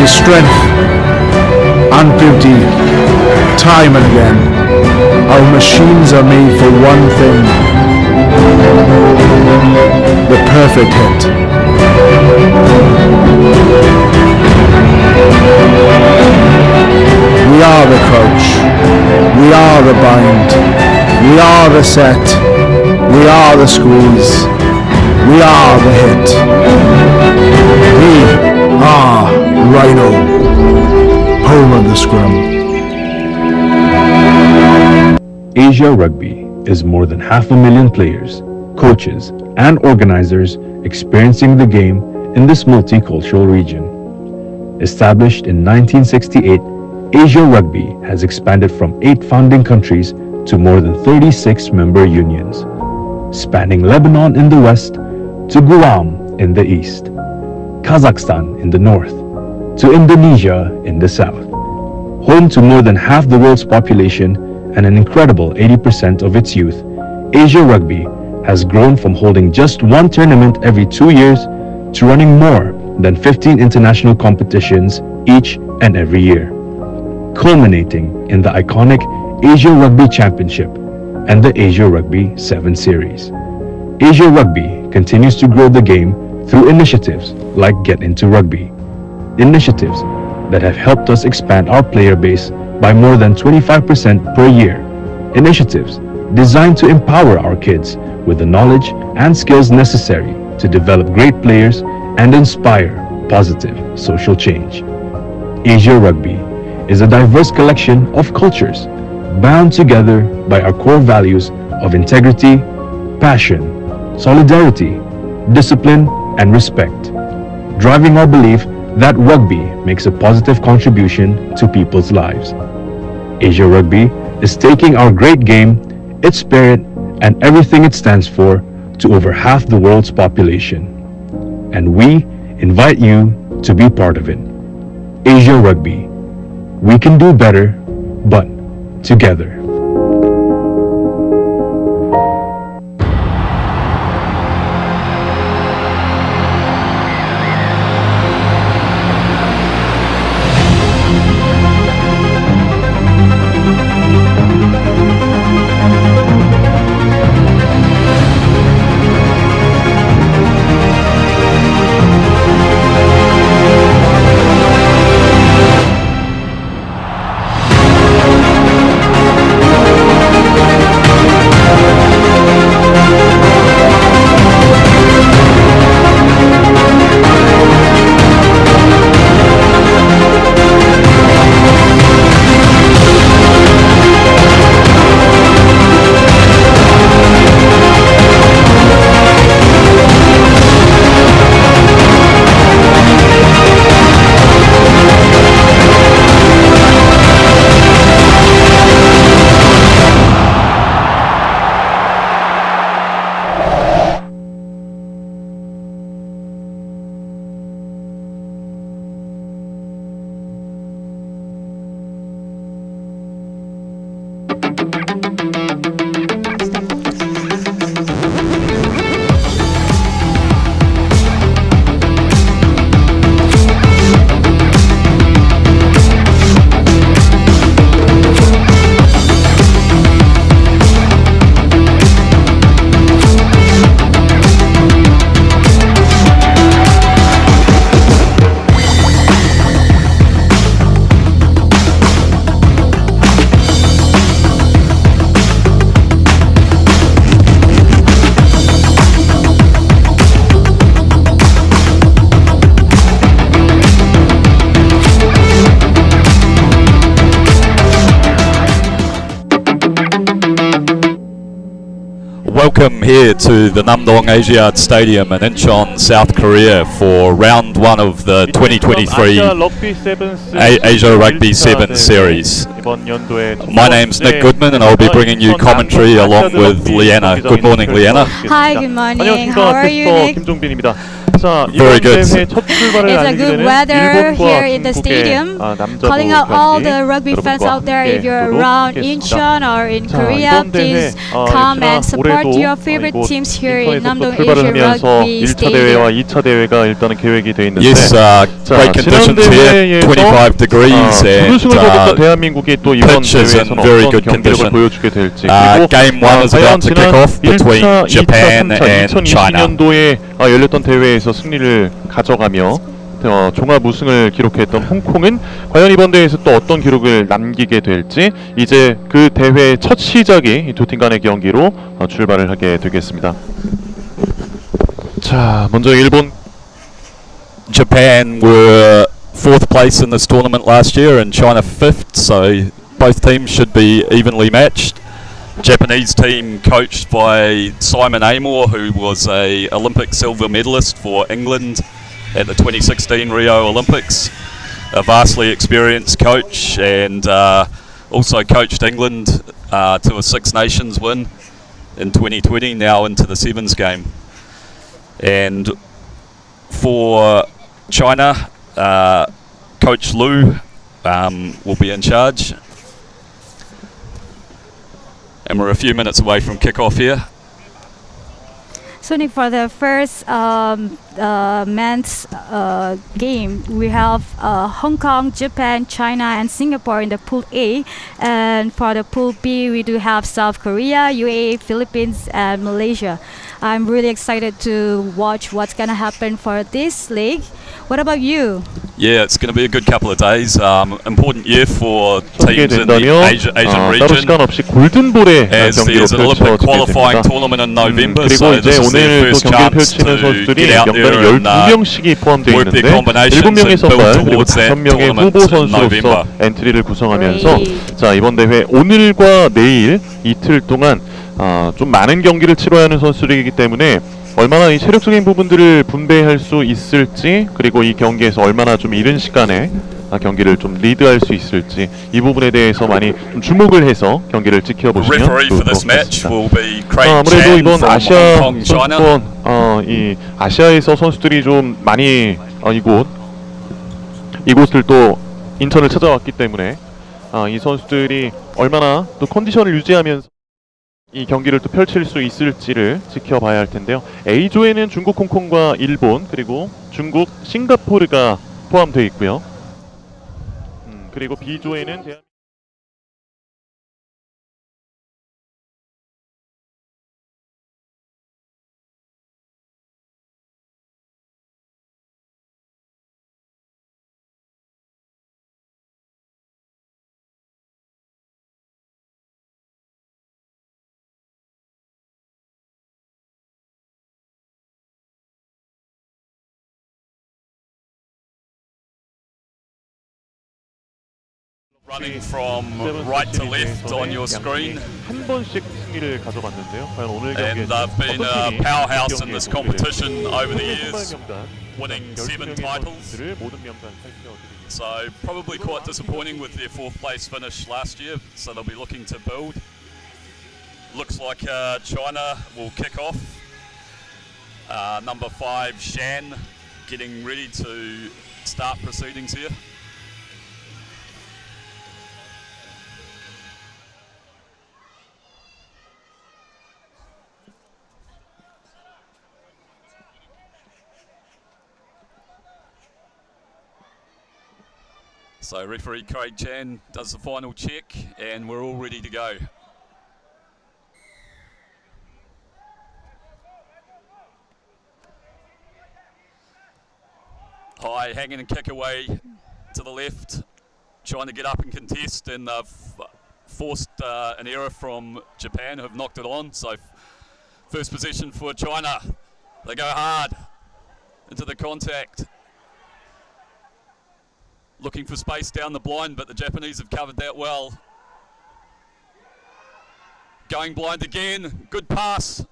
is strength and beauty, time and again. Our machines are made for one thing, the perfect hit. We are the crouch, we are the bind, we are the set, we are the squeeze, we are the hit. We are Rhino, home of the scrum. Asia Rugby is more than 500,000 players, coaches, and organizers experiencing the game in this multicultural region. Established in 1968, Asia Rugby has expanded from 8 founding countries to more than 36 member unions, spanning Lebanon in the west to Guam in the east, Kazakhstan in the north, to Indonesia in the south. Home to more than half the world's population and an incredible 80% of its youth, Asia Rugby has grown from holding just one tournament every 2 years to running more than 15 international competitions each and every year, culminating in the iconic Asia Rugby Championship and the Asia Rugby 7 Series. Asia Rugby continues to grow the game through initiatives like Get Into Rugby, initiatives that have helped us expand our player base by more than 25% per year, initiatives designed to empower our kids with the knowledge and skills necessary to develop great players and inspire positive social change. Asia Rugby is a diverse collection of cultures bound together by our core values of integrity, passion, solidarity, discipline, and respect, driving our belief that rugby makes a positive contribution to people's lives. Asia Rugby is taking our great game, its spirit, and everything it stands for to over half the world's population. And we invite you to be part of it. Asia Rugby. We can do better, but together. Welcome here to the Namdong Asiad Stadium in Incheon, South Korea for round 1 of the 2023 Asia Rugby 7 Series. My name's Nick Goodman and I'll be bringing you commentary along with Leanna. Good morning, Leanna. Hi, good morning. How are you, Nick? 자, Very 이번 good. 대회 첫 출발을 It's a good 알리게 weather 되는 here in the 일본과 stadium. 중국의 남자부 Calling out all 경기 the rugby fans 여러분과 out there, if 함께 you're 보도록 around 하겠습니다. Incheon or in 자, Korea, 이번 대회 please come and 역시나 support 올해도 your favorite 이곳 teams here in 인천에서부터 Namdong 출발을 Asia 하면서 Rugby 1차 대회와 Stadium. 2차 대회가 일단은 계획이 돼 있는데 Yes, great conditions here, 25 degrees, and 준우승을 거뒀던 대한민국이 또 이번 pitches in 대회에서는 very 어떤 good 경기력을 condition. 보여주게 될지 Game 1 is about to kick off between 1차, 2차, Japan 3차, and China. 2020년도에 열렸던 대회에서 승리를 가져가며 종합 우승을 기록했던 홍콩은 과연 이번 대회에서 또 어떤 기록을 남기게 될지 이제 그 대회의 첫 시작이 이 두 팀 간의 경기로 출발을 하게 되겠습니다. 자, 먼저 일본 Japan were 4th place in this tournament last year and China 5th, so both teams should be evenly matched. Japanese team coached by Simon Amor, who was a Olympic silver medalist for England at the 2016 Rio Olympics. A vastly experienced coach, and also coached England to a Six Nations win in 2020, now into the Sevens game. And for China, Coach Liu will be in charge. And we're a few minutes away from kickoff here. So Nick, for the first men's game, we have Hong Kong, Japan, China, and Singapore in the Pool A. And for the Pool B, we do have South Korea, UAE, Philippines, and Malaysia. I'm really excited to watch what's going to happen for this league. What about you? Yeah, it's going to be a good couple of days. Important year for 서게 teams in the 된다면 Asian 따로 region, 시간 없이 골든볼의 as 경기로 there's an Olympic 펼쳐지게 qualifying 됩니다. tournament in November, 그리고 so 이제 this is their 오늘 또 first 경기를 chance 펼치는 to 선수들이 get out there 명단에 and 12명씩이 포함되어 work their 있는데 combinations 7명의 and build 선발 그리고 towards that 5명의 tournament 후보 in 선수로서 November. 엔트리를 구성하면서 Great. 자, 이번 대회 오늘과 내일 이틀 동안 좀 많은 경기를 치러야 하는 선수들이기 때문에 얼마나 이 체력적인 부분들을 분배할 수 있을지, 그리고 이 경기에서 얼마나 좀 이른 시간에 경기를 좀 리드할 수 있을지, 이 부분에 대해서 많이 좀 주목을 해서 경기를 지켜보시면 Referee for 좋을 것 this match 같습니다. will be Craig 아무래도 Chan 이번 from 아시아 Hong Kong, China. 선수권 이 아시아에서 선수들이 좀 많이 이곳을 또 인천을 찾아왔기 때문에 이 선수들이 얼마나 또 컨디션을 유지하면서 이 경기를 또 펼칠 수 있을지를 지켜봐야 할 텐데요. A조에는 중국, 홍콩과 일본, 그리고 중국, 싱가포르가 포함되어 있고요. 그리고 B조에는 Running from right to left on your screen. 한 번씩 승리를 가져봤는데요. 과연 오늘 And 경기에서 they've been 어떤 a 팀이 powerhouse in 경기에 this 보게 competition 될지. over the 오늘 years, 선발 명단, winning 7 12명의 titles. 선수들을 모든 명단 살펴드리겠습니다. So probably quite disappointing with their 4th place finish last year, so they'll be looking to build. Looks like China will kick off. Number 5 Shan getting ready to start proceedings here. So referee Craig Chan does the final check and we're all ready to go. High hanging and kick away to the left, trying to get up and contest, and they've forced an error from Japan who have knocked it on. So first possession for China. They go hard into the contact. Looking for space down the blind, but the Japanese have covered that well. Going blind again, good pass.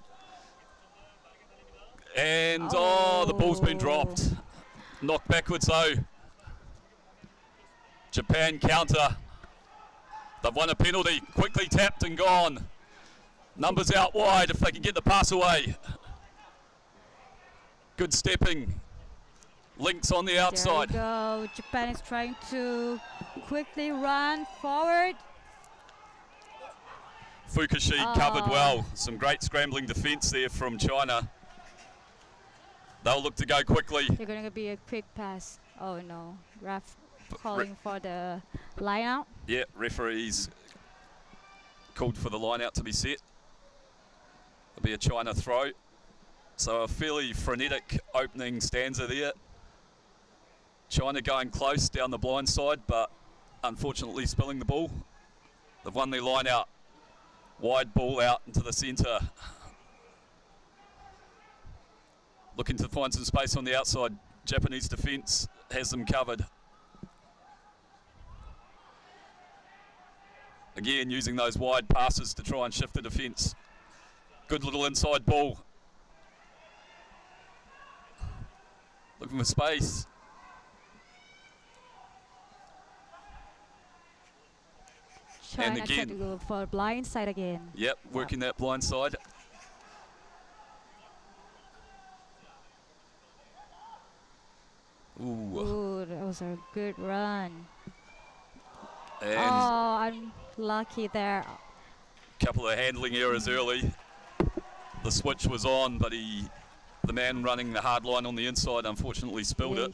And the ball's been dropped. Knocked backwards though. Japan counter. They've won a penalty, quickly tapped and gone. Numbers out wide if they can get the pass away. Good stepping. Links on the outside. There we go. Japan is trying to quickly run forward. Fukushi covered well. Some great scrambling defence there from China. They'll look to go quickly. They're going to be a quick pass. Oh no. Ref calling for the line out. Yeah, referees called for the line out to be set. It'll be a China throw. So a fairly frenetic opening stanza there. China going close down the blind side, but unfortunately spilling the ball. They've won their line out. Wide ball out into the centre. Looking to find some space on the outside. Japanese defence has them covered. Again, using those wide passes to try and shift the defence. Good little inside ball. Looking for space. China and again, trying to go for blind side again. Yep, working that blind side. Ooh, that was a good run. And I'm lucky there. couple of handling errors early. The switch was on, but the man running the hard line on the inside unfortunately spilled it.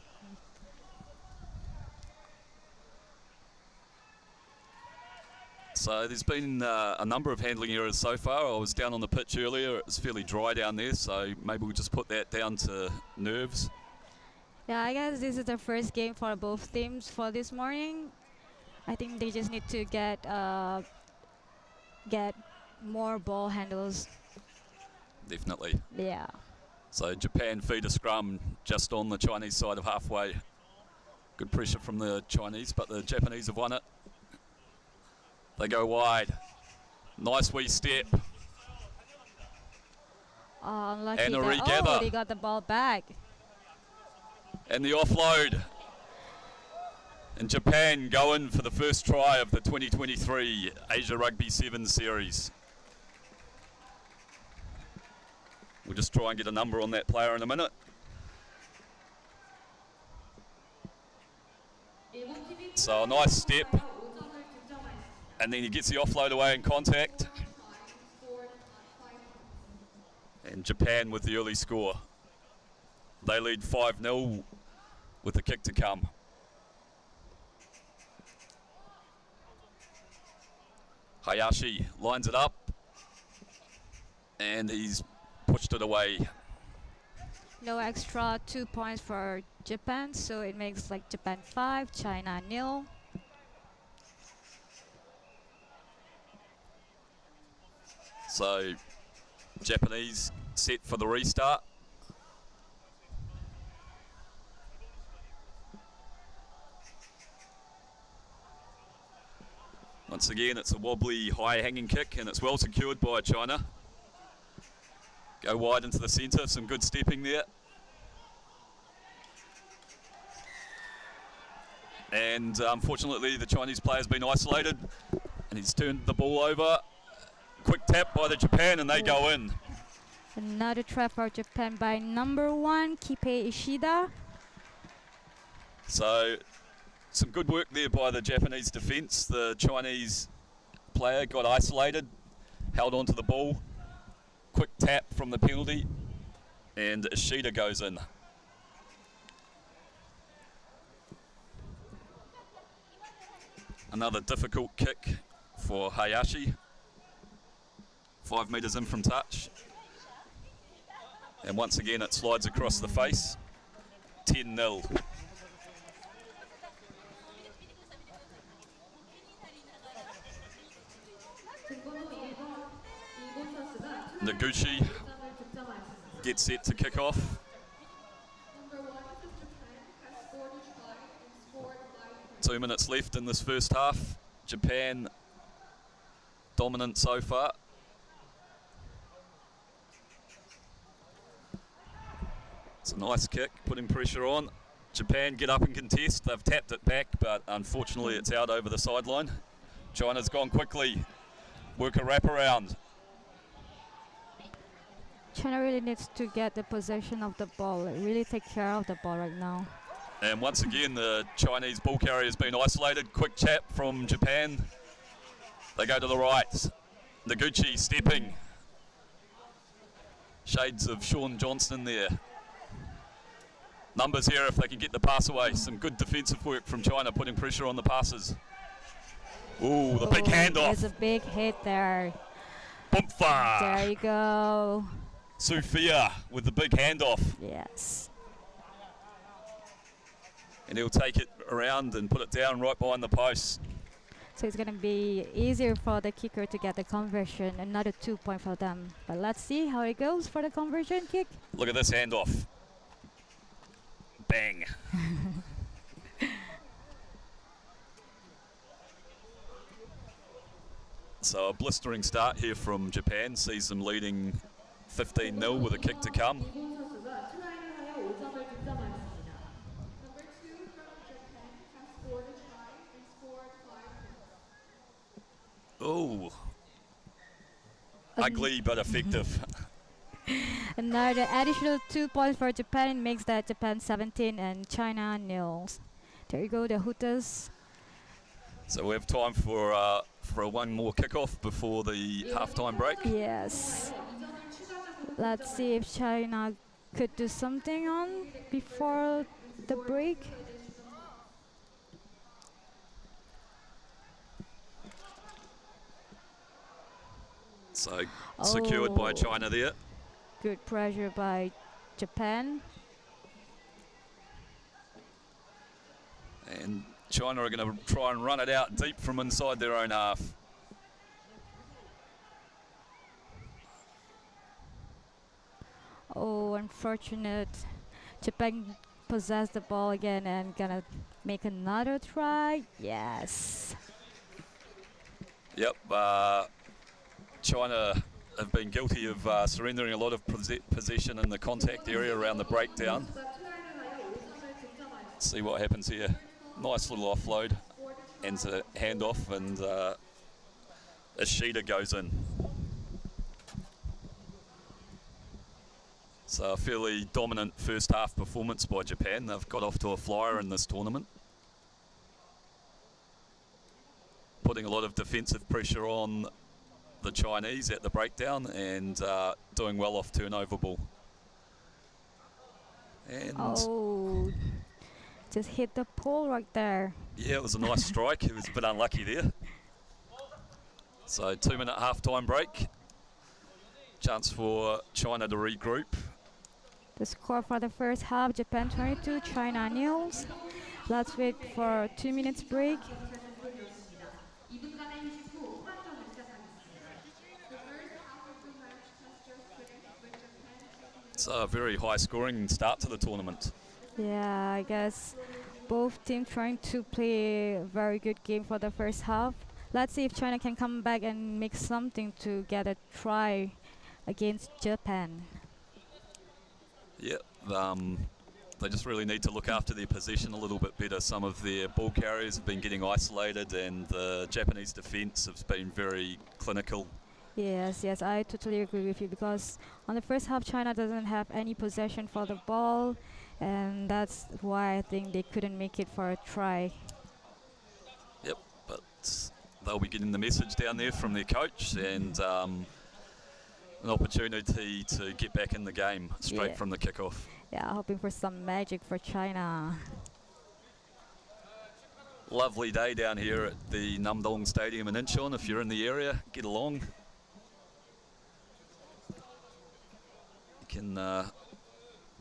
So there's been a number of handling errors so far. I was down on the pitch earlier. It was fairly dry down there, so maybe we'll just put that down to nerves. Yeah, I guess this is the first game for both teams for this morning. I think they just need to get more ball handles. Definitely. Yeah. So Japan feed a scrum just on the Chinese side of halfway. Good pressure from the Chinese, but the Japanese have won it. They go wide. Nice wee step. Unlucky And a that, regather. they got the ball back. And the offload. And Japan go in for the first try of the 2023 Asia Rugby 7 series. We'll just try and get a number on that player in a minute. So a nice step. And then he gets the offload away in contact. And Japan with the early score. They lead 5-0 with the kick to come. Hayashi lines it up. And he's pushed it away. No extra 2 points for Japan, so it makes like Japan 5, China 0. So Japanese set for the restart. Once again, it's a wobbly, high-hanging kick, and it's well secured by China. Go wide into the centre, some good stepping there. And unfortunately, the Chinese player's been isolated, and he's turned the ball over. Quick tap by the Japan, and they go in. Another try for Japan by number 1, Kipe Ishida. So, some good work there by the Japanese defence. The Chinese player got isolated, held onto the ball. Quick tap from the penalty, and Ishida goes in. Another difficult kick for Hayashi. 5 metres in from touch. And once again it slides across the face. 10-0. Noguchi gets set to kick off. Two minutes left in this first half. Japan dominant so far. It's a nice kick, putting pressure on. Japan get up and contest. They've tapped it back, but unfortunately it's out over the sideline. China's gone quickly. Work a wraparound. China really needs to get the possession of the ball, really take care of the ball right now. And once again, the Chinese ball carrier has been isolated. Quick tap from Japan. They go to the right. Noguchi stepping. Shades of Sean Johnston there. Numbers here if they can get the pass away. Some good defensive work from China, putting pressure on the passes. Ooh, the big handoff. There's a big hit there. Bumpfa. There you go. Sophia with the big handoff. Yes. And he'll take it around and put it down right behind the post. So it's going to be easier for the kicker to get the conversion. Another 2 point for them. But let's see how it goes for the conversion kick. Look at this handoff. Bang. So a blistering start here from Japan. Sees them leading 15-0 with a kick to come. Oh, ugly but effective. Another additional 2 points for Japan. It makes that Japan 17 and China 0. There you go, the Hooters. So we have time for one more kickoff before the halftime break. Yes. Let's see if China could do something on before the break. So secured by China there. Good pressure by Japan. And China are going to try and run it out deep from inside their own half. Oh, unfortunate. Japan possessed the ball again and gonna make another try. Yes. Yep. China have been guilty of surrendering a lot of possession in the contact area around the breakdown. See what happens here. Nice little offload and a handoff, and Ishida goes in. So a fairly dominant first half performance by Japan. They've got off to a flyer in this tournament, putting a lot of defensive pressure on the Chinese at the breakdown and doing well off turnover ball. And just hit the pole right there. Yeah, it was a nice strike. It was a bit unlucky there. So 2-minute half-time break. Chance for China to regroup. The score for the first half, Japan 22, China 0. Let's wait for 2 minutes break. It's a very high scoring start to the tournament. Yeah, I guess both teams trying to play a very good game for the first half. Let's see if China can come back and make something to get a try against Japan. Yeah, they just really need to look after their possession a little bit better. Some of their ball carriers have been getting isolated, and the Japanese defence has been very clinical. Yes, I totally agree with you, because on the first half China doesn't have any possession for the ball, and that's why I think they couldn't make it for a try. Yep, but they'll be getting the message down there from their coach, and an opportunity to get back in the game straight from the kickoff. Yeah, hoping for some magic for China. Lovely day down here at the Namdong Stadium in Incheon. If you're in the area, get along. You can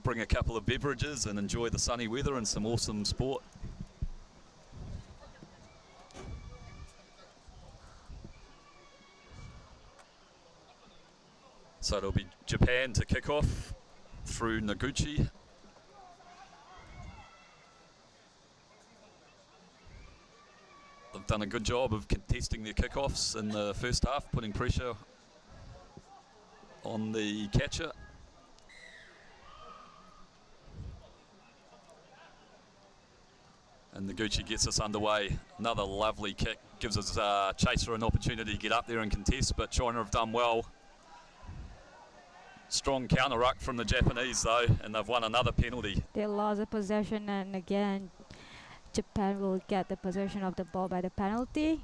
bring a couple of beverages and enjoy the sunny weather and some awesome sport. So it'll be Japan to kick off through Noguchi. They've done a good job of contesting their kickoffs in the first half, putting pressure on the catcher. And Noguchi gets us underway. Another lovely kick, gives us Chaser an opportunity to get up there and contest, but China have done well. Strong counter ruck from the Japanese though, and they've won another penalty. They lost the possession, and again, Japan will get the possession of the ball by the penalty.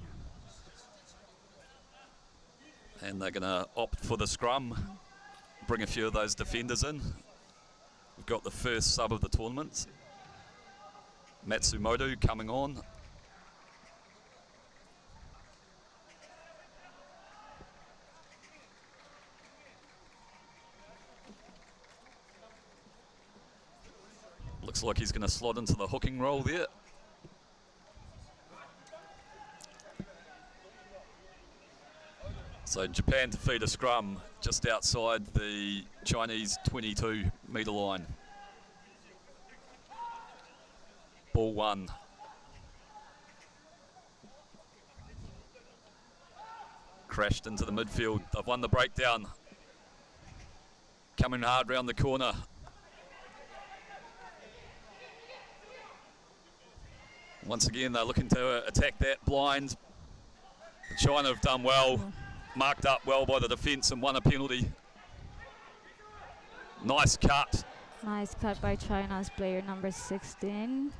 And they're going to opt for the scrum, bring a few of those defenders in. We've got the first sub of the tournament, Matsumoto, coming on. Looks like he's going to slot into the hooking role there. So Japan to feed a scrum just outside the Chinese 22 metre line. Ball one. Crashed into the midfield. They've won the breakdown. Coming hard round the corner. Once again, they're looking to attack that blind. China have done well, marked up well by the defence and won a penalty. Nice cut. Nice cut by China's player number 16.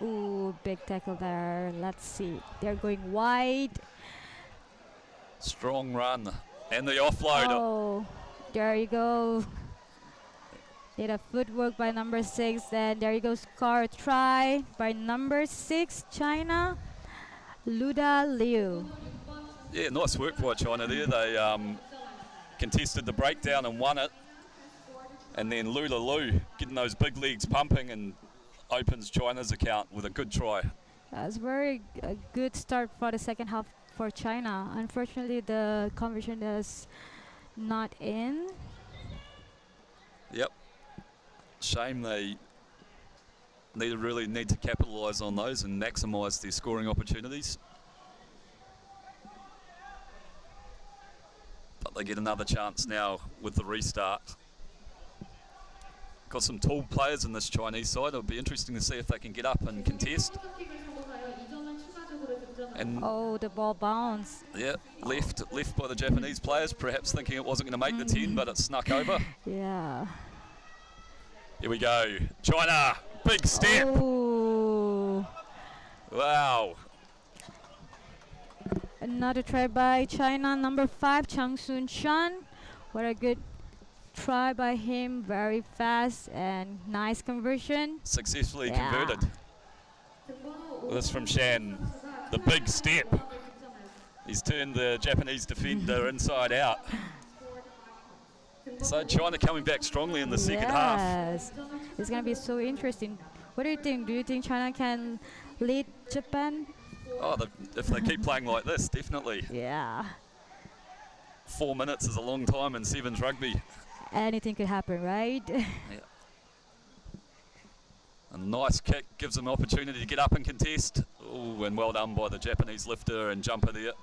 Ooh, big tackle there. Let's see. They're going wide. Strong run. And the offload. Oh, there you go. Did a footwork by number 6, and there you go, score try by number 6, China, Luda Liu. Yeah, nice work by China there. They contested the breakdown and won it. And then Luda Liu getting those big legs pumping and opens China's account with a good try. That's very a good start for the second half for China. Unfortunately, the conversion is not in. Yep. Shame. They really need to capitalise on those and maximise their scoring opportunities. But they get another chance now with the restart. Got some tall players in this Chinese side. It'll be interesting to see if they can get up and contest. And oh, the ball bounced. Yeah, left by the Japanese players, perhaps thinking it wasn't going to make the 10, but it snuck over. Yeah. Here we go. China, big step. Oh. Wow. Another try by China, number 5, Chang Soon Shan. What a good try by him, very fast and nice conversion. Successfully converted. This from Shan, the big step. He's turned the Japanese defender inside out. So China coming back strongly in the second half. Yes, it's going to be so interesting. What do you think? Do you think China can lead Japan? Oh, if they keep playing like this, definitely. Yeah. 4 minutes is a long time in sevens rugby. Anything could happen, right? Yeah. A nice kick gives them an opportunity to get up and contest. Oh, and well done by the Japanese lifter and jumper there.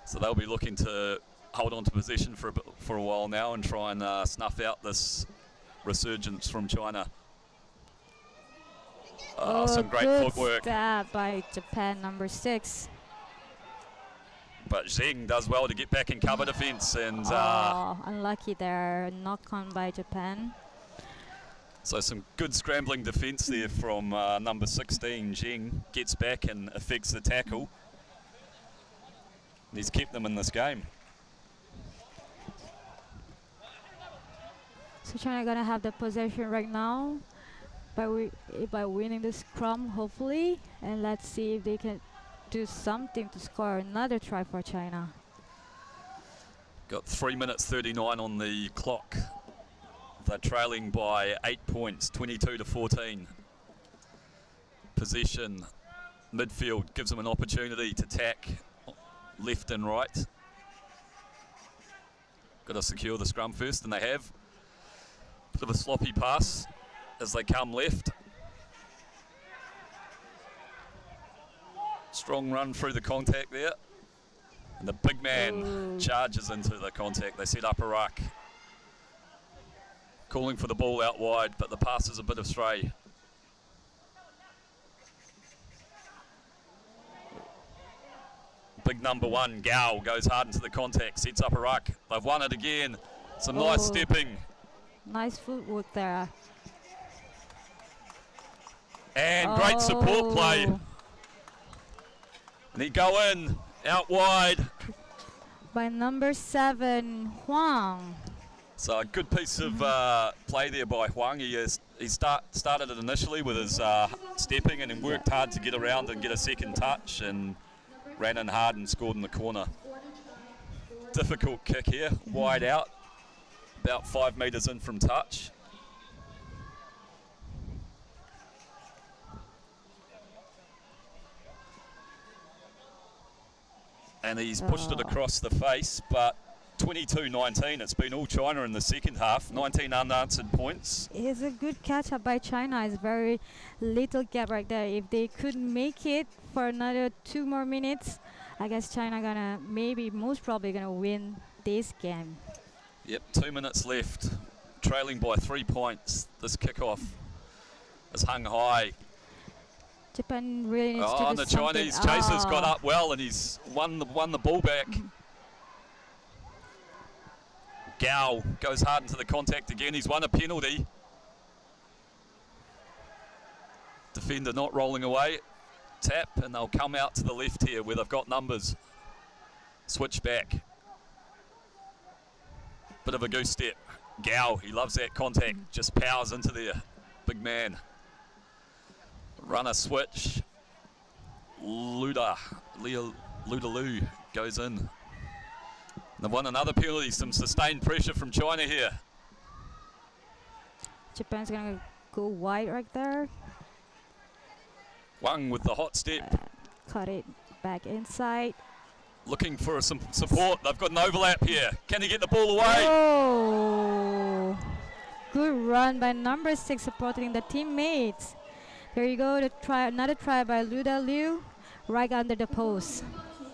So they'll be looking to hold on to possession for a while now and try and snuff out this resurgence from China. Some great footwork. Stab by Japan, number 6. But Zheng does well to get back in cover defence and unlucky there, knock on by Japan. So some good scrambling defence there from number 16, Zheng, gets back and affects the tackle. And he's kept them in this game. So China gonna have the possession right now by winning the scrum, hopefully, and let's see if they can do something to score another try for China. Got 3 minutes 39 on the clock. They're trailing by 8 points, 22-14. Possession, midfield gives them an opportunity to tack left and right. Got to secure the scrum first, and they have. Bit of a sloppy pass as they come left. Strong run through the contact there. And the big man charges into the contact. They set up a ruck. Calling for the ball out wide, but the pass is a bit astray. Big big number one, Gao, goes hard into the contact, sets up a ruck. They've won it again. Some nice stepping. Nice footwork there. And great support play. And he go in, out wide. By number 7, Huang. So a good piece of play there by Huang. He started it initially with his stepping and then worked hard to get around and get a second touch and ran in hard and scored in the corner. Difficult kick here, wide out, about 5 metres in from touch. And he's pushed it across the face, but 22-19. It's been all China in the second half. 19 unanswered points. It's a good catch up by China. It's very little gap right there. If they could make it for another 2 more minutes, I guess China gonna most probably gonna win this game. Yep, 2 minutes left. Trailing by 3 points. This kickoff is hung high. Japan really needs to do and the something. Chinese chaser's got up well and he's won the ball back. Gao goes hard into the contact again. He's won a penalty. Defender not rolling away. Tap, and they'll come out to the left here where they've got numbers. Switch back. Bit of a goose step. Gao, he loves that contact. Just powers into there. Big man. Runner switch. Luda Lu goes in. They've won another penalty. Some sustained pressure from China here. Japan's gonna go wide right there. Wang with the hot step. Cut it back inside. Looking for some support. They've got an overlap here. Can he get the ball away? Oh, good run by number 6 supporting the teammates. There you go. Another try by Luda Liu, right under the post.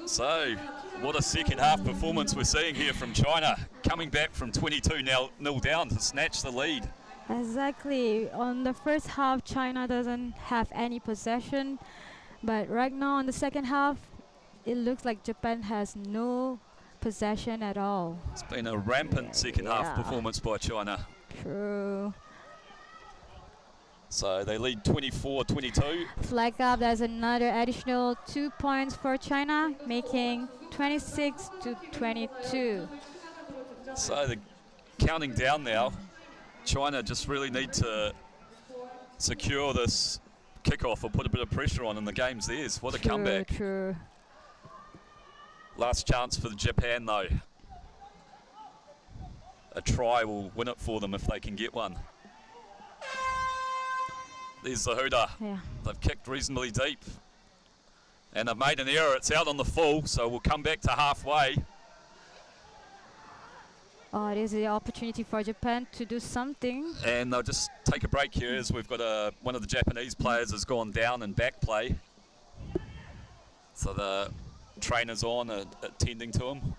So, what a second half performance we're seeing here from China, coming back from 22-0 down to snatch the lead. Exactly. On the first half, China doesn't have any possession, but right now in the second half, it looks like Japan has no possession at all. It's been a rampant second half performance by China. True. So they lead 24-22. Flag up, there's another additional 2 points for China, making 26-22. So they're counting down now. China just really need to secure this kickoff or put a bit of pressure on, and the game's theirs. What a comeback. True. Last chance for Japan though. A try will win it for them if they can get one. There's the hooter. Yeah. They've kicked reasonably deep. And they've made an error. It's out on the full, so we'll come back to halfway. Oh, it is the opportunity for Japan to do something. And they'll just take a break here as we've got one of the Japanese players has gone down in back play. So the trainer's on attending to him.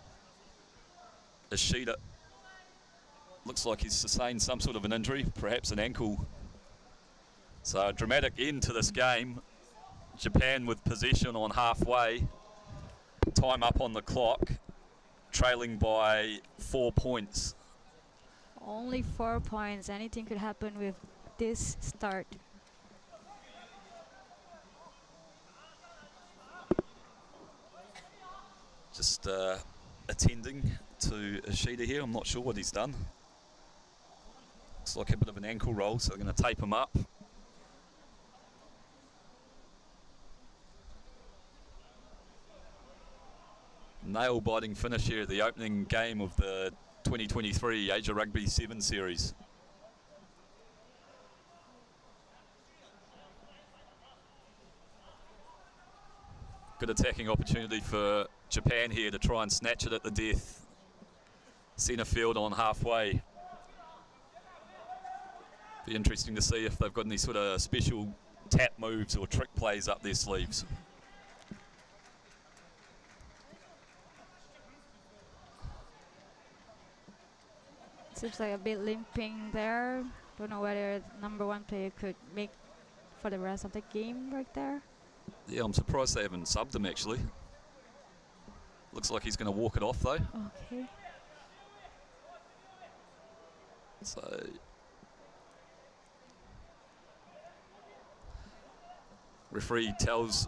Ishida looks like he's sustained some sort of an injury, perhaps an ankle. So a dramatic end to this game. Japan with possession on halfway. Time up on the clock. Trailing by 4 points. Only 4 points. Anything could happen with this start. Just attending to Ishida here. I'm not sure what he's done. Looks like a bit of an ankle roll, so they're going to tape him up. Nail-biting finish here at the opening game of the 2023 Asia Rugby 7 series. Good attacking opportunity for Japan here to try and snatch it at the death. Centre field on halfway. Be interesting to see if they've got any sort of special tap moves or trick plays up their sleeves. Seems like a bit limping there. Don't know whether number 1 player could make for the rest of the game right there. Yeah, I'm surprised they haven't subbed him actually. Looks like he's going to walk it off though. Okay. So referee tells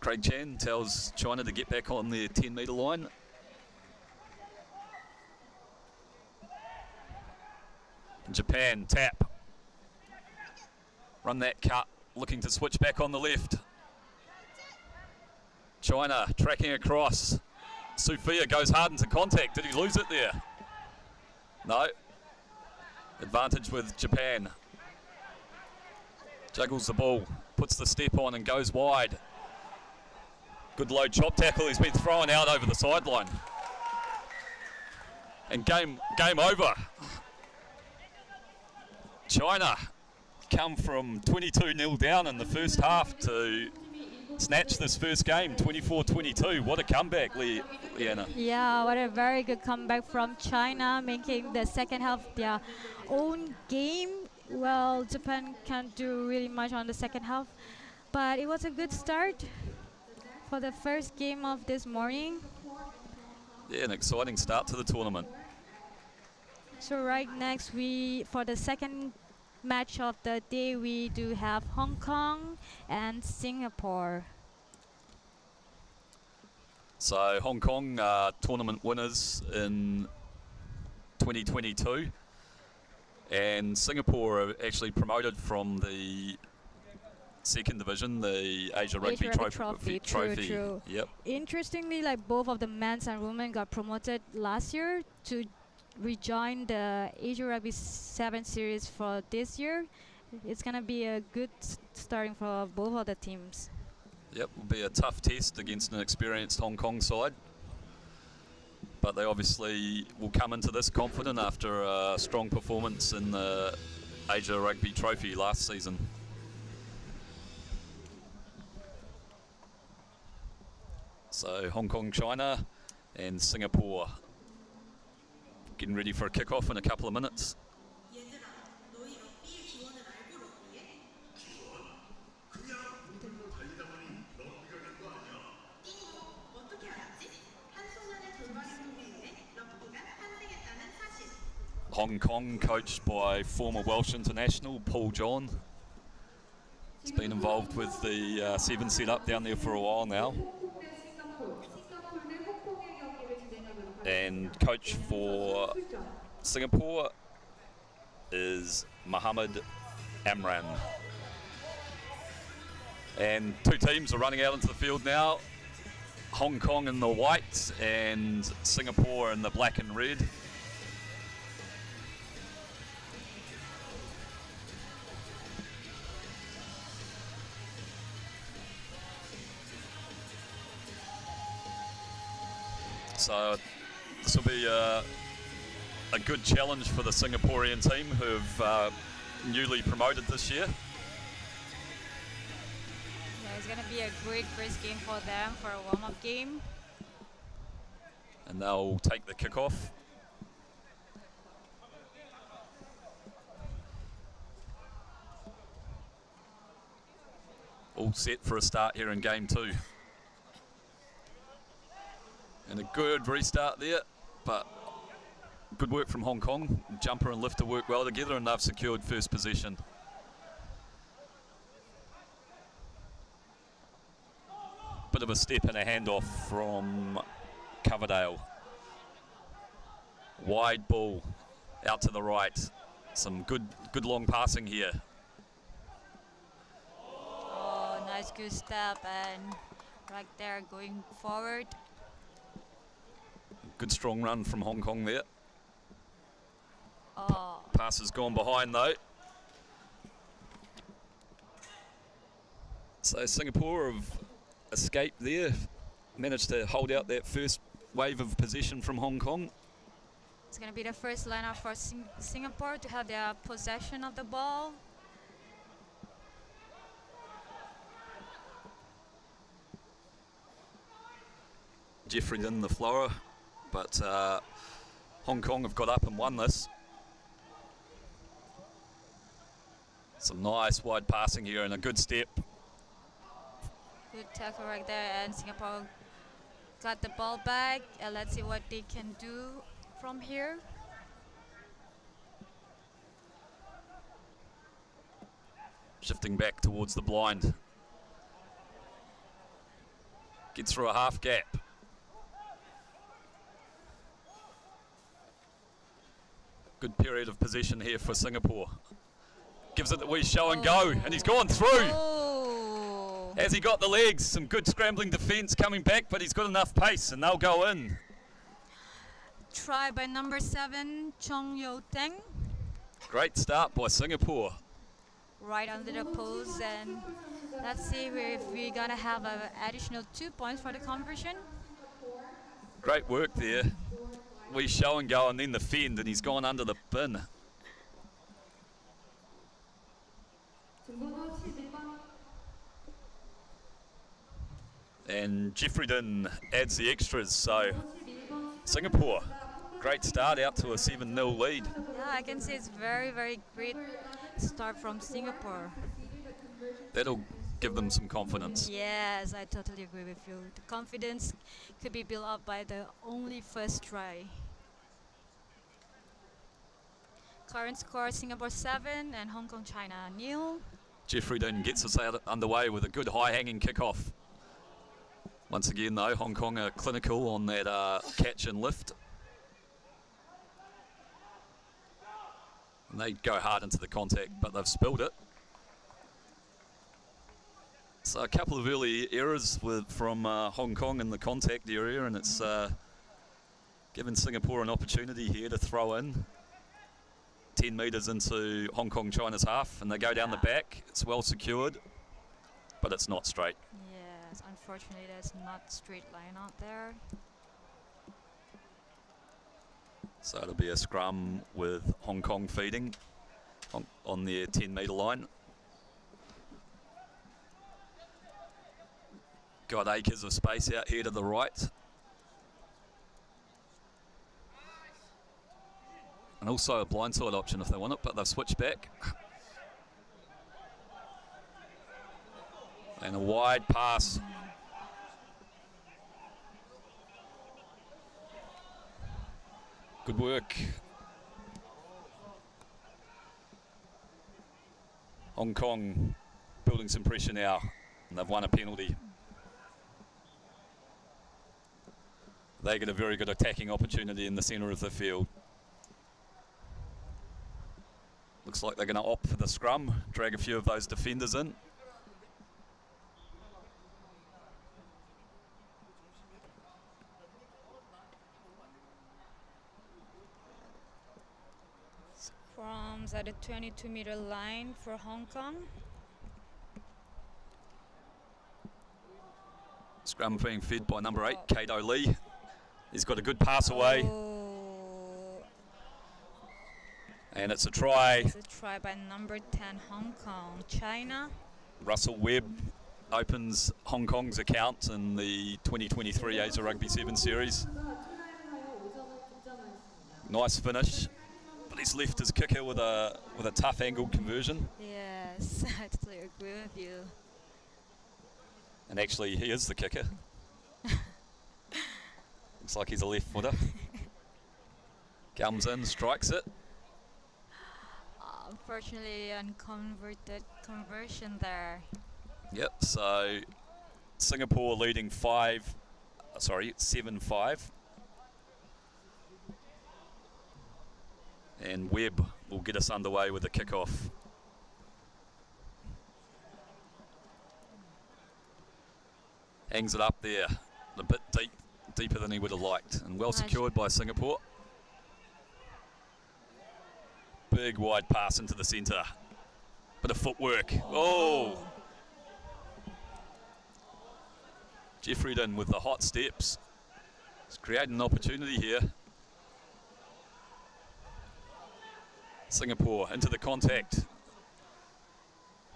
Craig Chan tells China to get back on the 10-metre line. Japan tap. Run that cut, looking to switch back on the left. China tracking across. Sufia goes hard into contact. Did he lose it there? No. Advantage with Japan. Juggles the ball, puts the step on and goes wide. Good low chop tackle. He's been thrown out over the sideline. And game over. China come from 22-0 down in the first half to snatch this first game, 24-22. What a comeback, Leanna. Yeah, what a very good comeback from China, making the second half their own game. Well, Japan can't do really much on the second half, but it was a good start for the first game of this morning. Yeah, an exciting start to the tournament. So right next, for the second match of the day, we do have Hong Kong and Singapore. So Hong Kong are tournament winners in 2022, and Singapore are actually promoted from the second division, the Asia Rugby Trophy. True. Yep. Interestingly, like both of the men's and women got promoted last year to rejoin the Asia Rugby 7 series for this year. It's gonna be a good starting for both of the teams. Yep, will be a tough test against an experienced Hong Kong side, but they obviously will come into this confident after a strong performance in the Asia Rugby Trophy last season. So Hong Kong, China and Singapore getting ready for a kick-off in a couple of minutes. Hong Kong, coached by former Welsh international Paul John. He's been involved with the 7 set-up down there for a while now. And coach for Singapore is Muhammad Amran. And two teams are running out into the field now. Hong Kong in the white and Singapore in the black and red. So this will be a good challenge for the Singaporean team who've newly promoted this year. Yeah, it's going to be a great first game for them for a warm-up game. And they'll take the kick-off. All set for a start here in game 2. And a good restart there, but good work from Hong Kong. Jumper and lifter work well together and they've secured first possession. Bit of a step and a handoff from Coverdale. Wide ball out to the right. Some good long passing here. Oh, nice good step and right there going forward. Good strong run from Hong Kong there. Oh. Pass has gone behind though. So Singapore have escaped there, managed to hold out that first wave of possession from Hong Kong. It's going to be the first lineup for Singapore to have their possession of the ball. Jeffrey in the floor, but Hong Kong have got up and won this. Some nice wide passing here and a good step. Good tackle right there, and Singapore got the ball back. Let's see what they can do from here. Shifting back towards the blind. Gets through a half gap. Good period of possession here for Singapore. Gives it the wee show and go, and he's gone through. Oh. Has he got the legs? Some good scrambling defence coming back, but he's got enough pace, and they'll go in. Try by number 7, Chong Yo Teng. Great start by Singapore. Right under the post, and let's see if we're gonna have an additional 2 points for the conversion. Great work there. We show and go, and then the fend, and he's gone under the bin. And Jeffreyden adds the extras, so Singapore, great start out to a 7-0 lead. Yeah, I can say it's very, very great start from Singapore. That'll give them some confidence. Yes, I totally agree with you. The confidence could be built up by the only first try. Current score, Singapore 7 and Hong Kong, China 0. Jeffreyden gets us out underway with a good high-hanging kickoff. Once again, though, Hong Kong are clinical on that catch and lift. And they go hard into the contact, but they've spilled it. So a couple of early errors from Hong Kong in the contact area, and it's given Singapore an opportunity here to throw in 10 metres into Hong Kong, China's half, and they go down the back. It's well secured, but it's not straight. Yes, unfortunately there's not straight line out there. So it'll be a scrum with Hong Kong feeding on their 10-metre line. Got acres of space out here to the right. And also a blindside option if they want it, but they've switched back. And a wide pass. Good work. Hong Kong building some pressure now, and they've won a penalty. They get a very good attacking opportunity in the centre of the field. Looks like they're going to opt for the scrum, drag a few of those defenders in. Scrums at the 22-metre line for Hong Kong. Scrum being fed by number 8, Kato Lee. He's got a good pass away. Oh. And it's a try. It's a try by number 10, Hong Kong, China. Russell Webb opens Hong Kong's account in the 2023 Asia Rugby 7 series. Nice finish, but he's left his kicker with a tough angled conversion. Yes, I totally agree with you. And actually, he is the kicker. Looks like he's a left footer. Comes in, strikes it. Unfortunately, unconverted conversion there. Yep, so Singapore leading 7-5. And Webb will get us underway with the kickoff. Hangs it up there, a bit deeper than he would have liked, and well secured by Singapore. Big wide pass into the centre. Bit of footwork. Oh! Jeffreyden with the hot steps. He's creating an opportunity here. Singapore into the contact.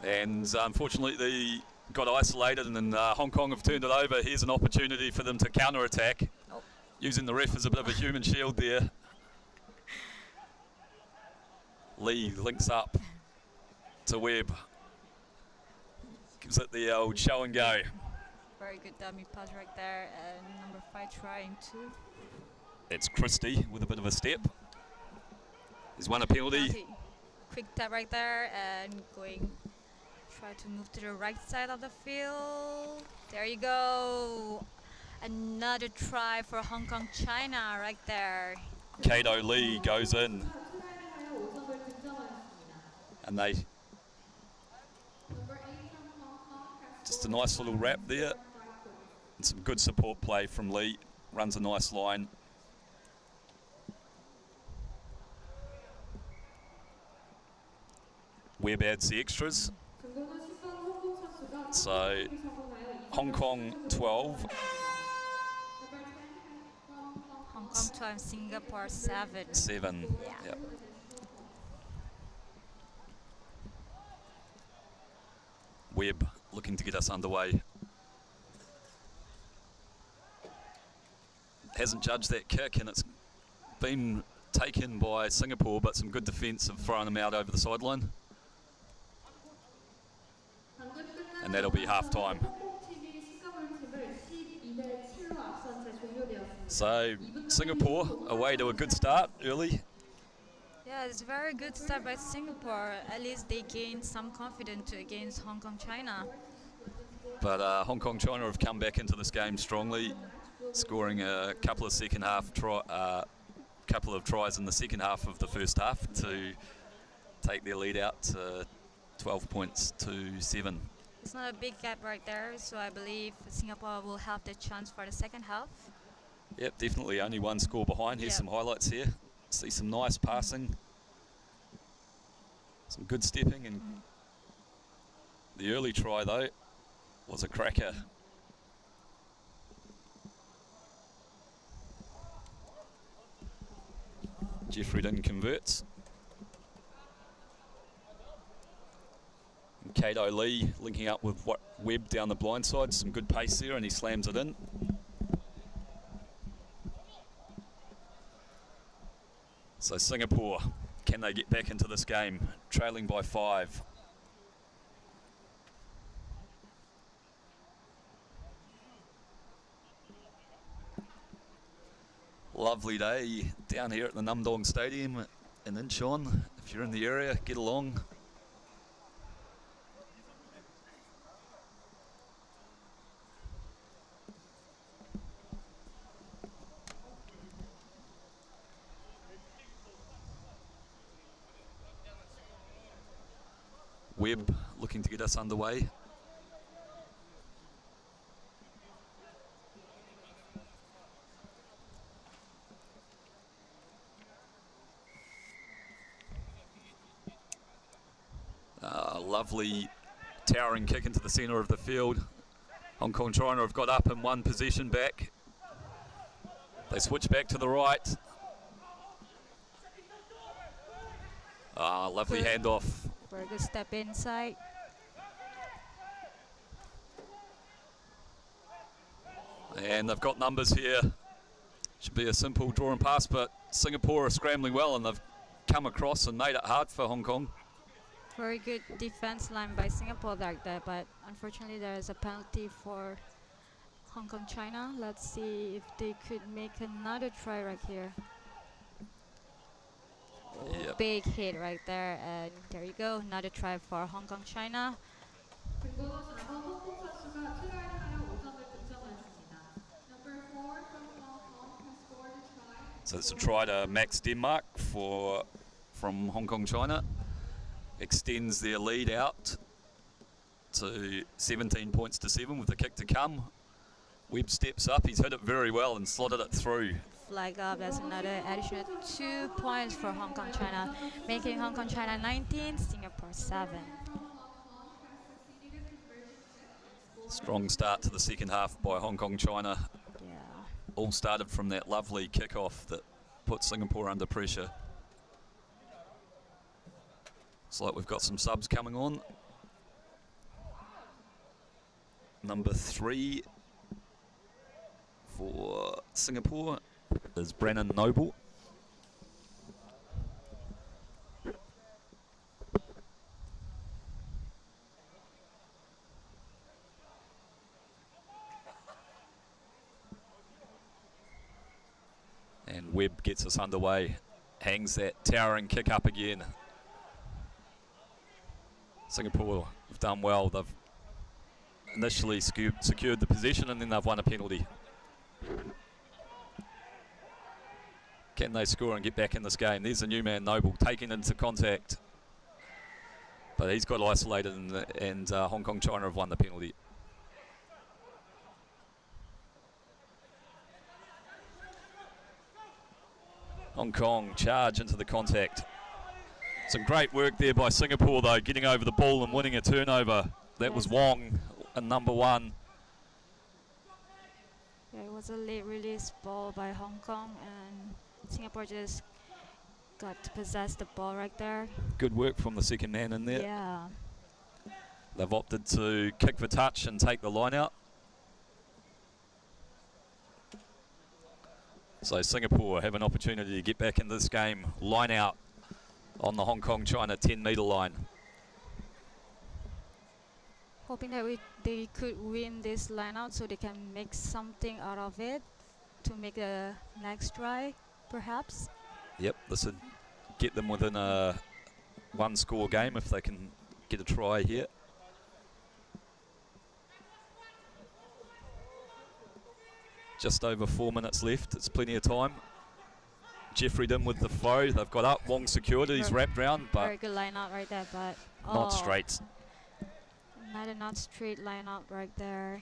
And unfortunately they got isolated, and then Hong Kong have turned it over. Here's an opportunity for them to counter-attack. Oh. Using the ref as a bit of a human shield there. Lee links up to Webb. Gives it the old show and go. Very good dummy pass right there, and number 5 trying to. It's Christie with a bit of a step. He's won a penalty. Quick tap right there, and try to move to the right side of the field. There you go. Another try for Hong Kong, China right there. Kato Lee goes in. And they... Just a nice little wrap there. And some good support play from Lee. Runs a nice line. Webb adds the extras. So Hong Kong 12. Hong Kong 12, Singapore 7. 7. Yeah. Yep. Webb looking to get us underway. Hasn't judged that kick, and it's been taken by Singapore, but some good defence have thrown them out over the sideline. And that'll be half time. So Singapore away to a good start early. Yeah, it's a very good start by Singapore. At least they gained some confidence against Hong Kong, China. But Hong Kong, China have come back into this game strongly, scoring a couple of couple of tries in the second half of the first half to take their lead out to 12 points to 7. It's not a big gap right there, so I believe Singapore will have the chance for the second half. Yep, definitely only one score behind. Here's some highlights here. See some nice passing, some good stepping, and the early try though was a cracker. Jeffrey didn't convert. And Kato Lee linking up with Webb down the blind side. Some good pace there, and he slams it in. So Singapore, can they get back into this game? Trailing by 5. Lovely day down here at the Nam Dong Stadium in Incheon. If you're in the area, get along. Webb looking to get us underway. Lovely towering kick into the centre of the field. Hong Kong China have got up in one possession back. They switch back to the right. Lovely handoff. Very good step inside. And they've got numbers here. Should be a simple draw and pass, but Singapore are scrambling well, and they've come across and made it hard for Hong Kong. Very good defense line by Singapore like that, but unfortunately there is a penalty for Hong Kong, China. Let's see if they could make another try right here. Yep. Big hit right there, and there you go, another try for Hong Kong, China. So it's a try to Max Denmark from Hong Kong, China. Extends their lead out to 17 points to 7 with the kick to come. Webb steps up, he's hit it very well and slotted it through. Flag up, that's another additional 2 points for Hong Kong, China, making Hong Kong, China 19, Singapore 7. Strong start to the second half by Hong Kong, China. Yeah. All started from that lovely kick-off that put Singapore under pressure. Looks like we've got some subs coming on. Number 3 for Singapore is Brennan Noble. Webb gets us underway, hangs that towering kick up again. Singapore have done well. They've initially secured the possession and then they've won a penalty. Can they score and get back in this game? There's a new man, Noble, taking into contact. But he's got isolated and Hong Kong China have won the penalty. Hong Kong charge into the contact. Some great work there by Singapore though, getting over the ball and winning a turnover. That was Wong, number 1. Yeah, it was a late release ball by Hong Kong and Singapore just got to possess the ball right there. Good work from the second man in there. Yeah. They've opted to kick for touch and take the line out. So Singapore have an opportunity to get back into this game. Line out on the Hong Kong China 10 metre line. Hoping that they could win this line out so they can make something out of it to make the next try, perhaps. Yep, this would get them within a 1-score game if they can get a try here. Just over 4 minutes left. It's plenty of time. Jeffreyden with the throw. They've got up. Wong secured it. He's wrapped round, but very good line out right there, but not straight. Not straight line out right there.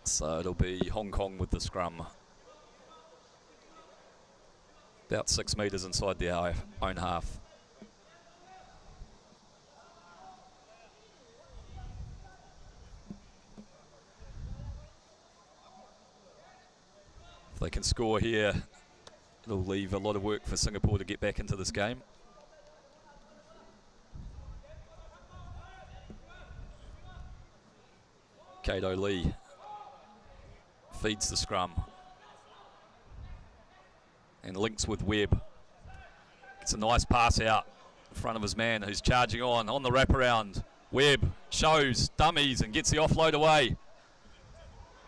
So it'll be Hong Kong with the scrum. About 6 metres inside their own half. If they can score here, it'll leave a lot of work for Singapore to get back into this game. Kato Lee feeds the scrum and links with Webb. It's a nice pass out in front of his man who's charging on the wraparound. Webb shows dummies and gets the offload away.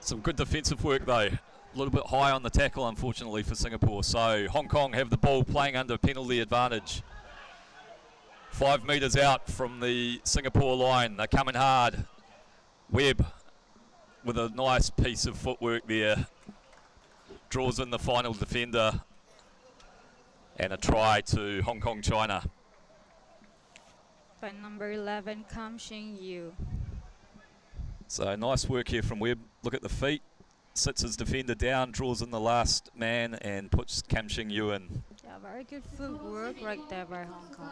Some good defensive work though. A little bit high on the tackle unfortunately for Singapore. So Hong Kong have the ball playing under penalty advantage. 5 metres out from the Singapore line. They're coming hard. Webb with a nice piece of footwork there. Draws in the final defender. And a try to Hong Kong China. By number 11, Kam Shing Yu. So nice work here from Webb. Look at the feet. Sits his defender down, draws in the last man and puts Kam Shing Yu in. Yeah, very good footwork right there by Hong Kong.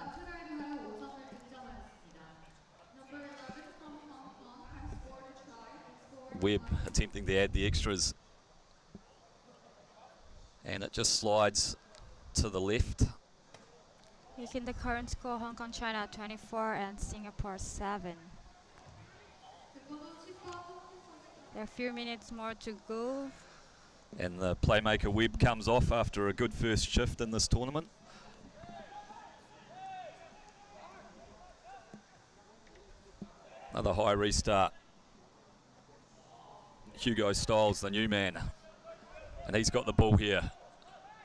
Webb attempting to add the extras. And it just slides to the left. Making the current score Hong Kong China 24 and Singapore 7. There are a few minutes more to go. And the playmaker Webb comes off after a good first shift in this tournament. Another high restart. Hugo Styles, the new man. And he's got the ball here.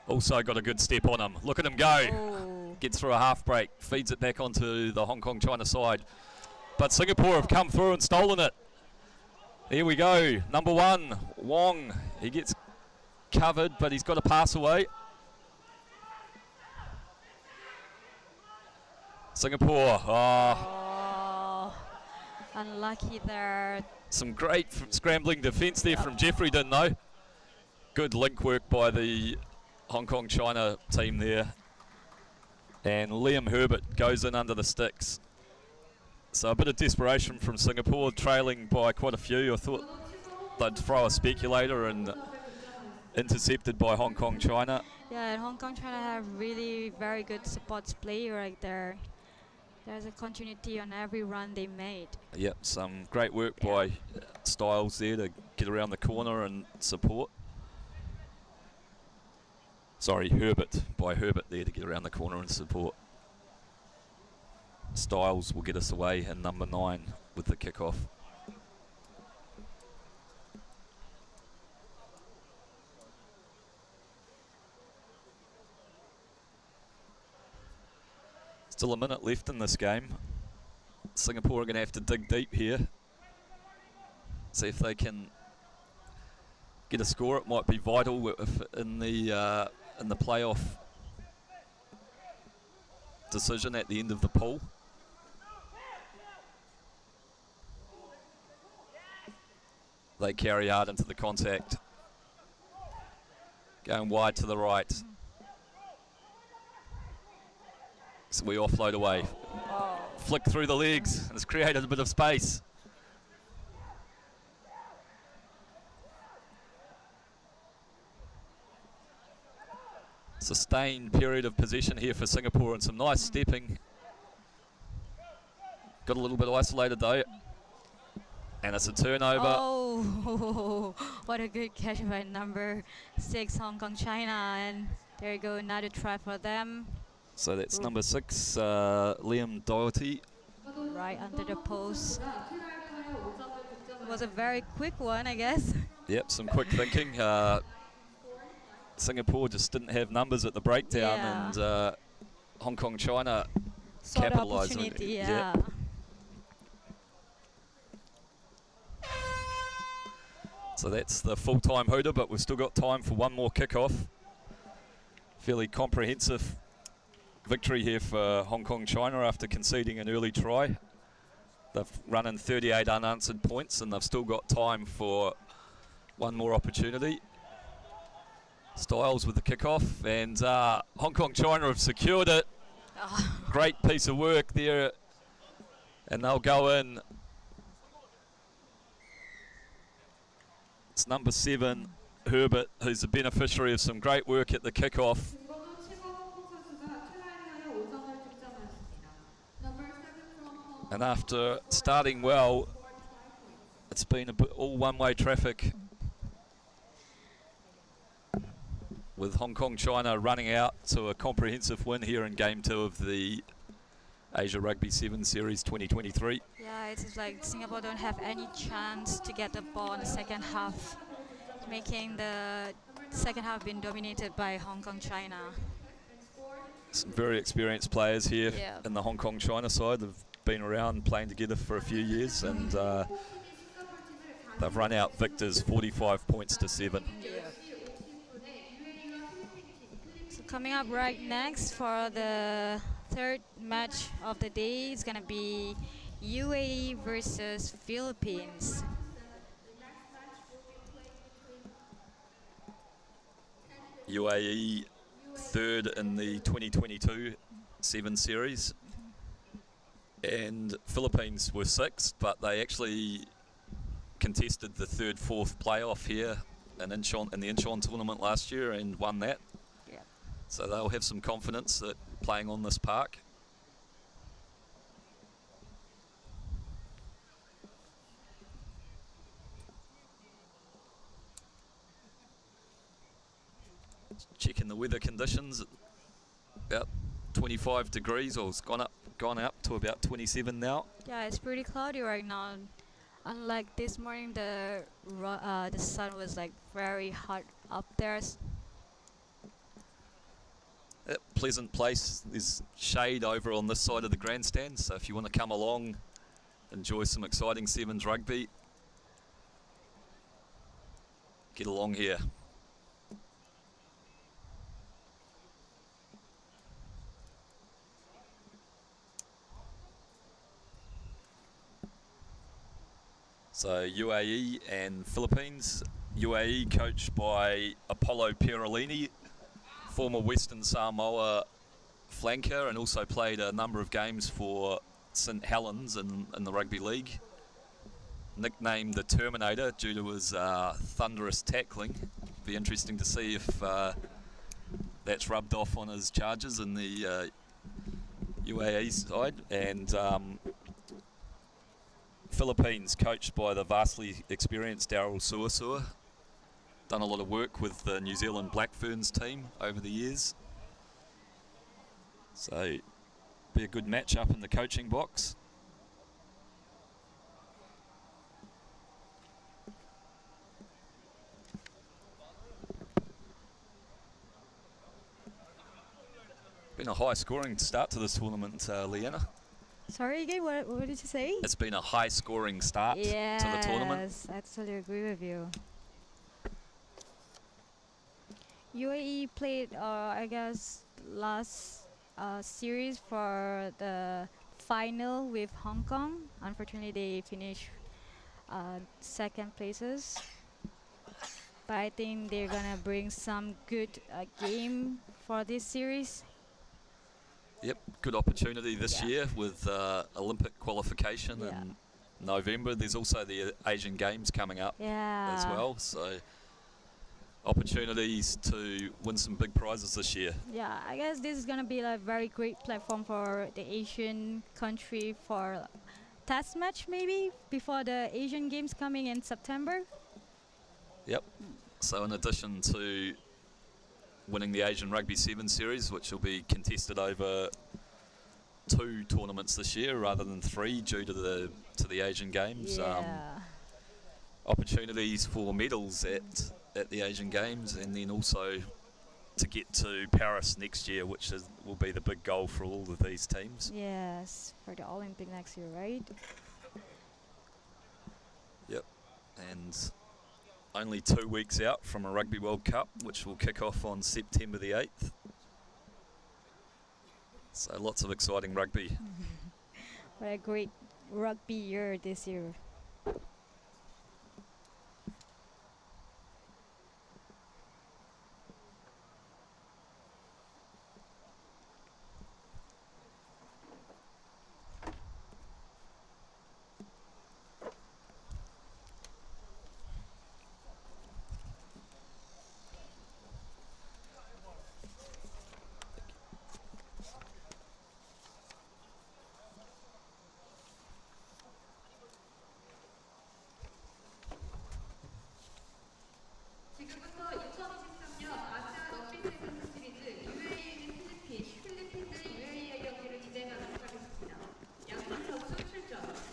Also got a good step on him. Look at him go. Oh. Gets through a half break. Feeds it back onto the Hong Kong China side. But Singapore have come through and stolen it. Here we go. Number 1, Wong. He gets covered, but he's got to pass away. Singapore. Unlucky there. Some great scrambling defence there from Jeffreyden though. Good link work by the Hong Kong China team there. And Liam Herbert goes in under the sticks. So a bit of desperation from Singapore, trailing by quite a few. I thought they'd throw a speculator and intercepted by Hong Kong China. Yeah, and Hong Kong China have really very good supports play right there. There's a continuity on every run they made. Yep, some great work by Styles there to get around the corner and support. Sorry, Herbert there to get around the corner and support. Styles will get us away in number 9 with the kickoff. Still a minute left in this game. Singapore are going to have to dig deep here. See if they can get a score. It might be vital if in the playoff decision at the end of the pool. They carry hard into the contact. Going wide to the right. So we offload away. Flick through the legs. It's created a bit of space. Sustained period of possession here for Singapore and some nice stepping. Got a little bit isolated though. And it's a turnover. Oh, what a good catch by number 6, Hong Kong, China. And there you go, another try for them. So that's number 6, Liam Doherty. Right under the post. It was a very quick one, I guess. Yep, some quick thinking. Singapore just didn't have numbers at the breakdown, and Hong Kong, China capitalised on it. Yeah. So that's the full-time hooter, but we've still got time for one more kick-off. Fairly comprehensive victory here for Hong Kong, China after conceding an early try. They've run in 38 unanswered points, and they've still got time for one more opportunity. Styles with the kick-off, and Hong Kong, China have secured it. Great piece of work there, and they'll go in. It's number 7, Herbert, who's the beneficiary of some great work at the kick-off. And after starting well, it's been a bit all one-way traffic, with Hong Kong, China running out to a comprehensive win here in Game 2 of the Asia Rugby 7 Series 2023. Yeah, it's like Singapore don't have any chance to get the ball in the second half, making the second half been dominated by Hong Kong, China. Some very experienced players here Yeah. in the Hong Kong, China side. They've been around playing together for a few years, and they've run out victors 45 points to 7. Yeah. So coming up right next for the third match of the day is gonna be UAE versus Philippines. UAE third in the 2022 7 Series, and Philippines were 6th, but they actually contested the 3rd, 4th playoff here in the Incheon tournament last year and won that. Yeah. So they'll have some confidence that playing on this park. Checking the weather conditions, about 25 degrees, or it's gone up to about 27 now. Yeah, it's pretty cloudy right now. Unlike this morning, the sun was like very hot up there. Pleasant place. There's shade over on this side of the grandstand, so if you want to come along, enjoy some exciting sevens rugby, get along here. So UAE and Philippines. UAE coached by Apollo Pierolini, former Western Samoa flanker, and also played a number of games for St Helens in the rugby league. Nicknamed the Terminator due to his thunderous tackling. Be interesting to see if that's rubbed off on his charges in the UAE side. And Philippines coached by the vastly experienced Daryl Suasua. Done a lot of work with the New Zealand Black Ferns team over the years. So be a good match up in the coaching box. Been a high scoring start to this tournament, Leanna. Sorry again, what did you say? It's been a high scoring start to the tournament. Yes, I totally agree with you. UAE played, I guess, last series for the final with Hong Kong. Unfortunately, they finished second places. But I think they're gonna bring some good game for this series. Yep, good opportunity this year with Olympic qualification in November. There's also the Asian Games coming up as well, so opportunities to win some big prizes this year. Yeah, I guess this is gonna be a very great platform for the Asian country for test match maybe before the Asian Games coming in September. Yep. So in addition to winning the Asian Rugby 7 series, which will be contested over 2 tournaments this year rather than 3 due to the Asian Games. Opportunities for medals at the Asian Games, and then also to get to Paris next year, which will be the big goal for all of these teams. Yes, for the Olympic next year, right? Yep. And only 2 weeks out from a Rugby World Cup, which will kick off on September the 8th. So lots of exciting rugby. What a great rugby year this year. 지금부터 2023년 아시아 럭비 세븐 시리즈 UAE 필리핀 대 UAE의 경기를 진행하도록 하겠습니다. 양팀 선수 출전.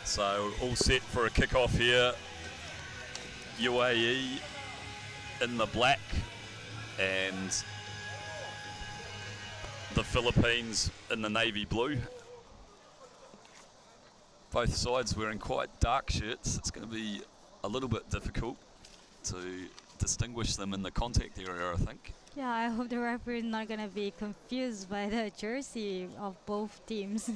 So all set for a kick-off here. UAE in the black and the Philippines in the navy blue. Both sides wearing quite dark shirts. It's going to be a little bit difficult to distinguish them in the contact area, I think. Yeah, I hope the referee is not going to be confused by the jersey of both teams.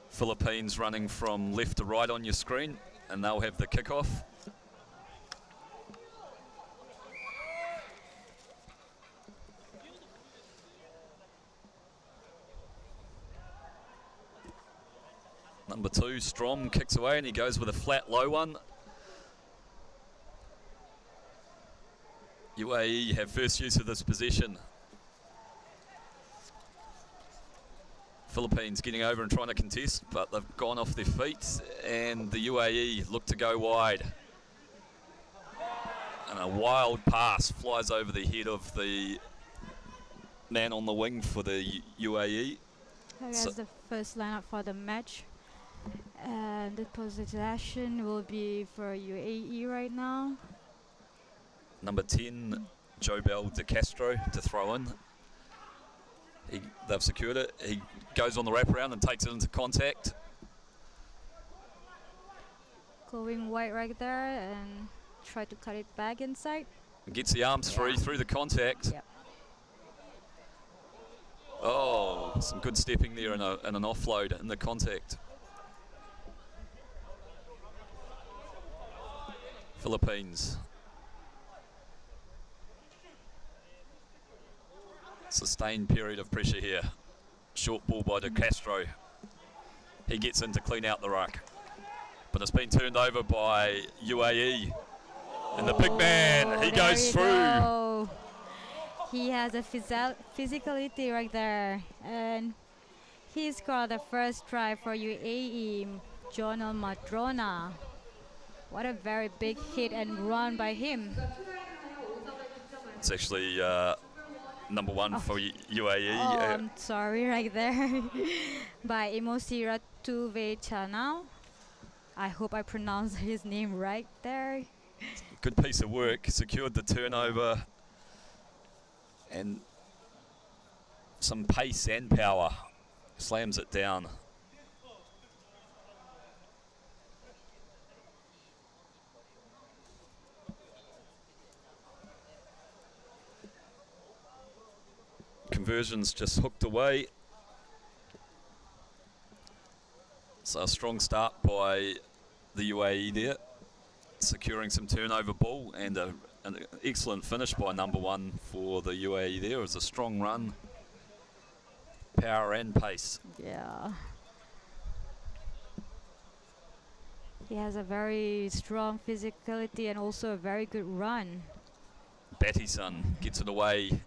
Philippines running from left to right on your screen, and they'll have the kickoff. Number 2, Strom, kicks away and he goes with a flat low one. UAE have first use of this possession. Philippines getting over and trying to contest, but they've gone off their feet, and the UAE look to go wide. And a wild pass flies over the head of the man on the wing for the UAE. I guess the first lineup for the match. And the possession will be for UAE right now. Number 10, Jobel De Castro to throw in. They've secured it. He goes on the wraparound and takes it into contact. Going wide right there and try to cut it back inside. And gets the arms free through the contact. Yep. Oh, some good stepping there and an offload in the contact. Philippines. Sustained period of pressure here. Short ball by De Castro. He gets in to clean out the ruck. But it's been turned over by UAE. And the big man, he goes through. Go. He has a physicality right there. And he scored the first try for UAE, Jonal Madrona. What a very big hit and run by him. It's actually number one for UAE. Oh, I'm sorry, right there. By Emosira Tuvechana. I hope I pronounced his name right there. Good piece of work. Secured the turnover. And some pace and power. Slams it down. Conversions just hooked away. So a strong start by the UAE there, securing some turnover ball, and an excellent finish by number one for the UAE there. It was a strong run, power and pace. Yeah. He has a very strong physicality and also a very good run. Battison gets it away.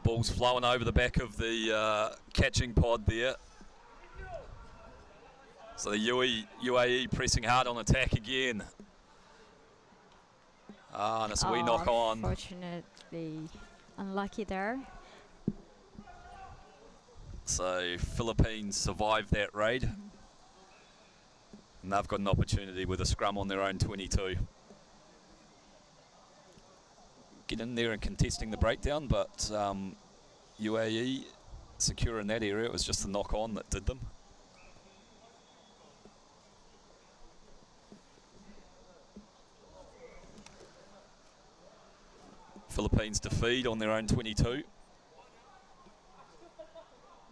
Ball's flowing over the back of the catching pod there. So the UAE pressing hard on attack again. And it's a wee knock on. Unfortunately, unlucky there. So Philippines survived that raid. And they've got an opportunity with a scrum on their own 22. Get in there and contesting the breakdown, but UAE secure in that area. It was just the knock on that did them. Philippines to feed on their own 22.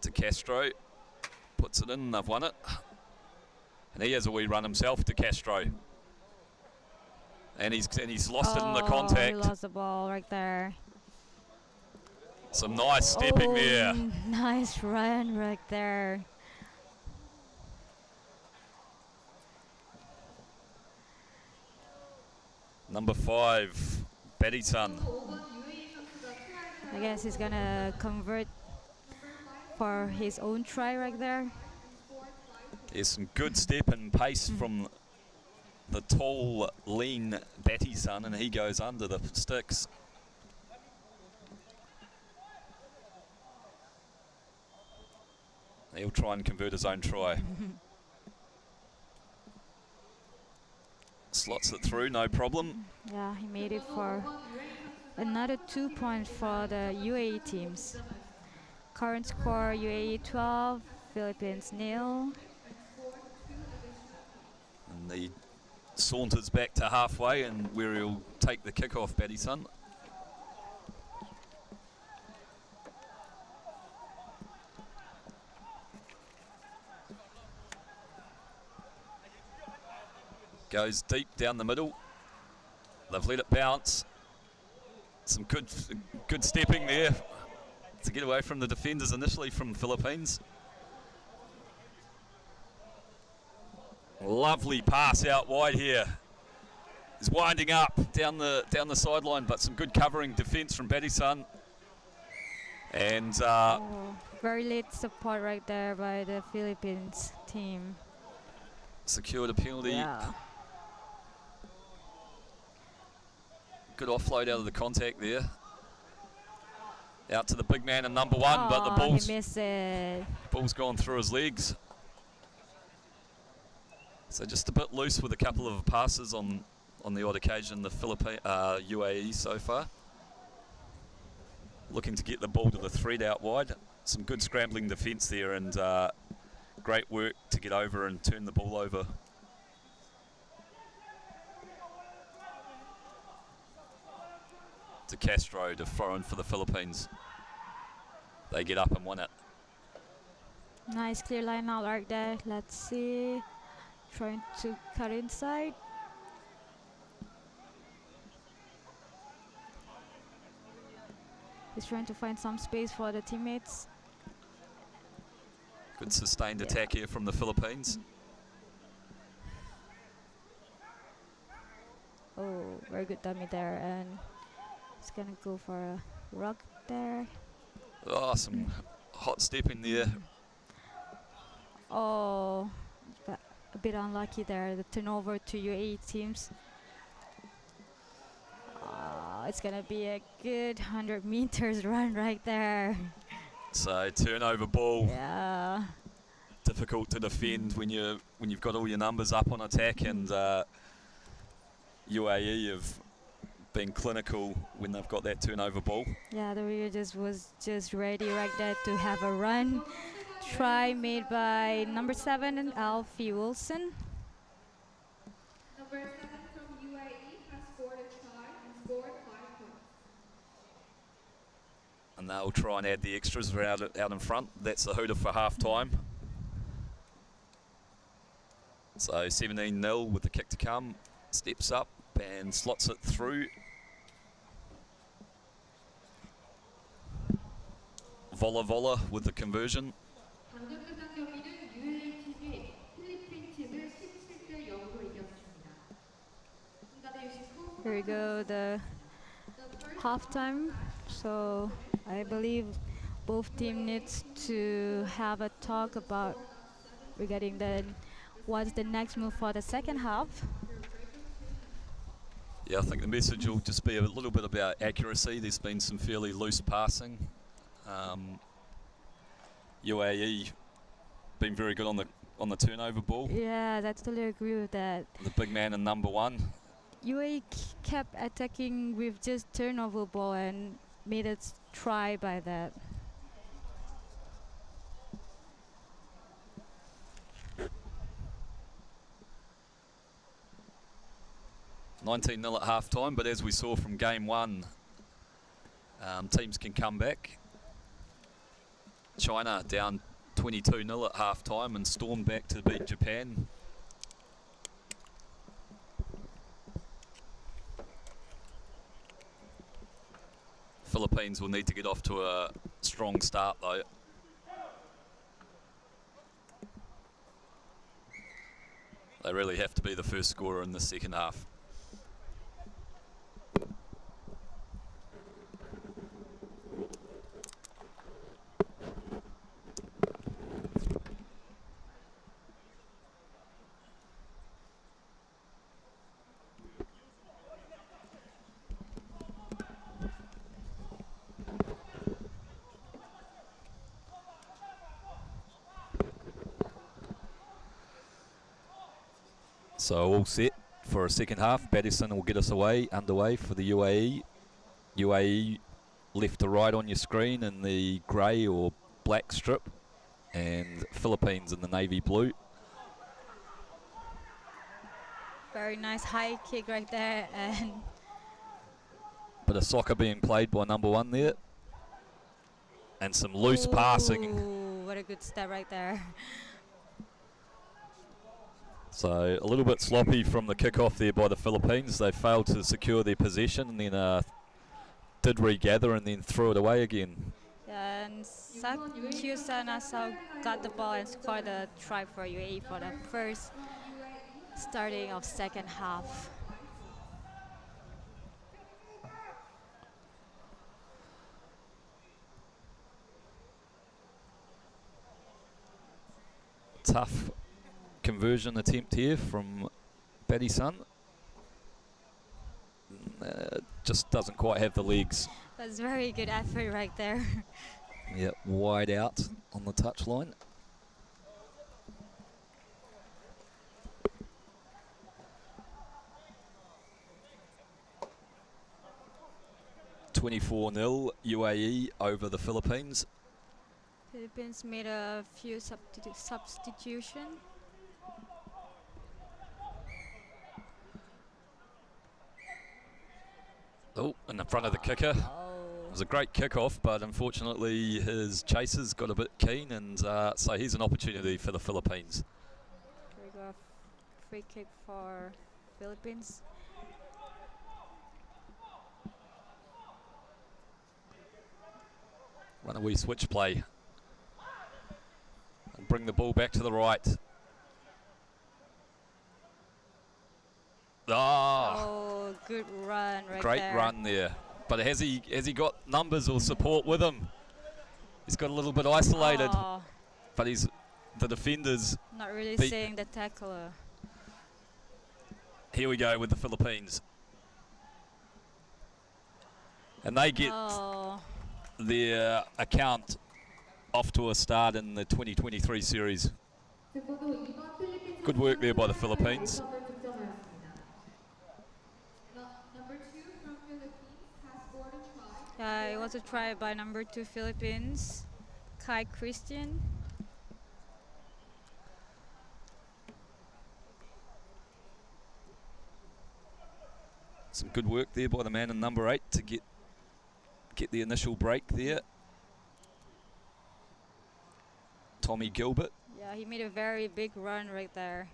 To Castro, puts it in, they've won it. And he has a wee run himself to Castro. And he's lost it in the contact. He lost the ball right there. Some nice stepping there. Nice run right there. Number 5, Battison. I guess he's gonna convert for his own try right there. There's some good step and pace from the tall, lean Battison, and he goes under the sticks. He'll try and convert his own try. Slots it through, no problem. Yeah, he made it for another 2 points for the UAE teams. Current score UAE 12, Philippines 0. And he saunters back to halfway, and where he'll take the kick off, Battison. Goes deep down the middle. They've let it bounce. Some good stepping there to get away from the defenders initially from Philippines. Lovely pass out wide here. He's winding up down the sideline, but some good covering defence from Battison. And very late support right there by the Philippines team. Secured a penalty. Yeah. Good offload out of the contact there. Out to the big man in number 1, but the ball's, he missed it. Ball's gone through his legs. So just a bit loose with a couple of passes on the odd occasion, the UAE so far. Looking to get the ball to the thread out wide. Some good scrambling defence there, and great work to get over and turn the ball over. To Castro to throw in for the Philippines. They get up and win it. Nice clear line out right there. Let's see. Trying to cut inside. He's trying to find some space for the teammates. Good sustained attack here from the Philippines. Oh, very good dummy there, and he's gonna go for a rug there. Oh, some hot step in there. Oh, but a bit unlucky there. The turnover to UAE teams. It's gonna be a good 100 meters run right there. So turnover ball. Yeah. Difficult to defend when you've got all your numbers up on attack, and UAE have been clinical when they've got that turnover ball. Yeah, the Rio was just ready right there to have a run. Try made by number 7 and Alfie Wilson. Number 7 from UAE has scored a try and scored 5 points. And they'll try and add the extras out in front. That's the hooter for half time. So 17-0 with the kick to come. Steps up and slots it through. Vola with the conversion. 방금 끝난 경기는 UAE 팀이 필리핀 팀을 17대 0으로 이겼습니다. 순간의 유식 후 Here we go, the halftime. So I believe both team needs to have a talk about regarding what's the next move for the second half. Yeah, I think the message will just be a little bit about accuracy. There's been some fairly loose passing. UAE been very good on the turnover ball. Yeah, I totally agree with that. The big man in number 1. UAE kept attacking with just turnover ball and made us try by that. $19-0 at half time, but as we saw from game 1, teams can come back. China down 22-0 at half time and stormed back to beat Japan. Philippines will need to get off to a strong start though. They really have to be the first scorer in the second half. So all set for a second half. Baddison will get us underway for the UAE. UAE left to right on your screen in the grey or black strip, and Philippines in the navy blue. Very nice high kick right there, and Bit of soccer being played by number 1 there. And some loose passing. Ooh, what a good step right there. So a little bit sloppy from the kick-off there by the Philippines. They failed to secure their possession and then did regather and then threw it away again. And Kyusan also got the ball and scored a try for UAE for the first starting of second half. Tough conversion attempt here from Baddison. Just doesn't quite have the legs. That's very good effort right there. Yeah, wide out on the touchline. $24-0 UAE over the Philippines. Philippines made a few substitution. Oh, in the front of the kicker. It was a great kick-off, but unfortunately his chasers got a bit keen, and so here's an opportunity for the Philippines. Here we go, free kick for Philippines. Run a wee switch play. And bring the ball back to the right. Oh, good run right Great there. run there. But has he got numbers or support with him? He's got a little bit isolated. Oh, But the defenders. not really Beat- seeing the tackler. Here we go with the Philippines. And they get Oh, their account off to a start in the 2023 series. Good work there by the Philippines. Number 2 from Philippines has scored a try. yeah, it was a try by number 2 Philippines, Kai Christian. Some good work there by the man in number 8 to get the initial break there. Tommy Gilbert. Yeah, he made a very big run right there.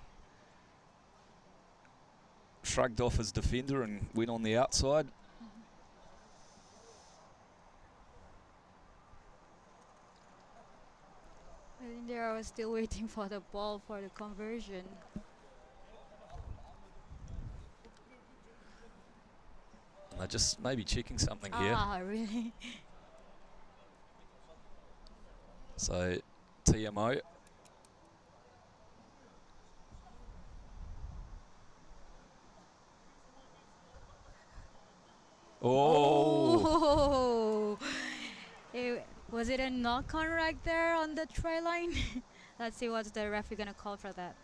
Shrugged off his defender and went on the outside. I think they are still waiting for the ball for the conversion. And they're just maybe checking something here. Ah, really? So TMO. Oh, Was it a knock-on right there on the try line? Let's see what's the referee gonna call for that.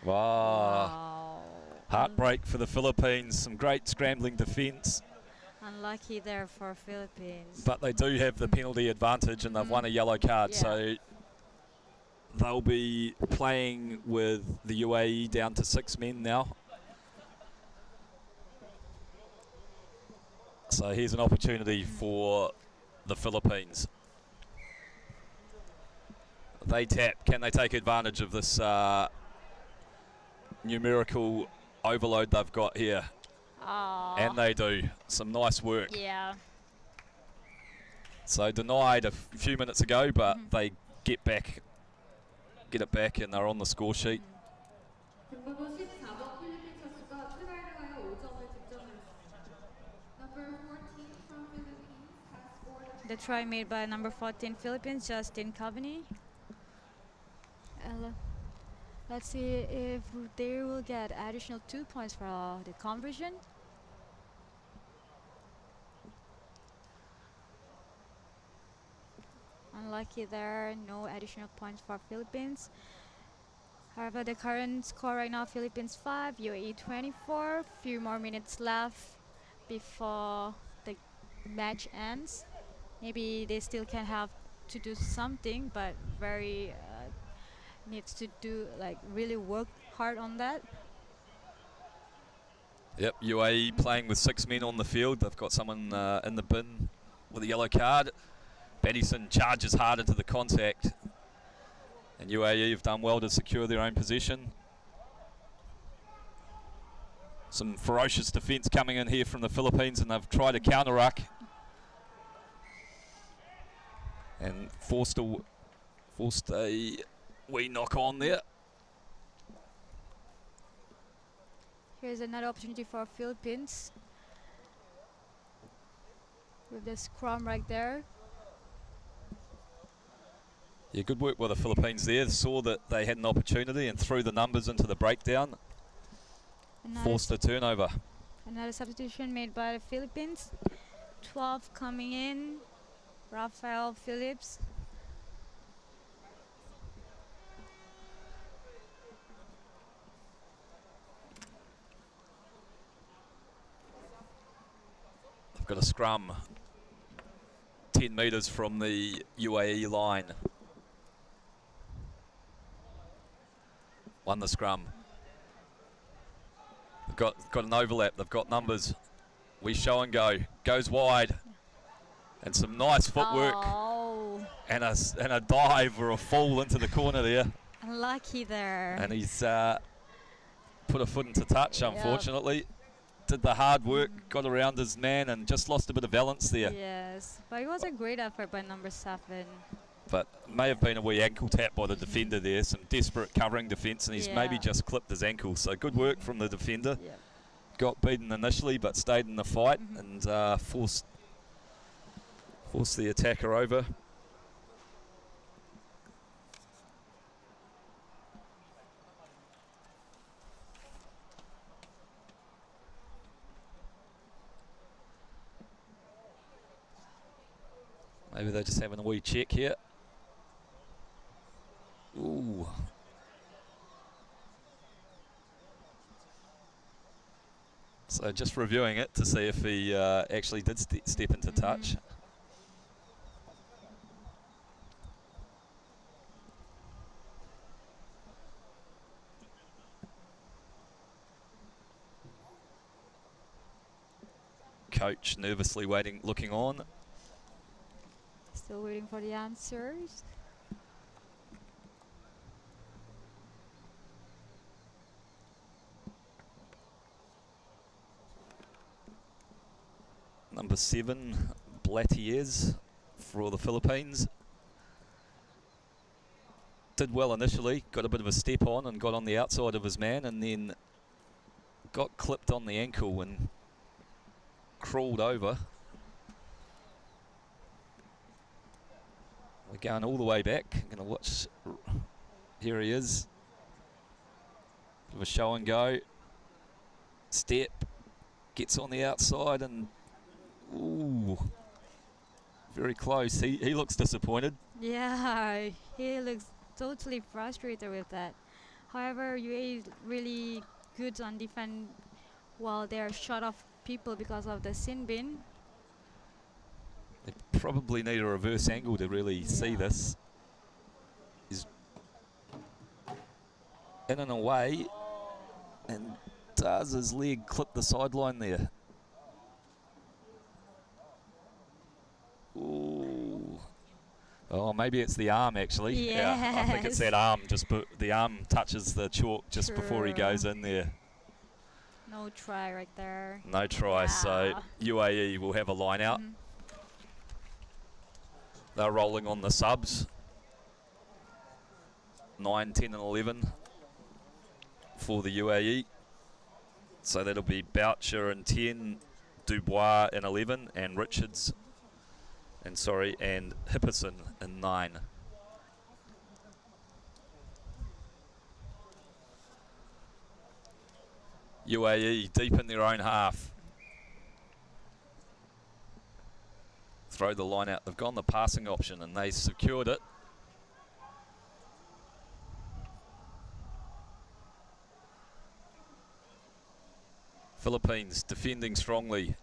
wow. Wow. Heartbreak for the Philippines. Some great scrambling defence. Unlucky there for Philippines. But they do have the penalty advantage and they've won a yellow card. Yeah. So they'll be playing with the UAE down to 6 men now. So here's an opportunity for the Philippines. They tap. Can they take advantage of this numerical overload they've got here? Oh. And they do. Some nice work. Yeah. So denied a few minutes ago, but they get it back, and they're on the score sheet. 등번호 14번 필리핀 선수가 트라이를 하여 5점을 득점했습니다. Number 14 from Philippines has scored a The try made by number 14 Philippines, Justin Coveney. And let's see if they will get additional 2 points for the conversion. Unlucky there, no additional points for Philippines. However, the current score right now, Philippines 5, UAE 24. Few more minutes left before the match ends. Maybe they still can have to do something, but very needs to do really work hard on that. Yep, UAE playing with 6 men on the field. They've got someone in the bin with a yellow card. Baddison charges hard into the contact. And UAE have done well to secure their own possession. Some ferocious defence coming in here from the Philippines, and they've tried a counter-ruck. And forced a wee knock on there. Here's another opportunity for Philippines with the scrum right there. Yeah, good work by the Philippines there. Saw that they had an opportunity and threw the numbers into the breakdown. Forced a turnover. Another substitution made by the Philippines. 12 coming in. Rafael Phillips. They've got a scrum 10 metres from the UAE line. Won the scrum. They've got an overlap. They've got numbers. We show and go. Goes wide. And some nice footwork. Oh, And a dive or a fall into the corner there. unlucky there. And he's put a foot into touch, unfortunately. did the hard work, got around his man, and just lost a bit of balance there. Yes, but it was a great effort by number 7. But may have been a wee ankle tap by the defender there. Some desperate covering defence, and he's Yeah. maybe just clipped his ankle. So good work from the defender. Yeah. Got beaten initially, but stayed in the fight and forced the attacker over. Maybe they're just having a wee check here. Ooh. So just reviewing it to see if he actually did step into touch. Coach nervously waiting, looking on. Still waiting for the answers. Number 7, Blatiers for the Philippines. Did well initially, got a bit of a step on and got on the outside of his man, and then got clipped on the ankle and crawled over. We're going all the way back. I'm going to watch. Here he is. Bit of a show and go. Step. Gets on the outside and ooh, very close. He looks disappointed. Yeah, he looks totally frustrated with that. However, UAE is really good on defense while they are short of people because of the sin bin. They probably need a reverse angle to really see this. He's in and away, and does his leg clip the sideline there? Ooh. Oh, maybe it's the arm actually. Yeah, I think it's that arm. Just the arm touches the chalk just before he goes in there. No try right there. No try, so UAE will have a line out. They're rolling on the subs. 9, 10 and 11 for the UAE. So that'll be Boucher in 10, Dubois in 11, and Richards, and Hipperson in 9. UAE deep in their own half. Throw the line out. They've gone the passing option and they secured it. Philippines defending strongly.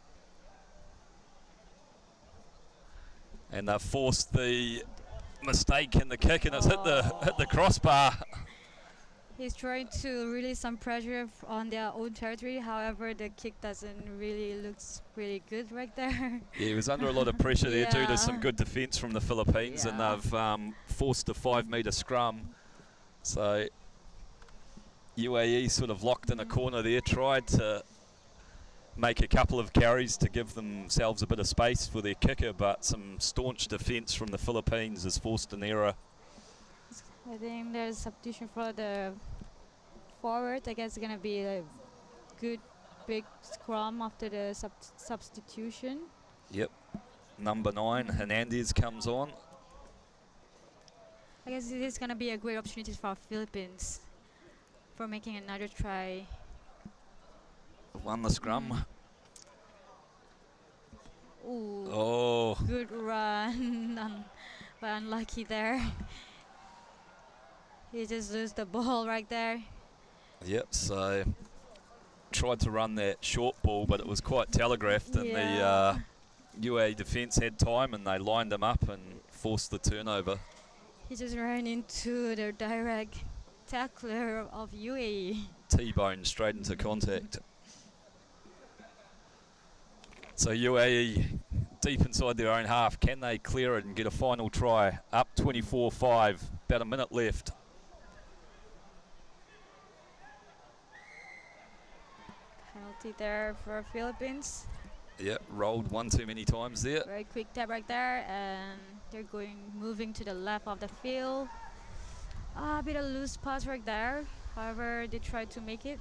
And they've forced the mistake in the kick, and it's hit the crossbar. He's trying to release some pressure on their own territory. However, the kick doesn't really looks really good right there. Yeah, he was under a lot of pressure there due to some good defence from the Philippines, and they've forced a 5-metre scrum. So UAE sort of locked in a corner there, tried to make a couple of carries to give themselves a bit of space for their kicker, but some staunch defence from the Philippines has forced an error. I think there's substitution for the forward. I guess it's going to be a good big scrum after the substitution. Yep. Number 9, Hernandez comes on. I guess it is going to be a great opportunity for Philippines for making another try. Won the scrum. Ooh. Oh. Good run. But unlucky there. He just lose the ball right there. Yep, so tried to run that short ball, but it was quite telegraphed, and the UAE defence had time and they lined him up and forced the turnover. He just ran into the direct tackler of UAE. T-bone straight into contact. So UAE deep inside their own half. Can they clear it and get a final try? Up 24-5, about a minute left. Penalty penalty there for Philippines. Yeah, rolled one too many times there. Very quick tap right there, and they're moving to the left of the field. A bit of loose pass right there. However, they tried to make it.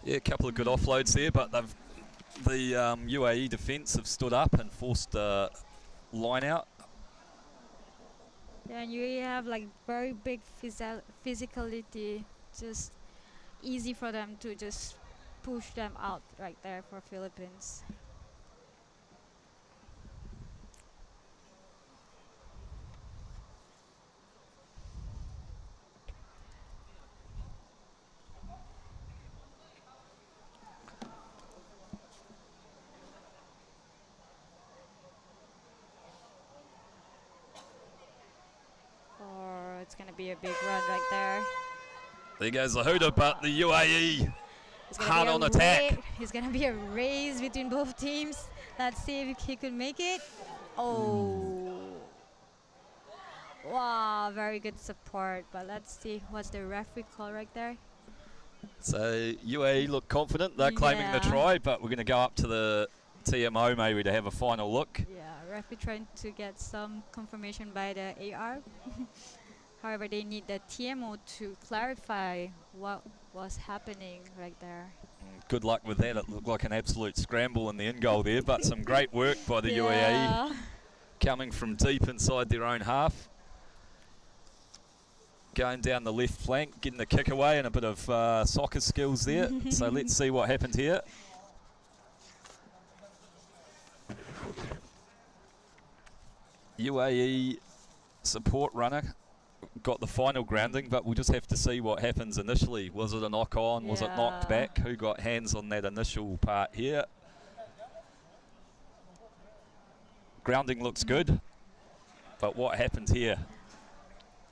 Yeah, a couple of good offloads there, but the UAE defence have stood up and forced a line out. Yeah, and you have like very big physicality, just easy for them to just push them out right there for Philippines. Or it's gonna be a big run right there. There goes the hooter, but the UAE hard on attack. It's gonna be a race between both teams. Let's see if he could make it. Oh, wow, very good support. But let's see what's the referee call right there. So UAE look confident. They're claiming the try, but we're going to go up to the TMO maybe to have a final look. Yeah, referee trying to get some confirmation by the AR. However, they need the TMO to clarify what was happening right there. Good luck with that. It looked like an absolute scramble in the in goal there, but some great work by the UAE coming from deep inside their own half. Going down the left flank, getting the kick away and a bit of soccer skills there. So let's see what happened here. UAE support runner got the final grounding, but we'll just have to see what happens initially. Was it a knock on? Was it knocked back? Who got hands on that initial part here? Grounding looks good, but what happened here?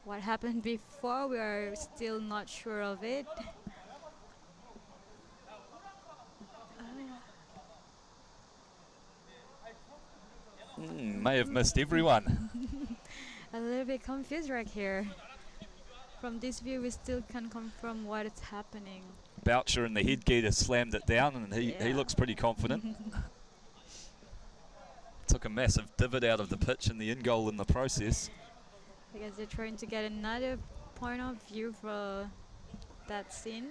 What happened before, we are still not sure of it. May have missed everyone. A little bit confused right here. From this view, we still can't confirm what is happening. Boucher in the headgear slammed it down, and he looks pretty confident. Took a massive divot out of the pitch in the in goal in the process. I guess they're trying to get another point of view for that scene.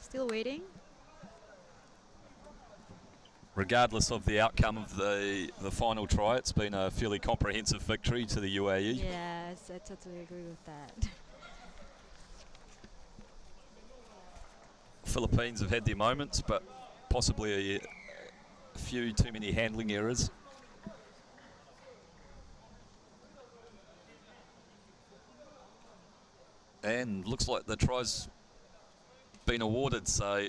Still waiting. Regardless of the outcome of the final try, it's been a fairly comprehensive victory to the UAE. Yes, I totally agree with that. Philippines have had their moments, but possibly a few too many handling errors. And looks like the try's been awarded, so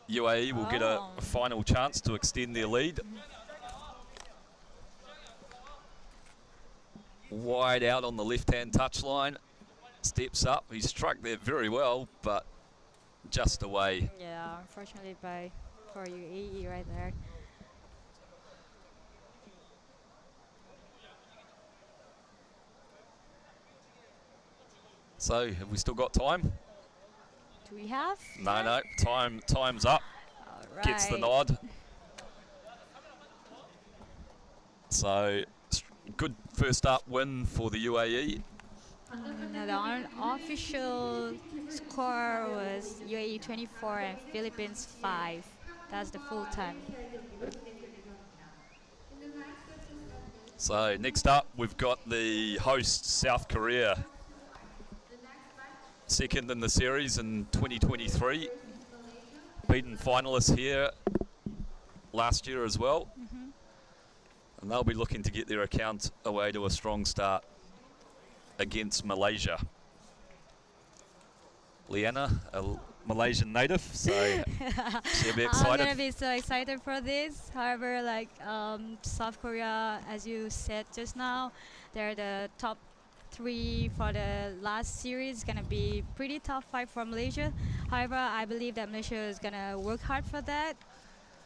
UAE will get a final chance to extend their lead. Wide out on the left-hand touchline, steps up. He struck there very well, but just away. Yeah, unfortunately for UAE right there. So, have we still got time? Do we have? No, time's up. All right. Gets the nod. So, good first up win for the UAE. The unofficial score was UAE 24 and Philippines 5. That's the full time. So, next up, we've got the host, South Korea. Second in the series in 2023. Beaten finalists here last year as well. And they'll be looking to get their account away to a strong start against Malaysia. Leanna, a Malaysian native, so she'll be excited. I'm gonna be so excited for this. However, like South Korea, as you said just now, they're the top 3 for the last series. Gonna be pretty tough fight for Malaysia. However, I believe that Malaysia is gonna work hard for that,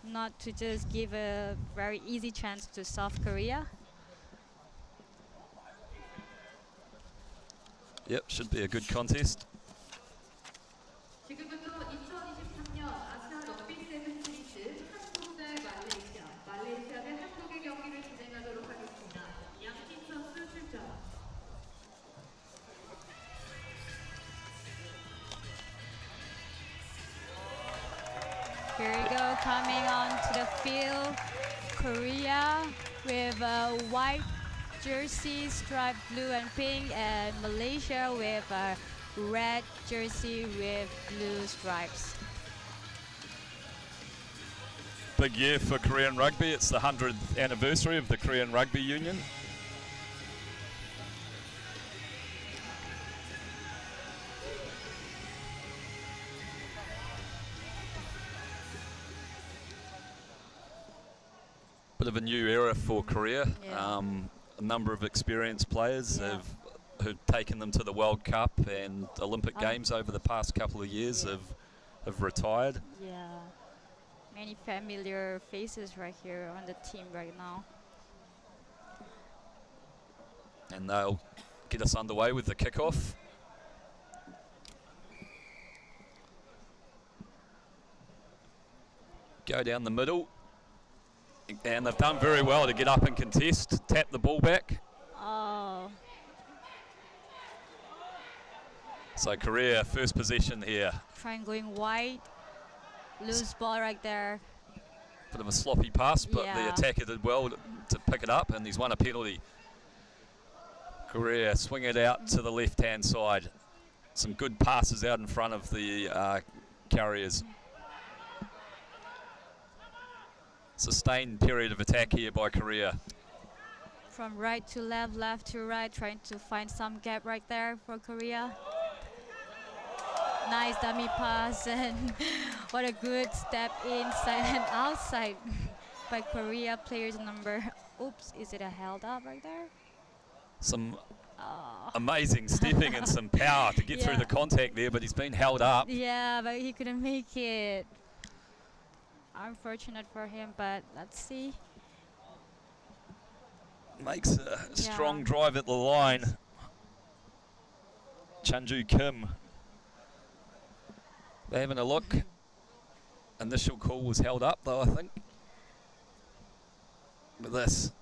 not to just give a very easy chance to South Korea. Yep, should be a good contest. 지금부터 2023년 아시아 럭비 세븐 시리즈 한국 대 말레이시아, 말레이시아 대 한국의 경기를 진행하도록 하겠습니다. 양팀 선수 출전. Here we go, coming on to the field. Korea with a white jersey, striped blue and pink, and Malaysia with a red jersey with blue stripes. Big year for Korean rugby. It's the 100th anniversary of the Korean Rugby Union. Bit of a new era for Korea. Yeah. A number of experienced players who've taken them to the World Cup and Olympic Games over the past couple of years have retired. Yeah, many familiar faces right here on the team right now. And they'll get us underway with the kickoff. Go down the middle. And they've done very well to get up and contest, tap the ball back. Oh, So Korea, first possession here. trying going wide, loose ball right there. Bit of a sloppy pass, but the Yeah. attacker did well to pick it up, and he's won a penalty. Korea swing it out to the left-hand side. Some good passes out in front of the carriers. Sustained period of attack here by Korea. From right to left, left to right, trying to find some gap right there for Korea. Nice dummy pass, and what a good step inside and outside by Korea players number. Oops, is it a held up right there? Some amazing stepping and some power to get through the contact there, but he's been held up. Yeah, but he couldn't make it. Unfortunate for him, but let's see. Makes a strong drive at the line. Chanju Kim. They're having a look. Initial call was held up though, I think. But this,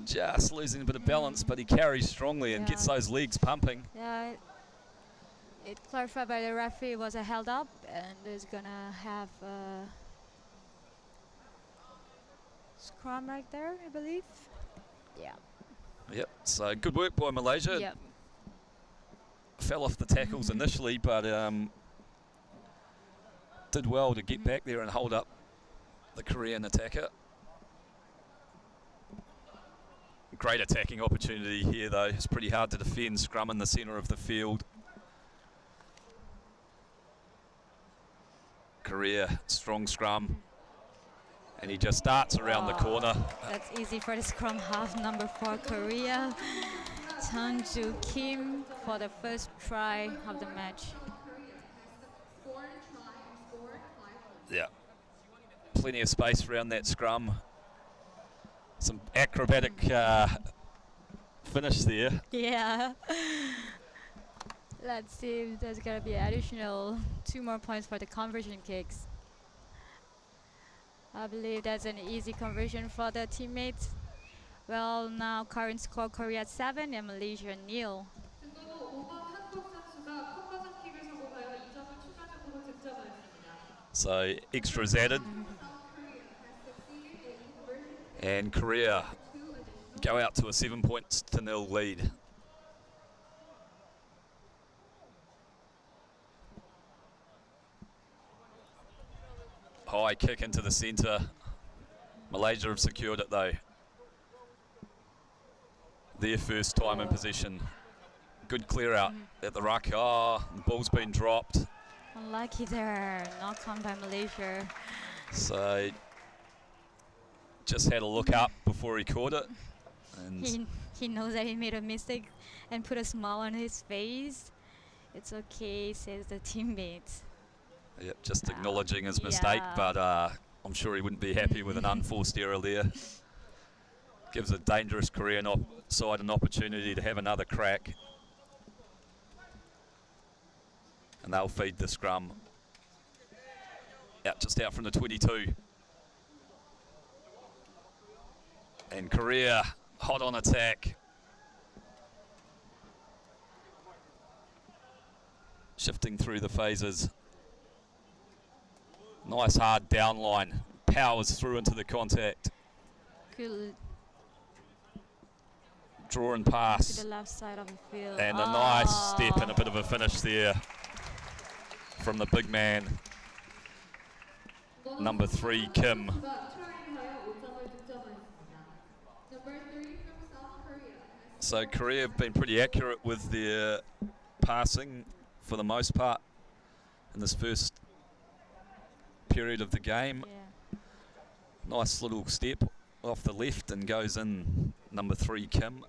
just losing a bit of balance, but he carries strongly and gets those legs pumping. Yeah, it clarified by the referee it was a held up, and is gonna have a scrum right there, I believe. Yeah. Yep, so good work by Malaysia. Yep. Fell off the tackles initially, but did well to get back there and hold up the Korean attacker. Great attacking opportunity here though. It's pretty hard to defend. Scrum in the centre of the field. Korea, strong scrum. And he just starts around the corner. That's easy for the scrum half, number 4 Korea. Chanju Kim for the first try of the match. Yeah. Plenty of space around that scrum. Some acrobatic finish there. Yeah. Let's see if there's gonna be additional 2 more points for the conversion kicks. I believe that's an easy conversion for the teammates. Well, now current score Korea 7 and Malaysia 0. So extras added. And Korea go out to a 7-0 lead. High kick into the centre. Malaysia have secured it though. Their first time in possession. Good clear out at the ruck. Oh, the ball's been dropped. Unlucky there, knocked on by Malaysia. So just had a look up before he caught it. And He knows that he made a mistake and put a smile on his face. It's okay, says the teammates. yep, just acknowledging his mistake, but I'm sure he wouldn't be happy with an unforced error there. Gives a dangerous Korean side an opportunity to have another crack. And they'll feed the scrum. Just out from the 22. And Korea hot on attack. Shifting through the phases. Nice hard down line. Powers through into the contact. Good. Draw and pass. To the left side of the field. And a nice step and a bit of a finish there from the big man. Number 3, Kim. So Korea have been pretty accurate with their passing for the most part in this first period of the game. Yeah. Nice little step off the left and goes in, number 3, Kim.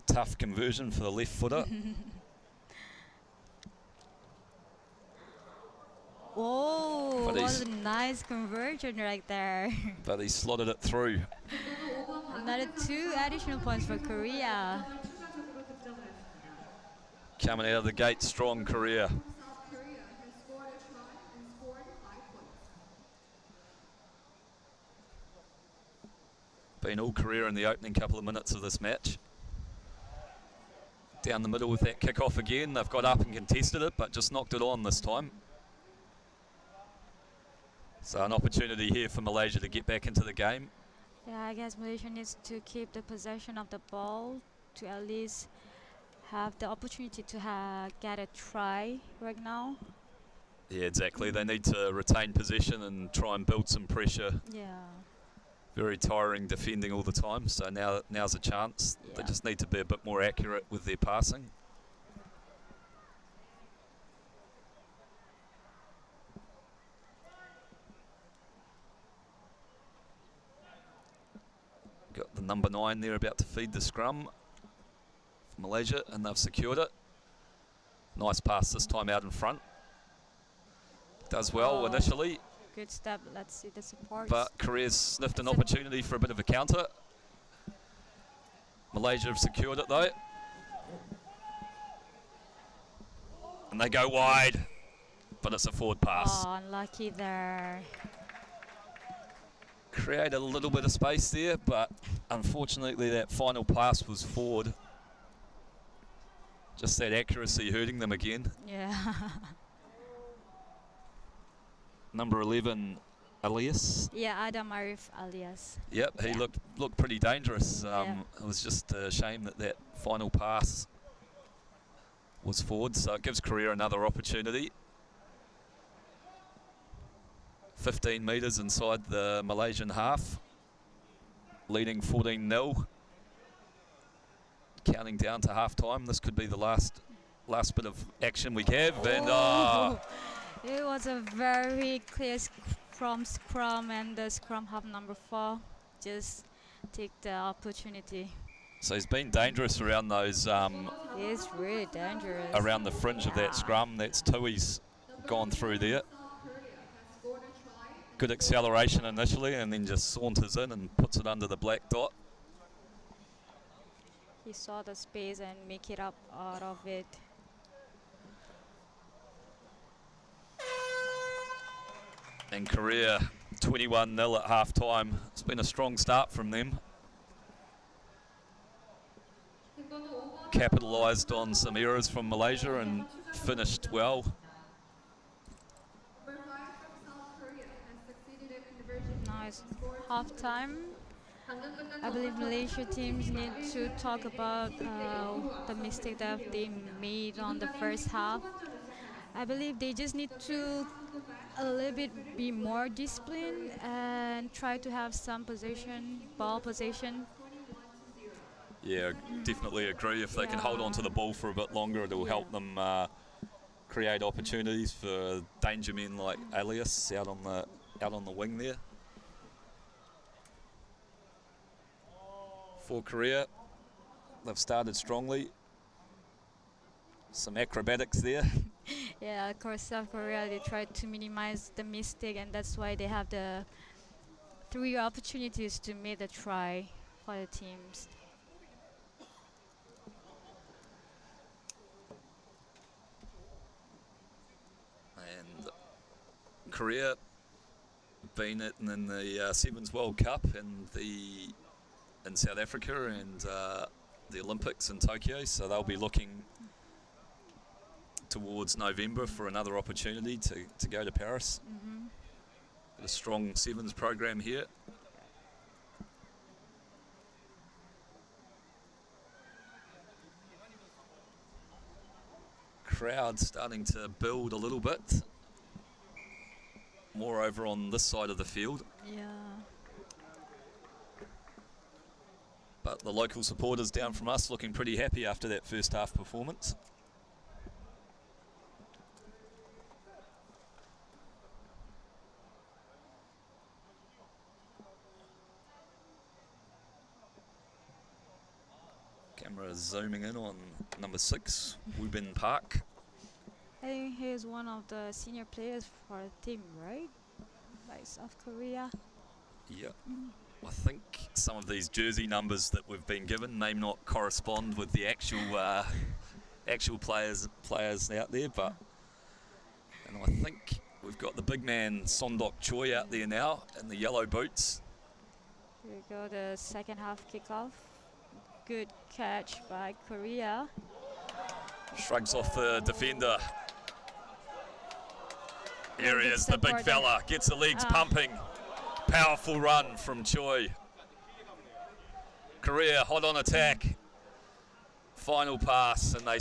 Tough conversion for the left footer. Oh, what a nice conversion right there. But he slotted it through. Another 2 additional points for Korea. Coming out of the gate strong, Korea. South Korea has scored a try and scored 5 points. Been all Korea in the opening couple of minutes of this match. Down the middle with that kick-off again. They've got up and contested it, but just knocked it on this time. So an opportunity here for Malaysia to get back into the game. Yeah, I guess Malaysia needs to keep the possession of the ball to at least have the opportunity to get a try right now. Yeah, exactly. They need to retain possession and try and build some pressure. Yeah. Very tiring defending all the time, so now's a chance. Yeah. They just need to be a bit more accurate with their passing. Got the number 9 there about to feed the scrum for Malaysia, and they've secured it. Nice pass this time out in front. Does well initially. Good step. Let's see the support. But Korea's sniffed an opportunity for a bit of a counter. Malaysia have secured it though. And they go wide, but it's a forward pass. Oh, unlucky there. Create a little bit of space there, but unfortunately that final pass was forward. Just that accuracy hurting them again. Yeah. Number 11, Elias. Yeah, Adam Arif alias. Yep, he looked pretty dangerous. It was just a shame that final pass was forward, so it gives Korea another opportunity. 15 metres inside the Malaysian half, leading 14-0. Counting down to half time. This could be the last bit of action we have. And it was a very clear from scrum, and the scrum half number 4 just take the opportunity. So he's been dangerous around those. He's really dangerous. Around the fringe of that scrum. That's 2 he's gone through there. Good acceleration initially, and then just saunters in and puts it under the black dot. He saw the space and make it up out of it. And Korea 21-0 at half time. It's been a strong start from them. Capitalised on some errors from Malaysia and finished well. Nice. Half time. I believe Malaysia teams need to talk about the mistake that they made on the first half. I believe they just need to a little bit be more disciplined and try to have some ball possession. Yeah, definitely agree. If they can hold on to the ball for a bit longer, it will help them create opportunities for danger men like Elias out on the wing there. For Korea, they've started strongly. Some acrobatics there. Yeah, of course, South Korea, they tried to minimize the mistake, and that's why they have the 3 opportunities to make the try for the teams. Korea been in the Sevens World Cup and in South Africa and the Olympics in Tokyo, so they'll be looking towards November for another opportunity to go to Paris. A strong Sevens program here. Crowd starting to build a little bit more over on this side of the field. Yeah. But the local supporters down from us looking pretty happy after that first half performance. Camera zooming in on number 6, Woen Park. I think he's one of the senior players for the team, right? By South Korea. Yeah. I think some of these jersey numbers that we've been given may not correspond with the actual players out there, but and I think we've got the big man Sondok Choi out there now in the yellow boots. Here we go, the second half kickoff. Good catch by Korea. Shrugs off the defender. Here he is, the big fella. Gets the legs pumping. Powerful run from Choi. Korea hot on attack. Final pass, and they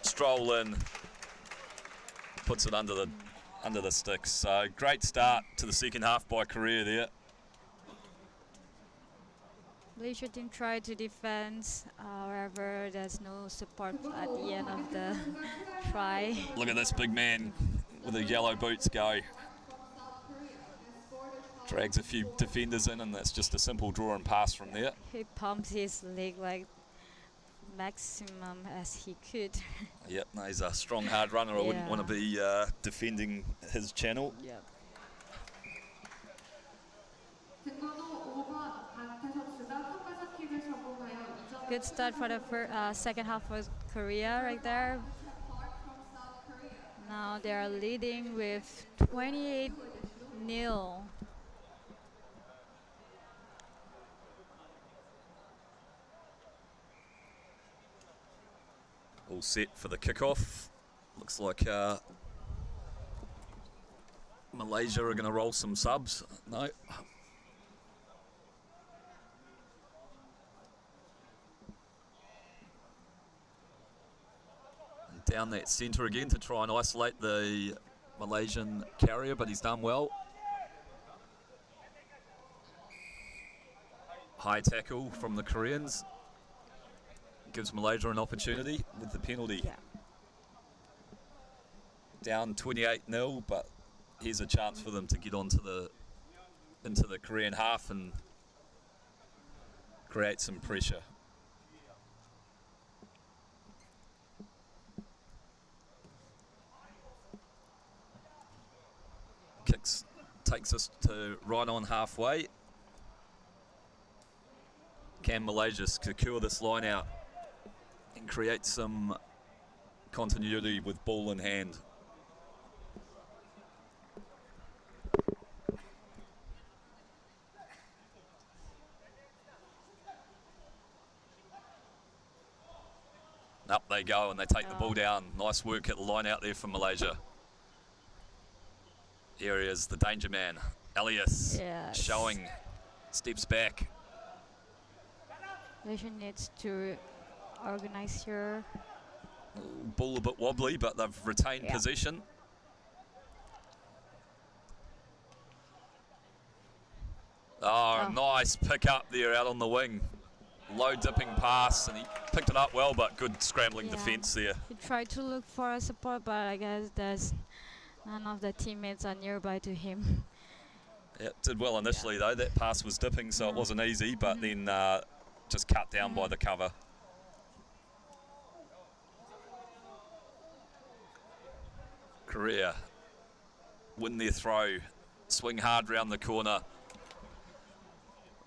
stroll in. Puts it under the sticks. So great start to the second half by Korea there. Malaysia team tried to defend, however, there's no support at the end of the try. Look at this big man with the yellow boots go. Drags a few defenders in, and that's just a simple draw and pass from there. He pumped his leg like maximum as he could. Yep, no, he's a strong, hard runner. I wouldn't want to be defending his channel. Yep. Good start for the second half for Korea right there. Now they are leading with 28-0. All set for the kickoff. Looks like Malaysia are going to roll some subs. No. Down that centre again to try and isolate the Malaysian carrier, but he's done well. High tackle from the Koreans. Gives Malaysia an opportunity with the penalty. Yeah. Down 28-0, but here's a chance for them to get into the Korean half and create some pressure. Kicks takes us to right on halfway. Can Malaysia secure this line out and create some continuity with ball in hand? Up they go and they take the ball down. Nice work at the line out there from Malaysia. Here he is, the danger man, Elias, showing, steps back. Malaysia needs to organize here. Ball a bit wobbly, but they've retained possession. Oh, nice pick up there out on the wing. Low dipping pass, and he picked it up well, but good scrambling defence there. He tried to look for a support, but I guess there's none of the teammates are nearby to him. Yeah, did well initially though. That pass was dipping, so it wasn't easy, but then just cut down by the cover. Korea win their throw, swing hard round the corner,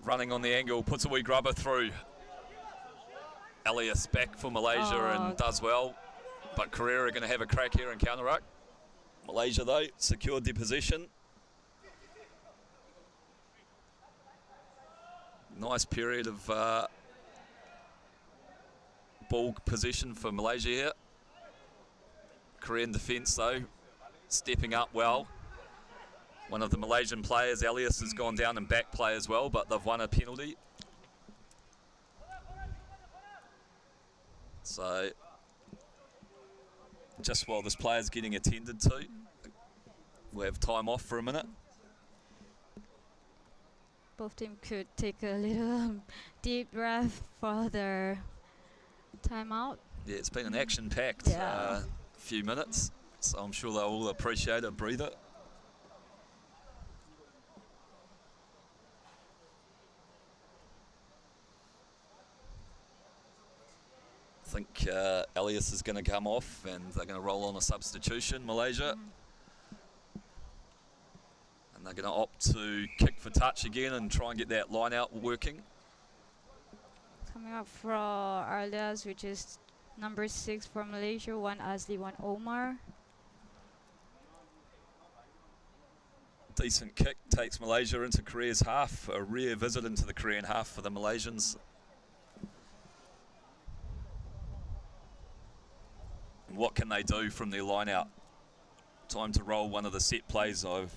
running on the angle, puts a wee grubber through. Elias back for Malaysia and does well, but Korea are going to have a crack here in counter-ruck. Malaysia, though, secured their possession. Nice period of ball possession for Malaysia here. Korean defence, though, stepping up well. One of the Malaysian players, Elias, has gone down and back play as well, but they've won a penalty. So, just while this player's getting attended to, we'll have time off for a minute. Both teams could take a little deep breath for their timeout. Yeah, it's been an action-packed few minutes, so I'm sure they'll all appreciate a breather. I think Elias is going to come off and they're going to roll on a substitution, Malaysia. And they're going to opt to kick for touch again and try and get that line out working. Coming up for Arlias, which is number 6 for Malaysia, one Azli, one Omar. Decent kick, takes Malaysia into Korea's half. A rare visit into the Korean half for the Malaysians. And what can they do from their line out? Time to roll one of the set plays I've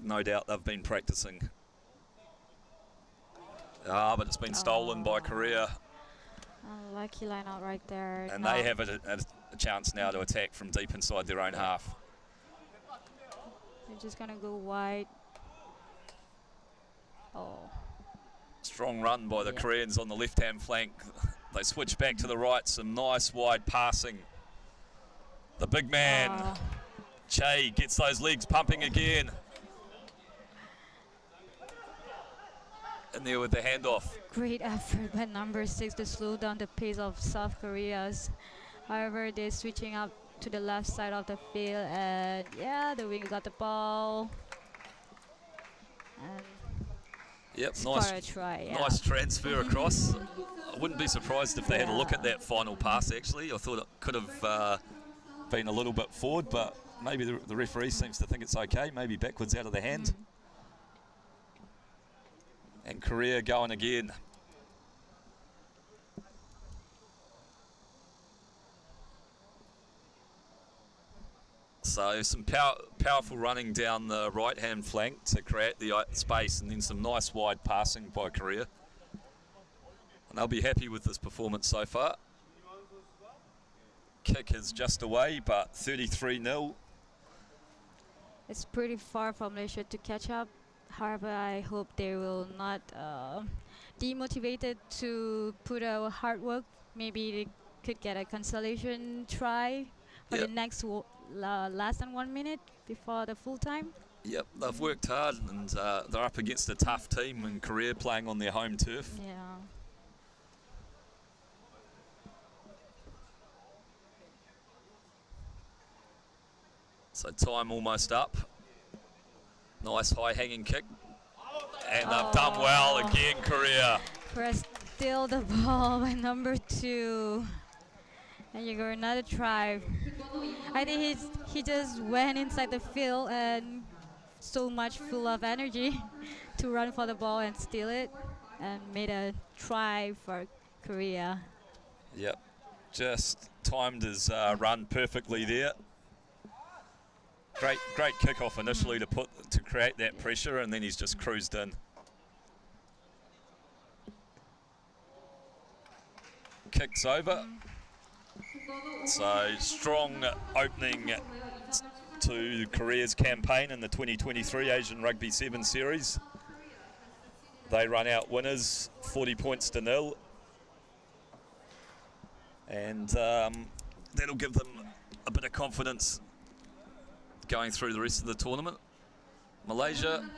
no doubt they've been practicing. But it's been stolen by Korea. Unlucky line out right there. And they have a chance now to attack from deep inside their own half. They're just going to go wide. Oh. Strong run by the Koreans on the left-hand flank. They switch back to the right. Some nice wide passing. The big man, Che, gets those legs pumping again. In there with the handoff. Great effort by number 6 to slow down the pace of South Korea's. However, they're switching up to the left side of the field, and the wing got the ball. And nice transfer across. I wouldn't be surprised if they had a look at that final pass. Actually, I thought it could have been a little bit forward, but maybe the referee seems to think it's okay. Maybe backwards out of the hand. And Korea going again. So some powerful running down the right-hand flank to create the space, and then some nice wide passing by Korea. And they'll be happy with this performance so far. Kick is just away, but 33-0. It's pretty far for Malaysia to catch up. However, I hope they will not demotivated to put out hard work. Maybe they could get a consolation try for the next less than 1 minute before the full time. Yep, they've worked hard, and they're up against a tough team in Korea playing on their home turf. Yeah. So time almost up. Nice high hanging kick. And they've done well again, Korea. Press steal the ball by number 2. And you go another try. I think he just went inside the field and so much full of energy to run for the ball and steal it, and made a try for Korea. Yep, just timed his run perfectly there. Great kickoff initially to create that pressure, and then he's just cruised in. Kicks over. So strong opening to Korea's campaign in the 2023 Asian Rugby 7 series. They run out winners 40 points to 0. And that'll give them a bit of confidence going through the rest of the tournament. Malaysia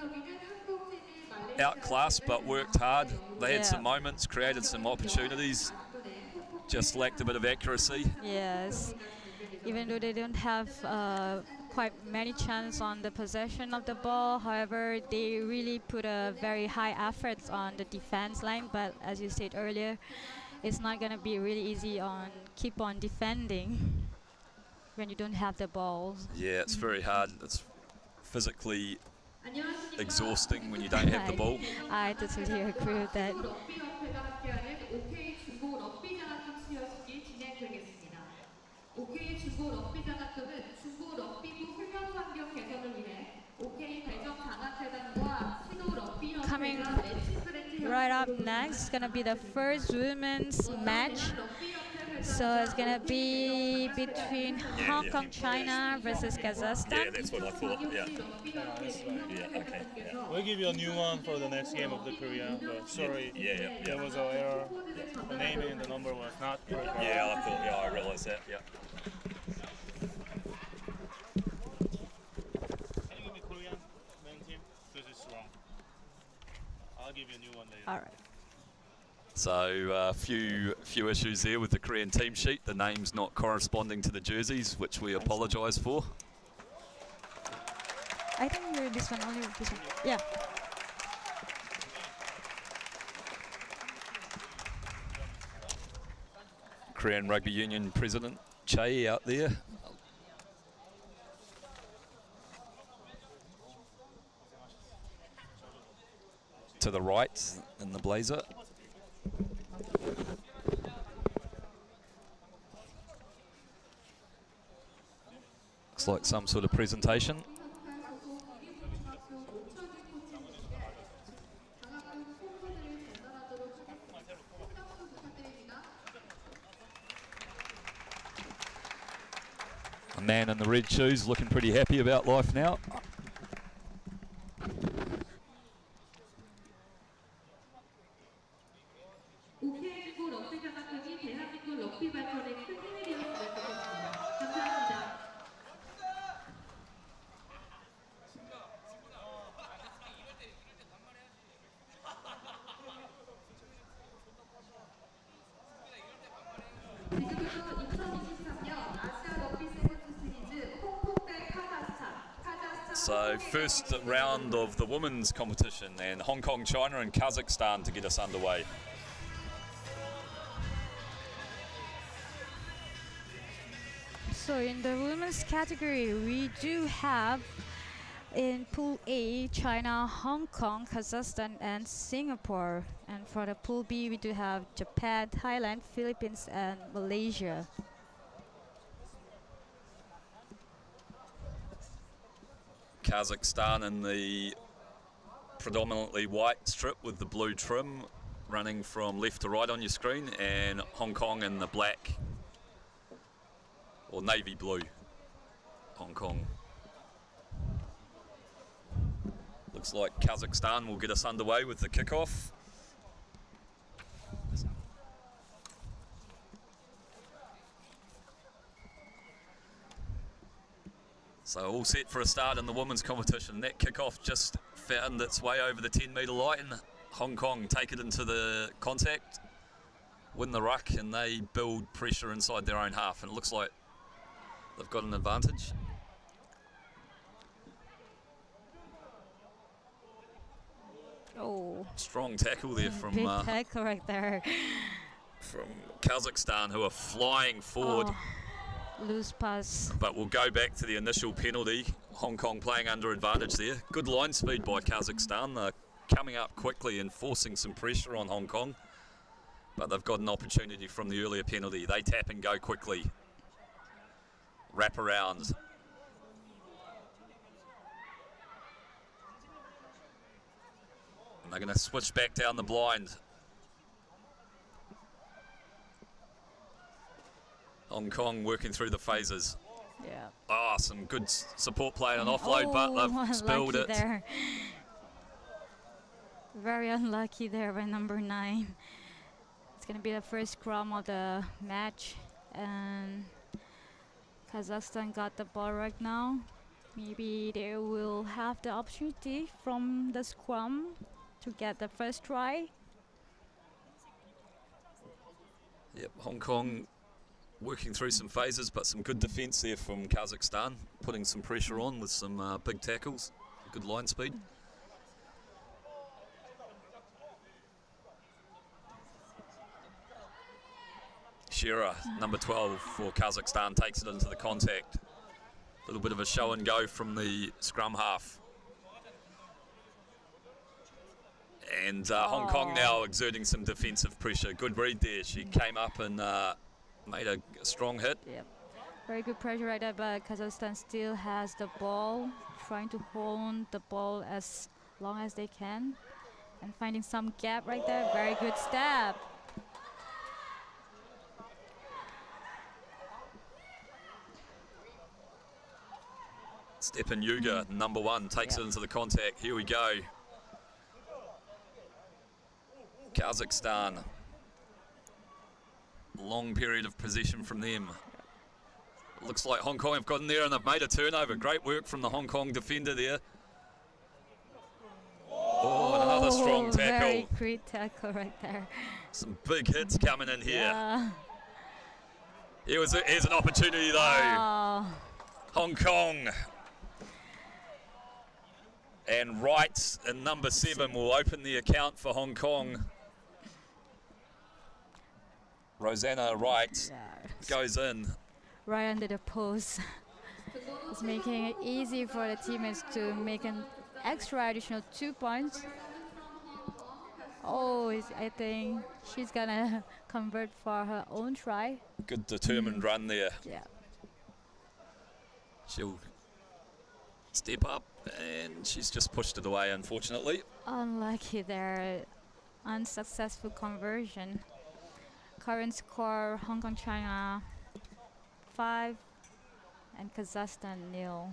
outclassed but worked hard. They had some moments, created some opportunities, just lacked a bit of accuracy. Yes, even though they don't have quite many chances on the possession of the ball, however, they really put a very high effort on the defense line. But as you said earlier, it's not going to be really easy on keep on defending when you don't have the balls. Yeah, it's very hard. It's physically exhausting when you don't have the ball. I totally agree with that. 럭비협회가 함께하는 OK 중고 럭비 장학금 수여식이 진행되겠습니다. OK 중고 럭비 장학금은 중고 럭비부 훈련 환경 개선을 위해 OK 배정 장학회장과 신호 Coming 럭비협회가 매치 그랜드 right up next is gonna be the first women's match. So it's gonna be between Hong Kong, China versus Kazakhstan. Yeah, that's what I thought. Yeah. Yeah, okay. Yeah. We'll give you a new one for the next game of the Korea, but sorry, there was an error. The name and the number was not correct. Yeah, I thought. Yeah, I realised that. Yeah. Can you give me Korean main team? Because it's wrong. I'll give you a new one later. All right. So a few issues there with the Korean team sheet. The names not corresponding to the jerseys, which we apologise for. I think you're this one, only this one. Yeah. Korean Rugby Union President Che out there. To the right in the blazer. Looks like some sort of presentation. A man in the red shoes looking pretty happy about life now. OK 중고 럭비 장학금이 대한민국 럭비 발전에 큰 힘이 되었으면 좋겠습니다. 감사합니다. 지금부터 2023년 아시아 럭비 세븐스 시리즈 홍콩 대 카자흐스탄. So first round of the women's competition, and Hong Kong, China and Kazakhstan to get us underway. So in the women's category, we do have in Pool A, China, Hong Kong, Kazakhstan, and Singapore. And for the Pool B, we do have Japan, Thailand, Philippines, and Malaysia. Kazakhstan in the predominantly white strip with the blue trim running from left to right on your screen, and Hong Kong in the black or navy blue. Hong Kong. Looks like Kazakhstan will get us underway with the kickoff. So all set for a start in the women's competition. That kickoff just found its way over the 10-metre line. Hong Kong take it into the contact, win the ruck, and they build pressure inside their own half. And it looks like they've got an advantage. Oh, Strong tackle there from big tackle right there. from Kazakhstan, who are flying forward. Loose pass. But we'll go back to the initial penalty. Hong Kong playing under advantage there. Good line speed by Kazakhstan. They're coming up quickly and forcing some pressure on Hong Kong. But they've got an opportunity from the earlier penalty. They tap and go quickly. Wrap around. And they're going to switch back down the blind. Hong Kong working through the phases. Yeah. Ah, some good support play and offload, but they've spilled it. There. Very unlucky there by number 9. It's going to be the first scrum of the match, and Kazakhstan got the ball right now. Maybe they will have the opportunity from the scrum to get the first try. Yep, Hong Kong working through some phases, but some good defence there from Kazakhstan, putting some pressure on with some big tackles, good line speed. Shearer, number 12 for Kazakhstan, takes it into the contact. A little bit of a show and go from the scrum half. And Hong Kong now exerting some defensive pressure. Good read there. She came up and made a strong hit. Yep. Very good pressure right there, but Kazakhstan still has the ball, trying to hold the ball as long as they can. And finding some gap right there. Very good step. Stepan Yuga, number 1, takes it into the contact. Here we go. Kazakhstan. Long period of possession from them. Looks like Hong Kong have gotten there and they've made a turnover. Great work from the Hong Kong defender there. Oh, another strong tackle. Very great tackle right there. Some big hits coming in here. Yeah. Here's an opportunity though. Hong Kong. And Wright in number 7 will open the account for Hong Kong. Rosanna Wright goes in. Right under the post. It's making it easy for the teammates to make an extra additional 2 points. Oh, I think she's gonna convert for her own try. Good determined run there. Yeah. She'll step up and she's just pushed it away, unfortunately. Unlucky there. Unsuccessful conversion. Current score, Hong Kong, China 5 and Kazakhstan 0.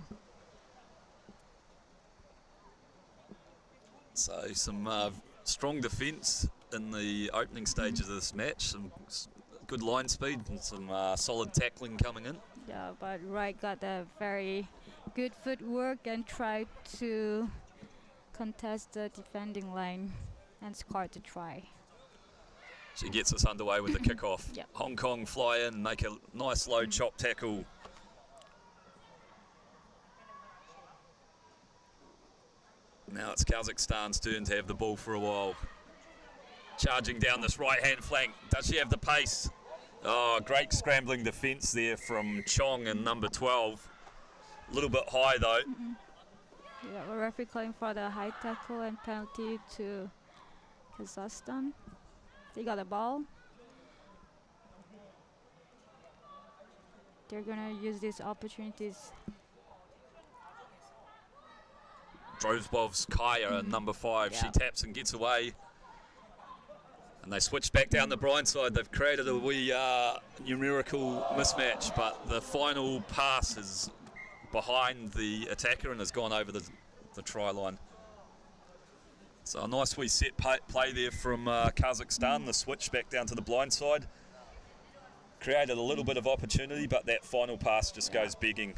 So some strong defence in the opening stages of this match. Some good line speed and some solid tackling coming in. Yeah, but Wright got a very good footwork and tried to contest the defending line and scored the try. She gets us underway with the kickoff. Yep. Hong Kong fly in, make a nice low chop tackle. Now it's Kazakhstan's turn to have the ball for a while. Charging down this right-hand flank. Does she have the pace? Oh, great scrambling defence there from Chong in number 12. A little bit high though. Yeah, the referee calling for the high tackle and penalty to Kazakhstan. They got the ball. They're gonna use these opportunities. Drozbov's Kaya, number 5. She taps and gets away. And they switch back down the blind side. They've created a wee numerical mismatch, but the final pass is behind the attacker and has gone over the try line. So a nice wee set play there from Kazakhstan. The switch back down to the blind side created a little bit of opportunity, but that final pass just goes begging.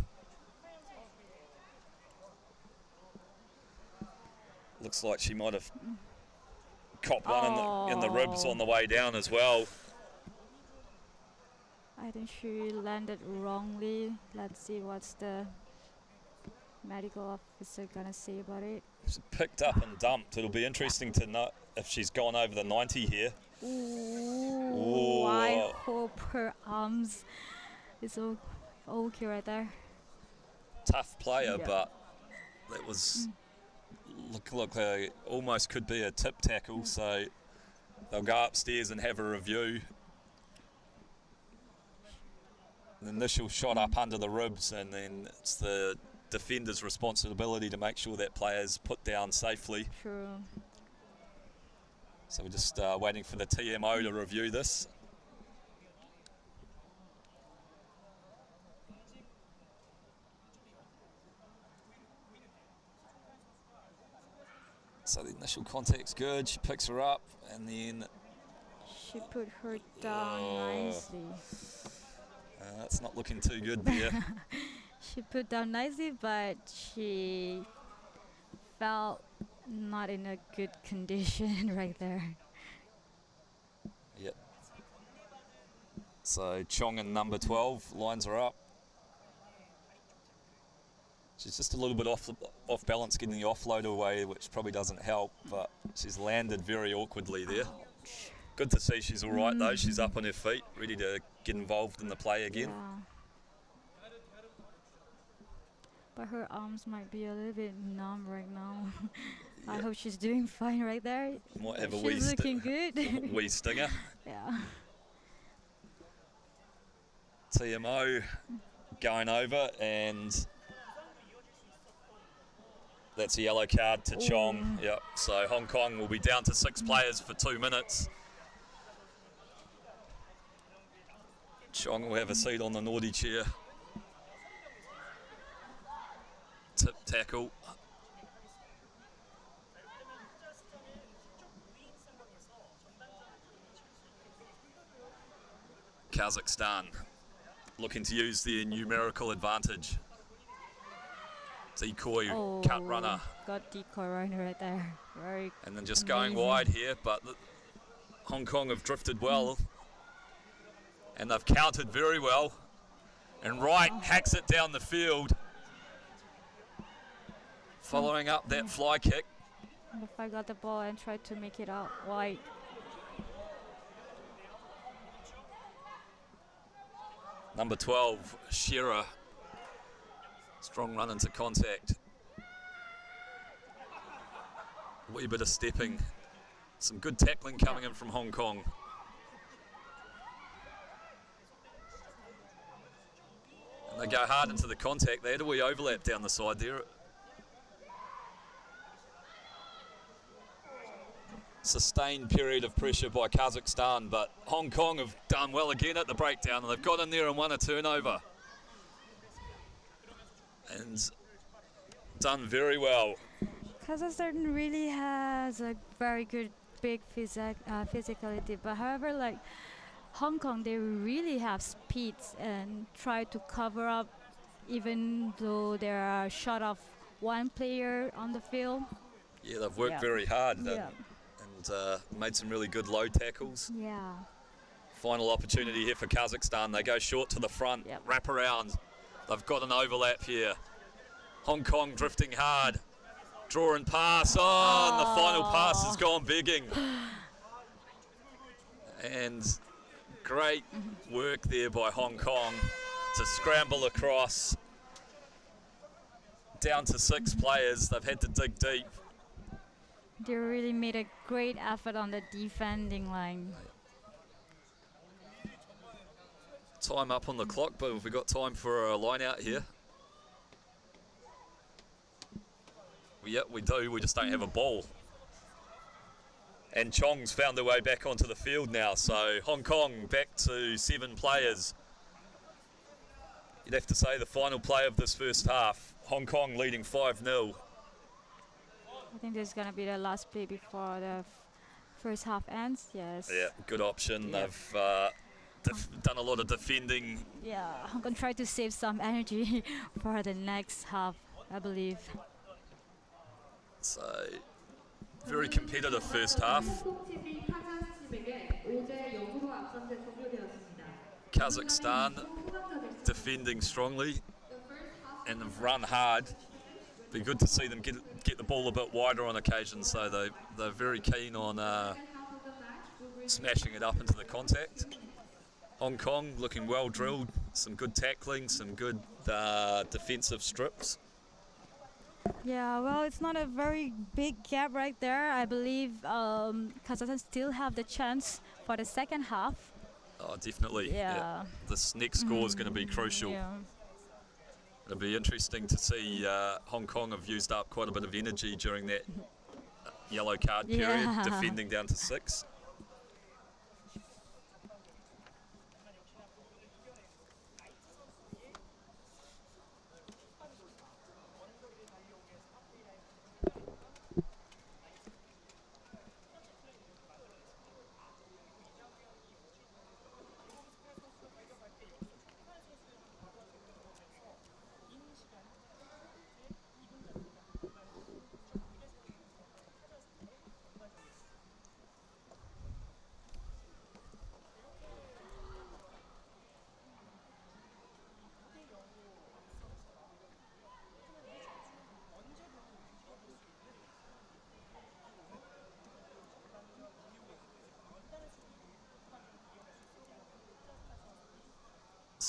Looks like she might have copped one in the ribs on the way down as well. I think she landed wrongly. Let's see what's the medical officer gonna say about it. She's picked up and dumped. It'll be interesting to know if she's gone over the 90 here. Ooh, I hope her arms is okay right there. Tough player, but that was look almost could be a tip tackle. So they'll go upstairs and have a review. The initial shot up under the ribs, and then it's the defender's responsibility to make sure that player's put down safely. True. So we're just waiting for the TMO to review this. So the initial contact's good. She picks her up, and then she put her down nicely. That's not looking too good there. She put down nicely, but she felt not in a good condition right there. Yep. So Chong in number 12 lines her up. She's just a little bit off balance getting the offload away, which probably doesn't help, but she's landed very awkwardly there. Good to see she's all right though. She's up on her feet, ready to get involved in the play again. Yeah. But her arms might be a little bit numb right now. I hope she's doing fine right there. Might have a She's looking good. wee stinger. Yeah. TMO going over, and that's a yellow card to Chong. Yep. So Hong Kong will be down to 6 players for 2 minutes. Chong will have a seat on the naughty chair. Tip tackle. Kazakhstan looking to use their numerical advantage. Decoy cut runner. Got decoy runner right there. Very and then just amazing. going wide here, but Hong Kong have drifted well. And they've countered very well. And Wright hacks it down the field. Following up that fly kick. And if I got the ball and tried to make it out wide. Number 12, Shearer. Strong run into contact. Wee bit of stepping. Some good tackling coming in from Hong Kong. And they go hard into the contact. They had a wee overlap down the side there. Sustained period of pressure by Kazakhstan, but Hong Kong have done well again at the breakdown, and they've got in there and won a turnover. And done very well. Kazakhstan really has a very good big physicality, but however, like Hong Kong, they really have speed and try to cover up, even though they are short of one player on the field. Yeah, they've worked very hard. Yeah. And made some really good low tackles. Yeah. Final opportunity here for Kazakhstan. They go short to the front, wrap around. They've got an overlap here. Hong Kong drifting hard. Draw and pass. Oh, and the final pass has gone begging. And great work there by Hong Kong to scramble across. Down to 6 players. They've had to dig deep. They really made a great effort on the defending line. Time up on the clock, but have we got time for a line out here? Yeah, we do. We just don't have a ball. And Chong's found their way back onto the field now. So Hong Kong back to 7 players. You'd have to say the final play of this first half. Hong Kong leading 5-0. I think this is going to be the last play before the first half ends. Yes. Yeah, good option. Yeah. They've done a lot of defending. Yeah, I'm going to try to save some energy for the next half, I believe. So, very competitive first half. Kazakhstan defending strongly and have run hard. Be good to see them get the ball a bit wider on occasion, so they're very keen on smashing it up into the contact. Hong Kong looking well drilled, some good tackling, some good defensive strips. Yeah, well, it's not a very big gap right there. I believe Kazakhstan still have the chance for the second half. Oh, definitely. Yeah. This next score is going to be crucial. Yeah. It'll be interesting to see Hong Kong have used up quite a bit of energy during that yellow card period, defending down to 6.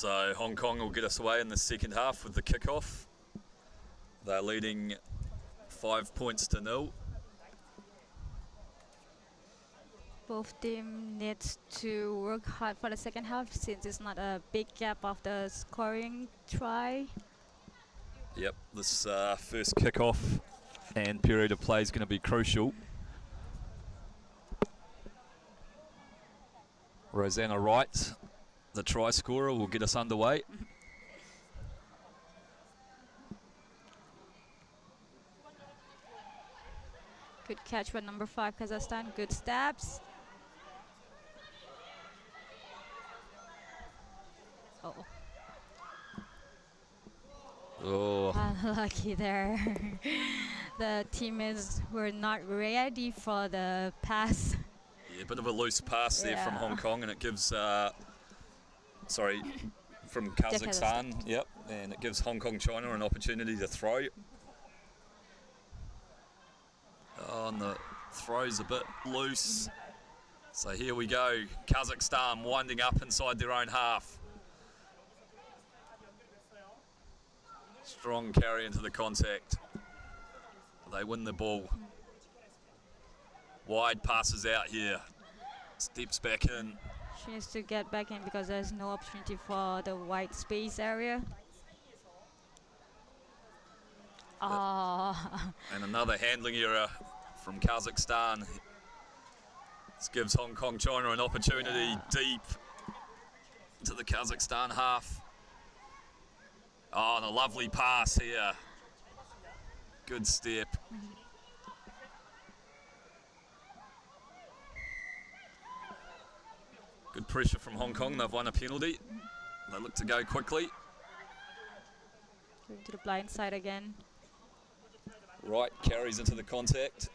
So Hong Kong will get us away in the second half with the kickoff. They're leading 5 points to 0. Both teams need to work hard for the second half since it's not a big gap of the scoring try. Yep, this first kickoff and period of play is going to be crucial. Rosanna Wright, the try scorer, will get us underway. Good catch by number 5 Kazakhstan. Good stabs. Oh. Oh, Unlucky there. The teammates were not ready for the pass. yeah, a bit of a loose pass there from Yeah. Hong Kong, and it gives, from Kazakhstan, yep, and it gives Hong Kong China an opportunity to throw. Oh, and the throw's a bit loose. So here we go, Kazakhstan winding up inside their own half. Strong carry into the contact. They win the ball. Wide passes out here. Steps back in. She needs to get back in because there's no opportunity for the white space area. Oh. And another handling error from Kazakhstan. This gives Hong Kong China an opportunity deep to the Kazakhstan half. Oh, and a lovely pass here. Good step. Good pressure from Hong Kong. They've won a penalty. They look to go quickly. Going to the blind side again. Right, carries into the contact.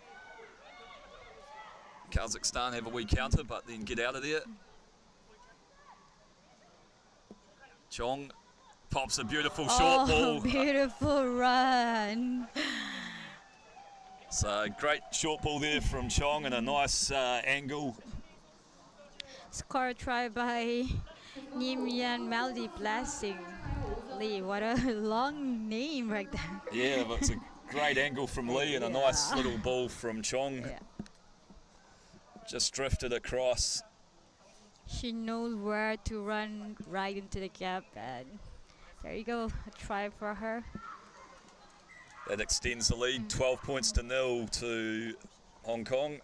Kazakhstan have a wee counter, but then get out of there. Chong pops a beautiful short ball. Beautiful run. So great short ball there from Chong and a nice angle. Score try by Nim Yan Melody Blessing Lee. What a long name right there. Yeah, but it's a great angle from Lee and a nice little ball from Chong. Yeah. Just drifted across. She knows where to run right into the gap, and there you go, a try for her. That extends the lead, 12 points to 0 to Hong Kong.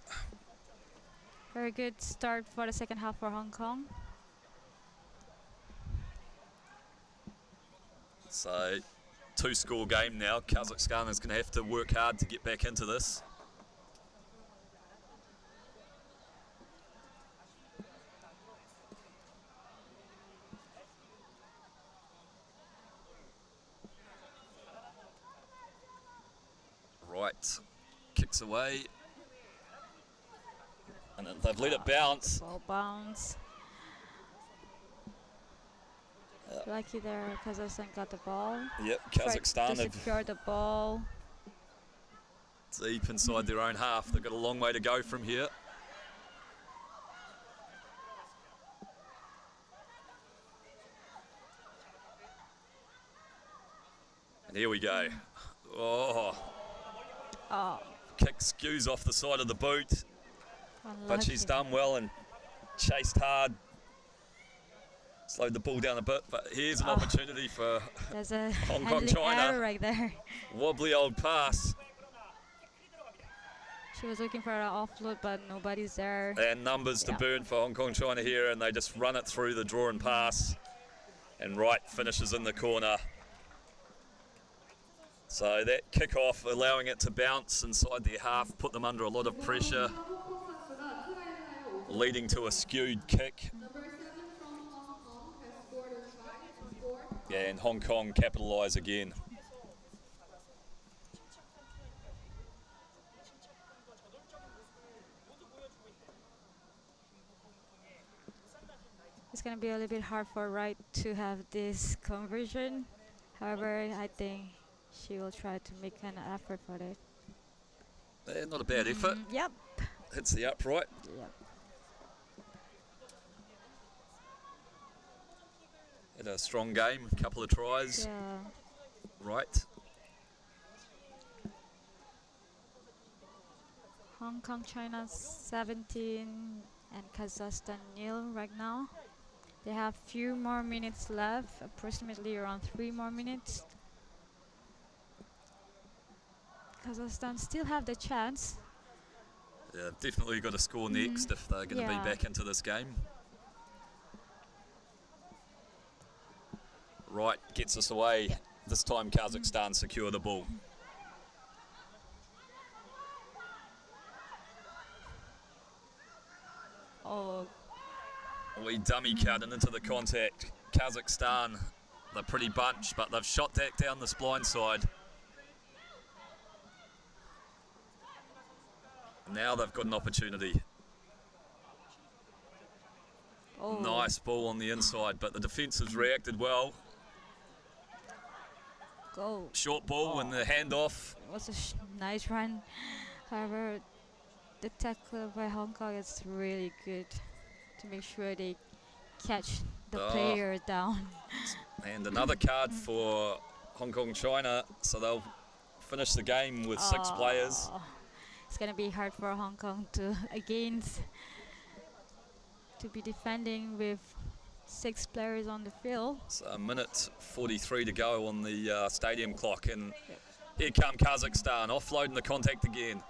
Very good start for the second half for Hong Kong. So, 2-score game now. Kazakhstan is going to have to work hard to get back into this. Right, kicks away. And then they've let it bounce. Ball bounce. Lucky there, Kazakhstan got the ball. Yep, Tried Kazakhstan to have secure the ball. deep inside their own half. They've got a long way to go from here. And here we go. Kick skews off the side of the boot. But she's done well and chased hard. Slowed the ball down a bit, but here's an opportunity for There's a Hong Kong handling error China. right there. Wobbly old pass. She was looking for an offload, but nobody's there. And numbers to burn for Hong Kong China here, and they just run it through the draw and pass. And Wright finishes in the corner. So that kick-off, allowing it to bounce inside their half, put them under a lot of pressure, leading to a skewed kick. Yeah, and Hong Kong capitalise again. It's going to be a little bit hard for Wright to have this conversion. However, I think she will try to make an effort for it. Not a bad effort. Yep. Hits the upright. Yep. Had a strong game, a couple of tries. Yeah. Right. Hong Kong, China 17 and Kazakhstan 0 right now. They have few more minutes left, approximately around 3 more minutes. Kazakhstan still have the chance. Yeah, definitely got to score next if they're going to be back into this game. Right, gets us away. This time Kazakhstan secure the ball. Oh, We dummy cut and into the contact. Kazakhstan, they're pretty bunched, but they've shot that down this blind side. Now they've got an opportunity. oh. Nice ball on the inside, but the defence has reacted well. Go. Short ball and the handoff. It was a nice run. However, the tackle by Hong Kong is really good to make sure they catch the player down. And another card for Hong Kong China, so they'll finish the game with 6 players. It's gonna be hard for Hong Kong to be defending with 6 players on the field. It's a minute 43 to go on the stadium clock, and here come Kazakhstan, offloading the contact again.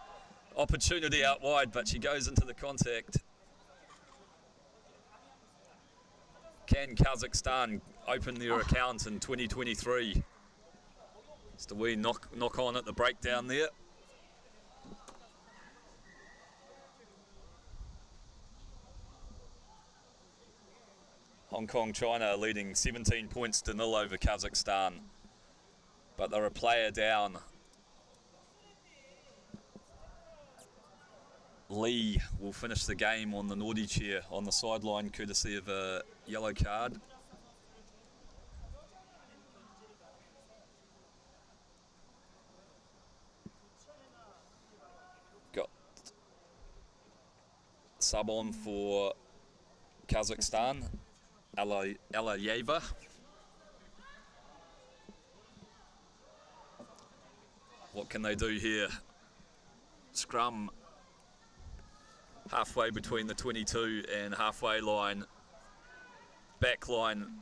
Opportunity out wide, but she goes into the contact. Can Kazakhstan open their account in 2023? Just a wee knock on at the breakdown there. Hong Kong China leading 17 points to 0 over Kazakhstan, but they're a player down. Lee will finish the game on the naughty chair on the sideline, courtesy of a yellow card. Got sub on for Kazakhstan, Alayeva. What can they do here? Scrum halfway between the 22 and halfway line. Back line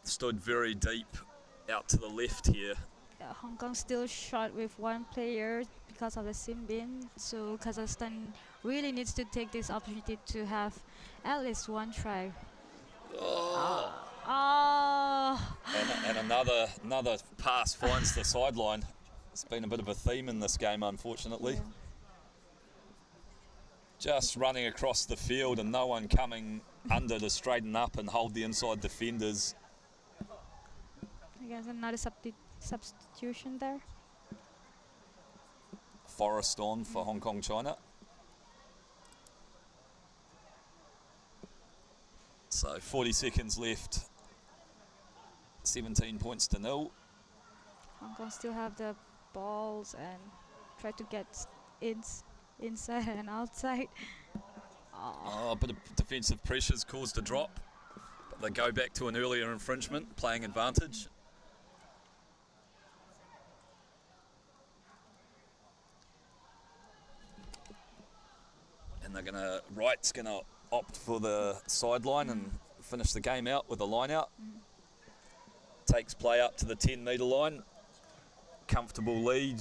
stood very deep out to the left here. Hong Kong still short with 1 player because of the sin bin, so Kazakhstan really needs to take this opportunity to have at least 1 try. And another pass finds the sideline. It's been a bit of a theme in this game, unfortunately. Yeah. Just running across the field and no one coming under to straighten up and hold the inside defenders. I guess another substitution there. Forrest on for Hong Kong China. So 40 seconds left. 17 points to 0. Hong Kong still have the balls and try to get inside and outside. A bit of defensive pressure's caused a drop, but they go back to an earlier infringement, playing advantage. And Wright's gonna opt for the sideline and finish the game out with a line out. Takes play up to the 10-metre line. Comfortable lead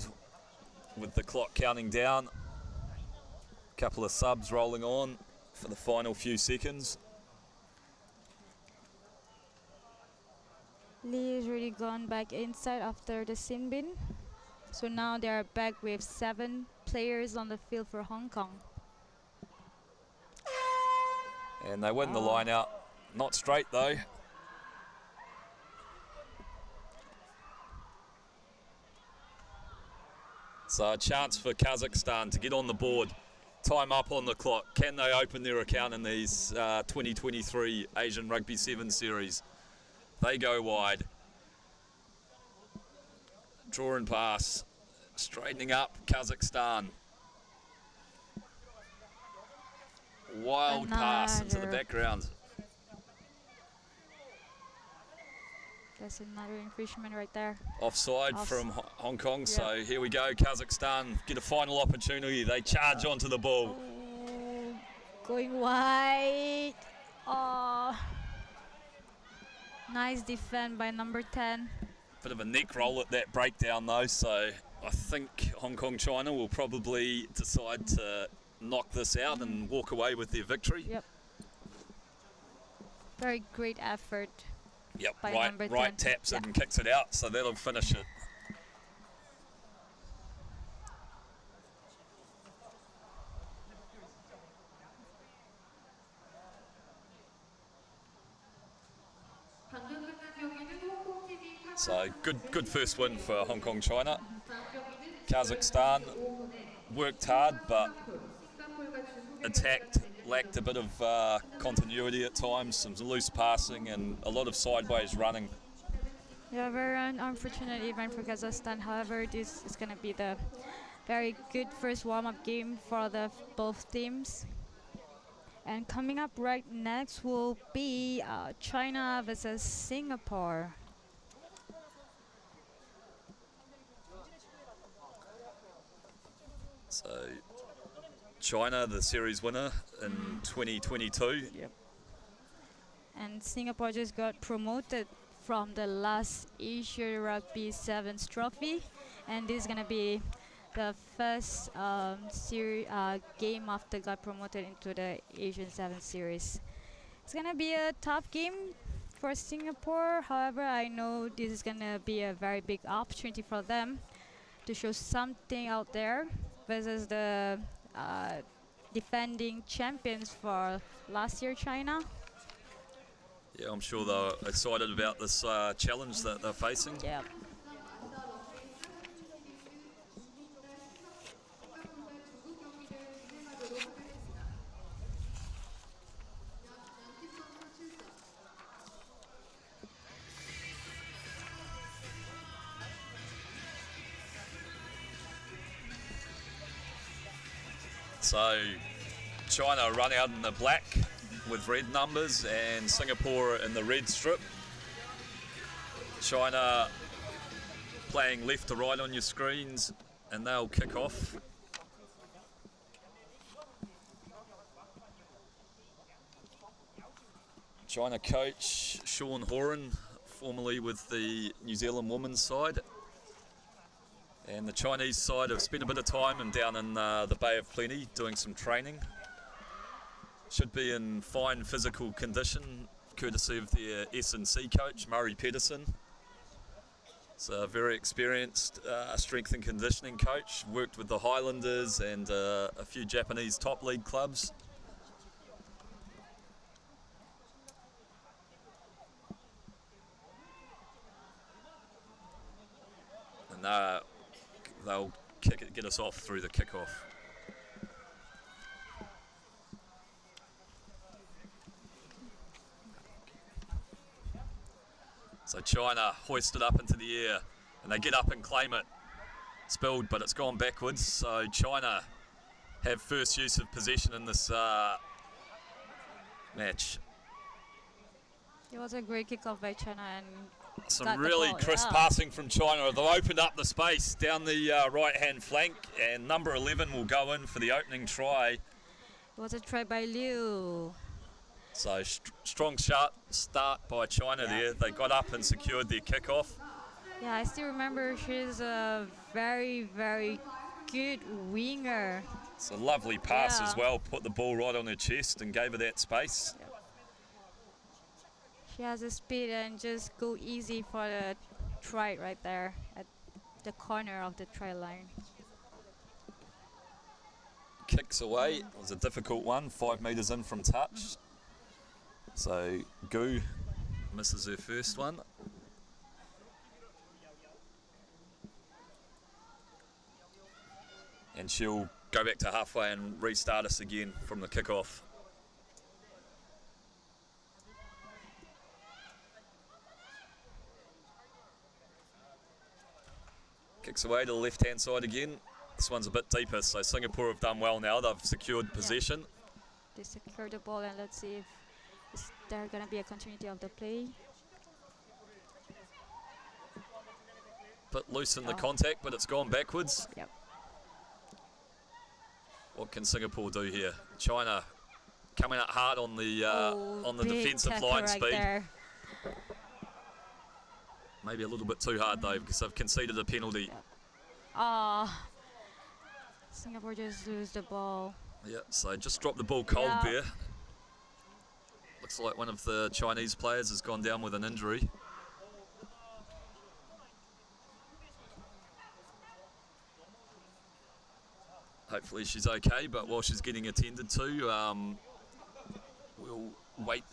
with the clock counting down. Couple of subs rolling on for the final few seconds. Lee is really gone back inside after the sin bin. So now they are back with 7 players on the field for Hong Kong. And they win the line out. Not straight though. So a chance for Kazakhstan to get on the board. Time up on the clock. Can they open their account in these 2023 Asian Rugby 7 series? They go wide. Draw and pass. Straightening up Kazakhstan. Wild pass into the background. That's another infringement right there. Offside from Hong Kong. So here we go. Kazakhstan get a final opportunity. They charge onto the ball. Oh, going wide. Oh, nice defense by number 10. Bit of a neck roll at that breakdown though. So I think Hong Kong China will probably decide to knock this out and walk away with their victory. Yep. Very great effort. Yep, by number 10. Right taps it and kicks it out, so that'll finish it. So good first win for Hong Kong China. Kazakhstan worked hard but lacked a bit of continuity at times, some loose passing and a lot of sideways running. Yeah, very unfortunate event for Kazakhstan. However, this is going to be the very good first warm-up game for the both teams. And coming up right next will be China versus Singapore. So China, the series winner in 2022. Yep. And Singapore just got promoted from the last Asia Rugby Sevens trophy, and this is gonna be the first game after got promoted into the Asian Sevens series. It's gonna be a tough game for Singapore. However, I know this is gonna be a very big opportunity for them to show something out there versus the defending champions for last year, China. Yeah, I'm sure they're excited about this challenge that they're facing. Yeah. So China run out in the black with red numbers and Singapore in the red strip. China playing left to right on your screens, and they'll kick off. China coach Sean Horan, formerly with the New Zealand women's side. And the Chinese side have spent a bit of time down in the Bay of Plenty doing some training. Should be in fine physical condition, courtesy of their S&C coach, Murray Pedersen. It's a very experienced strength and conditioning coach, worked with the Highlanders and a few Japanese top league clubs. And they'll get us off through the kickoff. So China hoisted up into the air and they get up and claim it. Spilled, but it's gone backwards. So China have first use of possession in this match. It was a great kickoff by China and some really crisp passing from China. They've opened up the space down the right-hand flank, and number 11 will go in for the opening try. It was a try by Liu. So strong sharp start by China there. They got up and secured their kickoff. Yeah, I still remember she's a very, very good winger. It's a lovely pass as well. Put the ball right on her chest and gave her that space. Yep. She has the speed and just go easy for the try right there at the corner of the try line. Kicks away. It was a difficult one, 5 metres in from touch. So Gu misses her first one. And she'll go back to halfway and restart us again from the kickoff. Kicks away to the left-hand side again. This one's a bit deeper, so Singapore have done well now. They've secured possession. Yeah. They secured the ball, and let's see if is there going to be a continuity of the play. Bit loose in the contact, but it's gone backwards. Yep. What can Singapore do here? China coming out hard on the big defensive tackle line right speed. there. Maybe a little bit too hard though, because they've conceded a penalty. Yep. Singapore just lose the ball. Yeah, so just dropped the ball cold there. Looks like one of the Chinese players has gone down with an injury. Hopefully she's okay, but while she's getting attended to, we'll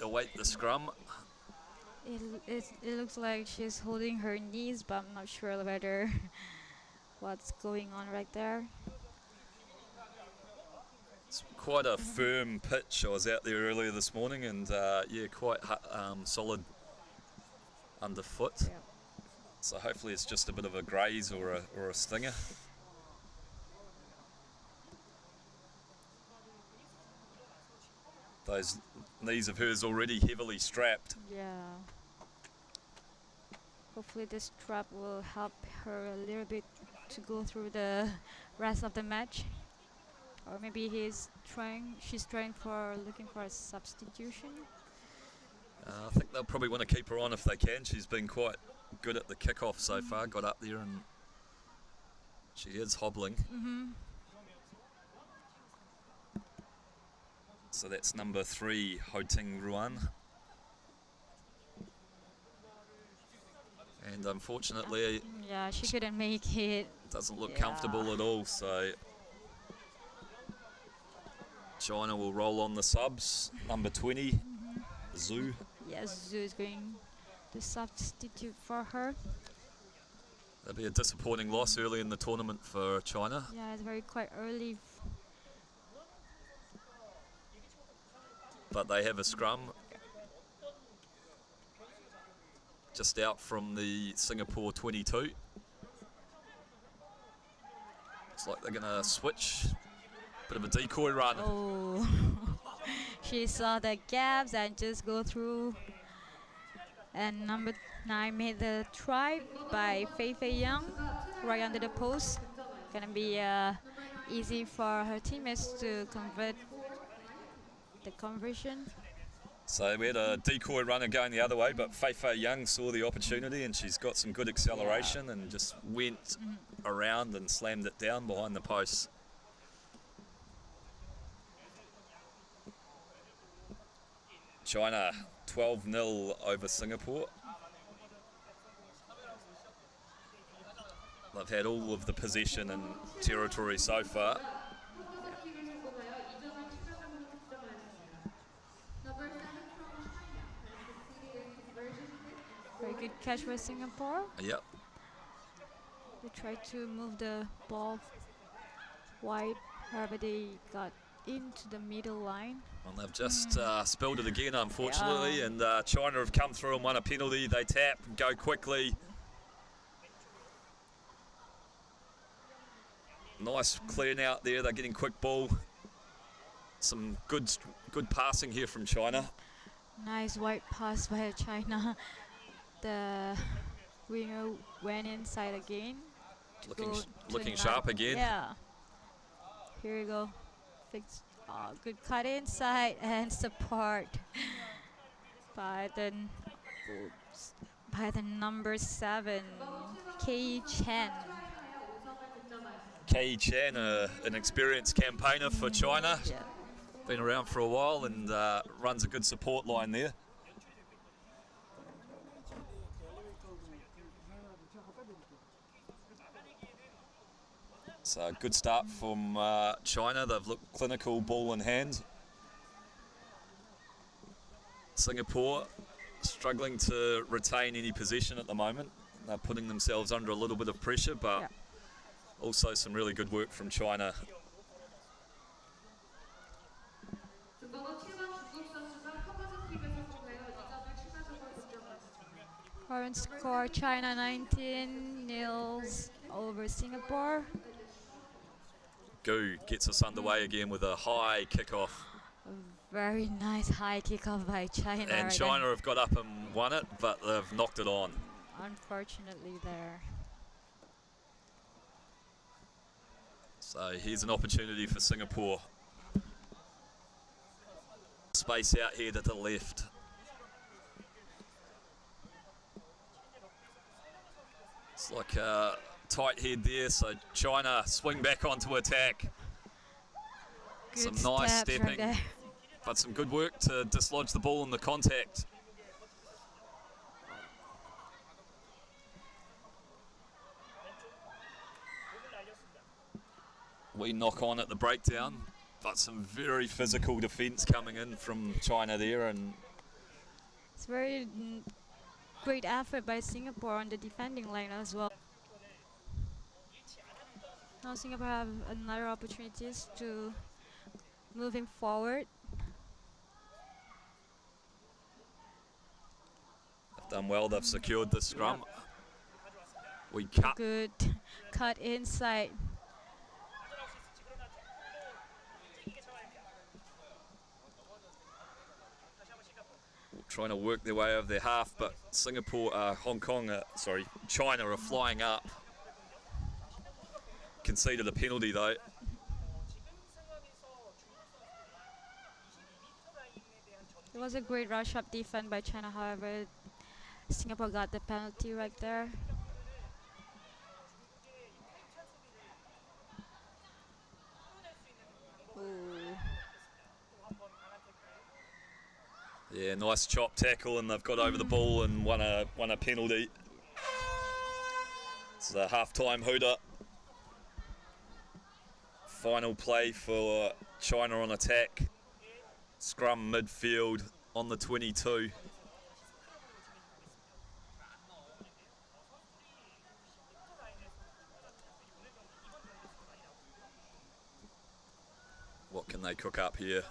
await the scrum. It looks like she's holding her knees, but I'm not sure whether what's going on right there. It's quite a firm pitch. I was out there earlier this morning, and yeah, quite solid underfoot. Yep. So hopefully it's just a bit of a graze or a stinger. Those knees of hers already heavily strapped. Yeah. Hopefully this strap will help her a little bit to go through the rest of the match. Or maybe she's trying looking for a substitution. I think they'll probably want to keep her on if they can. She's been quite good at the kickoff so far. Got up there and she is hobbling. So that's number 3, Ho Ting Ruan. And unfortunately, yeah, she couldn't make it. Doesn't look comfortable at all. So China will roll on the subs. Number 20, Zhu. Yes, Zhu is going to substitute for her. That'll be a disappointing loss early in the tournament for China. Yeah, it's quite early. But they have a scrum just out from the Singapore 22. Looks like they're going to switch. Bit of a decoy run. Oh, she saw the gaps and just go through. And number 9 made the try by Fei Young right under the post. Gonna be easy for her teammates to convert the conversion. So we had a decoy runner going the other way, but Fei Young saw the opportunity and she's got some good acceleration and just went around and slammed it down behind the posts. China 12-0 over Singapore. They've had all of the possession and territory so far. Very good catch by Singapore. Yep. They tried to move the ball wide, however they got into the middle line. Well, they've just spilled it again, unfortunately, and China have come through and won a penalty. They tap and go quickly. Nice clearing out there. They're getting quick ball. Some good passing here from China. Nice wide pass by China. The winger went inside again. Looking sharp again. Yeah. Here we go. Good cut inside and support by the number 7, Kei Chen. Kei Chen, an experienced campaigner for China. Yeah. Been around for a while and runs a good support line there. So good start from China. They've looked clinical, ball in hand. Singapore struggling to retain any possession at the moment. They're putting themselves under a little bit of pressure, but also some really good work from China. Current score: China 19-0 over Singapore. Gu gets us underway again with a high kickoff. Very nice high kickoff by China. And China have got up and won it, but they've knocked it on. Unfortunately there. So here's an opportunity for Singapore. Space out here to the left. It's like a tight head there, so China swing back onto attack. Good Some nice steps stepping, right there. but some good work to dislodge the ball in the contact. We knock on at the breakdown, but some very physical defence coming in from China there, and It's very great effort by Singapore on the defending line as well. Now Singapore have another opportunities to moving forward. they've done well. They've secured the scrum. We cut. Good cut inside. Trying to work their way over their half, but China are flying up. Conceded a penalty though. It was a great rush up defense by China, however, Singapore got the penalty right there. Ooh. Yeah, nice chop tackle, and they've got over the ball and won a penalty. It's a half-time hooter. Final play for China on attack. Scrum midfield on the 22. What can they cook up here?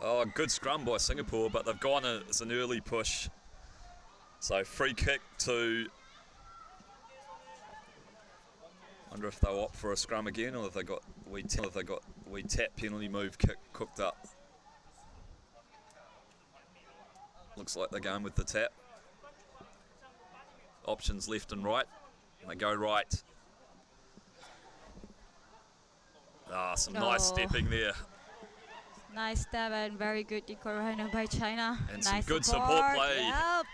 Oh, good scrum by Singapore, but they've gone as an early push. So free kick to... Wonder if they'll opt for a scrum again, or if they got wee tap penalty move kick cooked up. Looks like they're going with the tap. Options left and right, and they go right. Ah, some nice stepping there. Nice step and very good decoy runner by China. And nice some good support play. Yep.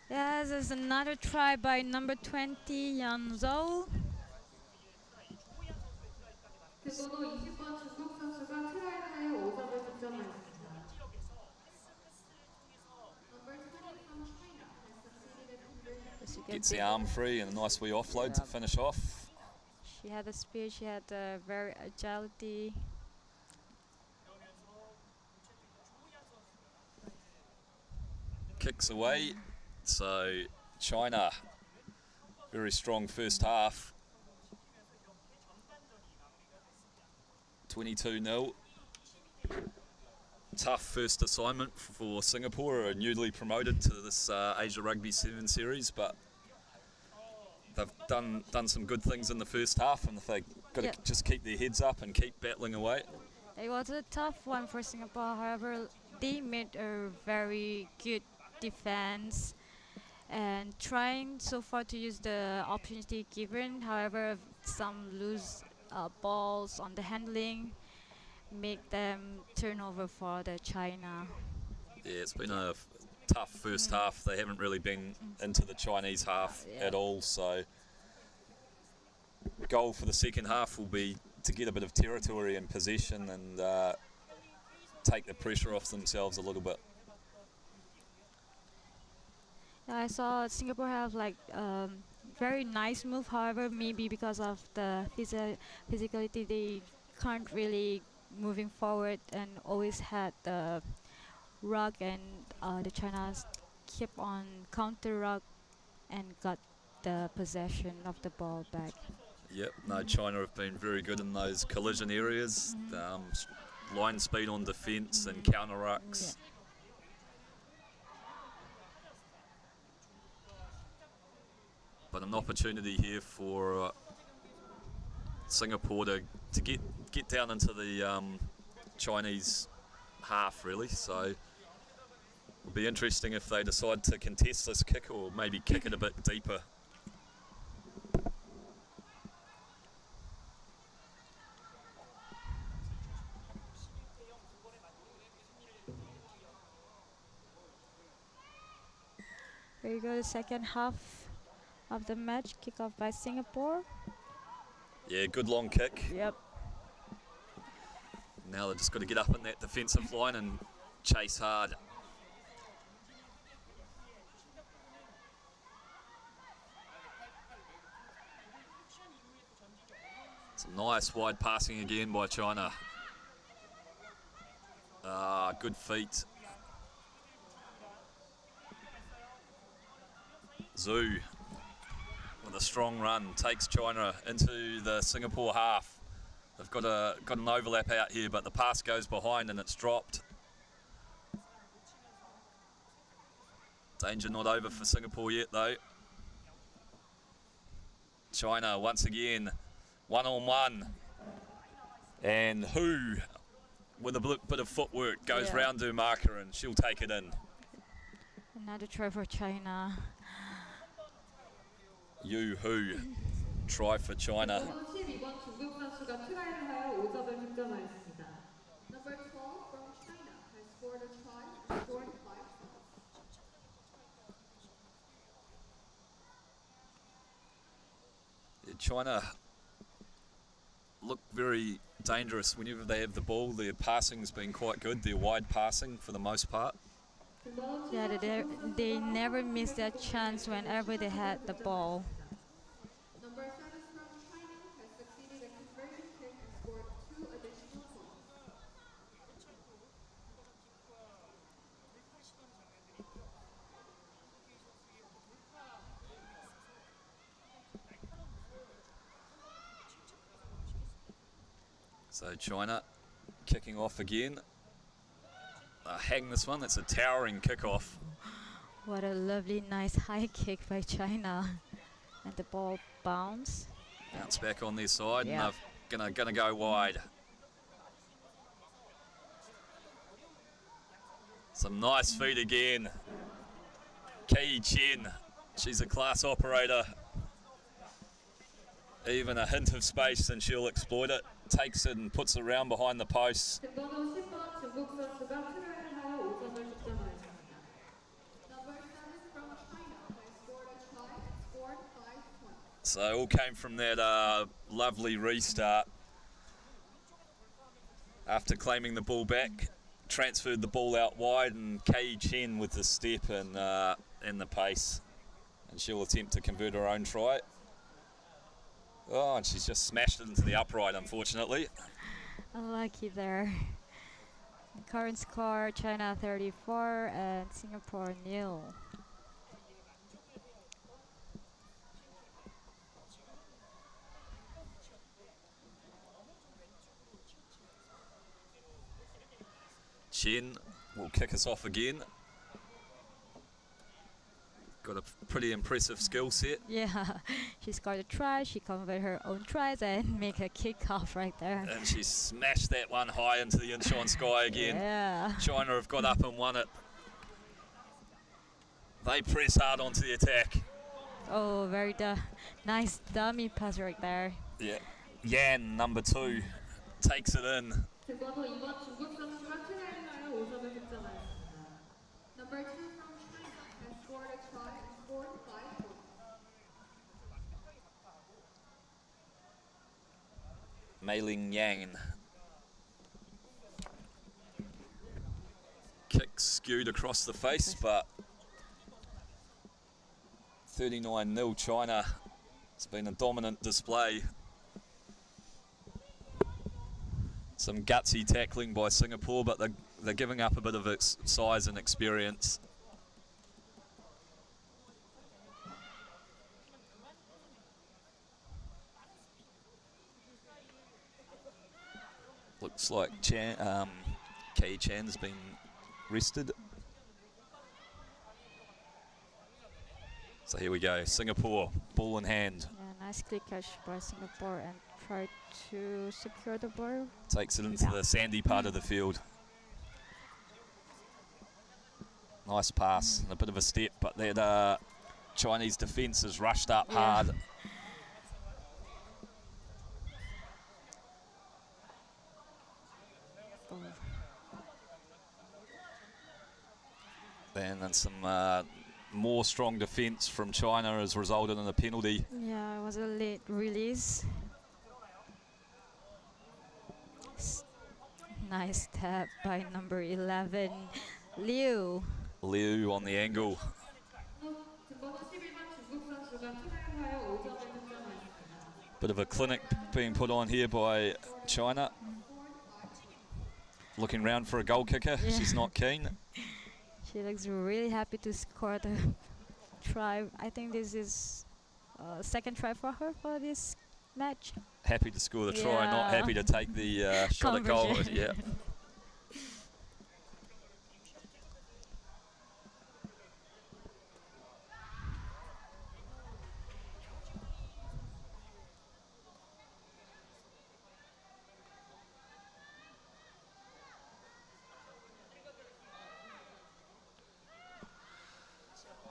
Yes, there's another try by number 20, Yan Zhou. 그번호 20번 중국 선수가 트라이너의 5점을 득점하였습니다. Number 20 from China has succeeded in As you can Gets see, the arm free and a nice wee offload to finish off. she had the speed, she had the very agility. Kicks away. So China, very strong first half. 22-0. Tough first assignment for Singapore, who are newly promoted to this Asia Rugby 7 series, but they've done some good things in the first half, and if they got to just keep their heads up and keep battling away. It was a tough one for Singapore, however, they made a very good defense and trying so far to use the opportunity given. However, some loose balls on the handling make them turn over for the China. Yeah, it's been a tough first half. They haven't really been into the Chinese half at all, so goal for the second half will be to get a bit of territory and possession and take the pressure off themselves a little bit. I saw Singapore have like very nice move, however maybe because of the physicality they can't really moving forward and always had the ruck, and the Chinas keep on counter ruck and got the possession of the ball back. Yep, no, China have been very good in those collision areas, line speed on defence and counter rucks. Yeah. But an opportunity here for Singapore to get down into the Chinese half, really. So It'll be interesting if they decide to contest this kick or maybe kick it a bit deeper. Here you go, the second half of the match, kick off by Singapore. Yeah, good long kick. Yep. Now they've just got to get up in that defensive line and chase hard. Some nice wide passing again by China. Good feet. Zhu with a strong run takes China into the Singapore half. They've got an overlap out here, but the pass goes behind and it's dropped. Danger not over for Singapore yet though. China once again, 1-on-1. And Hu, with a bit of footwork, goes round to marker and she'll take it in. Another try for China. Yu Hu, try for China. 번호 12번 중국 선수가 트라이를 하여 5점을 득점하였습니다. Number 12 from China has scored a try, scored 5 tries. China look very dangerous whenever they have the ball. Their passing's been quite good, their wide passing for the most part. Yeah, they never miss that chance whenever they had the ball. Number 7 from China has succeeded a conversion kick and scored 2 additional points. So China kicking off again. Hang this one, that's a towering kickoff. What a lovely, nice high kick by China. And the ball bounce. Bounce back on their side Yeah. and they're gonna go wide. Some nice feet again. Kei Chen, she's a class operator. Even a hint of space and she'll exploit it. Takes it and puts it around behind the posts. 번호 10번 중국 선수가 트라이를 하여 5점을 득점하였습니다. Number 7 from China has scored a try and scored 5 points. So all came from that lovely restart. After claiming the ball back, transferred the ball out wide, and Kei Chen with the step and the pace. And she'll attempt to convert her own try. Oh, and she's just smashed it into the upright, unfortunately. Unlucky there. The current score, China 34 and Singapore 0. Chen will kick us off again. Got a pretty impressive skill set. Yeah, she scored a try, she converted her own tries and make a kick off right there. And she smashed that one high into the Incheon sky again. Yeah. China have got up and won it. They press hard onto the attack. Oh, very nice dummy pass right there. Yeah. Yan, number 2, takes it in. 번호 2번 중국 선수가 트라이를 하여 5점을 득점하였습니다. Number 2 from China has scored a try and scored 5 points. Mei-Ling Yang. Kick skewed across the face, but 39-0 China. It's been a dominant display. Some gutsy tackling by Singapore, but they're giving up a bit of its size and experience. Looks like Kei Chan's been rested. So here we go, Singapore, ball in hand. Yeah, nice click catch by Singapore and try to secure the ball. Takes it into the sandy part of the field. Nice pass and a bit of a step, but that Chinese defence is rushed up hard. And some more strong defence from China has resulted in a penalty. Yeah, it was a late release. Nice tap by number 11, Liu. Liu on the angle. 등번호 11번 중국 선수가 투자하여 5점을 득점하였습니다. Bit of a clinic being put on here by China. Looking round for a goal kicker. Yeah. She's not keen. She looks really happy to score the try. I think this is second try for her for this match. Happy to score the try, not happy to take the shot at goal. Conversion. Yeah.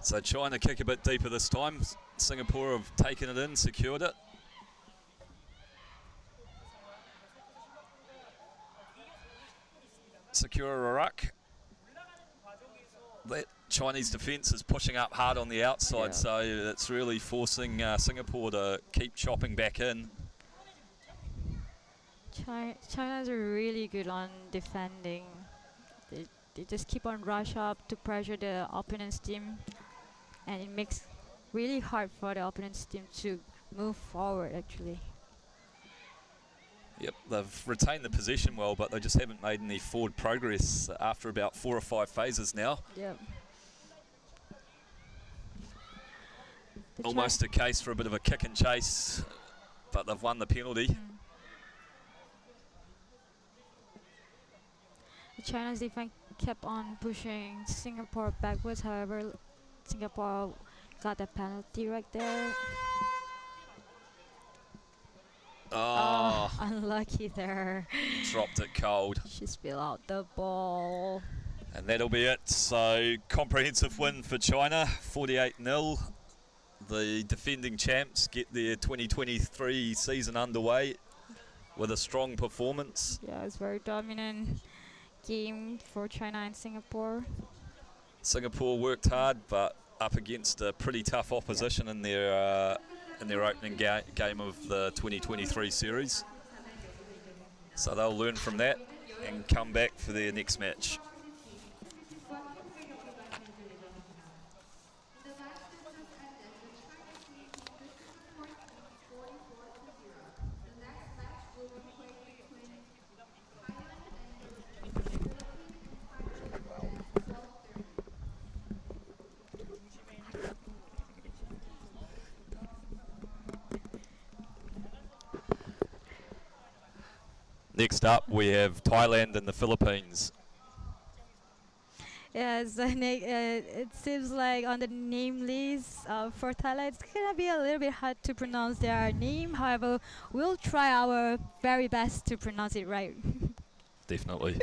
So China kick a bit deeper this time. Singapore have taken it in, secured it. Secure a ruck. That Chinese defence is pushing up hard on the outside, so it's really forcing Singapore to keep chopping back in. China's really good on defending. They just keep on rush up to pressure the opponent's team, and it makes really hard for the opponent's team to move forward actually. Yep, they've retained the possession well, but they just haven't made any forward progress after about 4 or 5 phases now. Yep. Almost a case for a bit of a kick and chase, but they've won the penalty. China's defense kept on pushing Singapore backwards, however, Singapore got a penalty right there. Oh, unlucky there. dropped it cold. She spilled out the ball. And that'll be it. So, comprehensive win for China, 48-0. The defending champs get their 2023 season underway with a strong performance. Yeah, it's very dominant game for China and Singapore. Singapore worked hard, but up against a pretty tough opposition in their opening game of the 2023 series. So they'll learn from that and come back for their next match. Next up, we have Thailand and the Philippines. Yes, it seems like on the name list for Thailand, it's gonna be a little bit hard to pronounce their name. However, we'll try our very best to pronounce it right. Definitely.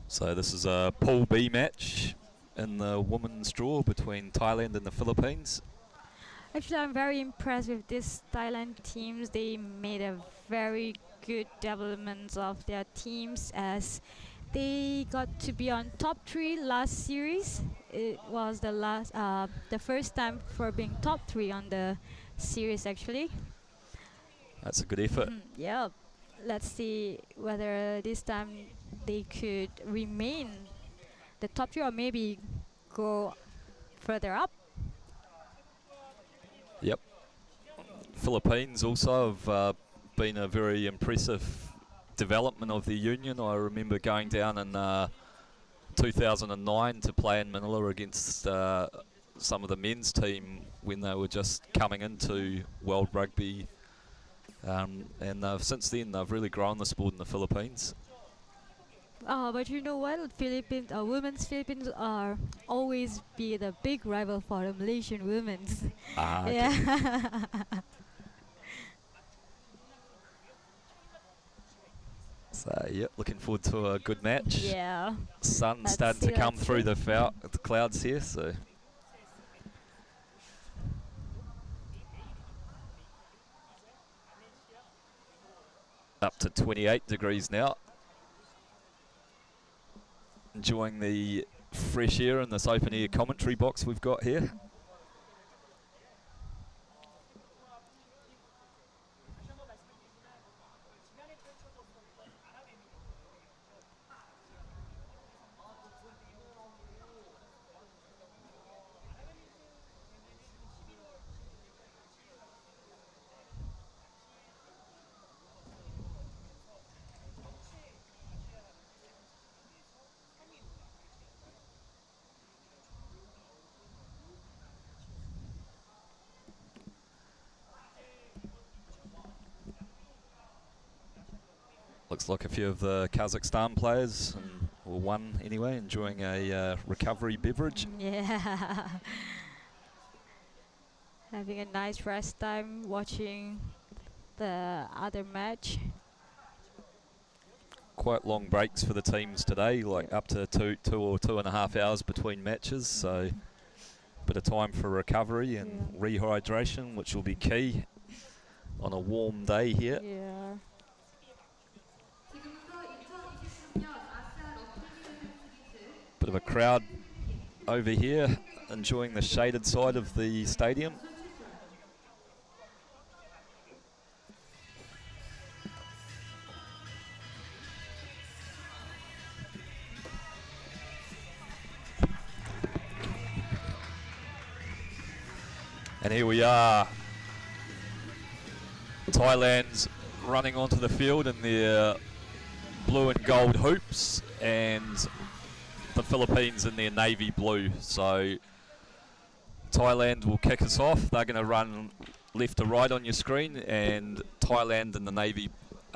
So this is a Pool B match in the women's draw between Thailand and the Philippines. Actually, I'm very impressed with this Thailand teams. They made a very good development of their teams as they got to be on top 3 last series. It was the first time for being top 3 on the series actually. That's a good effort. Yeah, let's see whether this time they could remain the top 3 or maybe go further up. Yep. Philippines also have been a very impressive development of the union. I remember going down in 2009 to play in Manila against some of the men's team when they were just coming into World Rugby, and since then they've really grown the sport in the Philippines. But you know what? Women's Philippines are always be the big rival for the Malaysian women's. Okay. Yeah. So, yep, looking forward to a good match. Yeah. Sun Let's starting see, to come let's through see. the clouds here, so. Up to 28 degrees now. Enjoying the fresh air in this open air commentary box we've got here. Looks like a few of the Kazakhstan players, or one anyway, enjoying a recovery beverage. Yeah. Having a nice rest time watching the other match. Quite long breaks for the teams today, like up to two or 2.5 hours between matches, so a bit of time for recovery and rehydration, which will be key on a warm day here. Yeah. Bit of a crowd over here enjoying the shaded side of the stadium. And here we are, Thailand's running onto the field in their blue and gold hoops, and the Philippines in their navy blue. So Thailand will kick us off. They're going to run left to right on your screen, and Thailand in the navy,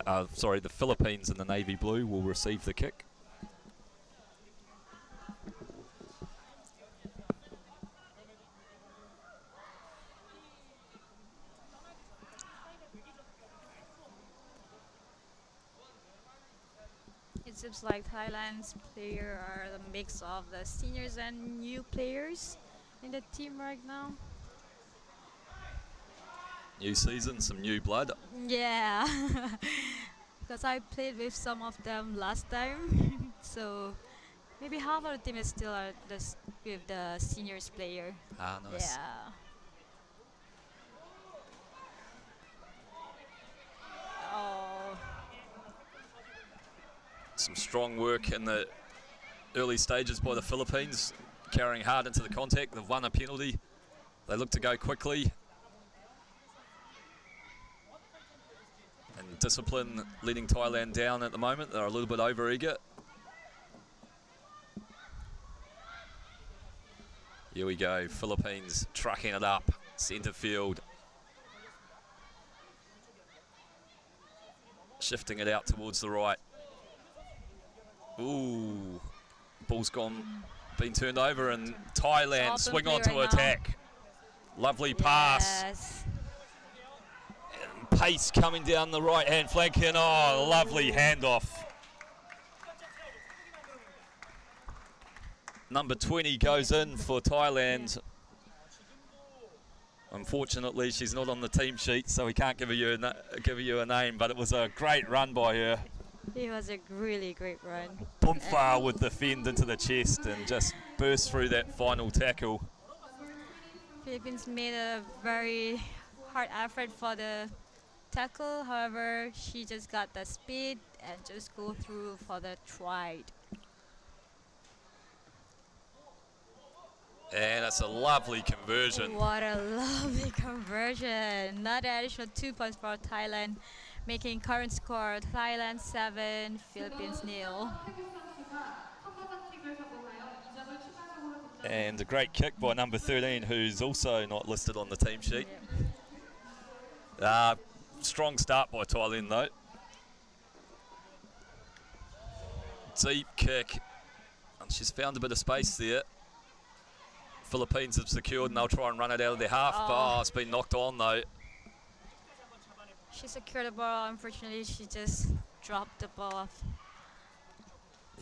the Philippines in the navy blue will receive the kick. It seems like Thailand's players are the mix of the seniors and new players in the team right now. New season, some new blood. Yeah. Because I played with some of them last time. So maybe half of the team is still with the seniors player. Ah, nice. Yeah. Oh. Some strong work in the early stages by the Philippines, carrying hard into the contact. They've won a penalty. They look to go quickly. And discipline letting Thailand down at the moment. They're a little bit over-eager. Here we go, Philippines trucking it up, centre field. Shifting it out towards the right. Ooh, ball's been turned over, and Thailand swing on to attack. Lovely pass. Yes. And pace coming down the right hand flank, and oh, lovely handoff. Number 20 goes in for Thailand. Unfortunately, she's not on the team sheet, so we can't give you a name, but it was a great run by her. It was a really great run. Bumfa with the fend into the chest and just burst through that final tackle. Philippines made a very hard effort for the tackle. However, she just got the speed and just go through for the try. And it's a lovely conversion. What a lovely conversion. Another additional 2 points for Thailand, making current score Thailand 7, Philippines 0. And a great kick by number 13, who's also not listed on the team sheet. Strong start by Thailand though. Deep kick, and she's found a bit of space there. Philippines have secured, and they'll try and run it out of their half. Oh, it's been knocked on though. She secured the ball. Unfortunately, she just dropped the ball off.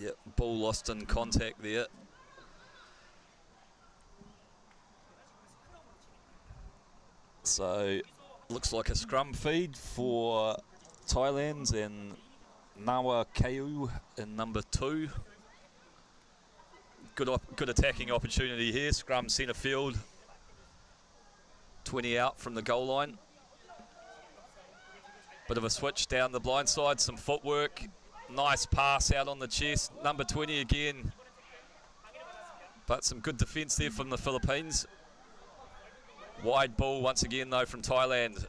Yep, ball lost in contact there. So, looks like a scrum feed for Thailand and Nawa Keu in number 2. Good attacking opportunity here. Scrum centre field. 20 out from the goal line. Bit of a switch down the blind side, some footwork. Nice pass out on the chest. Number 20 again. But some good defence there from the Philippines. Wide ball once again though from Thailand.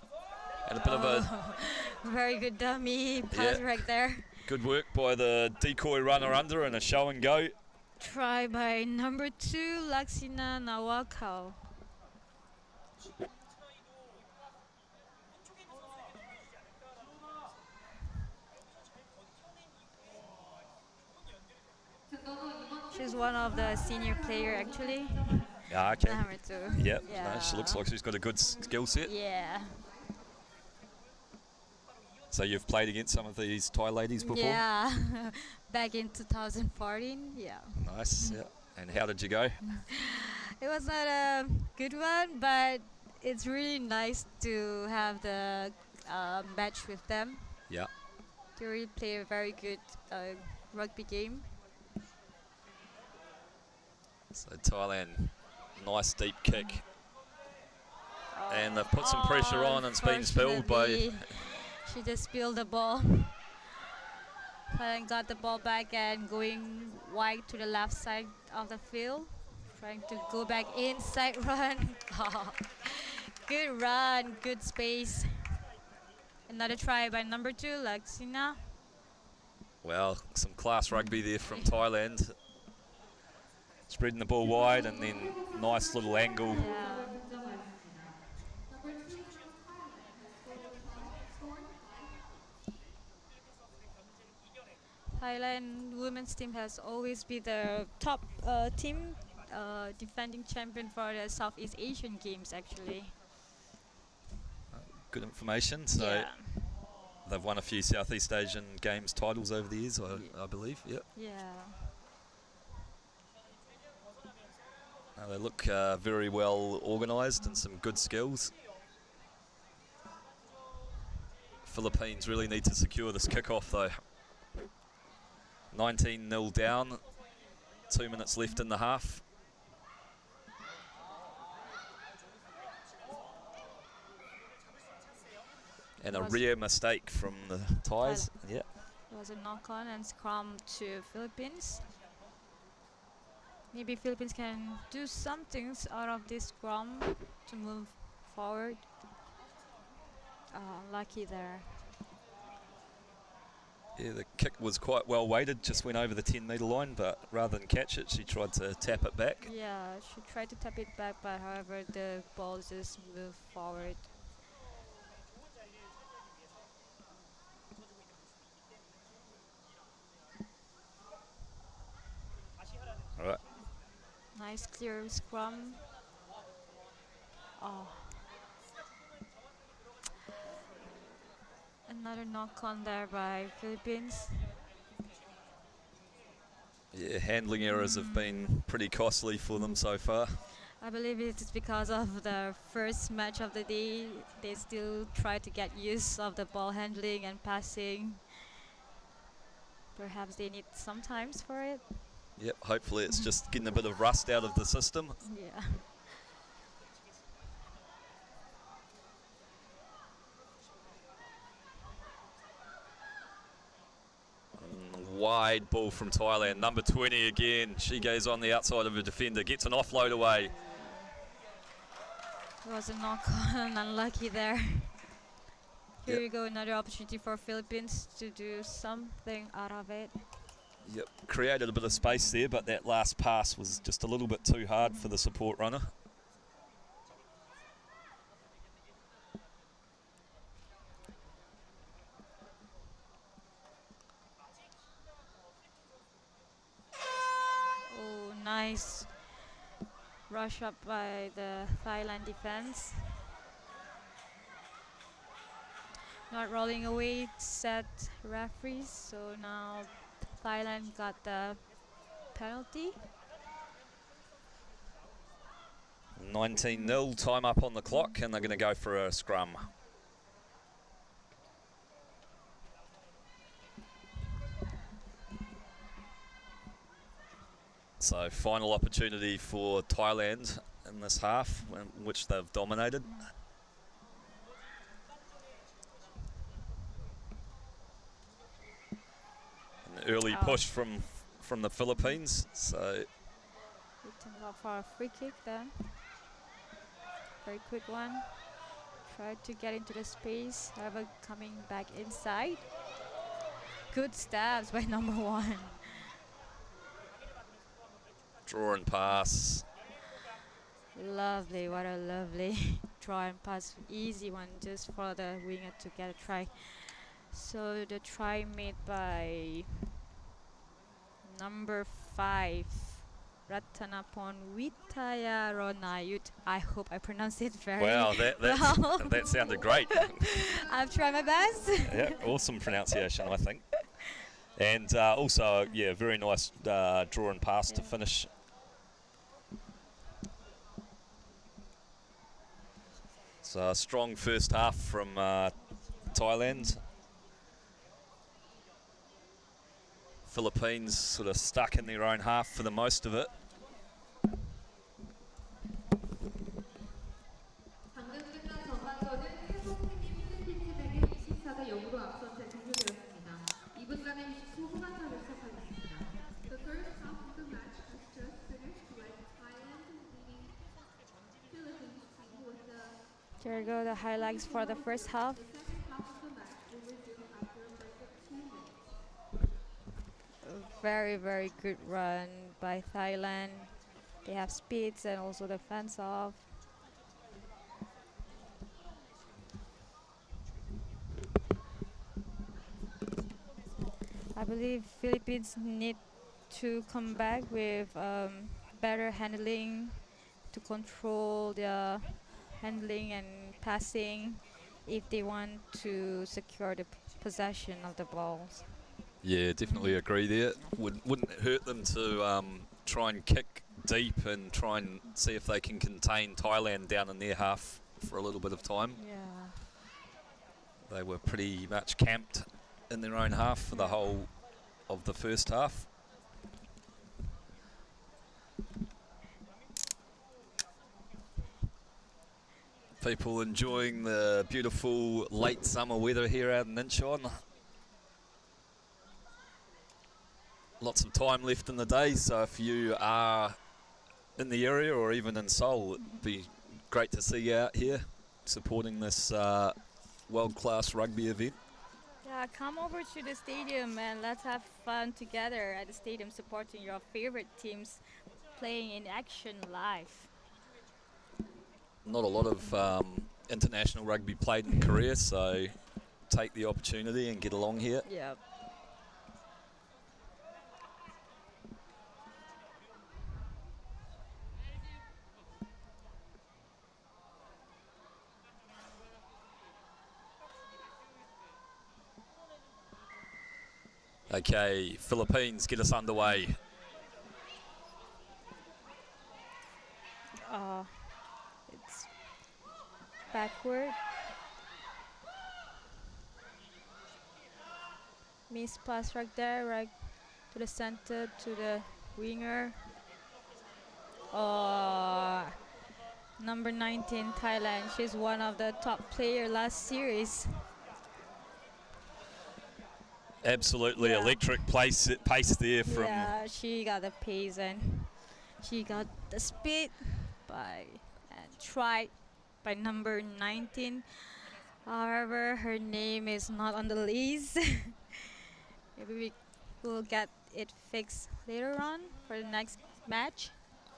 And a bit of a... Very good dummy pass right there. Good work by the decoy runner under and a show and go. Try by number 2, Laksina Nawakau. She's one of the senior player actually. Yeah, okay. Number 2. Yep. Yeah. No, she looks like she's got a good skill set. Yeah. So you've played against some of these Thai ladies before? Yeah. Back in 2014. Yeah. Nice. Yeah. And how did you go? It was not a good one, but it's really nice to have the match with them. Yeah. They really play a very good rugby game. So Thailand, nice deep kick. And they've put some pressure on and it's been spilled by... She just spilled the ball. Thailand got the ball back and going wide to the left side of the field. Trying to go back inside run. Good run, good space. Another try by number 2, Laksina. Well, some class rugby there from Thailand. Spreading the ball wide and then nice little angle. Yeah. Thailand women's team has always been the top team, defending champion for the Southeast Asian Games actually. Good information. So yeah. they've won a few Southeast Asian Games titles over the years, I believe. Yep. Yeah. They look very well organised and some good skills. Philippines really need to secure this kick-off though. 19-0 down, 2 minutes left in the half. And a rare mistake from the Thais. Yeah. It was a knock-on and scrum to Philippines. Maybe Philippines can do some things out of this scrum to move forward. Lucky there. Yeah, the kick was quite well weighted, just went over the 10-metre line, but rather than catch it, she tried to tap it back. Yeah, she tried to tap it back, but however, the ball just moved forward. All right. Nice clear scrum. Oh. Another knock-on there by Philippines. Yeah, handling errors have been pretty costly for them so far. I believe it is because of the first match of the day. They still try to get use of the ball handling and passing. Perhaps they need some times for it. Yep, hopefully it's just getting a bit of rust out of the system. Yeah. Wide ball from Thailand, number 20 again. She goes on the outside of a defender, gets an offload away. It was a knock-on, unlucky there. Here we go, another opportunity for Philippines to do something out of it. Yep, created a bit of space there, but that last pass was just a little bit too hard for the support runner. Oh, nice rush up by the Thailand defense. not rolling away set referees. So now Thailand got the penalty. 19-0, time up on the clock, and they're going to go for a scrum. So final opportunity for Thailand in this half, in which they've dominated. An early push from the Philippines. So Written up for a free kick then. Very quick one. Tried to get into the space, however coming back inside. Good stabs by number 1. draw and pass. Lovely, what a lovely draw and pass. Easy one just for the winger to get a try. So the try made by number 5, Ratanapon Witayaronayut. I hope I pronounced it very well. well. That sounded great. I've tried my best. Yeah, awesome pronunciation, I think. And also, yeah, very nice draw and pass to finish. So a strong first half from Thailand. Philippines sort of stuck in their own half for the most of it. 방금 끝난 전반전은 태국팀이 필리핀에게 24대 0으로 앞선 채 종료되었습니다. 2분간의 29분간차를 시작하겠습니다. The first half of the match has just finished with Thailand leading Philippines team with the There you go, the highlights for the first half. second half of the match will resume after a break of 2 minutes. Very, very good run by Thailand. They have speeds and also the fence off. I believe Philippines need to come back with better handling to control their handling and passing if they want to secure the possession of the balls. Yeah, definitely agree there. Wouldn't hurt them to try and kick deep and try and see if they can contain Thailand down in their half for a little bit of time. Yeah. They were pretty much camped in their own half for the whole of the first half. People enjoying the beautiful late summer weather here out in Incheon. Lots of time left in the day, so if you are in the area or even in Seoul, it'd be great to see you out here supporting this world-class rugby event. Yeah, come over to the stadium and let's have fun together at the stadium supporting your favorite teams playing in action live. Not a lot of international rugby played in Korea, so take the opportunity and get along here. Yep. Okay, Philippines, get us underway. It's backward. Miss pass right there, right to the center, to the winger. Number 19, Thailand. She's one of the top players last series. Absolutely Yeah. electric pace there from. Yeah, she got the pace and she got the speed and tried by number 19. However, her name is not on the list. Maybe we will get it fixed later on for the next match.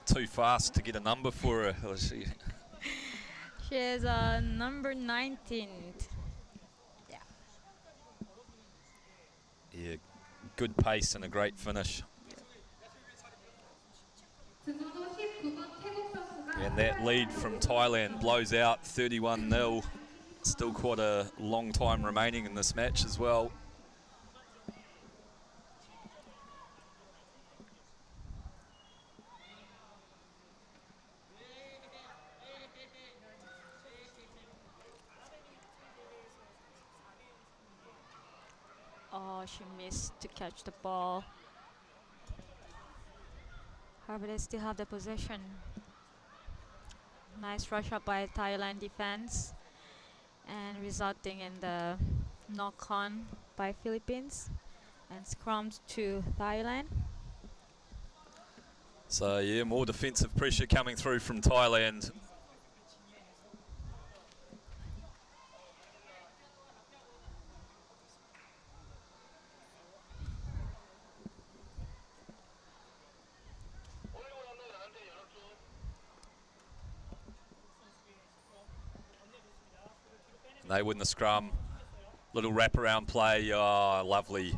Too fast to get a number for her. She is number 19. Yeah, good pace and a great finish. 등번호 19번 태국 선수가 And that lead from Thailand blows out 31-0. Still quite a long time remaining in this match as well. Oh, she missed to catch the ball. However, they still have the possession. Nice rush up by Thailand defense and resulting in the knock-on by Philippines and scrums to Thailand. So yeah, more defensive pressure coming through from Thailand. They win the scrum. Little wraparound play. Oh, lovely.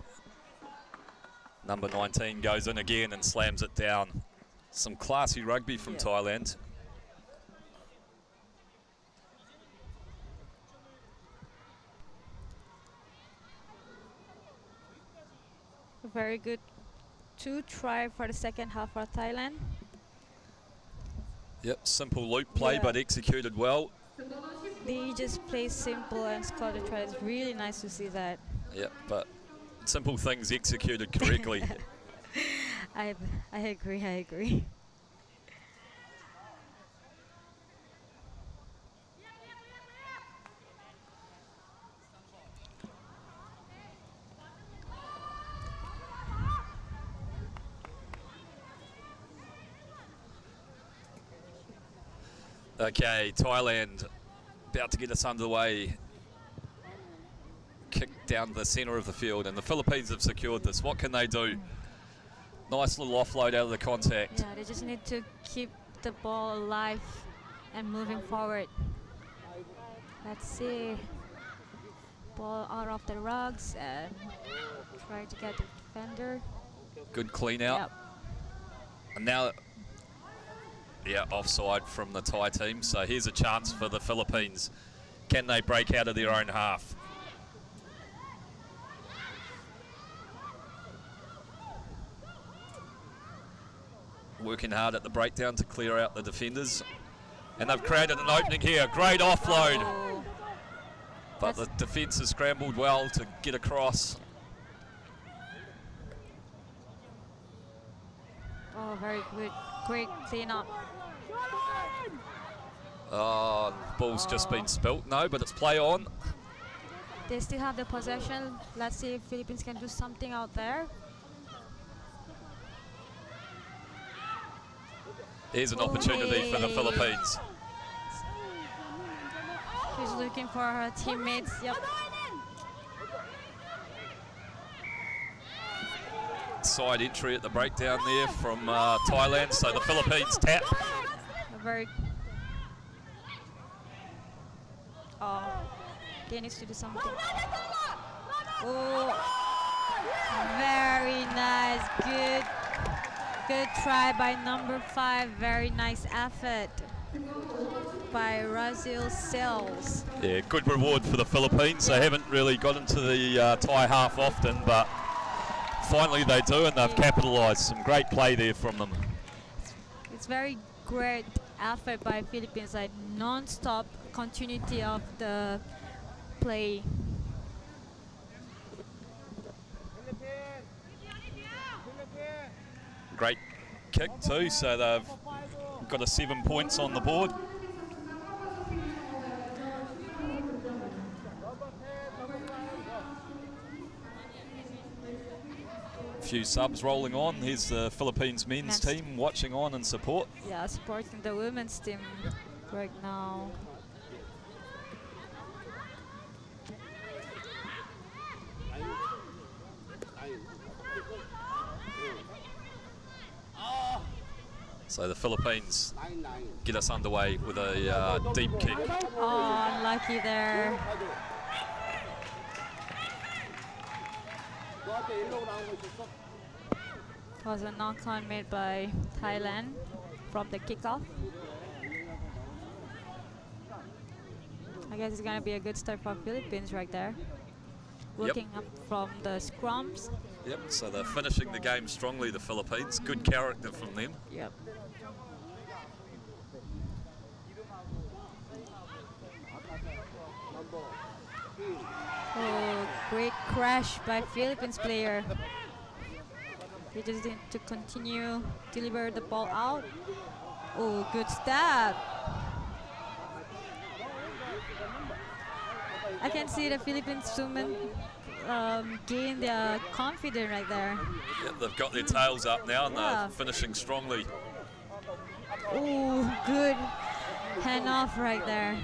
Number 19 goes in again and slams it down. Some classy rugby from Thailand. Very good 2 try for the second half for Thailand. Yep, simple loop play but executed well. They just play simple and score the try. It's really nice to see that. Yep, but simple things executed correctly. I agree. Okay, Thailand about to get us underway. Kick down the centre of the field, and the Philippines have secured this. What can they do? Nice little offload out of the contact. Yeah, they just need to keep the ball alive and moving forward. Let's see. Ball out of the rugs and try to get the defender. Good clean out. Yep. And now, yeah, offside from the Thai team. So here's a chance for the Philippines. Can they break out of their own half? Working hard at the breakdown to clear out the defenders. And they've created an opening here. Great offload. But the defence has scrambled well to get across. Oh, very good. Great cleanup. Oh, ball's just been spilt. No, but it's play on. They still have the possession. Let's see if Philippines can do something out there. Here's an opportunity for the Philippines. She's looking for her teammates. Yep. Side entry at the breakdown there from Thailand. So the Philippines tap. Very. Oh, they need to do something. Oh, very nice. Good try by number 5. Very nice effort by Razil Sales. Yeah, good reward for the Philippines. They haven't really got into the Thai half often, but finally they do, and they've capitalised. Some great play there from them. It's very great effort by Philippines, like non-stop continuity of the play. Great kick too, so they've got a 7 points on the board. A few subs rolling on. Here's the Philippines men's team watching on and support. Yeah, supporting the women's team right now. So the Philippines get us underway with a deep kick. Oh, unlucky there. It was a knock-on made by Thailand from the kickoff. I guess it's gonna be a good start for Philippines right there. Working up from the scrums. Yep, so they're finishing the game strongly, the Philippines. Good character from them. Yep. Oh, great crash by Philippines player. They just need to continue deliver the ball out. Oh, good stab. I can see the Philippines women gain their confidence right there. Yep, they've got their tails up now and they're finishing strongly. Oh, good hand off right there.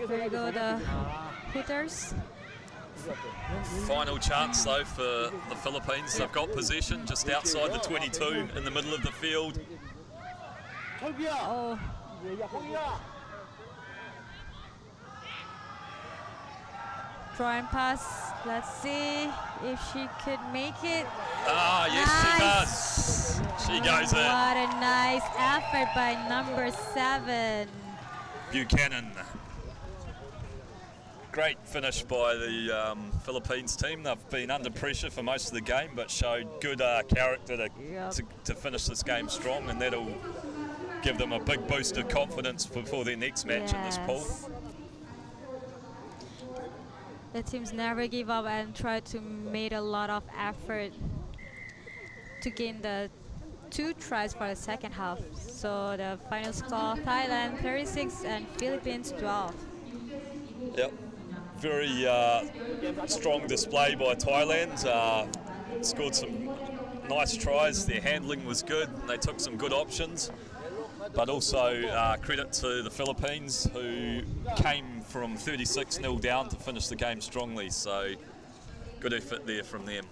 There you go, the hitters. Final chance though for the Philippines. They've got possession just outside the 22 in the middle of the field. Oh. Try and pass. Let's see if she could make it. Ah, yes, she does. She goes in. What a nice effort by number 7. Buchanan. Great finish by the Philippines team. They've been under pressure for most of the game, but showed good character to finish this game strong, and that'll give them a big boost of confidence before their next match in this pool. The teams never give up and try to make a lot of effort to gain the 2 tries for the second half. So the final score, Thailand 36 and Philippines 12. Yep. Very strong display by Thailand. Scored some nice tries. Their handling was good. They took some good options. But also credit to the Philippines, who came from 36-0 down to finish the game strongly. So good effort there from them.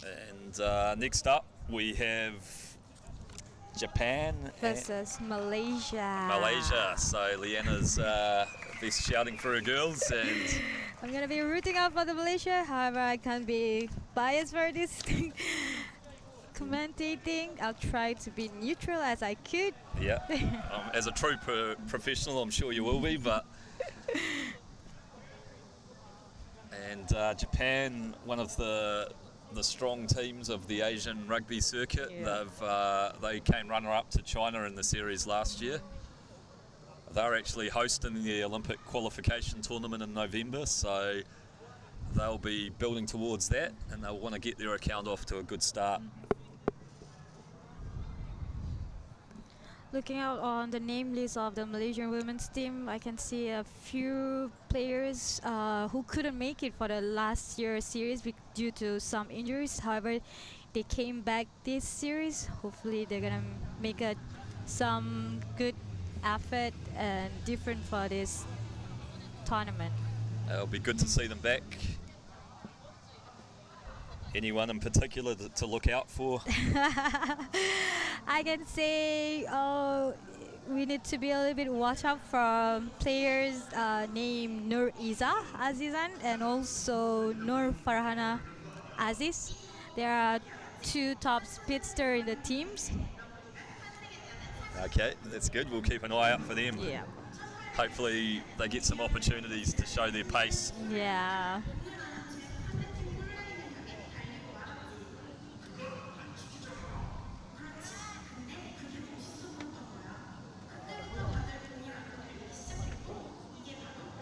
And next up we have Japan versus Malaysia. Malaysia. So Leanna's be shouting for her girls, and I'm gonna be rooting out for the Malaysia. However, I can't be biased for this commentating. I'll try to be neutral as I could. Yeah. As a true professional, I'm sure you will be. But and Japan, one of the strong teams of the Asian rugby circuit. Yeah. They came runner-up to China in the series last year. They're actually hosting the Olympic qualification tournament in November, so they'll be building towards that, and they'll want to get their account off to a good start. Looking out on the name list of the Malaysian women's team, I can see a few players who couldn't make it for the last year's series due to some injuries. However, they came back this series. Hopefully, they're gonna make some good effort and different for this tournament. It'll be good to see them back. Anyone in particular to look out for? I can say we need to be a little bit watch out for players named Nur Iza Azizan and also Nur Farhana Aziz. There are 2 top speedsters in the teams. Okay, that's good. We'll keep an eye out for them. Yeah. Hopefully they get some opportunities to show their pace. Yeah.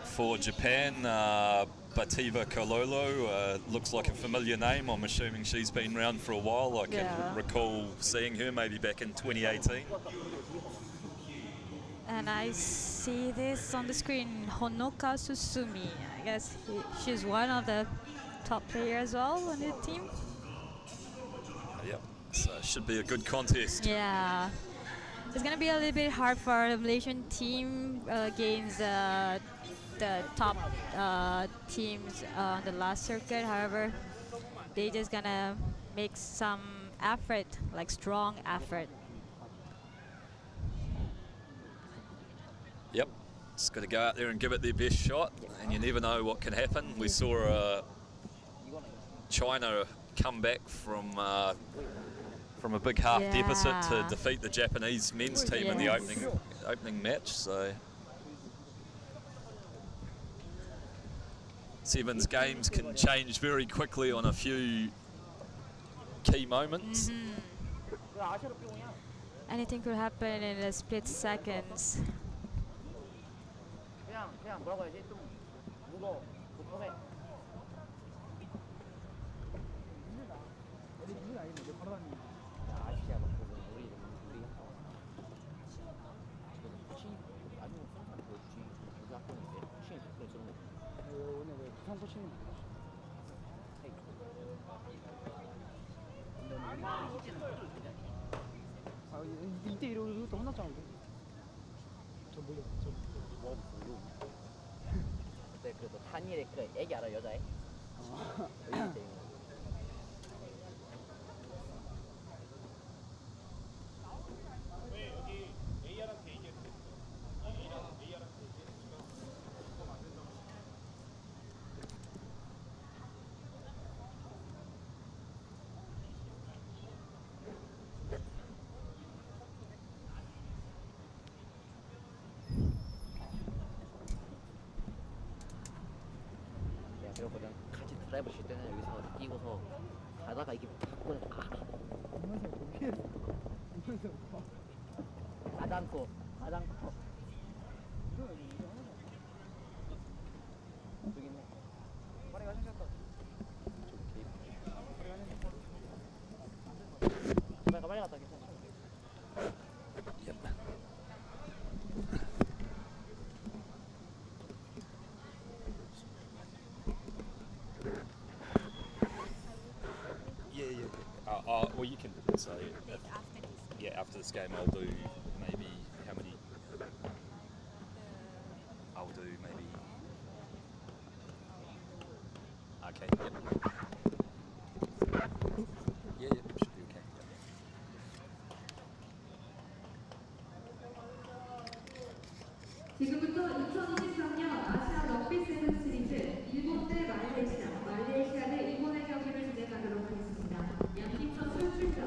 For Japan, Bativa Kololo looks like a familiar name. I'm assuming she's been around for a while. I can recall seeing her maybe back in 2018. And I see this on the screen, Honoka Susumi. I guess she's one of the top players as well on the team. Yep, so it should be a good contest. Yeah. It's going to be a little bit hard for the Malaysian team against the top teams on the last circuit. However, they just going to make some effort, like strong effort. Yep. Just got to go out there and give it their best shot, and you never know what can happen. We saw China come back from a big half deficit to defeat the Japanese men's team in the opening match. So Sevens games can change very quickly on a few key moments. Anything could happen in a split seconds. 그냥 뭐라고 해야지 좀 무거워 복잡해 어디 무슨 아니면 내 바로 다니는 야 아시아 막 우리 지금 코칭 아니면 선수 보여주지 우리 학교는 이제 코칭이 그런 저런 거 오늘 왜 부산 코칭이 이때 이러고 또 혼났잖아 저 몰려 뭐 모르 그때 그래도 한일에 그 애기 알아 여자애 왜 여기 AR한테 얘기했어? AR한테 얘기했으니까 그거 만든다고. 그러거든. 같이 드라이브 칠 때는 여기서 뛰고서 가다가 이게 바꾸는 가장코 저기 있네. 빨리 가셨다. 빨리 갔다 괜찮아. Well, you can say after this game I'll do maybe how many? I'll do maybe. Okay. Yep. Should be okay. 지금부터 2023년 아시아 럭비 세븐 시리즈 일본 대 말레이시아 대 일본의 경기를 진행하도록 하겠습니다. 양팀 선수 출전.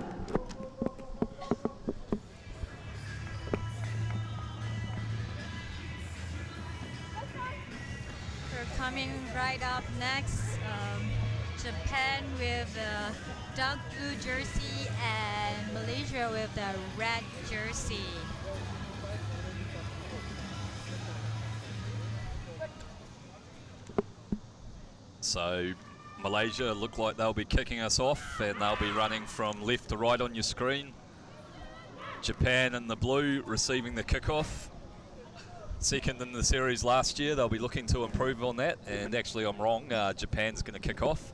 We're coming right up next. Japan with the dark blue jersey and Malaysia with the red jersey. So Malaysia look like they'll be kicking us off, and they'll be running from left to right on your screen. Japan in the blue receiving the kickoff. Second in the series last year, they'll be looking to improve on that, and actually I'm wrong, Japan's going to kick off.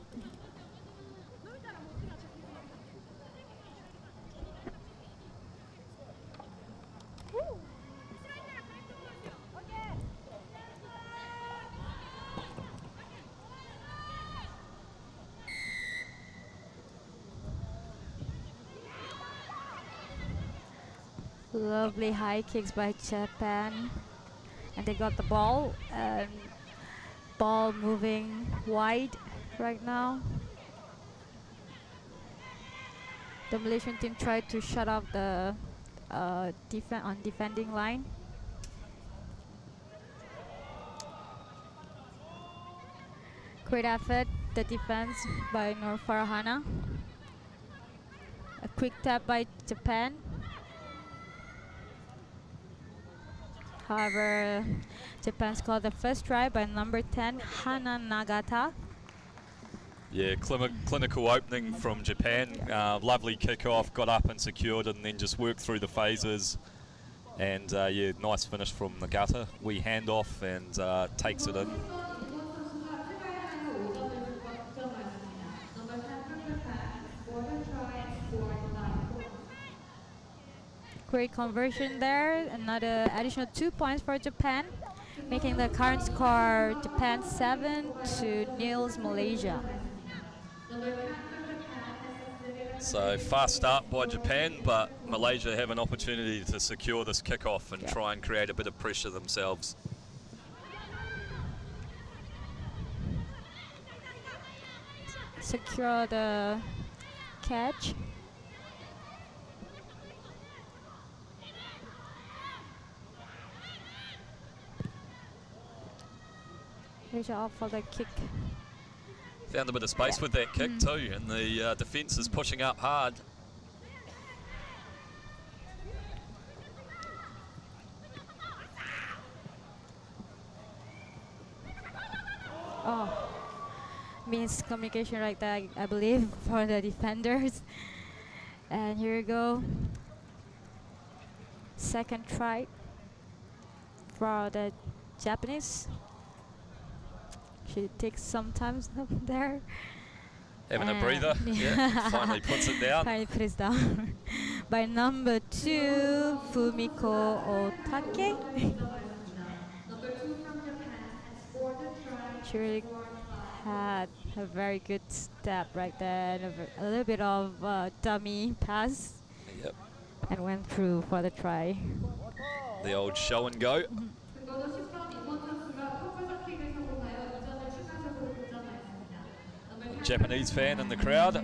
Lovely high kicks by Japan, and they got the ball, and ball moving wide right now. The Malaysian team tried to shut off the defending line. Great effort, the defense by Nur Farhana. A quick tap by Japan. However, Japan scored the first try by number 10, Hana Nagata. Yeah, clinical opening from Japan. Lovely kick-off, got up and secured, and then just worked through the phases. And yeah, nice finish from Nagata. We hand off and takes it in. Great conversion there. Another additional 2 points for Japan, making the current score Japan 7-0 Malaysia. So fast start by Japan, but Malaysia have an opportunity to secure this kickoff and try and create a bit of pressure themselves. secure the catch. Malaysia off for the kick. Found a bit of space with that kick too, and the defence is pushing up hard. Oh, miscommunication right there, I believe, for the defenders. And here we go. Second try for the Japanese. She takes some time there. Having a breather. Yeah, finally puts it down. Finally put it down. By number 2, Fumiko Otake. She really had a very good step right there, and a little bit of dummy pass. Yep. And went through for the try. The old show and go. Japanese fan in the crowd.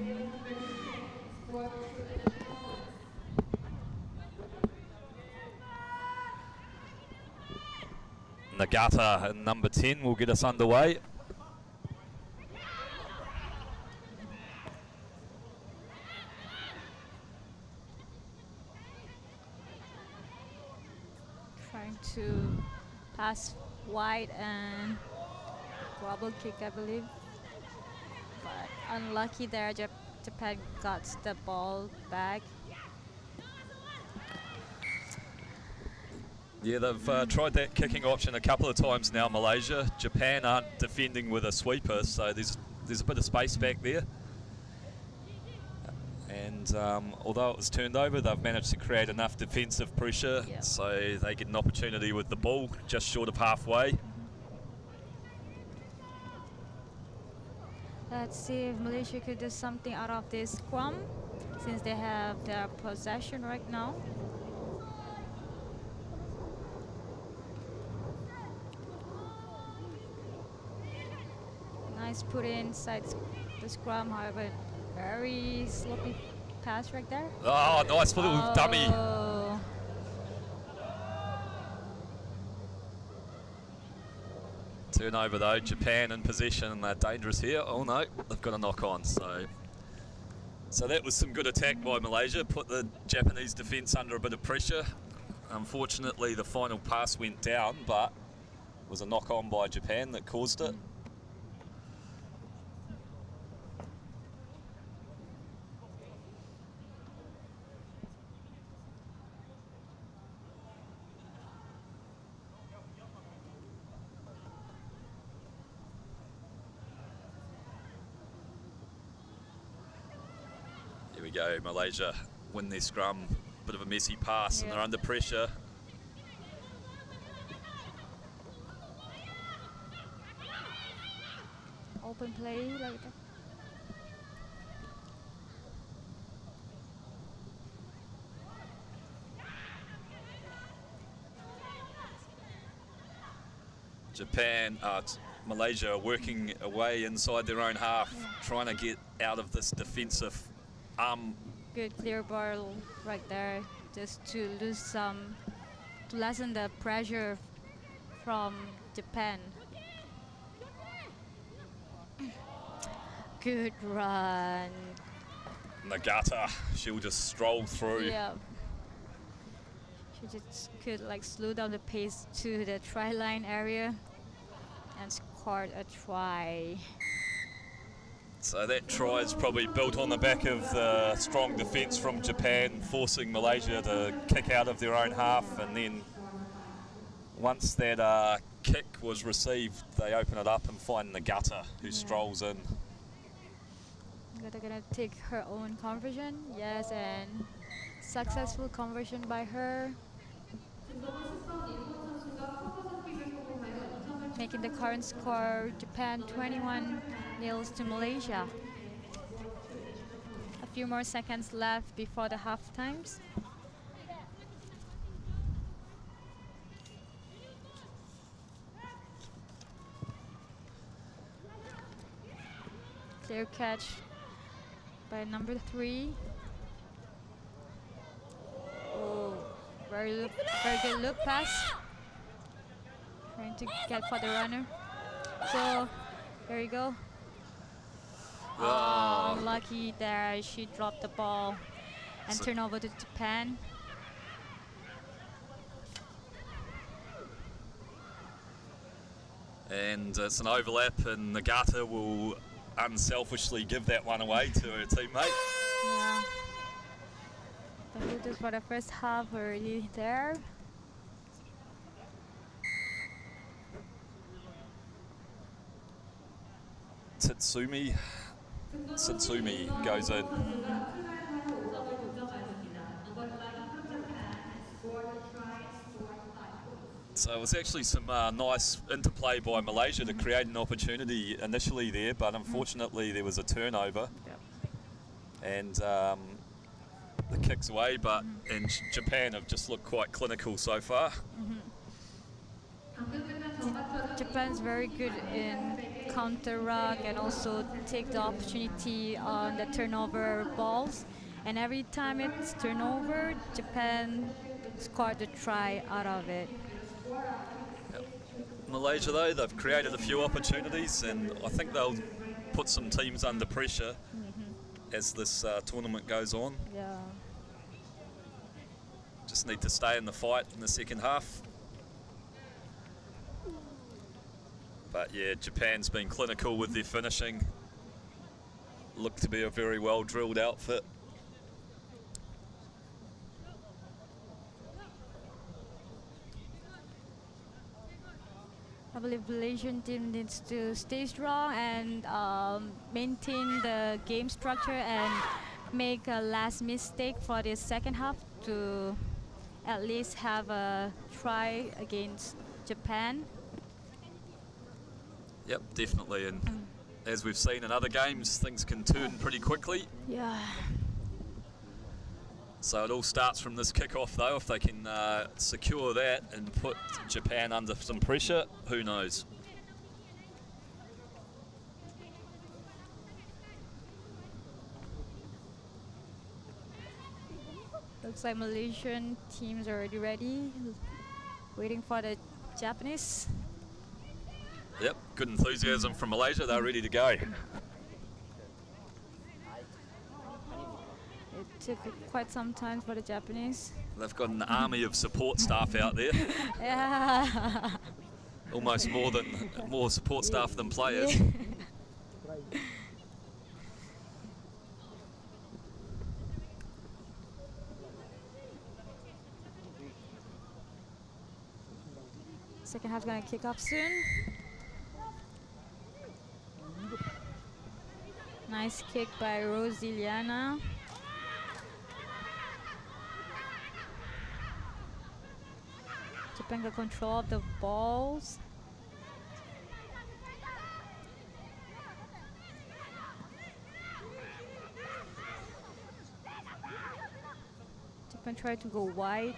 Nagata in number 10 will get us underway. Trying to pass wide and wobble kick, I believe. But unlucky there, Japan got the ball back. Yeah, they've tried that kicking option a couple of times now, Malaysia. Japan aren't defending with a sweeper, so there's a bit of space back there. And although it was turned over, they've managed to create enough defensive pressure, so they get an opportunity with the ball just short of halfway. Let's see if Malaysia could do something out of this scrum, since they have their possession right now. Nice put inside the scrum, however, very sloppy pass right there. Oh, nice little dummy. Turnover though, Japan in possession, and they're dangerous here. Oh no, they've got a knock on. So that was some good attack by Malaysia, put the Japanese defence under a bit of pressure. Unfortunately, the final pass went down, but it was a knock on by Japan that caused it. Here we go, Malaysia win their scrum. Bit of a messy pass, and they're under pressure. Open play like that. Japan, Malaysia are working away inside their own half, trying to get out of this defensive Good clear ball right there, just to lessen the pressure from Japan. Good run. Nagata, she'll just stroll through. Yeah. She just could like slow down the pace to the try line area and scored a try. So that try is probably built on the back of the strong defence from Japan, forcing Malaysia to kick out of their own half, and then once that kick was received, they open it up and find Nagata, who strolls in. Nagata gonna take her own conversion, yes, and successful conversion by her, making the current score Japan 21-0 to Malaysia. A few more seconds left before the half times. Clear Clear catch by number 3. Oh, very good loop pass. Trying to get for the runner. So there you go. Oh, unlucky there. She dropped the ball and turned over to Japan. And it's an overlap, and Nagata will unselfishly give that one away to her teammate. Yeah. The Hooters for the first half already there. Tsutsumi goes in. So it was actually some nice interplay by Malaysia to create an opportunity initially there, but unfortunately there was a turnover. Yep. And the kicks away, but and Japan have just looked quite clinical so far. Japan's very good in counter ruck and also take the opportunity on the turnover balls. And every time it's turnover, Japan scored a try out of it. Malaysia though, they've created a few opportunities, and I think they'll put some teams under pressure as this tournament goes on. Yeah. Just need to stay in the fight in the second half. But yeah, Japan's been clinical with their finishing. Look to be a very well drilled outfit. I believe Malaysian team needs to stay strong and maintain the game structure and make a last mistake for the second half to at least have a try against Japan. Yep, definitely. And as we've seen in other games, things can turn pretty quickly. Yeah. So it all starts from this kick-off though. If they can secure that and put Japan under some pressure, who knows? Looks like Malaysian teams are already ready, waiting for the Japanese. Yep, good enthusiasm from Malaysia. They're ready to go. It took quite some time for the Japanese. They've got an army of support staff out there. Yeah. Almost more support staff than players. Second half's gonna kick off soon. Nice kick by Rosiliana. Japan got control of the balls. Japan tried to go wide.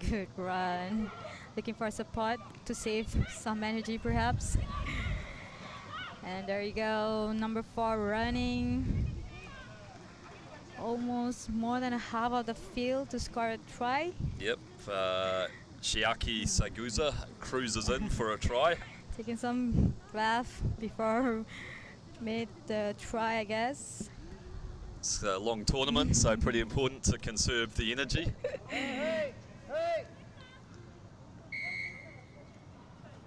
Good run. Looking for support to save some energy perhaps. And there you go, number 4 running. Almost more than half of the field to score a try. Yep, Shiaki Sagusa cruises in for a try. Taking some bath before made the try, I guess. It's a long tournament, so pretty important to conserve the energy. Hey!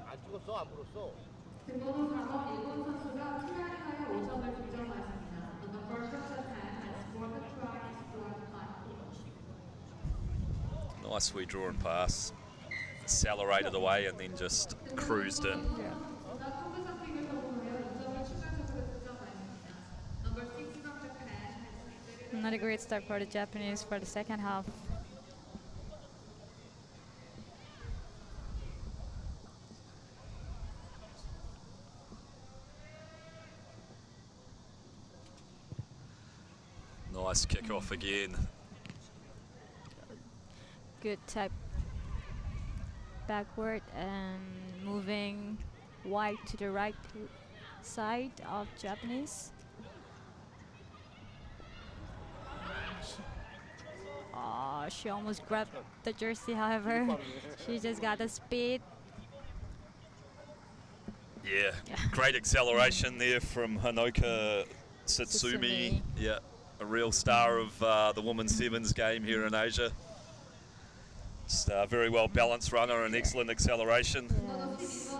안 죽었어? 안 물었어? 등번호 4번 일본 선수가 트라이하여 5점을 득점하였습니다. The number of Japan has scored the try and scored 5 points. Nice wee draw and pass. Accelerated away and then just cruised in. Not a great start for the Japanese for the second half. Nice kick off again. Good tap backward and moving wide to the right side of Japanese. She almost grabbed the jersey, however, she just got the speed. Yeah, great acceleration there from Hanoka Satsumi. Yeah, a real star of the women's sevens game here in Asia. Just a very well balanced runner and excellent acceleration. Yes.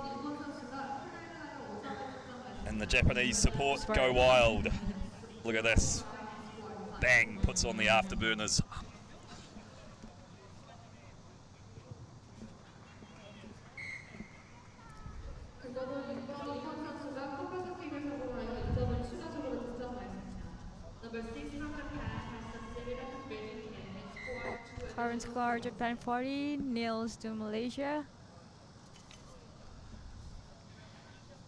And the Japanese support go wild. Look at this. Bang, puts on the afterburners. Current score, Japan 40, nils to Malaysia.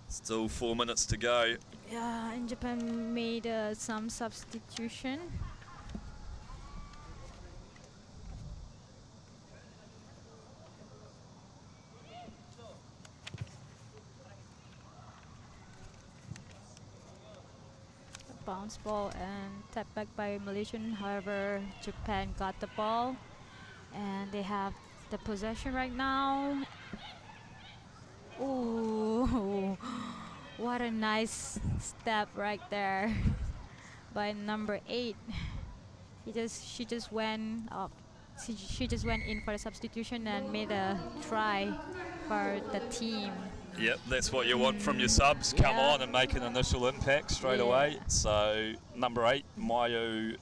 Still 4 minutes to go. Yeah, and Japan made some substitution. Bounce ball and tap back by Malaysian. However, Japan got the ball and they have the possession right now. Ooh, what a nice step right there by number 8. She just went up. She just went in for the substitution and made a try for the team. Yep, that's what you want from your subs. Come on and make an initial impact straight away. So number 8, Mayo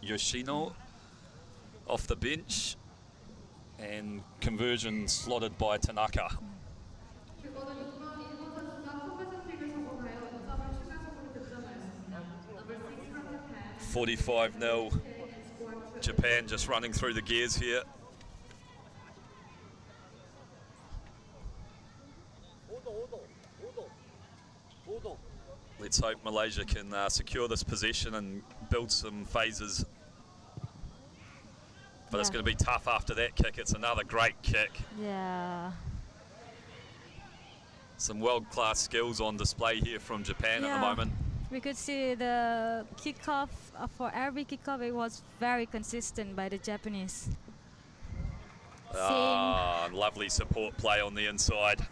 Yoshino, off the bench, and conversion slotted by Tanaka. 45-0. Japan just running through the gears here. Let's hope Malaysia can secure this possession and build some phases. But it's going to be tough after that kick. It's another great kick. Yeah. Some world-class skills on display here from Japan at the moment. We could see the kickoff, for every kickoff it was very consistent by the Japanese. Lovely support play on the inside.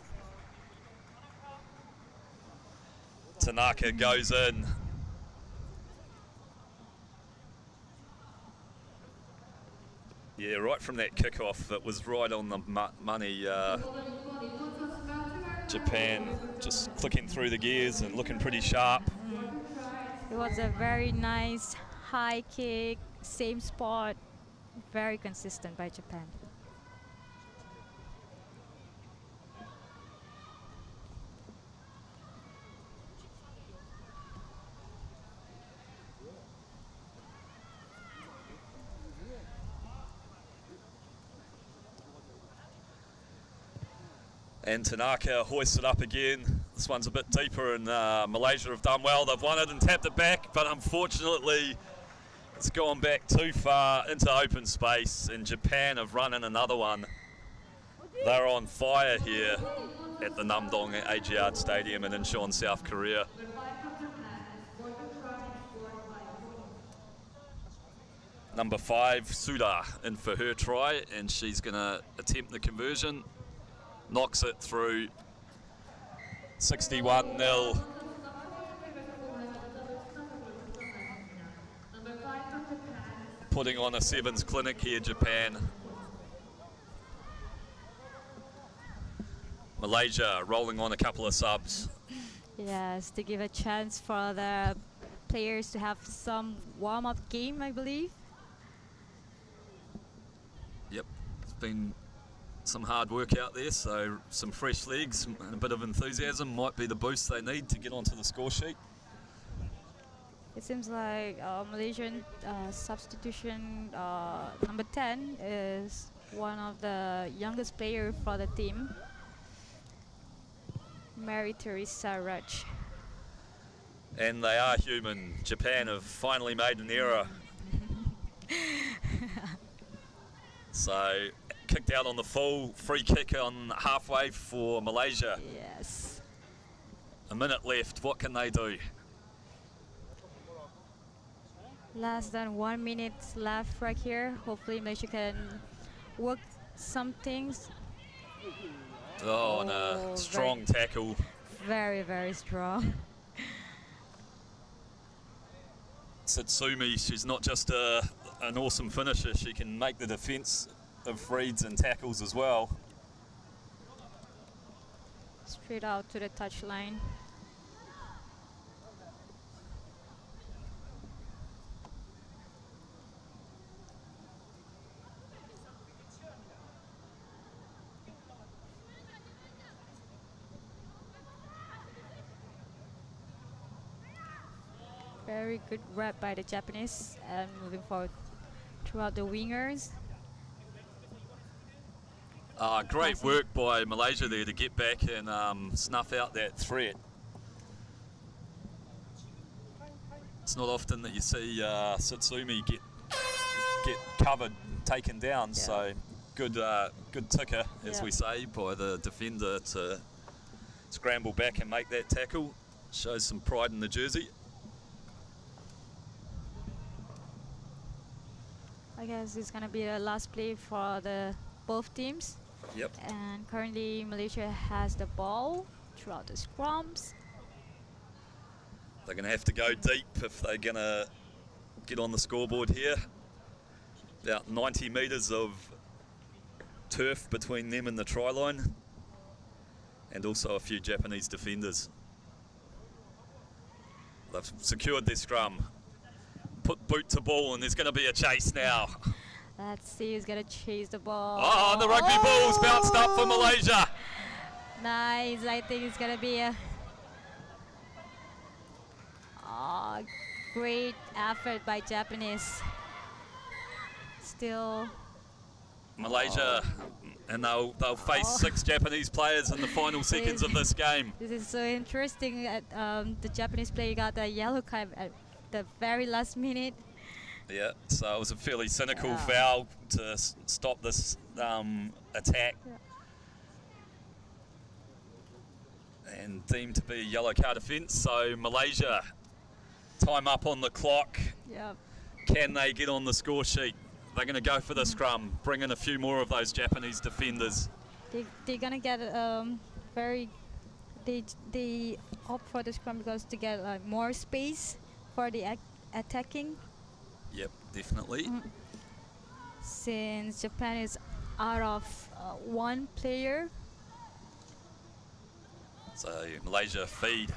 Tanaka goes in. Yeah, right from that kickoff, that was right on the money. Japan just clicking through the gears and looking pretty sharp. It was a very nice high kick, same spot, very consistent by Japan. And Tanaka hoists it up again. This one's a bit deeper, and Malaysia have done well. They've won it and tapped it back, but unfortunately it's gone back too far into open space, and Japan have run in another one. They're on fire here at the Namdong AGR Stadium in Incheon, South Korea. Number 5, Suda, in for her try, and she's going to attempt the conversion. Knocks it through. 61-0. Putting on a sevens clinic here, Japan. Malaysia rolling on a couple of subs. Yes, to give a chance for the players to have some warm-up game, I believe. Yep, it's been some hard work out there, so some fresh legs and a bit of enthusiasm might be the boost they need to get onto the score sheet. It seems like Malaysian substitution number 10 is one of the youngest player for the team, Mary Teresa Raj. And they are human. Japan have finally made an error. So kicked out on the full, free kick on halfway for Malaysia. Yes. A minute left, what can they do? Less than 1 minute left right here. Hopefully Malaysia can work some things. Oh, and a strong tackle. Very, very strong. Satsumi, she's not just an awesome finisher, she can make the defence of reads and tackles as well. Straight out to the touchline. Very good rep by the Japanese, and moving forward throughout the wingers. Great work by Malaysia there to get back and snuff out that threat. It's not often that you see Satsumi get covered, taken down. Yeah. So good ticker, as we say, by the defender to scramble back and make that tackle. Shows some pride in the jersey. I guess it's gonna be the last play for the both teams. Yep. And currently Malaysia has the ball throughout the scrums. They're going to have to go deep if they're going to get on the scoreboard here. About 90 metres of turf between them and the try line, and also a few Japanese defenders. They've secured their scrum. Put boot to ball, and there's going to be a chase now. Let's see who's gonna chase the ball. Oh, the rugby ball's bounced up for Malaysia. Nice. I think it's gonna be a great effort by Japanese. Still Malaysia, and they'll face 6 Japanese players in the final seconds of this game. This is so interesting. The Japanese player got a yellow card at the very last minute. Yeah, so it was a fairly cynical foul to stop this attack. Yeah. And deemed to be a yellow card offence. So Malaysia, time up on the clock. Yep. Can they get on the score sheet? They're going to go for the scrum, bring in a few more of those Japanese defenders. They're gonna get they opt for the scrum because to get more space for the attacking. Yep, definitely. Since Japan is out of one player. So Malaysia feed.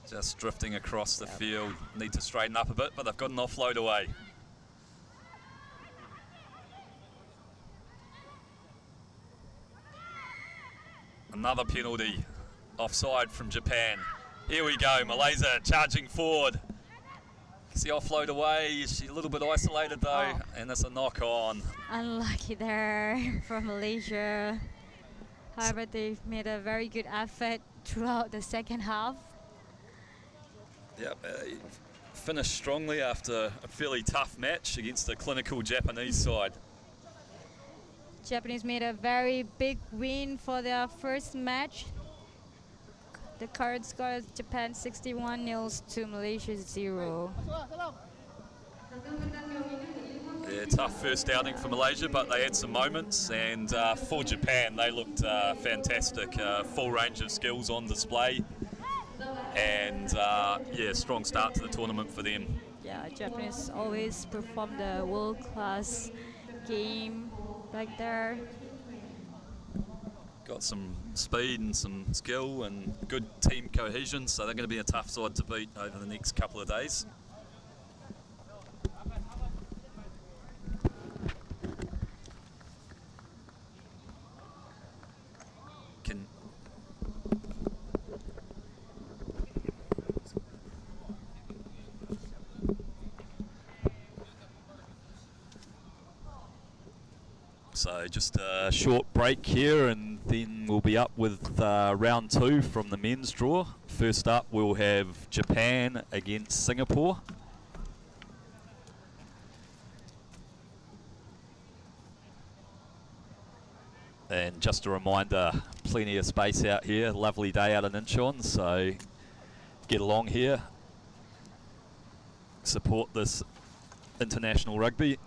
Just drifting across the field. Need to straighten up a bit, but they've got an offload away. Another penalty. Offside from Japan. Here we go, Malaysia charging forward. Gets the offload away. She's a little bit isolated though, and that's a knock on. Unlucky there from Malaysia. However, they've made a very good effort throughout the second half. Yep, finished strongly after a fairly tough match against a clinical Japanese side. Japanese made a very big win for their first match. The current score is Japan 61-0 to Malaysia 0. Yeah, tough first outing for Malaysia, but they had some moments, and for Japan they looked fantastic. Full range of skills on display, and yeah, strong start to the tournament for them. Yeah, Japanese always perform the world-class game back there. Got some speed and some skill and good team cohesion, so they're going to be a tough side to beat over the next couple of days. So just a short break here, and then we'll be up with round 2 from the men's draw. First up we'll have Japan against Singapore. And just a reminder, plenty of space out here, lovely day out in Incheon, so get along here, support this international rugby.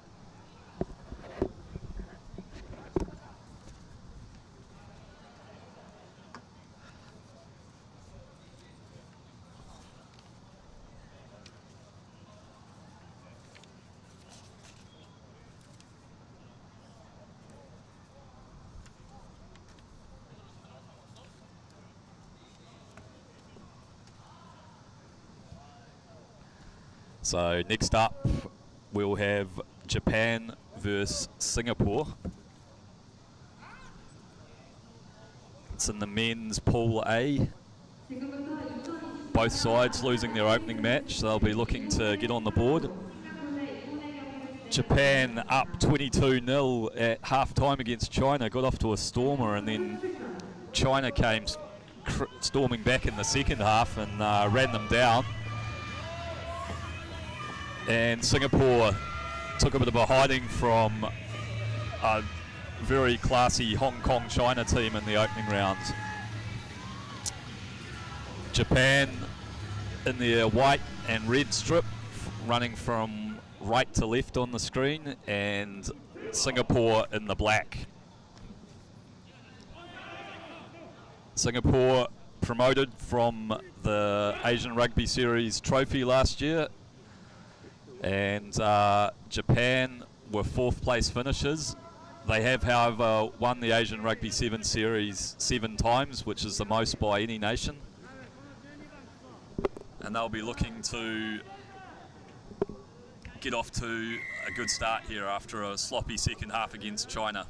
So next up we'll have Japan versus Singapore. It's in the men's Pool A. Both sides losing their opening match, so they'll be looking to get on the board. Japan up 22-0 at half-time against China, got off to a stormer, and then China came storming back in the second half and ran them down. And Singapore took a bit of a hiding from a very classy Hong Kong China team in the opening rounds. Japan in their white and red strip, running from right to left on the screen, and Singapore in the black. Singapore promoted from the Asian Rugby Series trophy last year, and Japan were 4th place finishers. They have, however, won the Asian Rugby 7 Series 7 times, which is the most by any nation. And they'll be looking to get off to a good start here after a sloppy second half against China.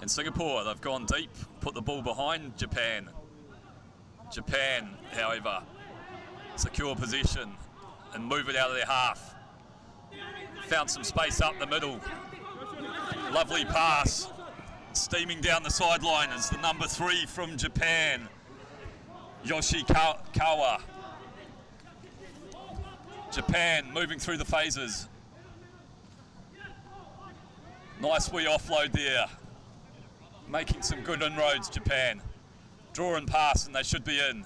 In Singapore, they've gone deep, put the ball behind Japan. Japan, however, secure possession and move it out of their half. Found some space up the middle. Lovely pass. Steaming down the sideline is the number 3 from Japan, Yoshikawa. Japan moving through the phases. Nice wee offload there. Making some good inroads, Japan. Draw and pass, and they should be in.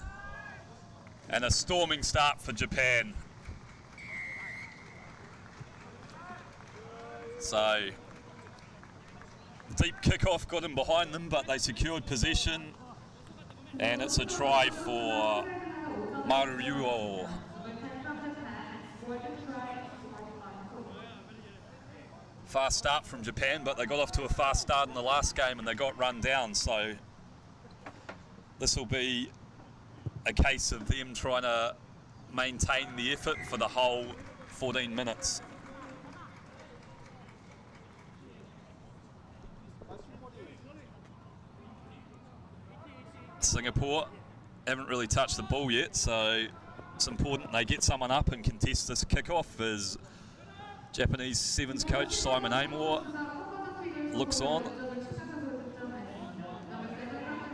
And a storming start for Japan. So, deep kickoff got him behind them, but they secured possession, and it's a try for Maruo. Fast start from Japan, but they got off to a fast start in the last game and they got run down, so this will be a case of them trying to maintain the effort for the whole 14 minutes. Singapore haven't really touched the ball yet, so it's important they get someone up and contest this kickoff as Japanese Sevens coach Simon Amor looks on.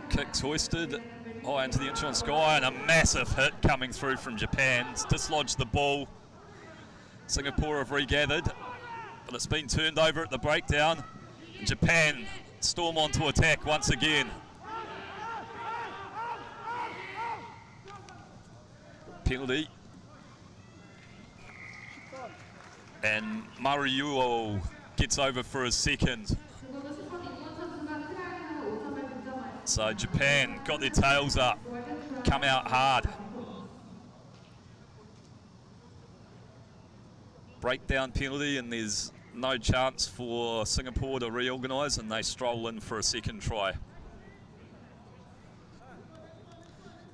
Kicks hoisted high into the inch-on sky, and a massive hit coming through from Japan. It's dislodged the ball. Singapore have regathered, but it's been turned over at the breakdown. Japan storm onto attack once again. Penalty. And Maruo gets over for his second. So Japan got their tails up, come out hard. Breakdown penalty, and there's no chance for Singapore to reorganise, and they stroll in for a second try.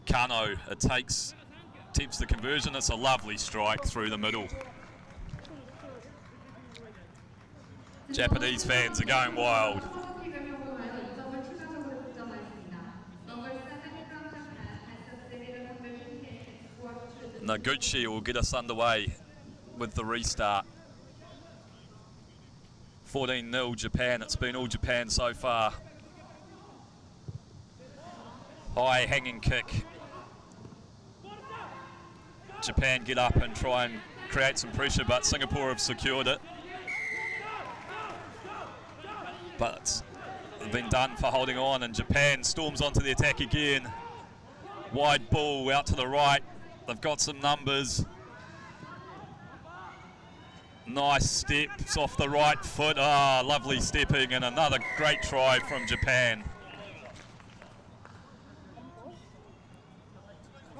Kano, attempts the conversion. It's a lovely strike through the middle. Japanese fans are going wild. Noguchi will get us underway with the restart. 14-0 Japan. It's been all Japan so far. High hanging kick. Japan get up and try and create some pressure, but Singapore have secured it. But it's been done for holding on, and Japan storms onto the attack again. Wide ball out to the right. They've got some numbers. Nice steps off the right foot. Ah, lovely stepping, and another great try from Japan.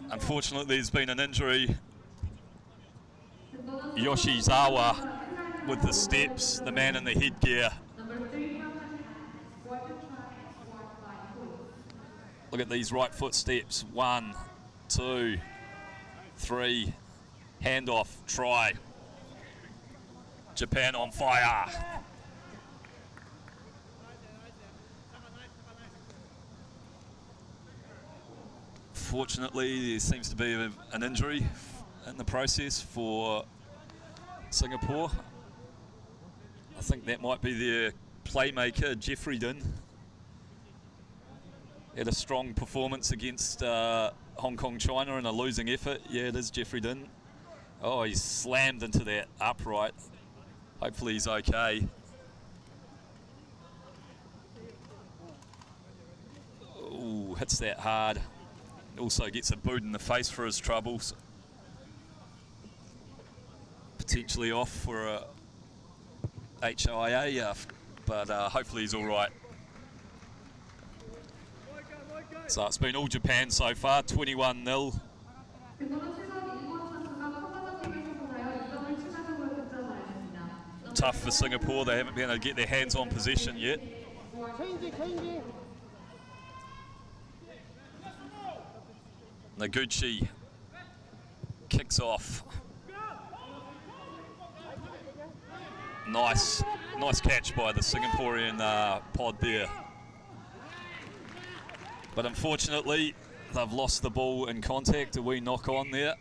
Unfortunately, there's been an injury. Yoshizawa with the steps, the man in the headgear. Look at these right foot steps. 1, 2, 3. Handoff, try. Japan on fire. Fortunately, there seems to be an injury in the process for Singapore. I think that might be their playmaker, Jeffrey Din. Had a strong performance against Hong Kong, China in a losing effort. Yeah, it is Jeffrey Din. Oh, he's slammed into that upright. Hopefully he's okay. Ooh, hits that hard. Also gets a boot in the face for his troubles. Potentially off for a HIA, but hopefully he's all right. So it's been all Japan so far, 21-0. Tough for Singapore, they haven't been able to get their hands on possession yet. Noguchi kicks off. Nice catch by the Singaporean pod there. But unfortunately, they've lost the ball in contact, a wee knock on there.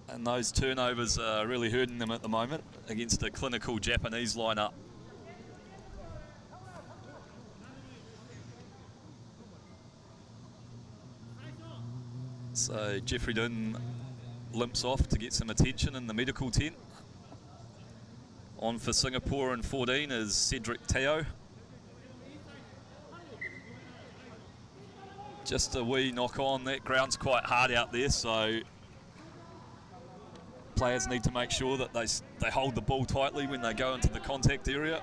And those turnovers are really hurting them at the moment against a clinical Japanese lineup. So Jeffrey Din limps off to get some attention in the medical tent. On for Singapore in 14 is Cedric Teo. Just a wee knock on. That ground's quite hard out there, so players need to make sure that they hold the ball tightly when they go into the contact area.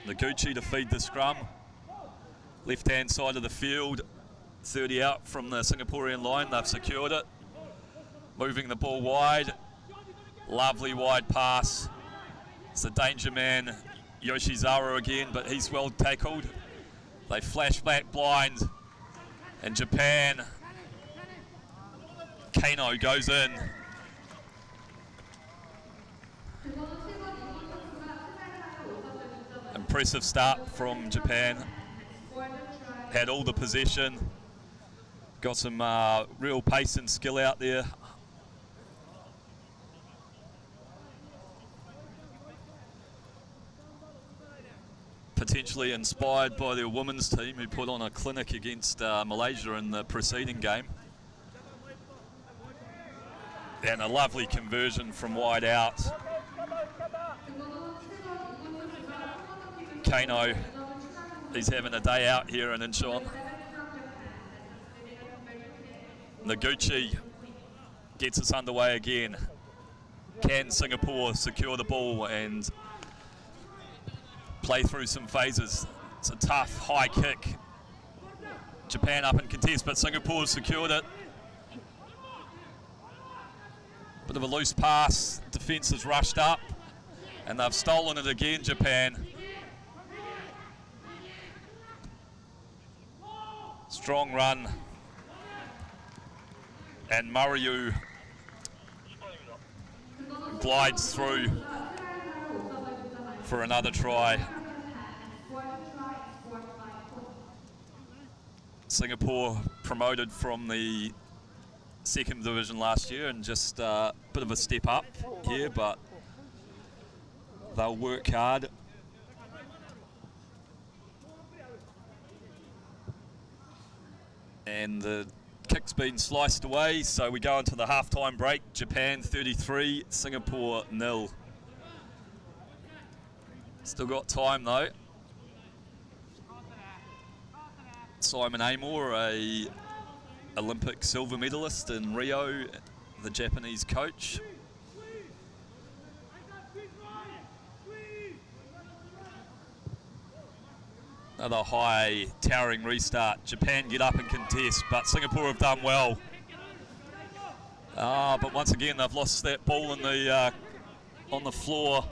Noguchi to feed the scrum. Left hand side of the field, 30 out from the Singaporean line. They've secured it. Moving the ball wide. Lovely wide pass. It's the danger man, Yoshizawa again, but he's well tackled. They flash back blind. And Japan, Kano goes in. Impressive start from Japan. Had all the possession. Got some real pace and skill out there. Potentially inspired by their women's team who put on a clinic against Malaysia in the preceding game. And a lovely conversion from wide out. Kano, he's having a day out here in Incheon. Noguchi gets us underway again. Can Singapore secure the ball and play through some phases? It's a tough high kick. Japan up in contest, but Singapore secured it. Bit of a loose pass. Defence has rushed up and they've stolen it again, Japan. Strong run. And Murray glides through for another try. Singapore promoted from the second division last year and just a bit of a step up here, but they'll work hard. And the kick's been sliced away, so we go into the half-time break. Japan 33, Singapore 0. Still got time though. Simon Amor, a Olympic silver medalist in Rio, the Japanese coach. Another high, towering restart. Japan get up and contest, but Singapore have done well. But once again, they've lost that ball in the on the floor.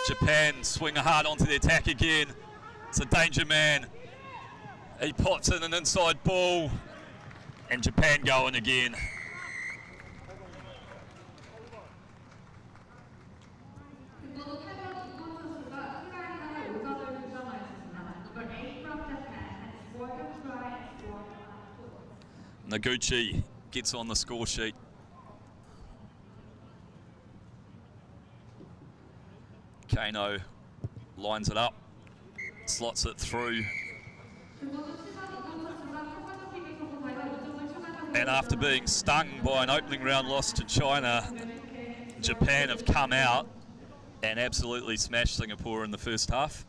Japan swing hard onto the attack again. It's a danger man. He pops in an inside ball, and Japan going again. Noguchi gets on the score sheet. Kano lines it up, slots it through. And after being stung by an opening round loss to China, Japan have come out and absolutely smashed Singapore in the first half.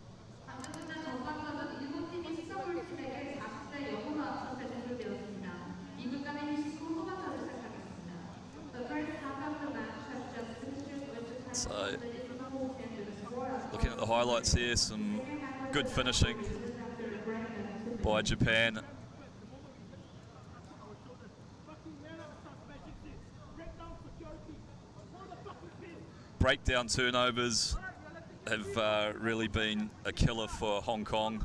So, looking at the highlights here, some good finishing by Japan. Breakdown turnovers have really been a killer for Hong Kong.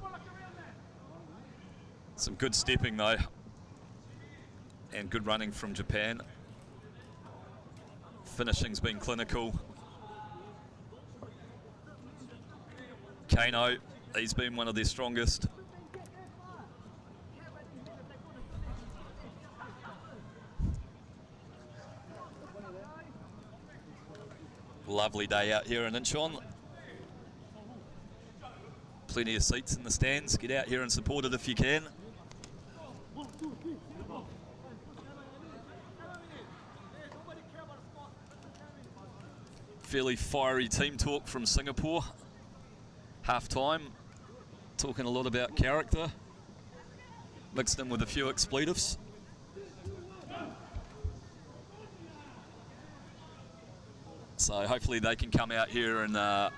Some good stepping though, and good running from Japan. Finishing's been clinical. Kano, he's been one of their strongest. Lovely day out here in Incheon. Plenty of seats in the stands. Get out here and support it if you can. Fairly fiery team talk from Singapore. Half time, talking a lot about character, mixed in with a few expletives. So hopefully they can come out here and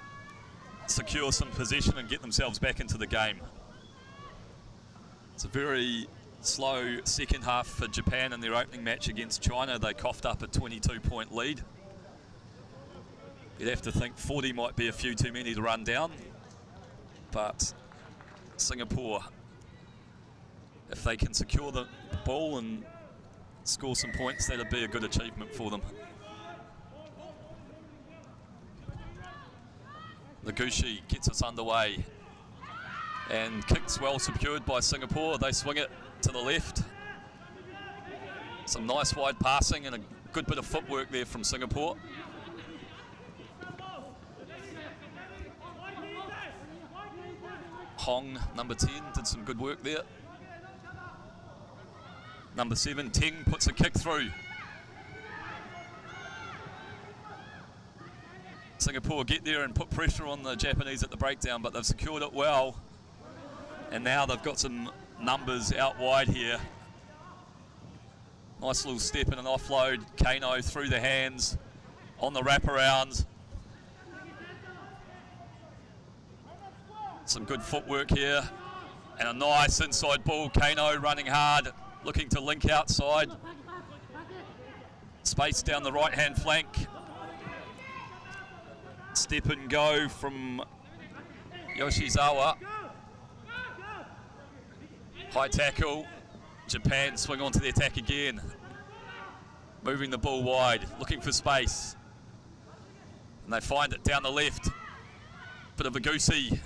secure some possession and get themselves back into the game. It's a very slow second half for Japan in their opening match against China. They coughed up a 22-point lead. You'd have to think 40 might be a few too many to run down. But Singapore, if they can secure the ball and score some points, that'd be a good achievement for them. Noguchi gets us underway and kicks well secured by Singapore. They swing it to the left. Some nice wide passing and a good bit of footwork there from Singapore. Hong, number 10, did some good work there. Number 7, Teng, puts a kick through. Singapore get there and put pressure on the Japanese at the breakdown, but they've secured it well. And now they've got some numbers out wide here. Nice little step and an offload. Kano through the hands on the wraparound. Some good footwork here, and a nice inside ball. Kano running hard, looking to link outside. Space down the right-hand flank. Step and go from Yoshizawa. High tackle. Japan swing onto the attack again. Moving the ball wide, looking for space. And they find it down the left. Bit of a goosey.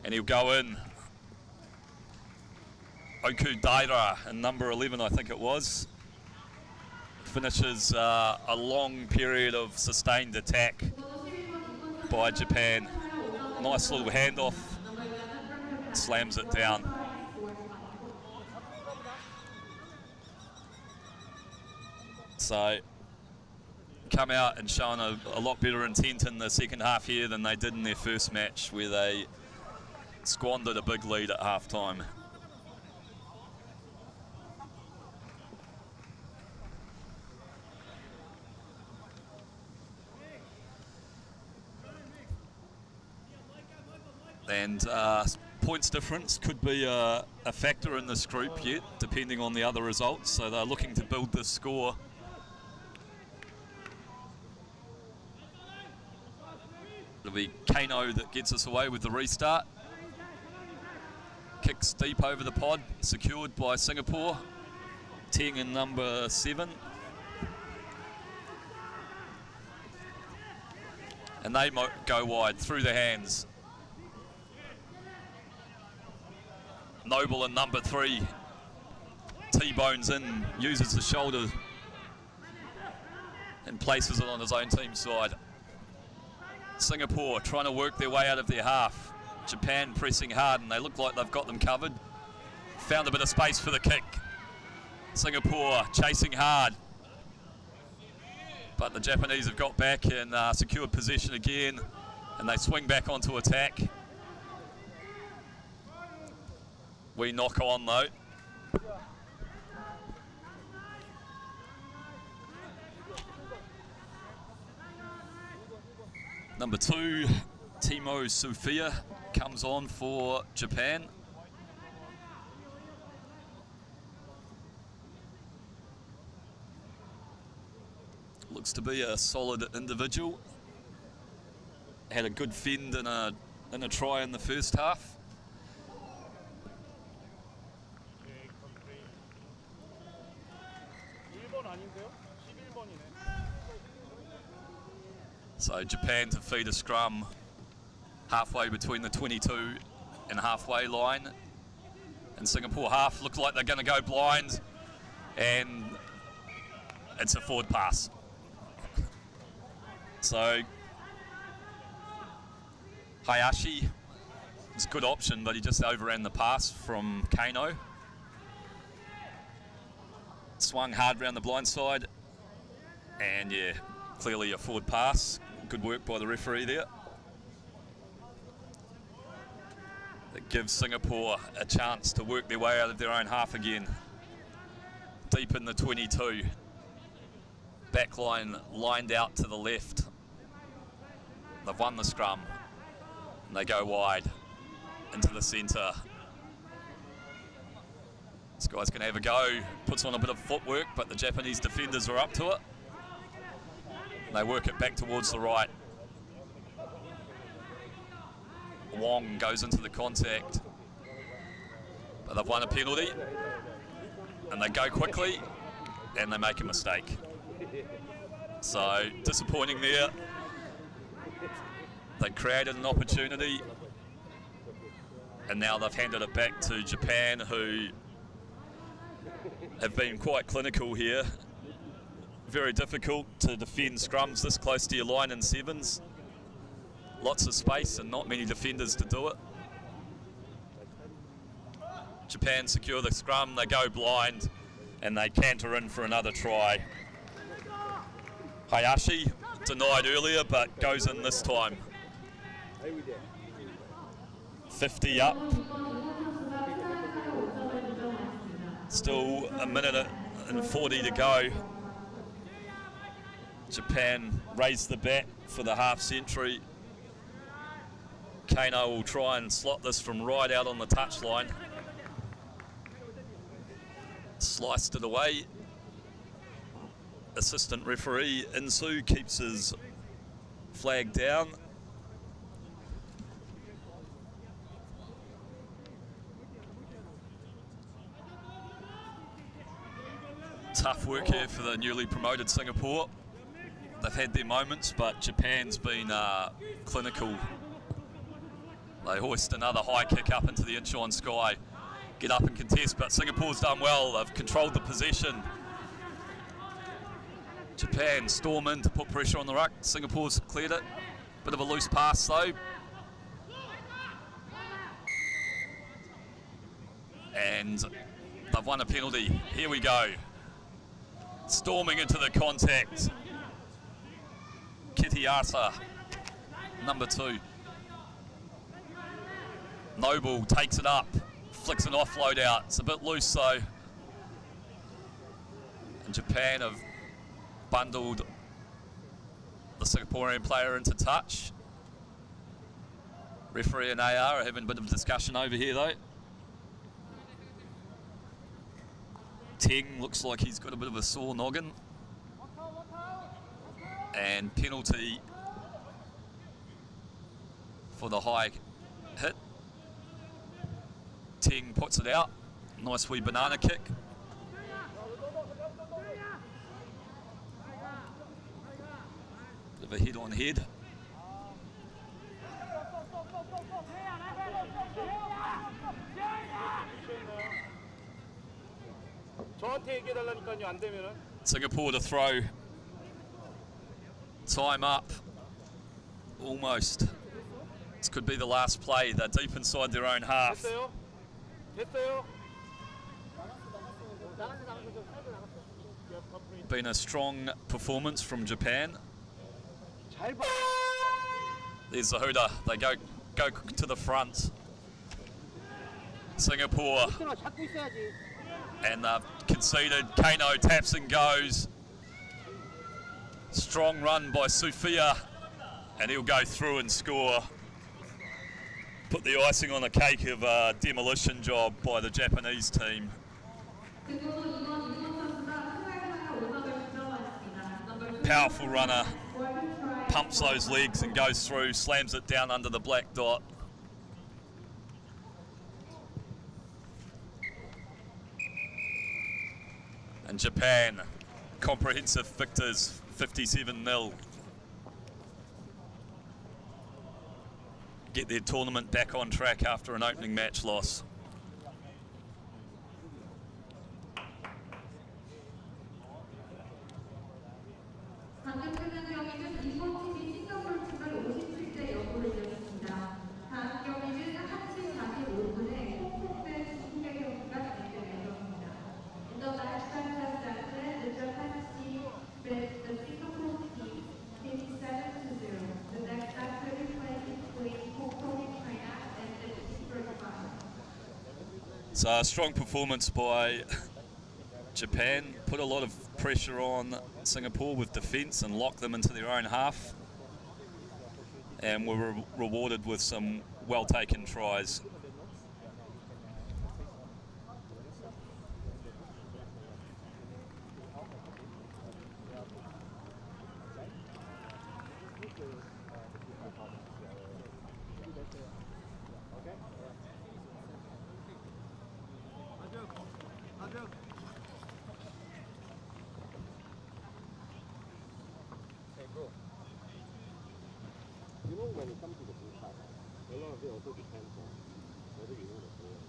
And he'll go in. Oku Daira in number 11, I think it was. Finishes a long period of sustained attack by Japan. Nice little handoff. Slams it down. So, come out and shown a lot better intent in the second half here than they did in their first match, where they squandered a big lead at half-time. And points difference could be a factor in this group yet, depending on the other results. So they're looking to build this score. It'll be Kano that gets us away with the restart. Kicks deep over the pod, secured by Singapore. Teng in number 7. And they go wide through the hands. Noble in number 3 T-bones in, uses the shoulder and places it on his own team side. Singapore trying to work their way out of their half. Japan pressing hard and they look like they've got them covered. Found a bit of space for the kick. Singapore chasing hard. But the Japanese have got back and secured possession again, and they swing back onto attack. We knock on though. Number 2, Timo Sofia comes on for Japan. Looks to be a solid individual. Had a good fend in a try in the first half. So Japan to feed a scrum halfway between the 22 and halfway line. And Singapore half look like they're going to go blind, and it's a forward pass. So Hayashi, it's a good option, but he just overran the pass from Kano. Swung hard round the blind side, and yeah, clearly a forward pass. Good work by the referee there. That gives Singapore a chance to work their way out of their own half again. Deep in the 22. Backline lined out to the left. They've won the scrum. And they go wide into the centre. This guy's going to have a go. Puts on a bit of footwork, but the Japanese defenders are up to it. They work it back towards the right. Wong goes into the contact, but they've won a penalty, and they go quickly and they make a mistake. So disappointing there. They created an opportunity, and now they've handed it back to Japan, who have been quite clinical here. Very difficult to defend scrums this close to your line in sevens. Lots of space and not many defenders to do it. Japan secure the scrum, they go blind, and they canter in for another try. Hayashi, denied earlier, but goes in this time. 50 up. Still a minute and 40 to go. Japan raised the bat for the half century. Kano will try and slot this from right out on the touchline. Sliced it away. Assistant referee Insu keeps his flag down. Tough work here for the newly promoted Singapore. They've had their moments, but Japan's been clinical. They hoist another high kick up into the Incheon sky, get up and contest, but Singapore's done well. They've controlled the possession. Japan storm in to put pressure on the ruck. Singapore's cleared it. Bit of a loose pass though. And they've won a penalty. Here we go. Storming into the contact. Kitiasa, number 2. Noble takes it up, flicks an offload out. It's a bit loose though. And Japan have bundled the Singaporean player into touch. Referee and AR are having a bit of discussion over here though. Teng looks like he's got a bit of a sore noggin. And penalty for the high hit. Teng puts it out. Nice wee banana kick. Bit of a head on head. Singapore to throw. Time up. Almost. This could be the last play. They're deep inside their own half. Been a strong performance from Japan. There's the hooter. They go to the front. Singapore. And they've conceded. Kano taps and goes. Strong run by Sufia. And he'll go through and score. Put the icing on the cake of a demolition job by the Japanese team. Powerful runner. Pumps those legs and goes through. Slams it down under the black dot. And Japan, comprehensive victors, 57-0. Get their tournament back on track after an opening match loss. 방금 끝난 경기는 일본 팀이 싱가포르 팀을 57대 0으로 이겼습니다. 다음 경기는 한치 45분에 홍콩대 중국의 경기가 진행될 예정입니다. In the last time that started, the Japan team beat the Singapore team 57-0. The next time will be played between Hong Kong and China and the Eastern final. So a strong performance by Japan. Put a lot of pressure on Singapore with defence and locked them into their own half, and were rewarded with some well taken tries. Hey bro, you know when it comes to the blue card, a lot of it also depends on whether you know the player.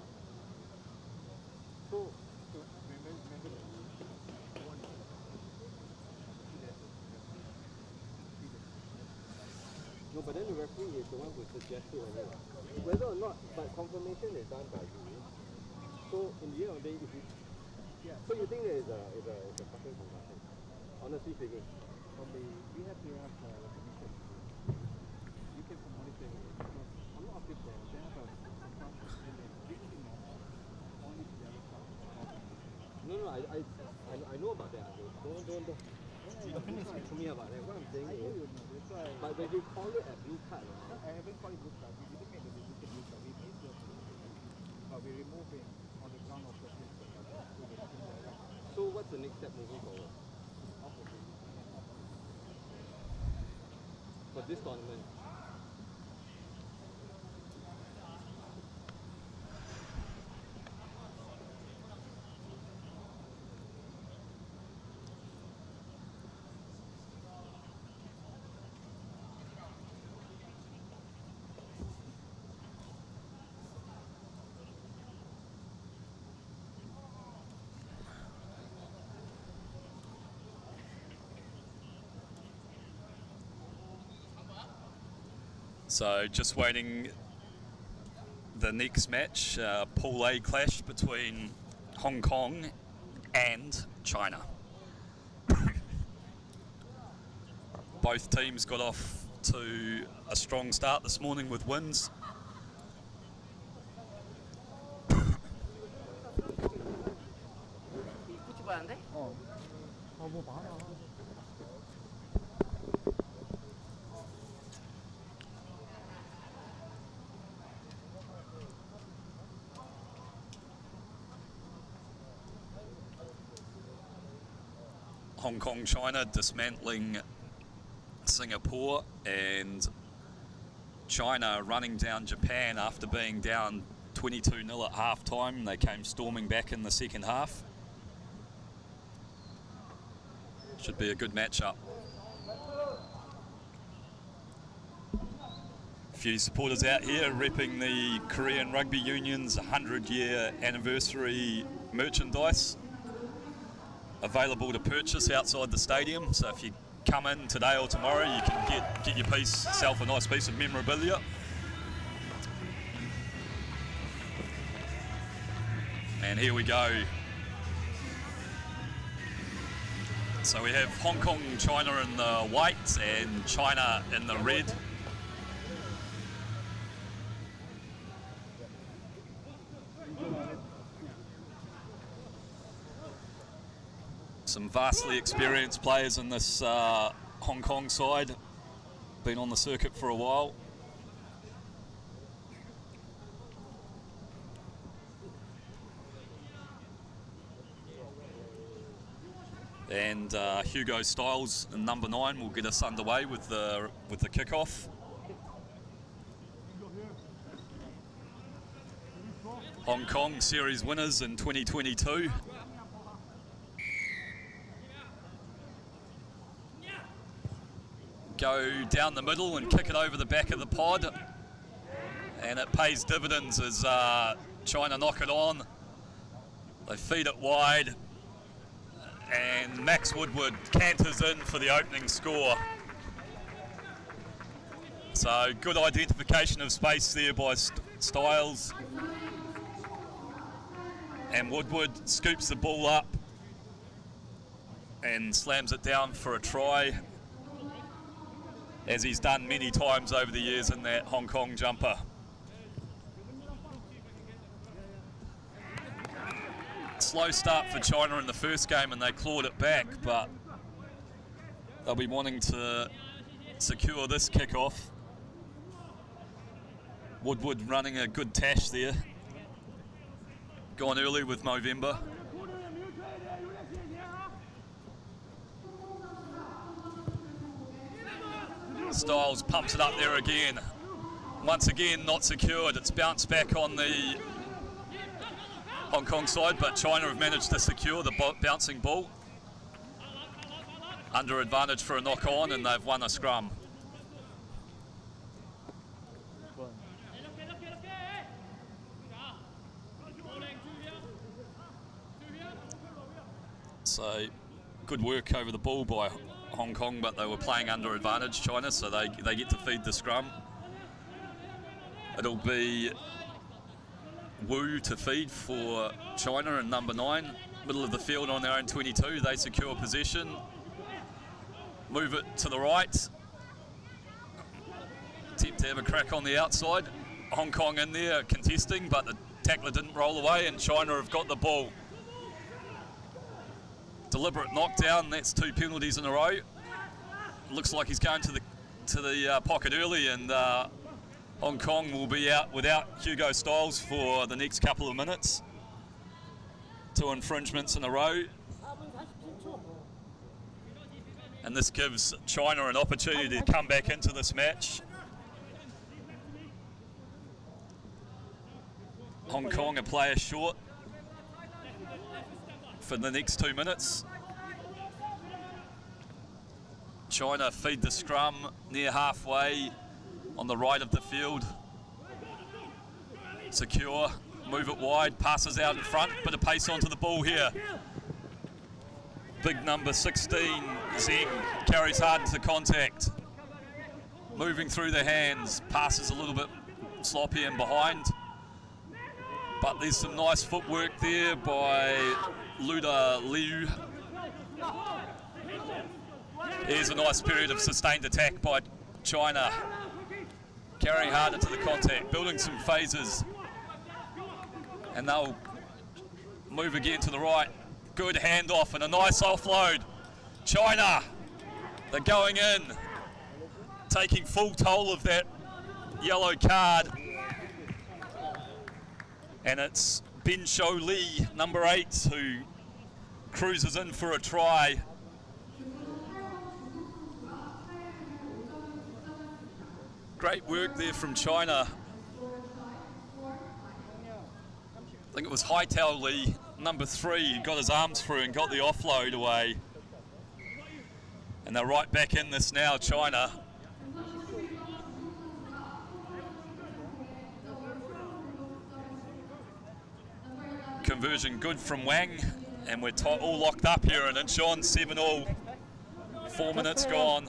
So remember the rule. No, but then the referee is the one who suggested it. Whether or not, but confirmation is done by you. So in the end of the day, if you, so you think that it's a fucking concussion? Honestly speaking. We have to have recognition. You can monitor it because a lot of people they have sometimes and they bring him only to the other side. No, I know about that. Don't speak to me about that. What I'm saying is, but when you call it a blue card, right? I haven't called it blue card. We didn't make the decision blue card. We made the we removed him on the ground of the So what's the next step moving forward? For this tournament. So just waiting the next match, Pool A clash between Hong Kong and China. Both teams got off to a strong start this morning with wins. Hong Kong, China dismantling Singapore, and China running down Japan after being down 22-0 at half-time. They came storming back in the second half. Should be a good matchup. A few supporters out here repping the Korean Rugby Union's 100-year anniversary merchandise, available to purchase outside the stadium. So if you come in today or tomorrow, you can get yourself a nice piece of memorabilia. And here we go. So we have Hong Kong, China in the white and China in the red. Some vastly experienced players in this Hong Kong side, been on the circuit for a while. And Hugo Styles in number 9 will get us underway with the kickoff. Hong Kong series winners in 2022. Go down the middle and kick it over the back of the pod, and it pays dividends as China knock it on. They feed it wide, and Max Woodward canters in for the opening score. So good identification of space there by Styles, and Woodward scoops the ball up and slams it down for a try, as he's done many times over the years in that Hong Kong jumper. Slow start for China in the first game, and they clawed it back, but they'll be wanting to secure this kickoff. Woodward running a good tash there. Gone early with Movember. Styles pumps it up there again. Once again, not secured. It's bounced back on the Hong Kong side, but China have managed to secure the bouncing ball. Under advantage for a knock on, and they've won a scrum. So, good work over the ball by Hong Kong, but they were playing under advantage, China, so they get to feed the scrum. It'll be Wu to feed for China in number 9. Middle of the field on their own 22. They secure possession. Move it to the right. Attempt to have a crack on the outside. Hong Kong in there contesting, but the tackler didn't roll away, and China have got the ball. Deliberate knockdown, that's 2 penalties in a row. Looks like he's going to the pocket early, and Hong Kong will be out without Hugo Styles for the next couple of minutes. 2 infringements in a row. And this gives China an opportunity to come back into this match. Hong Kong a player short for the next 2 minutes. China feed the scrum near halfway on the right of the field. Secure, move it wide, passes out in front, bit of pace onto the ball here. Big number 16, Zeng, carries hard into contact. Moving through the hands, passes a little bit sloppy and behind. But there's some nice footwork there by Luda Liu. Here's a nice period of sustained attack by China. Carrying hard into the contact, building some phases. And they'll move again to the right. Good handoff and a nice offload. China, they're going in, taking full toll of that yellow card. And it's Bin Shou Lee, number 8, who cruises in for a try. Great work there from China. I think it was Haitao Lee, number 3, got his arms through and got the offload away. And they're right back in this now, China. Conversion good from Wang, and we're all locked up here in Incheon, 7-all, 4 minutes gone.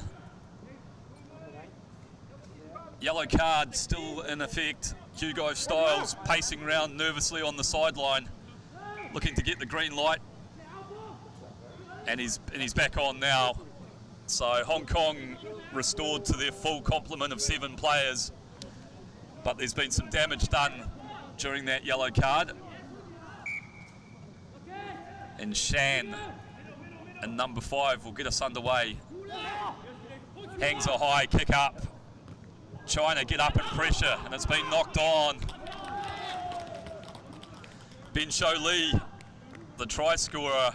Yellow card still in effect. Hugo Styles pacing around nervously on the sideline, looking to get the green light, and he's back on now. So Hong Kong restored to their full complement of 7 players, but there's been some damage done during that yellow card. And Shan and number 5 will get us underway. Hangs a high kick up. China get up in pressure, and it's been knocked on. Bin Shou Lee, the try scorer,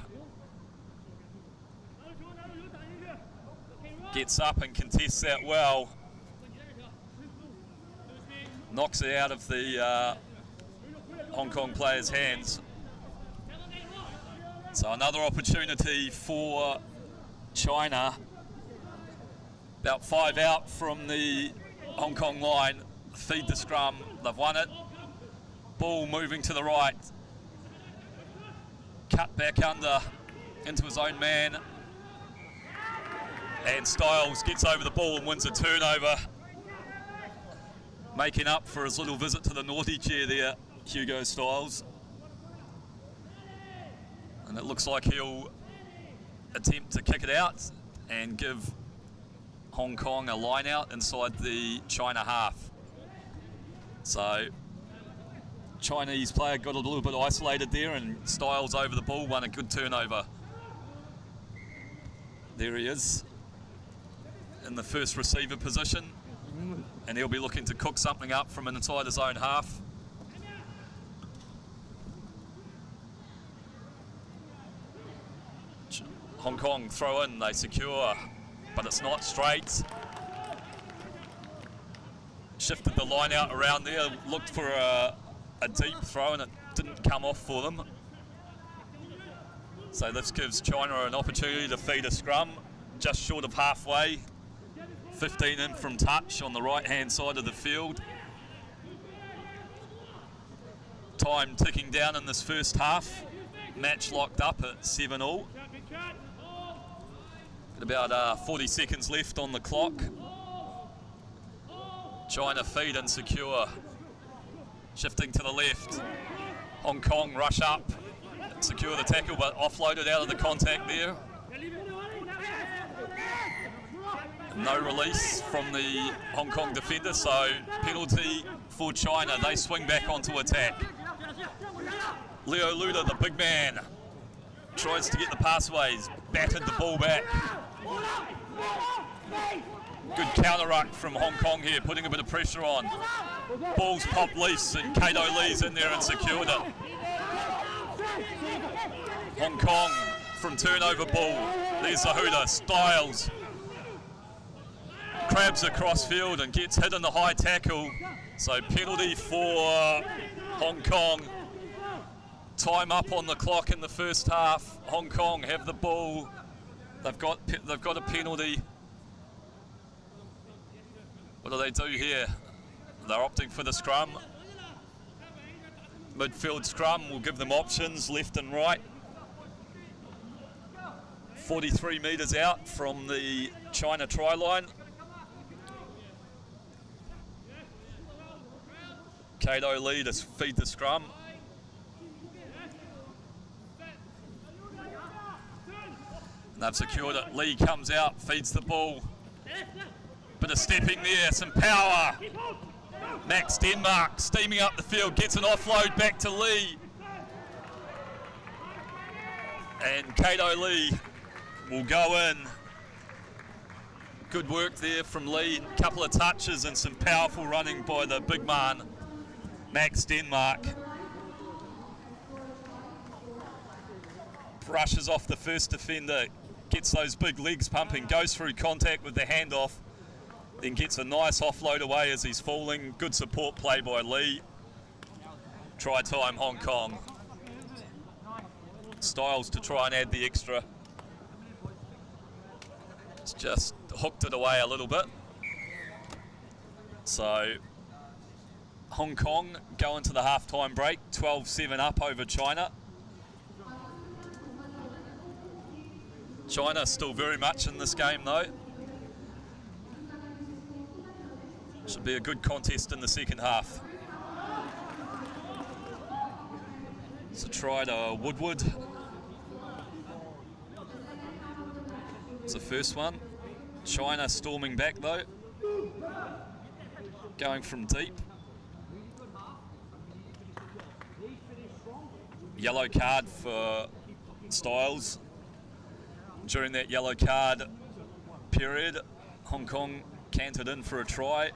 gets up and contests that well. Knocks it out of the Hong Kong player's hands. So another opportunity for China. About 5 out from the Hong Kong line. Feed the scrum. They've won it. Ball moving to the right. Cut back under into his own man. And Styles gets over the ball and wins a turnover. Making up for his little visit to the naughty chair there, Hugo Styles. And it looks like he'll attempt to kick it out and give Hong Kong a line out inside the China half. So Chinese player got a little bit isolated there, and Styles over the ball, won a good turnover. There he is in the first receiver position, and he'll be looking to cook something up from inside his own half. Hong Kong throw in, they secure, but it's not straight. Shifted the line out around there, looked for a deep throw, and it didn't come off for them. So this gives China an opportunity to feed a scrum, just short of halfway. 15 in from touch on the right-hand side of the field. Time ticking down in this first half. Match locked up at 7-all. About 40 seconds left on the clock. China feed and secure. Shifting to the left. Hong Kong rush up. Secure the tackle, but offloaded out of the contact there. No release from the Hong Kong defender, so penalty for China. They swing back onto attack. Leo Luda, the big man, tries to get the pathways, batted the ball back. Good counter ruck from Hong Kong here, putting a bit of pressure on. Ball's popped loose, and Kato Lee's in there and secured it. Hong Kong from turnover ball. There's the hooter. Styles crabs across field and gets hit in the high tackle. So penalty for Hong Kong. Time up on the clock in the first half. Hong Kong have the ball. They've got a penalty. What do they do here? They're opting for the scrum. Midfield scrum will give them options left and right. 43 metres out from the China try line. Kato Lee to feed the scrum. And they've secured it. Lee comes out, feeds the ball. Bit of stepping there, some power. Max Denmark steaming up the field, gets an offload back to Lee. And Kato Lee will go in. Good work there from Lee. Couple of touches and some powerful running by the big man, Max Denmark. Brushes off the first defender, gets those big legs pumping, goes through contact with the handoff, then gets a nice offload away as he's falling. Good support play by Lee. Try time, Hong Kong. Styles to try and add the extra. It's just hooked it away a little bit. So Hong Kong go into the half-time break, 12-7 up over China. China still very much in this game though. Should be a good contest in the second half. It's a try to Woodward. It's the first one. China storming back though. Going from deep. Yellow card for Styles. During that yellow card period, Hong Kong cantered in for a try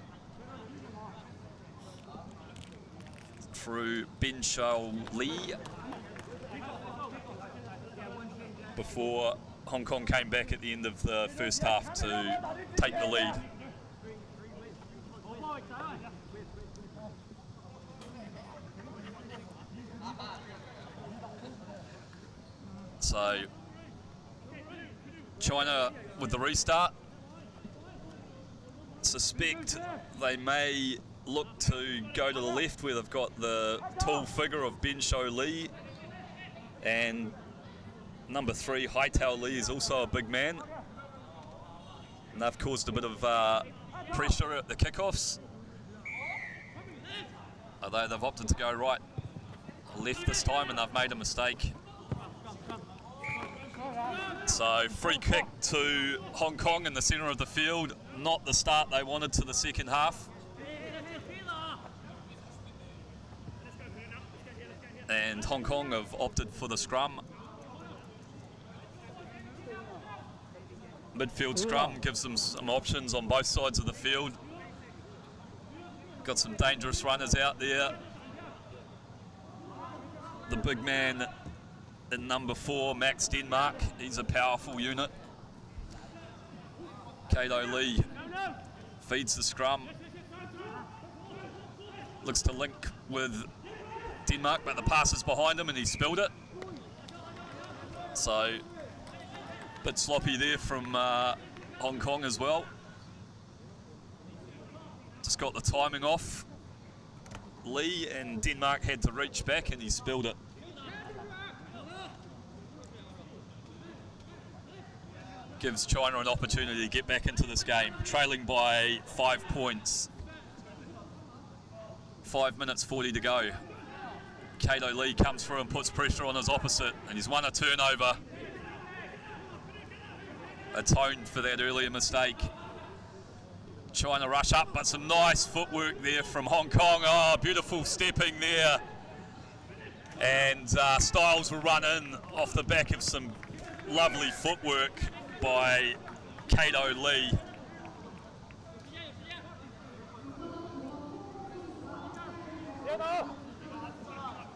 through Ben Shao Lee before Hong Kong came back at the end of the first half to take the lead. So China with the restart. Suspect they may look to go to the left where they've got the tall figure of Ben Shao Lee, and number 3 Haitao Lee is also a big man, and they've caused a bit of pressure at the kickoffs, although they've opted to go right left this time and they've made a mistake. So free kick to Hong Kong in the centre of the field. Not the start they wanted to the second half. And Hong Kong have opted for the scrum. Midfield scrum gives them some options on both sides of the field. Got some dangerous runners out there. The big man in number 4, Max Denmark, he's a powerful unit. Kato Lee feeds the scrum. Looks to link with Denmark, but the pass is behind him and he spilled it. So, a bit sloppy there from Hong Kong as well. Just got the timing off. Lee and Denmark had to reach back and he spilled it. Gives China an opportunity to get back into this game, trailing by 5 points. 5 minutes 40 to go. Kato Lee comes through and puts pressure on his opposite, and he's won a turnover. Atoned for that earlier mistake. China rush up, but some nice footwork there from Hong Kong. Oh, beautiful stepping there. And Styles will run in off the back of some lovely footwork by Kato Lee.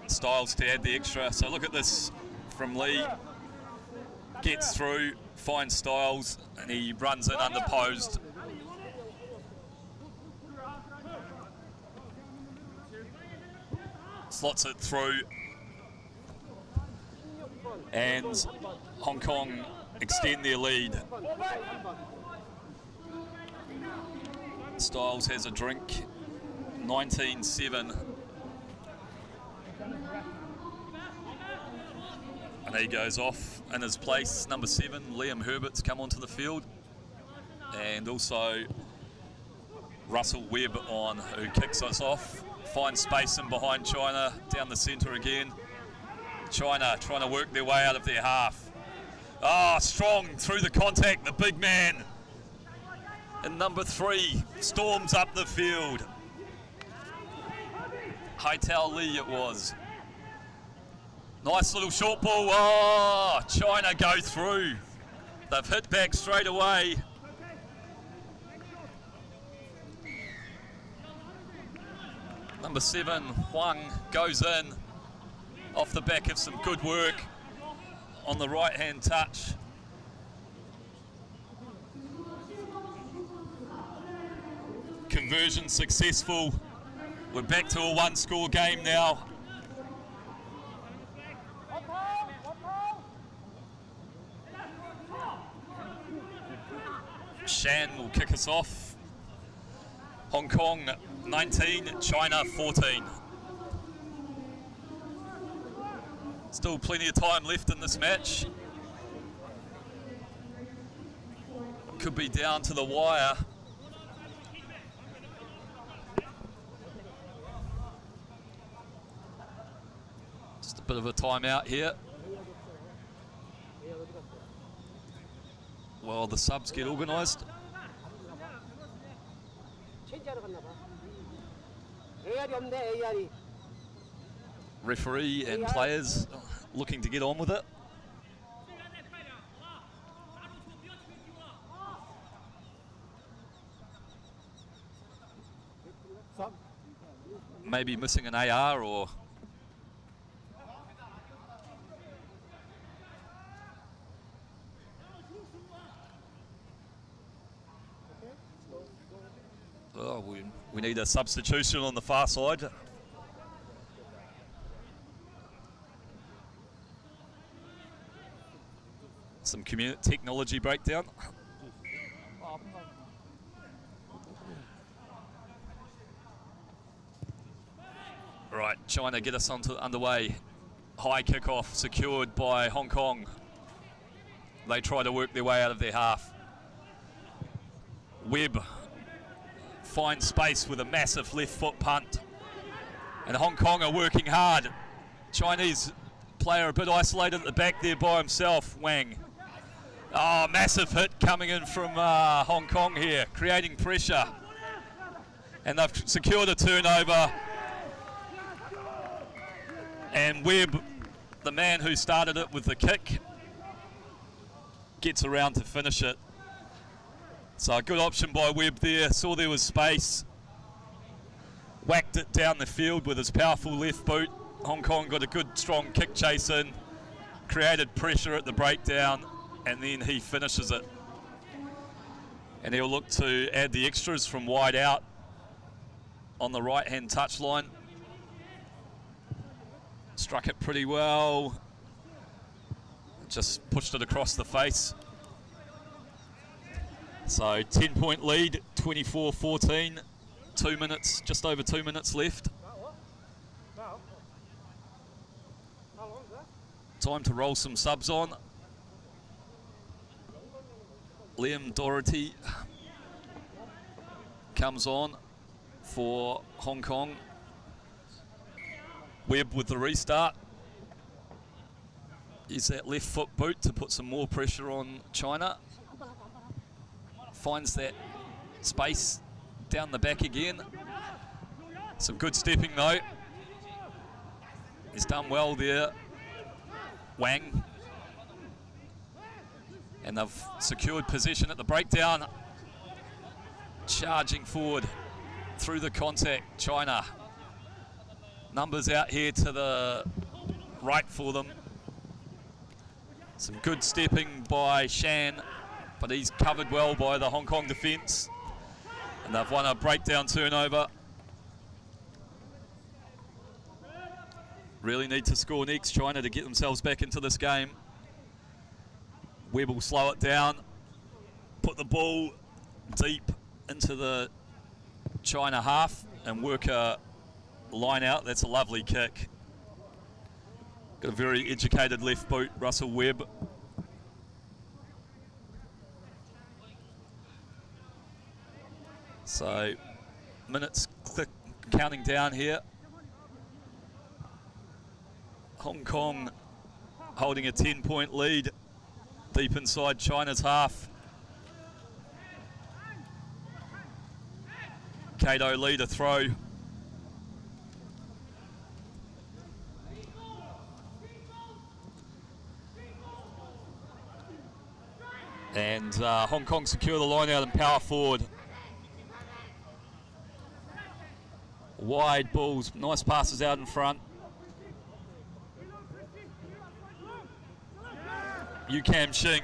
Styles to add the extra. So look at this from Lee. Gets through, finds Styles, and he runs in unopposed. Slots it through. And Hong Kong extend their lead. Styles has a drink. 19-7. And he goes off in his place. Number 7, Liam Herbert's come onto the field. And also Russell Webb on, who kicks us off. Finds space in behind China, down the centre again. China trying to work their way out of their half. Ah, strong through the contact, the big man. And number 3 storms up the field. Haitao Lee it was. Nice little short ball. Oh, China go through. They've hit back straight away. Number 7, Huang, goes in off the back of some good work on the right-hand touch. Conversion successful. We're back to a one-score game now. Shan will kick us off. Hong Kong 19, China 14. Still plenty of time left in this match. Could be down to the wire. Just a bit of a timeout here. While the subs get organised. Referee and players looking to get on with it. Maybe missing an AR or... Oh, we need a substitution on the far side. Some technology breakdown. Right, China get us underway. High kickoff secured by Hong Kong. They try to work their way out of their half. Webb finds space with a massive left foot punt. And Hong Kong are working hard. Chinese player a bit isolated at the back there by himself, Wang. Oh, massive hit coming in from Hong Kong here, creating pressure. And they've secured a turnover. And Webb, the man who started it with the kick, gets around to finish it. So a good option by Webb there, saw there was space, whacked it down the field with his powerful left boot. Hong Kong got a good strong kick chase in, created pressure at the breakdown, and then he finishes it. And he'll look to add the extras from wide out on the right hand touchline. Struck it pretty well, just pushed it across the face. So 10-point lead, 24-14, 2 minutes, just over 2 minutes left. Time to roll some subs on. Liam Doherty comes on for Hong Kong. Webb with the restart. Use that left foot boot to put some more pressure on China. Finds that space down the back again. Some good stepping though. He's done well there, Wang. And they've secured possession at the breakdown. Charging forward through the contact, China. Numbers out here to the right for them. Some good stepping by Shan, but he's covered well by the Hong Kong defence. And they've won a breakdown turnover. Really need to score next, China, to get themselves back into this game. Webb will slow it down, put the ball deep into the China half and work a line out. That's a lovely kick. Got a very educated left boot, Russell Webb. So minutes counting down here. Hong Kong holding a 10-point lead deep inside China's half. Kato lead a throw. And Hong Kong secure the line out and power forward. Wide balls, nice passes out in front. Yu Kam Shing,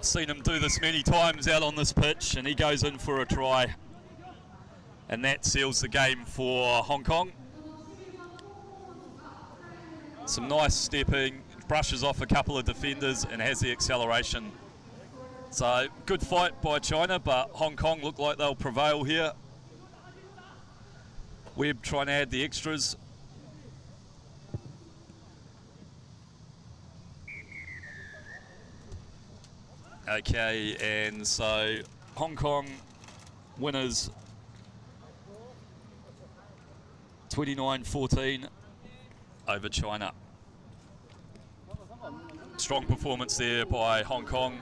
seen him do this many times out on this pitch, and he goes in for a try. And that seals the game for Hong Kong. Some nice stepping, brushes off a couple of defenders and has the acceleration. So good fight by China, but Hong Kong look like they'll prevail here. Webb trying to add the extras. Okay, and so Hong Kong winners 29-14 over China. Strong performance there by Hong Kong.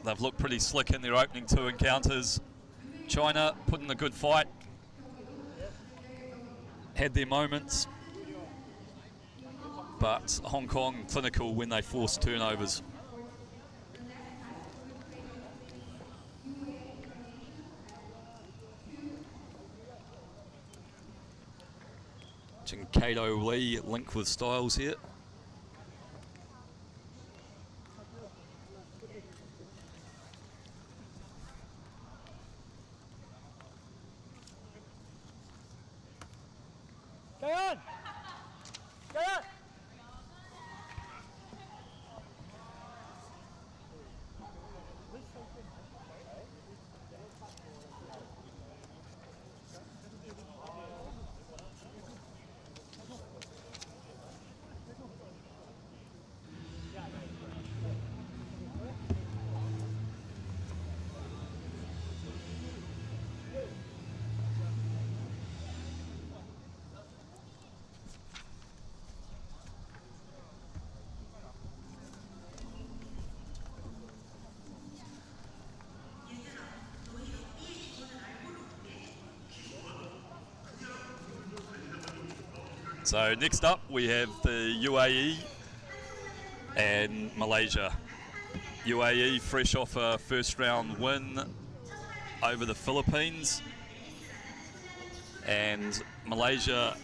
They've looked pretty slick in their opening two encounters. China put in a good fight. Had their moments. But Hong Kong clinical when they forced turnovers. Kato Lee linked with Styles here. Go on! Go on! So next up we have the UAE and Malaysia. UAE fresh off a first round win over the Philippines, and Malaysia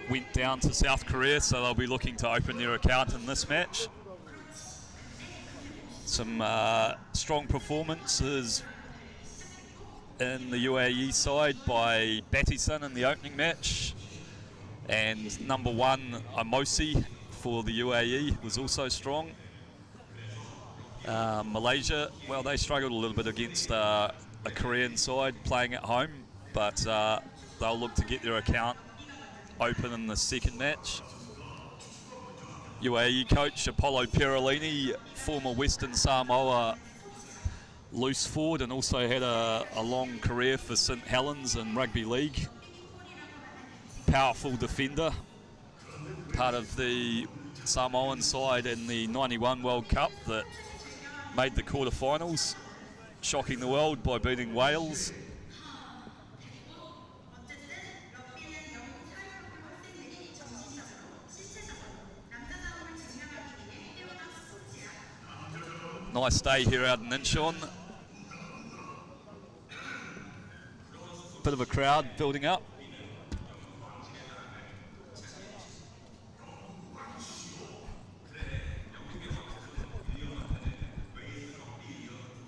went down to South Korea, so they'll be looking to open their account in this match. Some strong performances in the UAE side by Battison in the opening match, and number one Amosi for the UAE was also strong. Malaysia, well, they struggled a little bit against a Korean side playing at home, but they'll look to get their account open in the second match. UAE coach Apollo Perolini, former Western Samoa loose forward, and also had a long career for St Helens in rugby league. Powerful defender, part of the Samoan side in the 91 World Cup that made the quarterfinals, shocking the world by beating Wales. Nice day here out in Incheon. Bit of a crowd building up.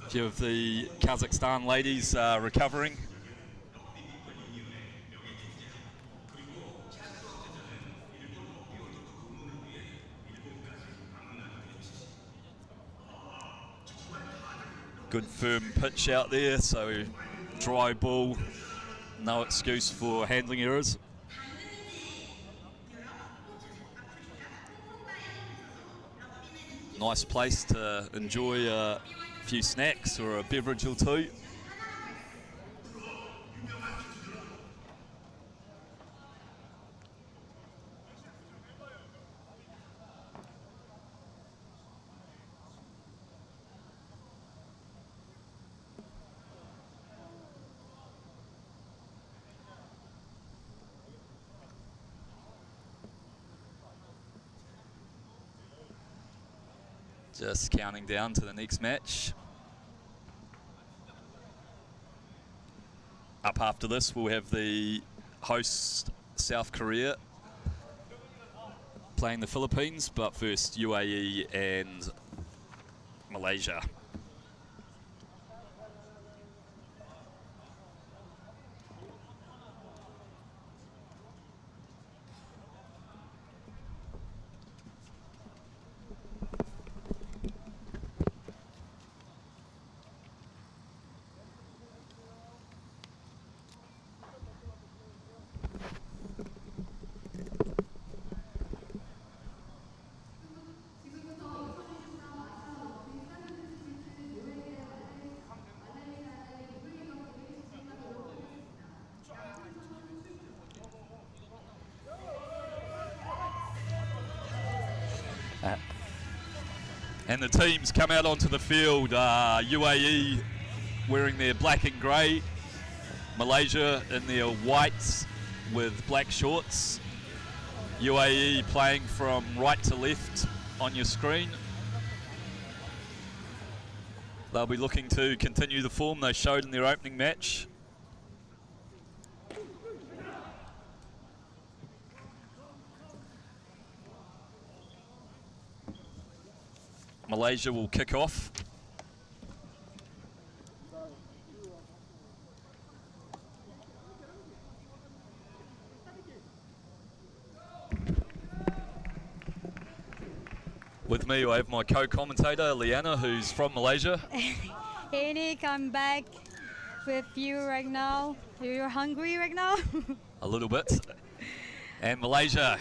A few of the Kazakhstan ladies are recovering. Good firm pitch out there, so dry ball, no excuse for handling errors. Nice place to enjoy a few snacks or a beverage or two. Just counting down to the next match. Up after this, we'll have the host South Korea playing the Philippines, but first UAE and Malaysia. And the teams come out onto the field. UAE wearing their black and grey, Malaysia in their whites with black shorts. UAE playing from right to left on your screen. They'll be looking to continue the form they showed in their opening match. Malaysia will kick off. With me, I have my co-commentator, Liana, who's from Malaysia. Annie, come back with you right now. You're hungry right now? A little bit. And Malaysia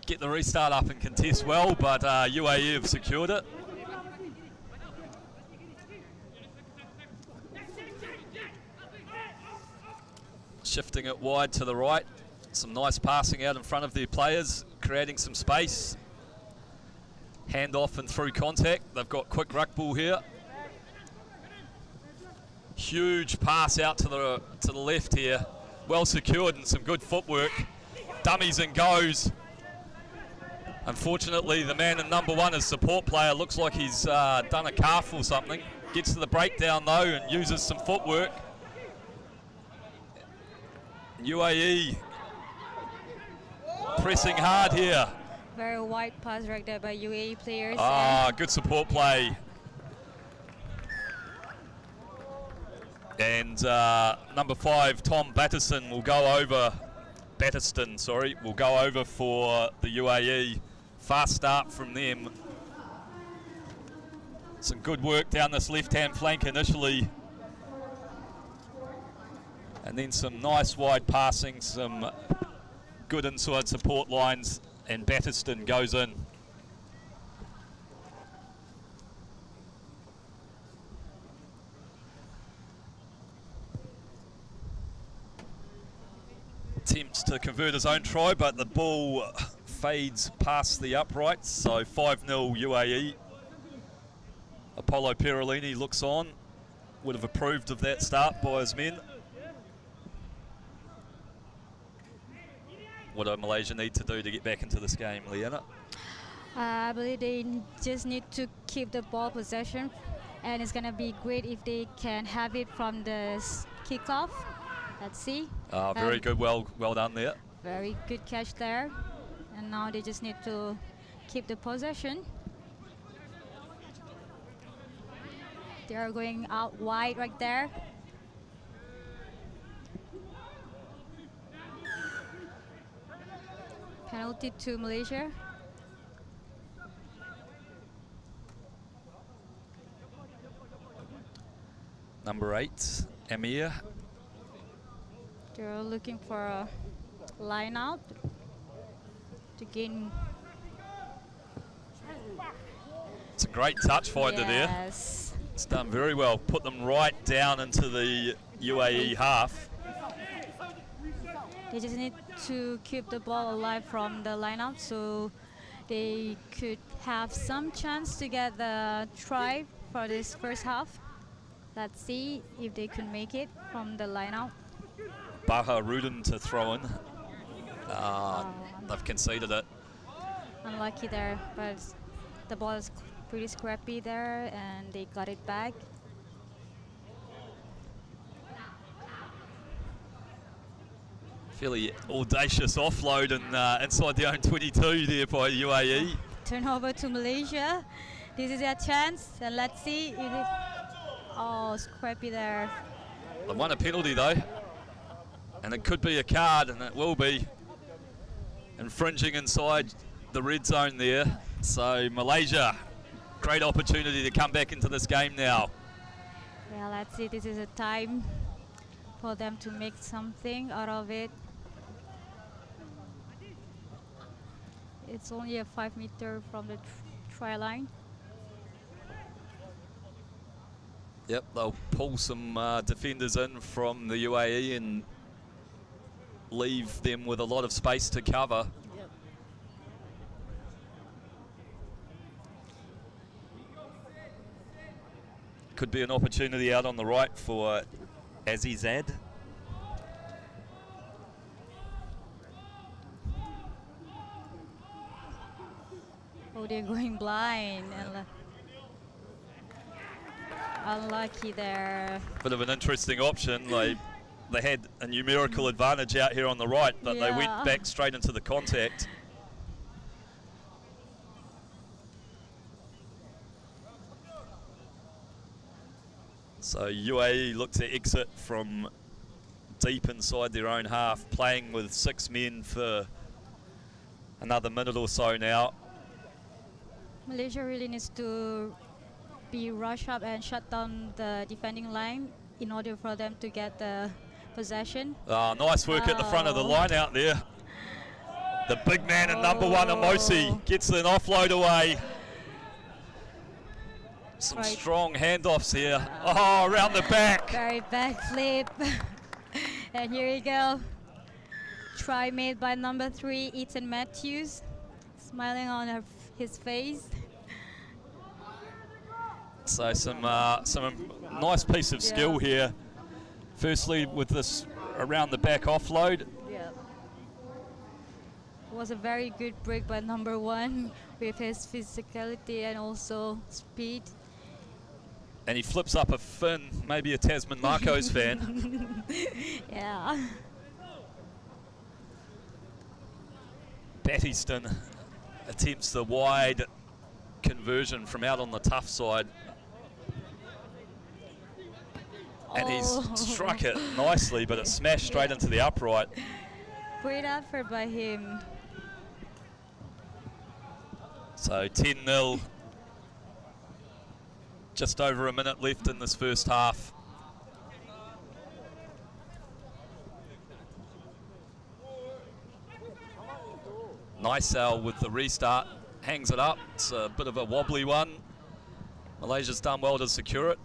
get the restart up and contest well, but UAE have secured it. Shifting it wide to the right. Some nice passing out in front of their players, creating some space. Hand off and through contact. They've got quick ruck ball here. Huge pass out to the left here. Well secured and some good footwork. Dummies and goes. Unfortunately, the man in number 1 is support player. Looks like he's done a calf or something. Gets to the breakdown though and uses some footwork. UAE pressing hard here. Very wide pass right there by UAE players. Good support play. And number 5, Tom Battiston will go over. Battiston, sorry, will go over for the UAE. Fast start from them. Some good work down this left-hand flank initially. And then some nice wide passing, some good inside support lines, and Battiston goes in. Attempts to convert his own try, but the ball fades past the uprights, so 5-0 UAE. Apollo Perolini looks on, would have approved of that start by his men. What do Malaysia need to do to get back into this game, Liana? I believe they just need to keep the ball possession, and it's going to be great if they can have it from the kickoff. Let's see. Very good, well done there. Very good catch there. And now they just need to keep the possession. They are going out wide right there. Penalty to Malaysia. Number 8, Amir. They're looking for a line out to gain. It's a great touch finder there. It's done very well. Put them right down into the UAE half. They just need to keep the ball alive from the lineup, so they could have some chance to get the try for this first half. Let's see if they can make it from the lineup. Baha Rudin to throw in. They've conceded it. Unlucky there, but the ball is pretty scrappy there, and they got it back. Fairly audacious offload and inside the own 22 there by UAE. Turnover to Malaysia. This is their chance, and let's see if it... Oh, scrappy there. They won a penalty though, and it could be a card, and it will be. Infringing inside the red zone there. So Malaysia, great opportunity to come back into this game now. Well, let's see, this is a time for them to make something out of it. It's only a 5 meter from the try line. Yep, they'll pull some defenders in from the UAE and leave them with a lot of space to cover. Yep. Could be an opportunity out on the right for Azizad. Oh, they're going blind. And unlucky there. Bit of an interesting option. They had a numerical advantage out here on the right, but they went back straight into the contact. So UAE look to exit from deep inside their own half, playing with 6 men for another minute or so now. Malaysia really needs to be rush up and shut down the defending line in order for them to get the possession. Nice work at the front of the line out there. The big man in number 1, Amosi, gets an offload away. Some strong handoffs here. Oh, around the back. Very back flip. And here we go. Try made by number 3, Ethan Matthews, smiling on his face. So some nice piece of skill here. Firstly, with this around the back offload. Yeah. It was a very good break by number 1 with his physicality and also speed. And he flips up a fin, maybe a Tasman Marcos fan. Yeah. Battiston attempts the wide conversion from out on the tough side. And he's struck it nicely, but it smashed straight into the upright. Great effort by him. So 10-0. Just over a minute left in this first half. Nysel with the restart, hangs it up. It's a bit of a wobbly one. Malaysia's done well to secure it.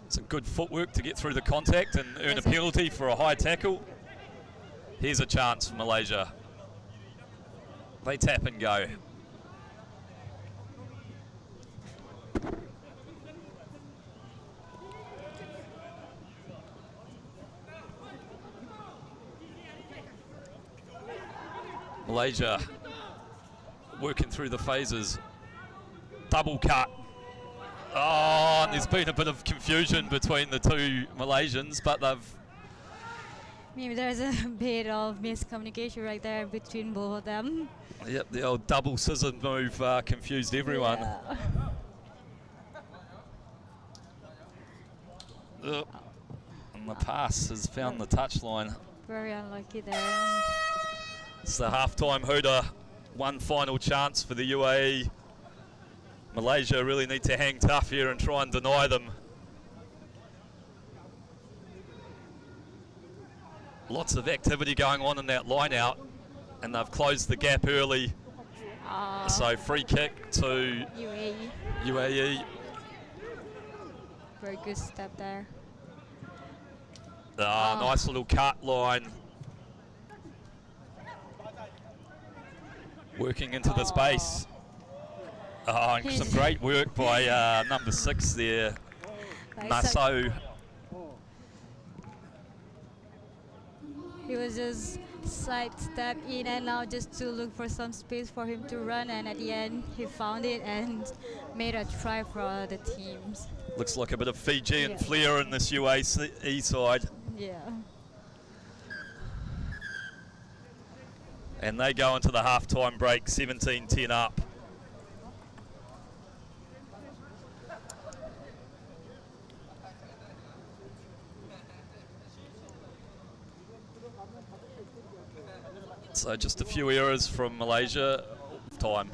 Some good footwork to get through the contact and earn a penalty for a high tackle. Here's a chance for Malaysia. They tap and go. Malaysia working through the phases. Double cut. Oh, and there's been a bit of confusion between the two Malaysians, but they've... Maybe there's a bit of miscommunication right there between both of them. Yep, the old double scissor move confused everyone. Yeah. And the pass has found the touchline. Very unlucky there. It's the half-time hooter. One final chance for the UAE. Malaysia really need to hang tough here and try and deny them. Lots of activity going on in that line out, and they've closed the gap early. So free kick to UAE. Very good step there. Nice little cut line. Working into the space. And some great work by number 6 there, Naso. He he was just sidestep in and out just to look for some space for him to run, and at the end he found it and made a try for the teams. Looks like a bit of Fijian Yeah. flair in this UAE side. Yeah. And they go into the half-time break 17-10 up. So just a few errors from Malaysia. Time.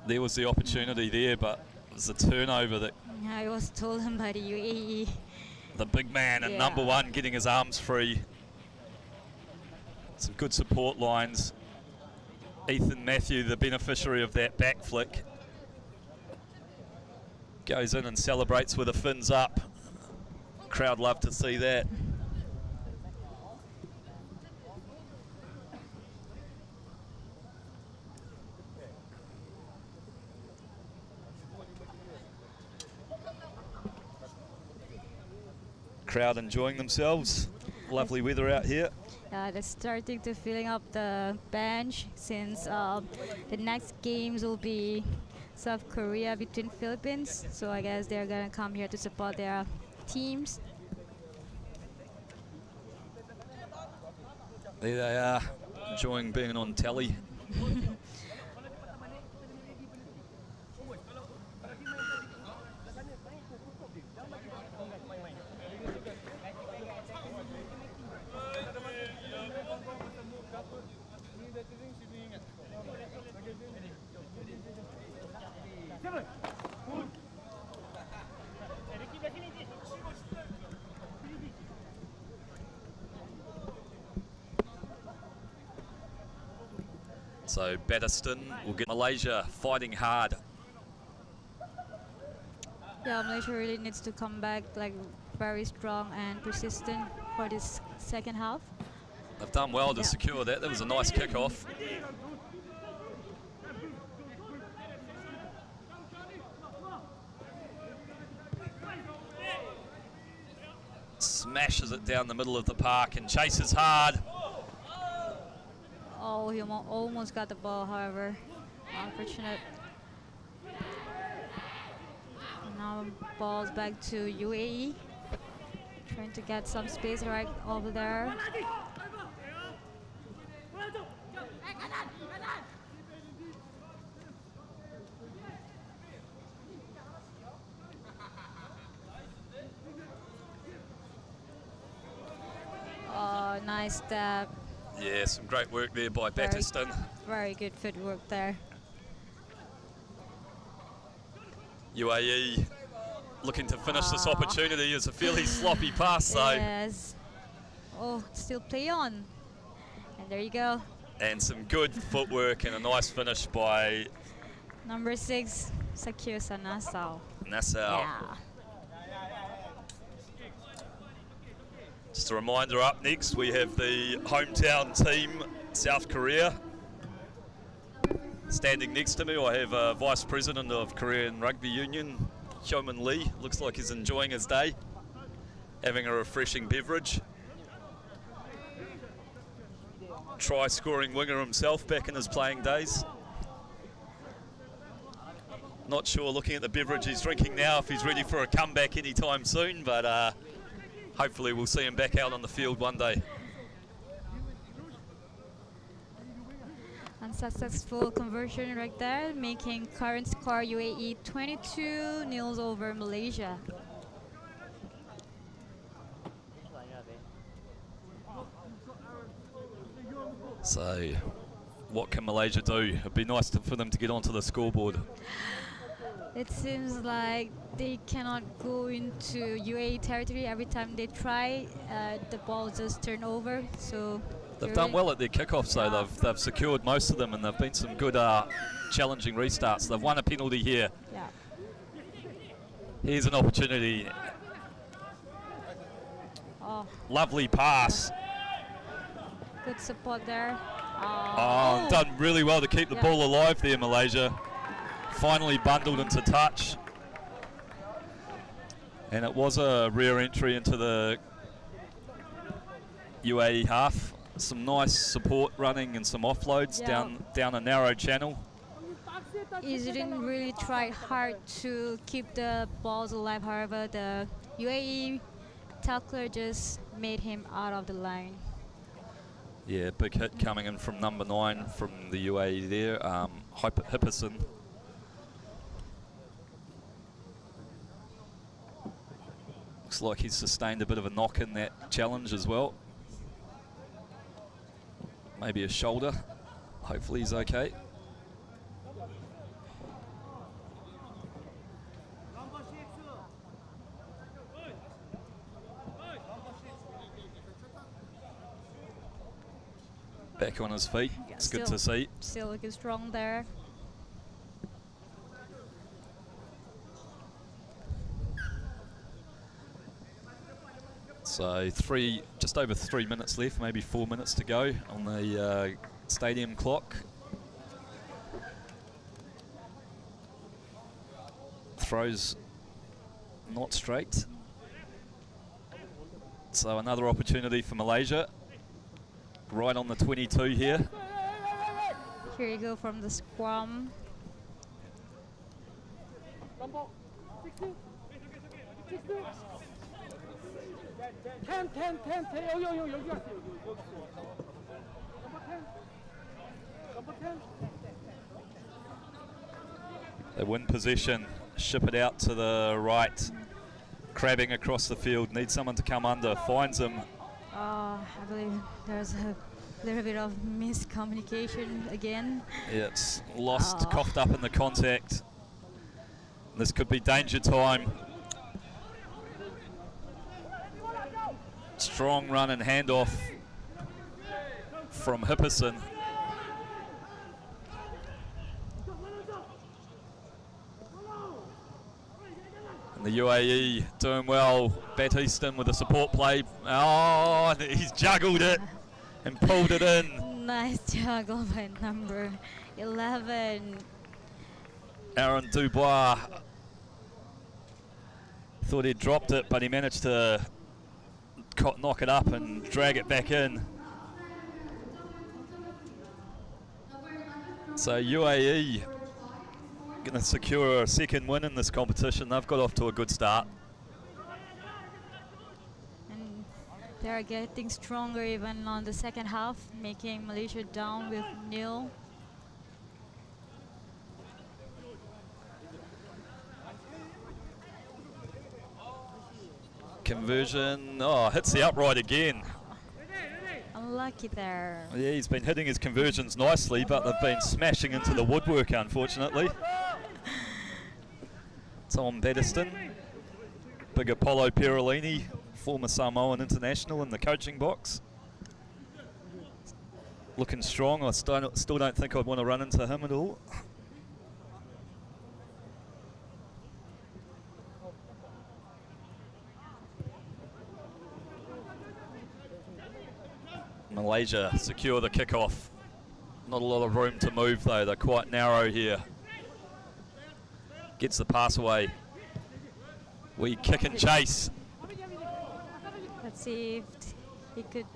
There was the opportunity there, but it was a turnover that Yeah, it was stolen by the UAE. the big man and number one getting his arms free. Some good support lines. Ethan Matthew, the beneficiary of that back flick, goes in and celebrates with the fins up. Crowd love to see that. Crowd enjoying themselves. Lovely weather out here. They're starting to filling up the bench since the next games will be South Korea between Philippines. So I guess they're gonna come here to support their teams. There they are, enjoying being on telly. So Batterston will get Malaysia fighting hard. Yeah, Malaysia really needs to come back like very strong and persistent for this second half. They've done well to secure that. That was a nice kick-off. Smashes it down the middle of the park and chases hard. Oh, he almost got the ball, however. Unfortunate. Now ball's back to UAE. Trying to get some space right over there. Oh, nice step. Yeah, some great work there by Batterston. Very good footwork there. UAE looking to finish this opportunity. It's a fairly sloppy pass though. Yes. Oh, still play on. And there you go. And some good footwork and a nice finish by Number 6, Sakir Nassau. Nassau. Yeah. Just a reminder, up next we have the hometown team, South Korea. Standing next to me I have a Vice President of Korean Rugby Union, Hyomin Lee. Looks like he's enjoying his day, having a refreshing beverage. Try-scoring winger himself back in his playing days. Not sure, looking at the beverage he's drinking now, if he's ready for a comeback anytime soon, but hopefully we'll see him back out on the field one day. Unsuccessful conversion right there, making current score UAE 22-0 over Malaysia. So, what can Malaysia do? It'd be nice for them to get onto the scoreboard. It seems like they cannot go into UAE territory. Every time they try, the ball just turn over. So they've done well at their kickoffs, though. They've secured most of them, and they've been some good challenging restarts. They've won a penalty here. Yeah. Here's an opportunity. Oh, Lovely pass. good support there. Oh, done really well to keep the ball alive there, Malaysia. Finally bundled into touch. And it was a rare entry into the UAE half. Some nice support running and some offloads down a narrow channel. He didn't really try hard to keep the balls alive. However, the UAE tackler just made him out of the line. Yeah, big hit coming in from number 9 from the UAE there, Hipperson. Looks like he's sustained a bit of a knock in that challenge as well. Maybe a shoulder. Hopefully he's okay. Back on his feet. Yeah, it's good to see. Still looking strong there. So just over 3 minutes left, maybe 4 minutes to go on the stadium clock. Throws not straight. So another opportunity for Malaysia. Right on the 22 here. Here you go from the scrum. They win possession, ship it out to the right, crabbing across the field, needs someone to come under, finds him. I believe there's a little bit of miscommunication again. Yeah, it's lost, coughed up in the contact. This could be danger time. Strong run and handoff from Hipperson. And the UAE doing well. Batiston with a support play. Oh, he's juggled it and pulled it in. Nice juggle by number 11. Aaron Dubois thought he'd dropped it, but he managed to knock it up and drag it back in. So UAE going to secure a second win in this competition. They've got off to a good start. And they're getting stronger even on the second half, making Malaysia down with 0. Conversion, hits the upright again. Unlucky there. Yeah, he's been hitting his conversions nicely, but they've been smashing into the woodwork, unfortunately. Tom Batiston, big Apollo Perolini, former Samoan international in the coaching box. Looking strong. I still don't think I'd want to run into him at all. Malaysia secure the kickoff. Not a lot of room to move though, they're quite narrow here. Gets the pass away. We kick and chase. Let's see if he could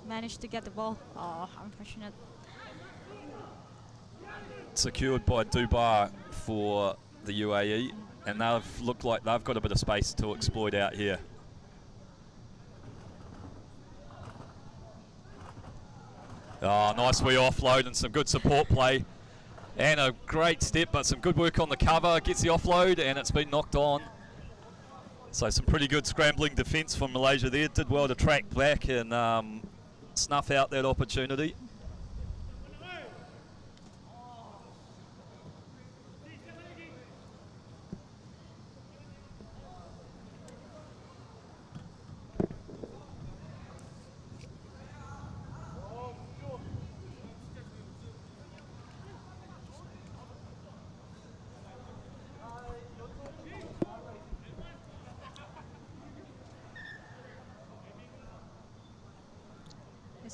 manage to get the ball. Oh, unfortunate. Secured by Dubai for the UAE, and they've looked like they've got a bit of space to exploit out here. Oh, nice wee offload and some good support play. And a great step, but some good work on the cover. Gets the offload and it's been knocked on. So some pretty good scrambling defence from Malaysia there. Did well to track back and snuff out that opportunity.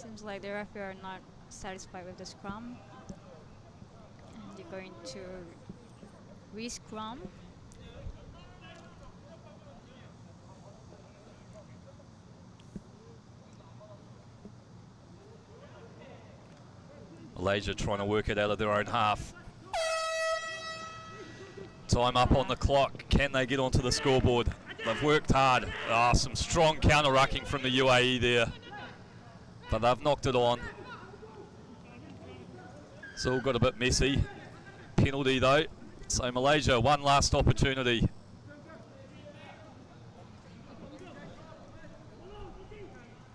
Seems like the referee are not satisfied with the scrum. And they're going to re-scrum. Malaysia trying to work it out of their own half. Time up on the clock. Can they get onto the scoreboard? They've worked hard. Some strong counter-rucking from the UAE there. But they've knocked it on. It's all got a bit messy. Penalty though. So Malaysia, one last opportunity.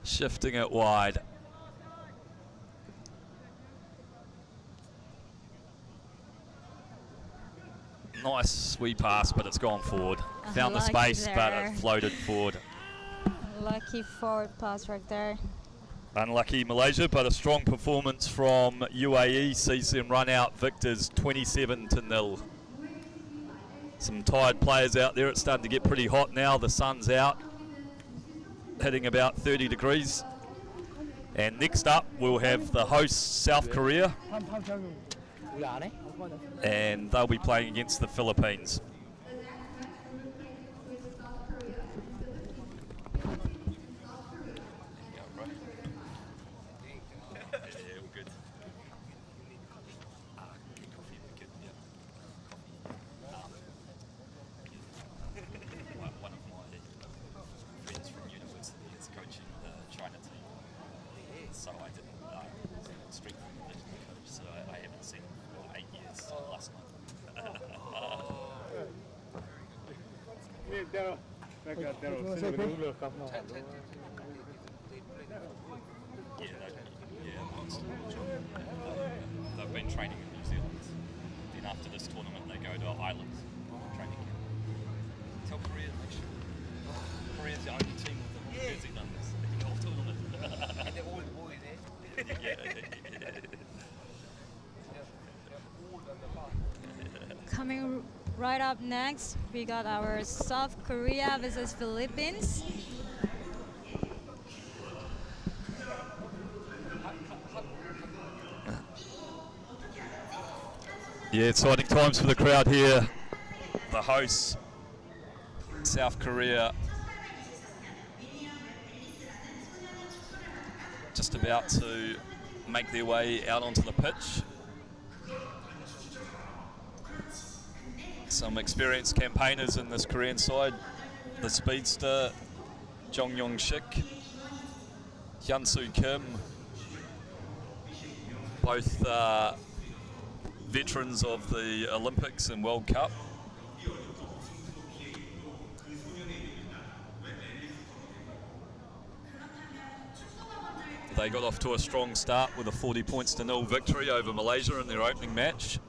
Shifting it wide. Nice wee pass, but it's gone forward. Found the space, but it floated forward. Lucky forward pass right there. Unlucky Malaysia, but a strong performance from UAE sees them run out victors 27-0. Some tired players out there. It's starting to get pretty hot now. The sun's out, hitting about 30 degrees. And next up, we'll have the hosts, South Korea. And they'll be playing against the Philippines. One of my friends from university is coaching the China team, so I didn't strength and conditioning coach, so I haven't seen him for 8 years last night. They've been training in New Zealand. Then after this tournament, they go to Ireland training camp. Tell Korea to make sure. Korea's the only team with the jersey numbers in the golf tournament. And they're all boys, eh? Coming right up next, we got our South Korea versus Philippines. Yeah, exciting times for the crowd here. The hosts, South Korea, just about to make their way out onto the pitch. Some experienced campaigners in this Korean side. The speedster, Jong Yong-sik, Hyun-soo Kim, both veterans of the Olympics and World Cup. They got off to a strong start with a 40-0 victory over Malaysia in their opening match.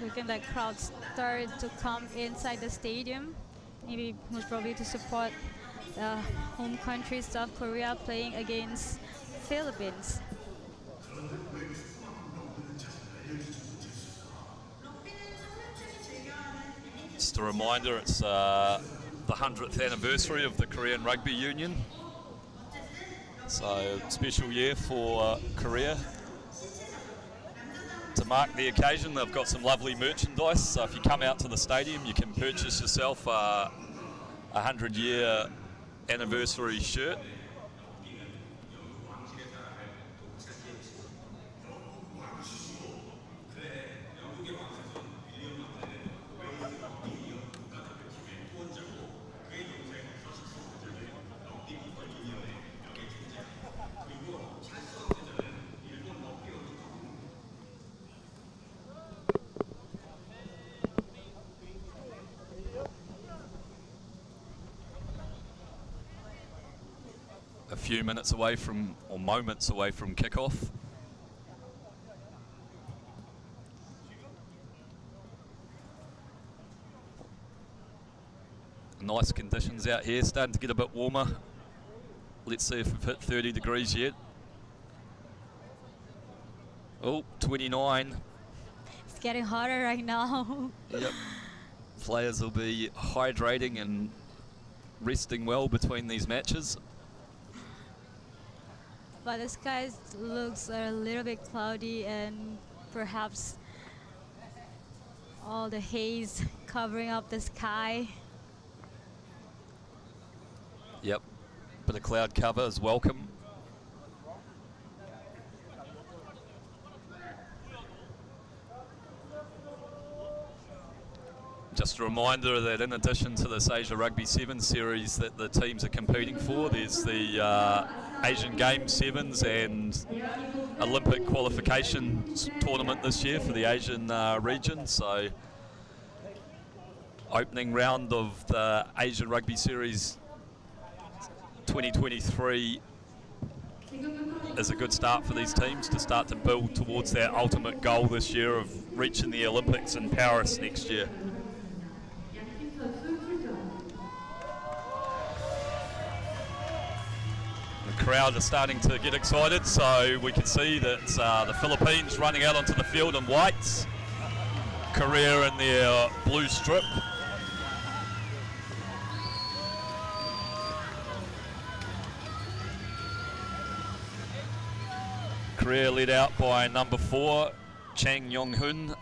Looking like crowds started to come inside the stadium, maybe most probably to support the home country South Korea playing against Philippines. Just a reminder, it's the 100th anniversary of the Korean Rugby Union. So, special year for Korea. To mark the occasion, they've got some lovely merchandise. So if you come out to the stadium, you can purchase yourself a 100-year anniversary shirt. A few minutes away from, or moments away from kickoff. Nice conditions out here, starting to get a bit warmer. Let's see if we've hit 30 degrees yet. Oh, 29. It's getting hotter right now. Yep. Players will be hydrating and resting well between these matches. but the sky looks a little bit cloudy and perhaps all the haze covering up the sky. Yep, bit of cloud cover is welcome. Just a reminder that in addition to this Asia Rugby 7 series that the teams are competing for, there's the Asian Games 7s and Olympic qualification tournament this year for the Asian region. So opening round of the Asian Rugby Series 2023 is a good start for these teams to start to build towards their ultimate goal this year of reaching the Olympics in Paris next year. The crowd are starting to get excited, so we can see that the Philippines running out onto the field in whites, Korea in their blue strip. Korea led out by number 4, Chang Yong-hun.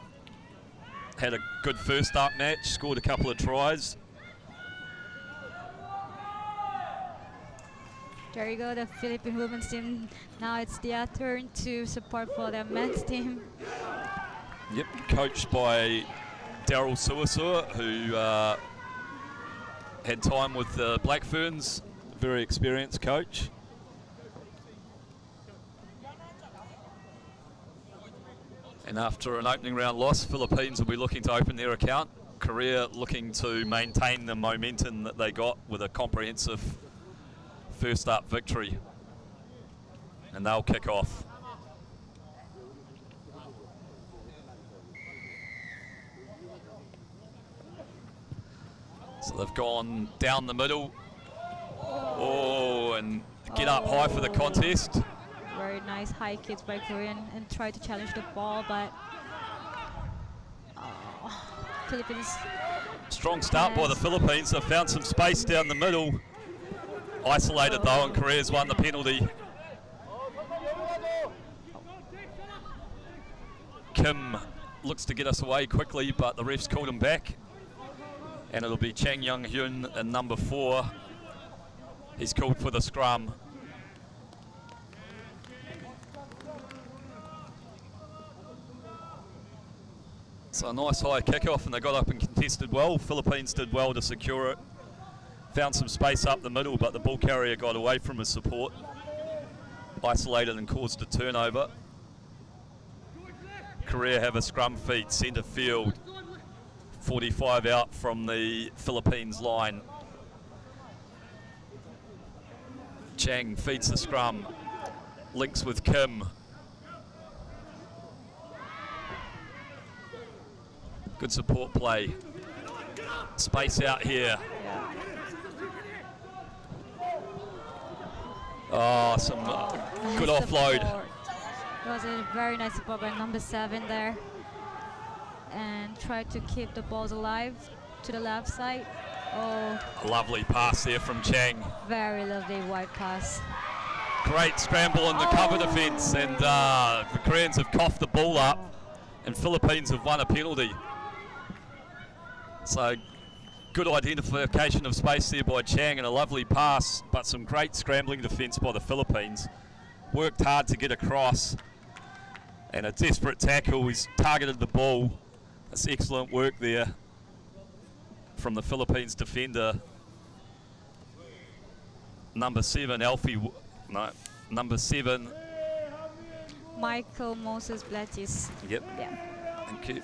Had a good first up match, scored a couple of tries. There you go, the Philippine women's team. Now it's their turn to support for their men's team. Yep, coached by Daryl Suasua, who had time with the Black Ferns, very experienced coach. And after an opening round loss, Philippines will be looking to open their account. Korea looking to maintain the momentum that they got with a comprehensive first up victory. And they'll kick off. So they've gone down the middle. Oh, and get up high for the contest. Very nice high kicks by Korean and try to challenge the ball, but Philippines. Strong start by the Philippines. They've found some space down the middle. Isolated though, and Korea's won the penalty. Kim looks to get us away quickly, but the ref's called him back. And it'll be Chang Yong-hun in number 4. He's called for the scrum. So a nice high kickoff, and they got up and contested well. Philippines did well to secure it. Found some space up the middle, but the ball carrier got away from his support. Isolated and caused a turnover. Korea have a scrum feed, centre field. 45 out from the Philippines line. Chang feeds the scrum. Links with Kim. Good support play. Space out here. Oh, some good offload. It was a very nice support by number 7 there. And tried to keep the balls alive to the left side. Oh. A lovely pass there from Chang. Very lovely wide pass. Great scramble in the cover defence, and the Koreans have coughed the ball up, and Philippines have won a penalty. So good identification of space there by Chang and a lovely pass, but some great scrambling defence by the Philippines. Worked hard to get across, and a desperate tackle. He's targeted the ball. That's excellent work there from the Philippines defender. Number 7, number 7. Michael Moses Blatis. Yep. Yeah. Thank you.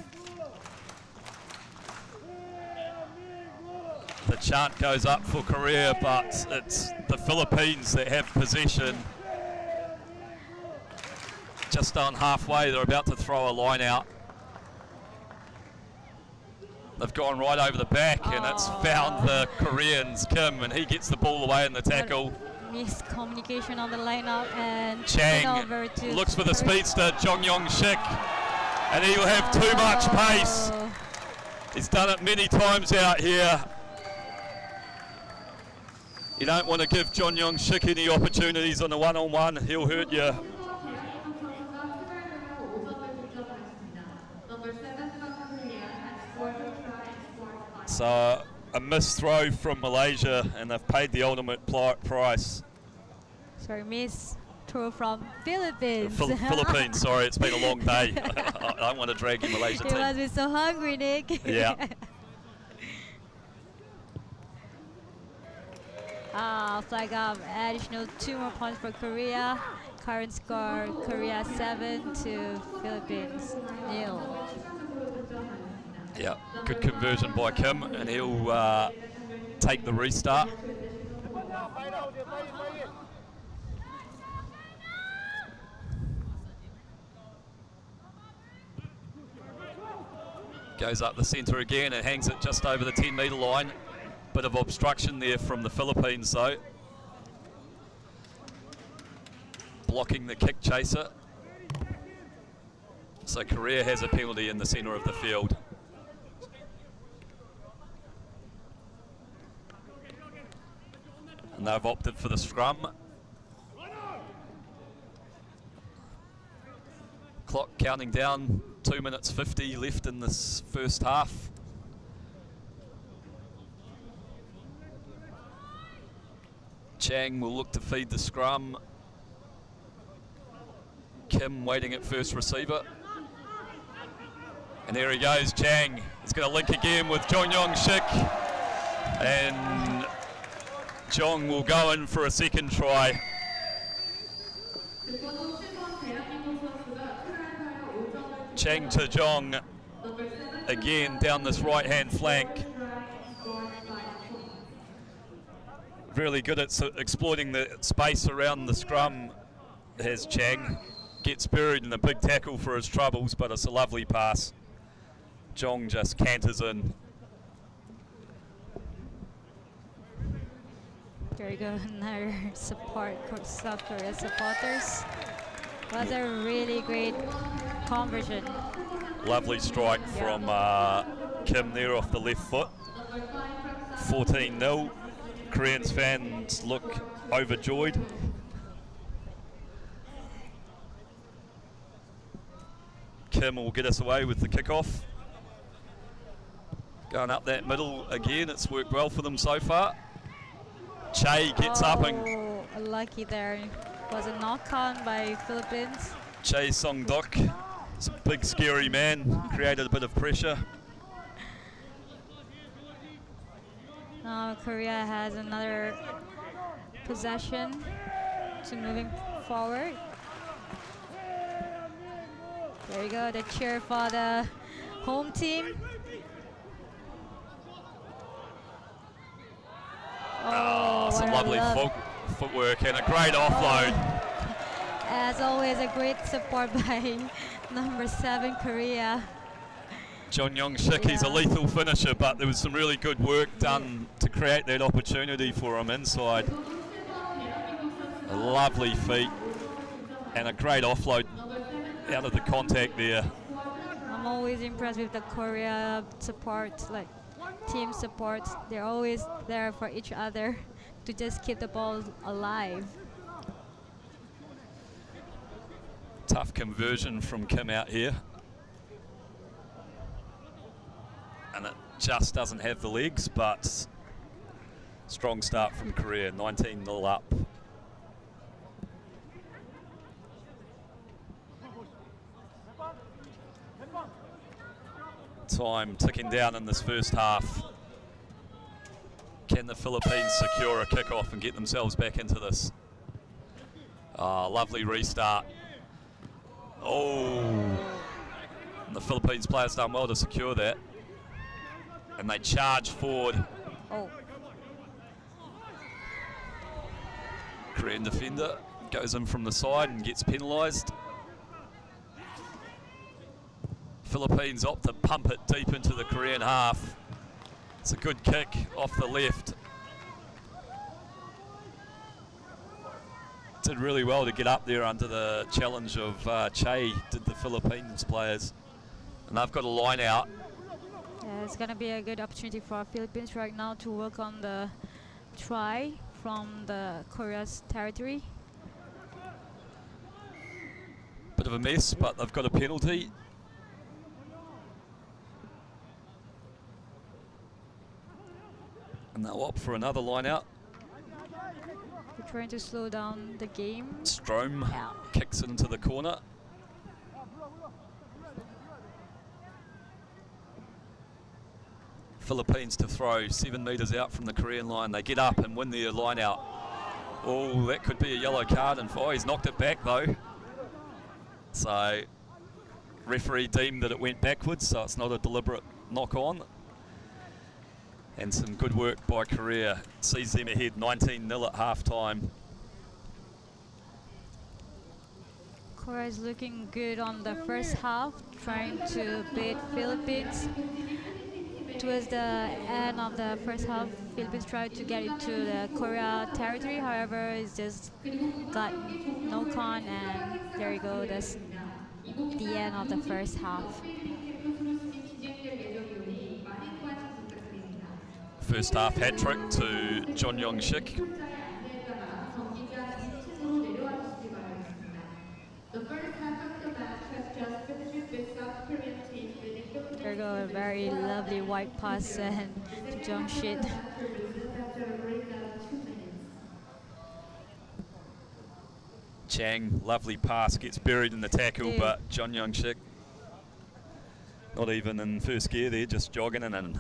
The chant goes up for Korea, but it's the Philippines that have possession. Just on halfway, they're about to throw a line out. They've gone right over the back, and it's found the Koreans, Kim, and he gets the ball away in the tackle. Miscommunication on the lineup, and Chang looks for the speedster, Jong Yong Shik, and he will have too much pace. He's done it many times out here. You don't want to give John Young Shik any opportunities on the one-on-one. He'll hurt you. So a missed throw from Malaysia, and they've paid the ultimate price. Sorry, miss throw from Philippines. Philippines, sorry, it's been a long day. I don't want to drag you Malaysia You team. must be so hungry, Nick. Yeah. Flag up, additional 2 more points for Korea. Current score, Korea 7 to Philippines 0. Yeah, good conversion by Kim, and he'll take the restart. Goes up the centre again and hangs it just over the 10-metre line. Bit of obstruction there from the Philippines though. Blocking the kick chaser. So Korea has a penalty in the centre of the field. And they've opted for the scrum. Clock counting down, 2 minutes 50 left in this first half. Chang will look to feed the scrum. Kim waiting at first receiver. And there he goes, Chang. He's going to link again with John Young Shik. And Jong will go in for a second try. Chang to Jong. Again down this right-hand flank. Really good at exploiting the space around the scrum has Chang. Gets buried in a big tackle for his troubles, but it's a lovely pass. Jong just canters in. There you go, another support, South Korea supporters. Was a really great conversion. Lovely strike from Kim there off the left foot. 14-0. Koreans fans look overjoyed. Kim will get us away with the kickoff. Going up that middle again, it's worked well for them so far. Che gets up and... Lucky there. Was a knock-on by Philippines. Che Song-dok, it's a big scary man, created a bit of pressure. Now Korea has another possession to moving forward. There you go, the cheer for the home team. Some lovely footwork and a great offload. As always, a great support by number 7 Korea. John Young Shik, he's a lethal finisher, but there was some really good work done to create that opportunity for him inside. A lovely feat and a great offload out of the contact there. I'm always impressed with the Korea support, like team support. They're always there for each other to just keep the ball alive. Tough conversion from Kim out here. And it just doesn't have the legs, but strong start from Korea, 19-0 up. Time ticking down in this first half. Can the Philippines secure a kickoff and get themselves back into this? Lovely restart. And the Philippines players done well to secure that. And they charge forward. Korean defender goes in from the side and gets penalised. Philippines opt to pump it deep into the Korean half. It's a good kick off the left. Did really well to get up there under the challenge of Che, did the Philippines players. And they've got a line out. Yeah, it's going to be a good opportunity for our Philippines right now to work on the try from the Korea's territory. Bit of a mess, but they've got a penalty. And they'll opt for another line out. We're trying to slow down the game. Strome kicks it into the corner. Philippines to throw 7 metres out from the Korean line. They get up and win their line out. Oh, that could be a yellow card, and he's knocked it back though. So referee deemed that it went backwards, so it's not a deliberate knock on. And some good work by Korea. Sees them ahead 19-0 at half time. Korea is looking good on the first half, trying to beat Philippines. Towards the end of the first half, Philippines tried to get into the Korea territory. However, it's just got no con, and there you go. That's the end of the first half. First half hat-trick to John Young-shik. There you go, a very lovely white pass and to Jung Shit. Chang, lovely pass, gets buried in the tackle, but John Young-shik not even in first gear there, just jogging in.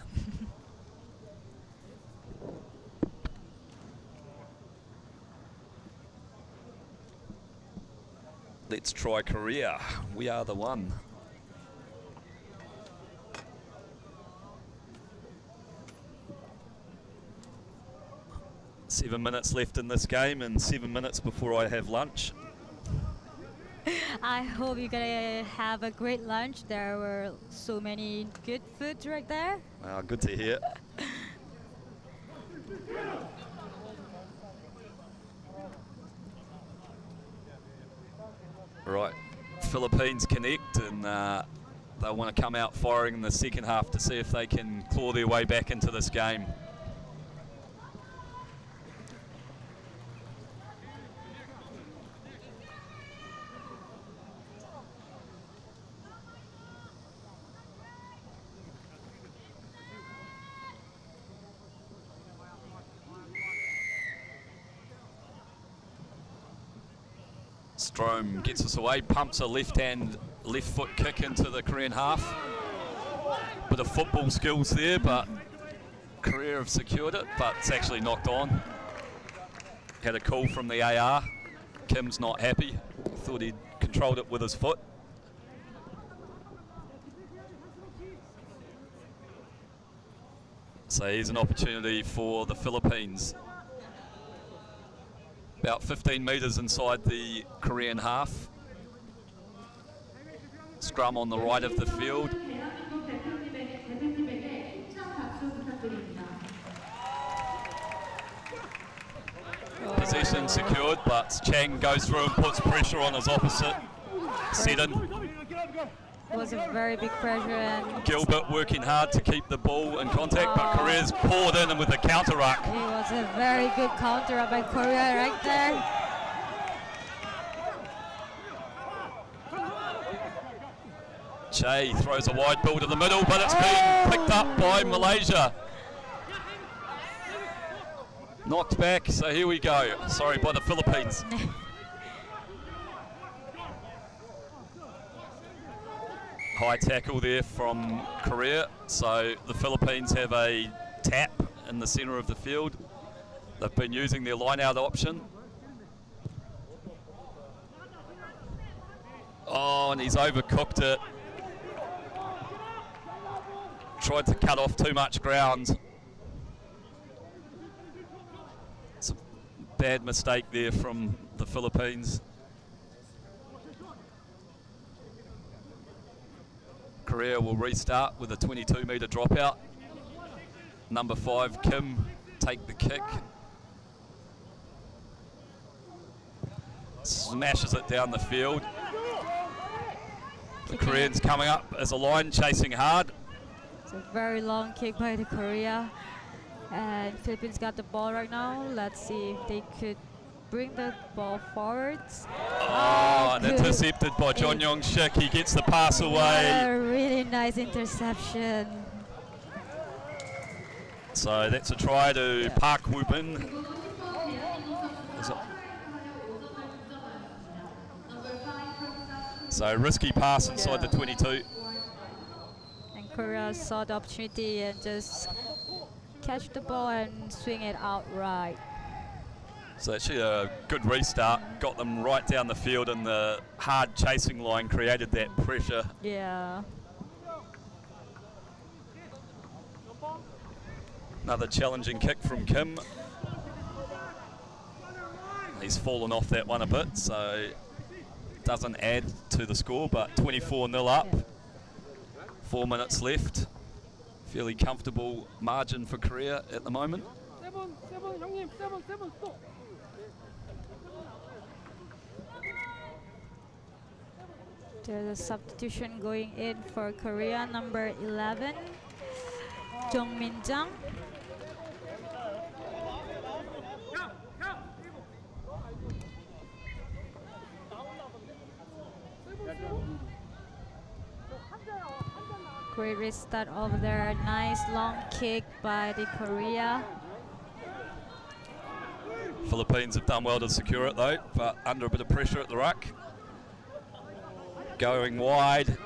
Let's try Korea. We are the one. Seven minutes left in this game and 7 minutes before I have lunch. I hope you're gonna have a great lunch. There were so many good foods right there. Well, good to hear. Right, Philippines connect, and they'll want to come out firing in the second half to see if they can claw their way back into this game. Strome gets us away, pumps a left foot kick into the Korean half. Bit of football skills there, but Korea have secured it, but it's actually knocked on. Had a call from the AR. Kim's not happy, thought he'd controlled it with his foot. So here's an opportunity for the Philippines. About 15 metres inside the Korean half. Scrum on the right of the field. Possession secured, but Chang goes through and puts pressure on his opposite. Seddon. It was a very big pressure, and Gilbert working hard to keep the ball in contact, but Korea's poured in and with a counter ruck. It was a very good counter by Korea right there. Che throws a wide ball to the middle, but it's been picked up by Malaysia. Knocked back, so here we go. Sorry, by the Philippines. High tackle there from Korea, so the Philippines have a tap in the centre of the field. They've been using their line-out option. Oh, and he's overcooked it. Tried to cut off too much ground. It's a bad mistake there from the Philippines. Korea will restart with a 22-metre dropout. Number 5, Kim, take the kick. Smashes it down the field. The Koreans coming up as a line, chasing hard. It's a very long kick by the Korea. And Philippines got the ball right now. Let's see if they could bring the ball forwards. Oh, and intercepted by John Yong Shik. He gets the pass away. A really nice interception. So that's a try to Park Woo Bin. So risky pass inside the 22. And Korea saw the opportunity and just catch the ball and swing it out right. So actually a good restart, got them right down the field, and the hard chasing line created that pressure. Yeah. Another challenging kick from Kim. He's fallen off that one a bit, so doesn't add to the score, but 24-0 up. 4 minutes left. Fairly comfortable margin for Korea at the moment. There's a substitution going in for Korea, number 11, Jung Min Jang. Great restart over there. Nice long kick by the Korea. Philippines have done well to secure it though, but under a bit of pressure at the ruck. Going wide.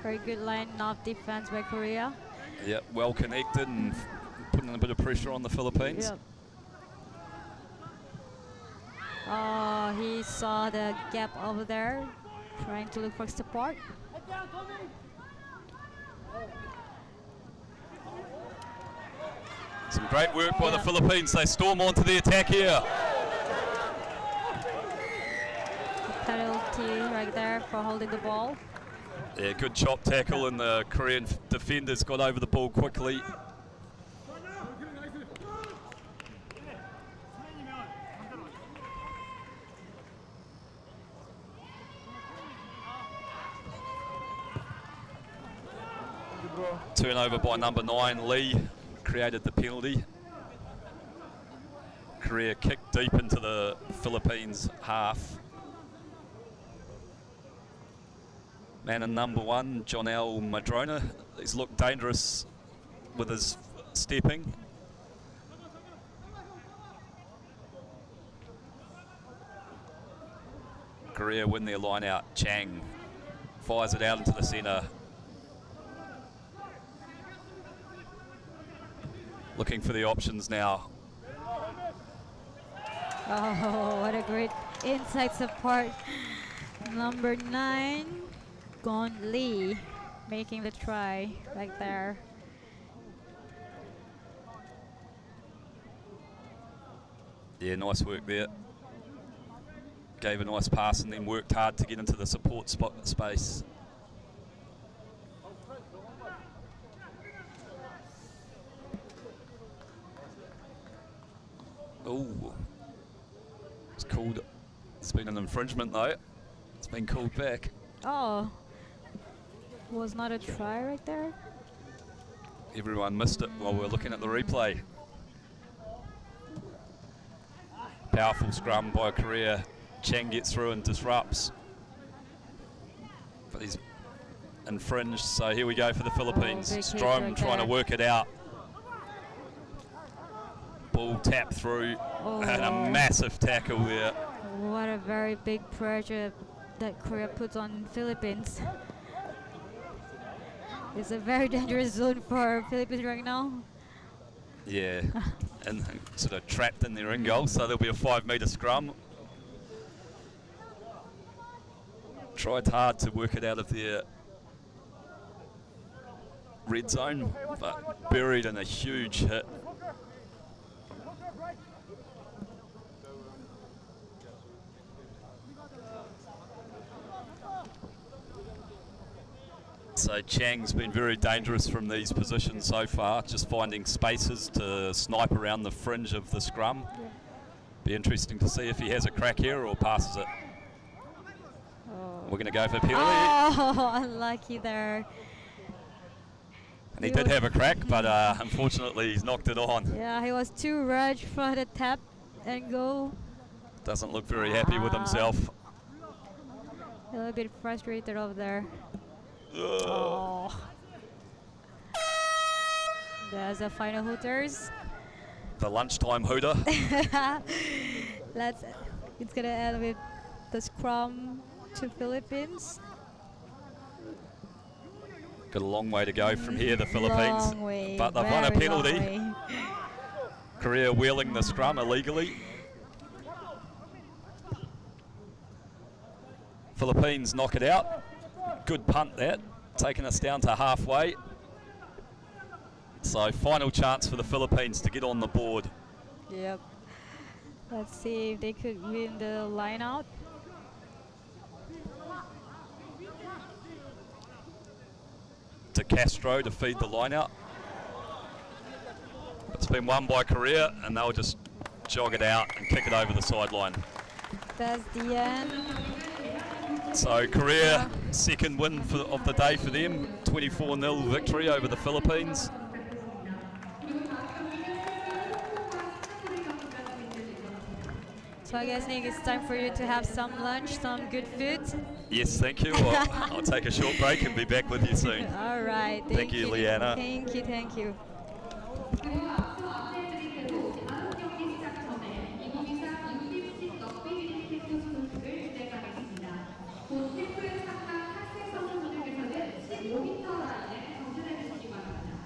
Very good line of defense by Korea. Yep, well connected and putting a bit of pressure on the Philippines. Yep. Oh, he saw the gap over there, trying to look for support. Some great work by the Philippines. They storm onto the attack here. Penalty right there for holding the ball. Yeah, good chop tackle, and the Korean defenders got over the ball quickly. Turnover by number 9, Lee, created the penalty. Korea kicked deep into the Philippines half. Man in number 1, Jonel Madrona, he's looked dangerous with his stepping. Korea win their line out. Chang fires it out into the centre. Looking for the options now. Oh, what a great inside support. Number 9, Gon Lee, making the try right there. Yeah, nice work there. Gave a nice pass and then worked hard to get into the support spot space. Oh, it's called. It's been an infringement though. It's been called back. Oh, was not a try right there? Everyone missed it while we're looking at the replay. Powerful scrum by Korea. Chang gets through and disrupts. But he's infringed, so here we go for the Philippines. Strom trying to work it out. Ball tapped through and a massive tackle there. What a very big pressure that Korea puts on Philippines. It's a very dangerous zone for Philippines right now. Yeah, and sort of trapped in their in goal, so there'll be a 5-metre scrum. Tried hard to work it out of their red zone, but buried in a huge hit. So Chang's been very dangerous from these positions so far, just finding spaces to snipe around the fringe of the scrum. Be interesting to see if he has a crack here or passes it. Oh, We're going to go for penalty. Oh, unlucky there. And he did have a crack, but unfortunately he's knocked it on. Yeah, he was too rushed for the tap and go. Doesn't look very happy with himself. A little bit frustrated over there. Oh. There's the final hooters. The lunchtime hooter. It's gonna end with the scrum to Philippines. Got a long way to go from here, the Philippines. Long way, but they've won a very penalty. long way. Korea wheeling the scrum illegally. Philippines knock it out. Good punt that, taking us down to halfway. So final chance for the Philippines to get on the board. Yep. Let's see if they could win the line out. To Castro to feed the line out. It's been won by Korea and they'll just jog it out and kick it over the sideline. That's the end. So Korea, second win of the day for them, 24-0 victory over the Philippines. So I guess, Nick, it's time for you to have some lunch, some good food. Yes, thank you. I'll take a short break and be back with you soon. All right. Thank you, Leanna. Thank you, thank you. 그리고 앞서 안내해드린 대로 다음 경기 시작 전에 2023 U16 럭비 미니 캠프 선수를 진행하겠습니다. 본 캠프에 참가한 학생 선수분들께서는 15m 라인에 정진해 주시기 바랍니다.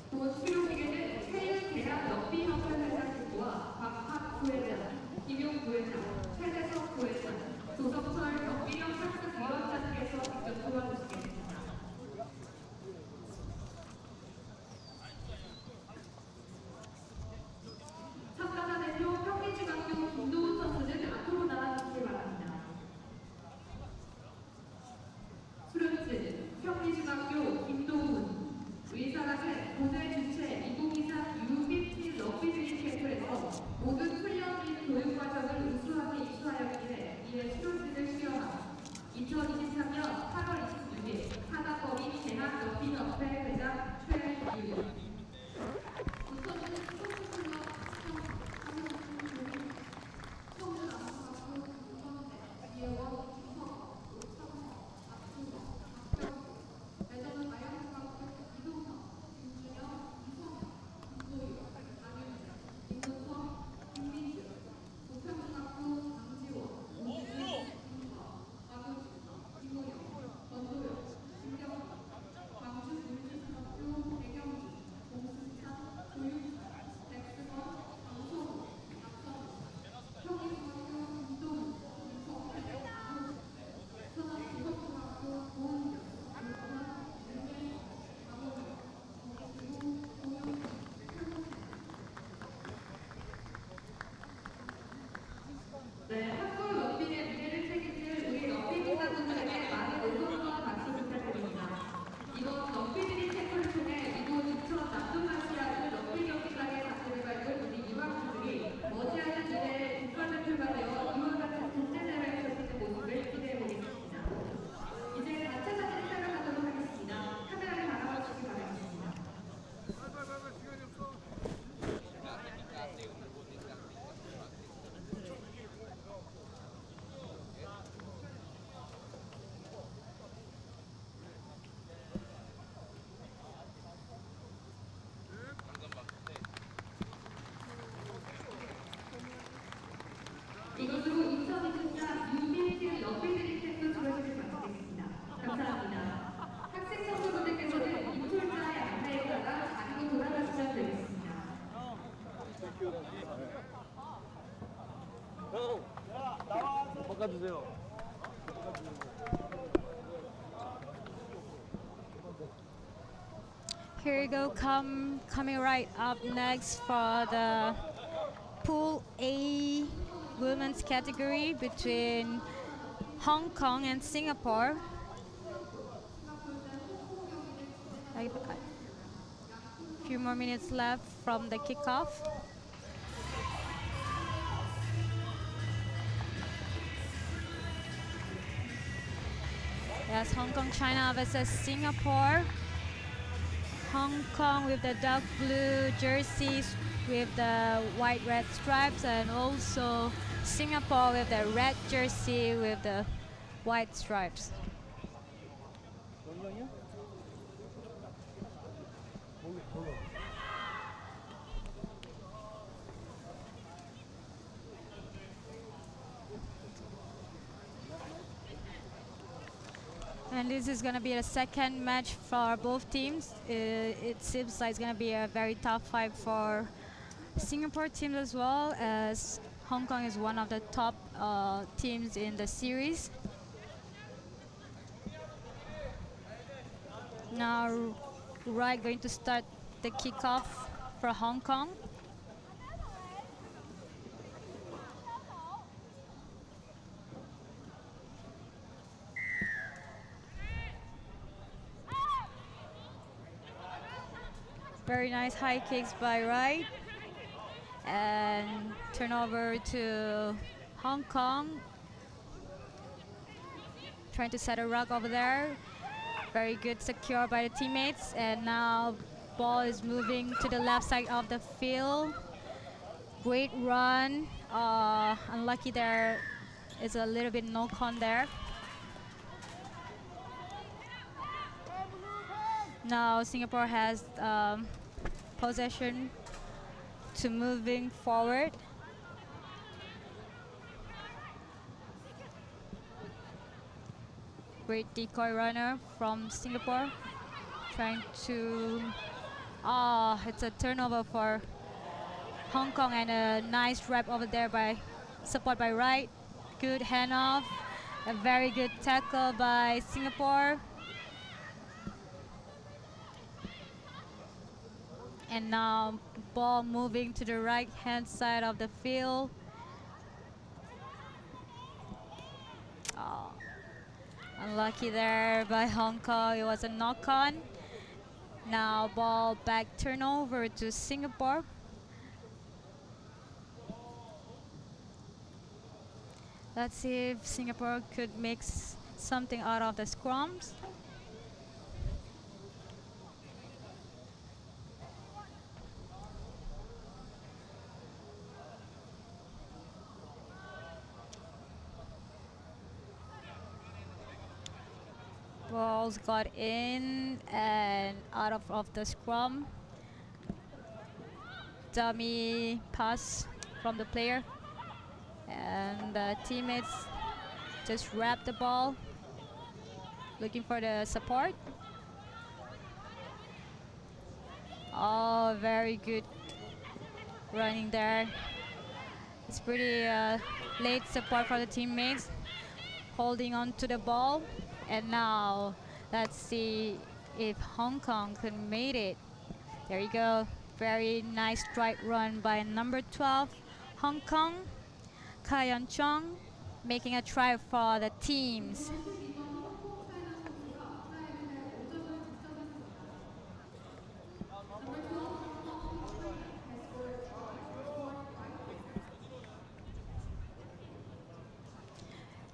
본 수료식에는 세율대학 럭비협회회장과 박학 부회장, 김용 부회장, 최대석 부회장, 조성철 럭비협 상습위원장께서 직접 도와주시겠습니다. 참가자 대표 평기중학교 김도훈 선수는 앞으로 나와주시기 바랍니다. 수료진 평기중학교 김도훈 의사라는 오늘 주최 2023 U15 럭비 드림 캠프에서 모든 훈련 및 교육 과정을 우수하게 이수하였기에 이에 수료진을 수여함. 2023년 8월 26일 하나거리 대학 럭비협회 회장 최유희. 깎아주세요. Here you go, coming right up next for the Pool A women's category between Hong Kong and Singapore. A few more minutes left from the kickoff. Yes, Hong Kong, China versus Singapore. Hong Kong with the dark blue jerseys with the white red stripes, and also Singapore with the red jersey with the white stripes. And this is going to be a second match for both teams. It seems like it's going to be a very tough fight for Singapore team as well, as Hong Kong is one of the top teams in the series. Now, Wright going to start the kickoff for Hong Kong. Very nice high kicks by Wright. And turnover to Hong Kong. Trying to set a ruck over there. Very good secure by the teammates. And now ball is moving to the left side of the field. Great run. Unlucky there is a little bit no con there. Now Singapore has possession to moving forward. Great decoy runner from Singapore. Trying to... it's a turnover for Hong Kong, and a nice wrap over there by support by Wright. Good handoff. A very good tackle by Singapore. And now ball moving to the right hand side of the field. Unlucky there by Hong Kong. It was a knock on. Now ball back turnover to Singapore. Let's see if Singapore could make something out of the scrums. Balls got in and out of the scrum. Dummy pass from the player. And the teammates just wrap the ball, looking for the support. Oh, very good running there. It's pretty late support for the teammates, holding on to the ball. And now let's see if Hong Kong could make it. There you go. Very nice strike run by number 12, Hong Kong. Kayan Chong making a try for the teams.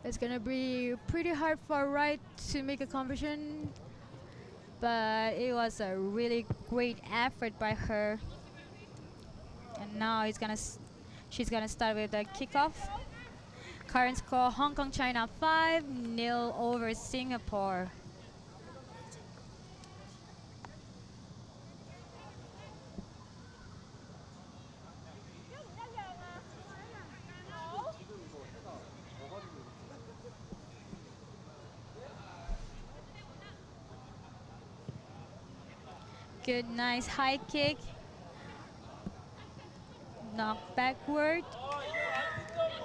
It's gonna be pretty hard for Wright to make a conversion, but it was a really great effort by her. And now she's gonna start with the kickoff. Current score: Hong Kong China 5-0 over Singapore. Good, nice high kick. Knocked backward.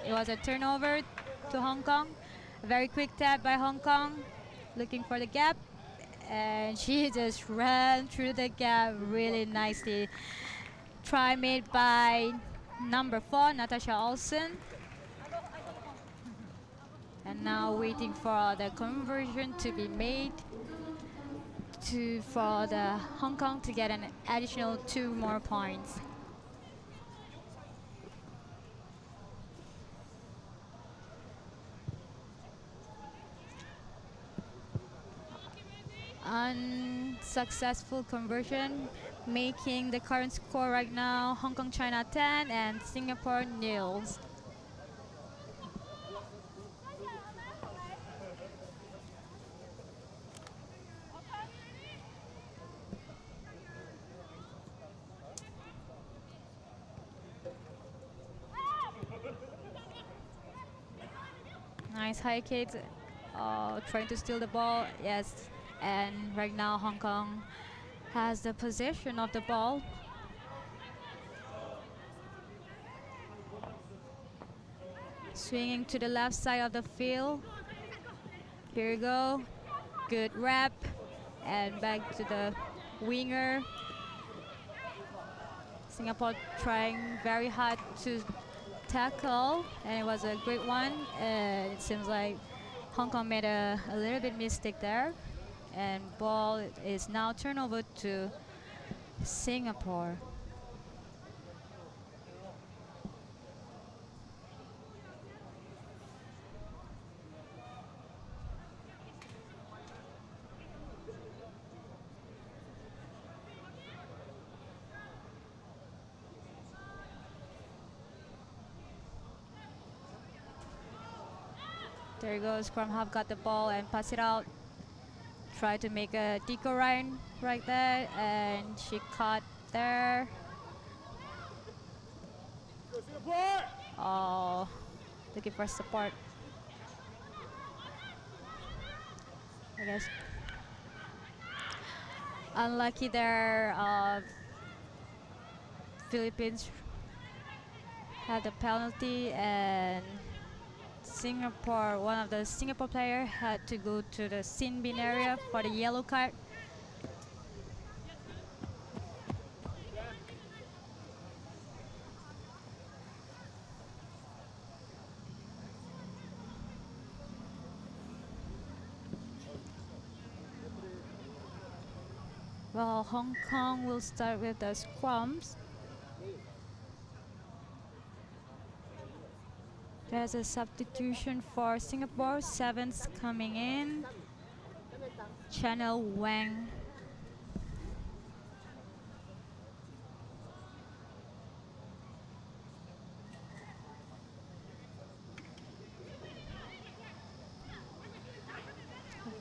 It was a turnover to Hong Kong. A very quick tap by Hong Kong, looking for the gap, and she just ran through the gap really nicely. Try made by number 4, Natasha Olsen. And now waiting for the conversion to be made for the Hong Kong to get an additional 2 more points. Unsuccessful conversion, making the current score right now Hong Kong China 10 and Singapore nils. Nice high kick, trying to steal the ball, yes. And right now Hong Kong has the possession of the ball. Swinging to the left side of the field. Here we go. Good wrap. And back to the winger. Singapore trying very hard to tackle, and it was a great one. It seems like Hong Kong made a little bit mistake there. And ball is now turned over to Singapore. There you go, scrum half got the ball and pass it out. Try to make a deco run right there, and she caught there. Oh, looking for support. I guess unlucky there. Philippines had a penalty, and Singapore, one of the Singapore players had to go to the sin bin area for the yellow card. Well, Hong Kong will start with the scrums. There's a substitution for Singapore. 7's coming in. Channel Wang.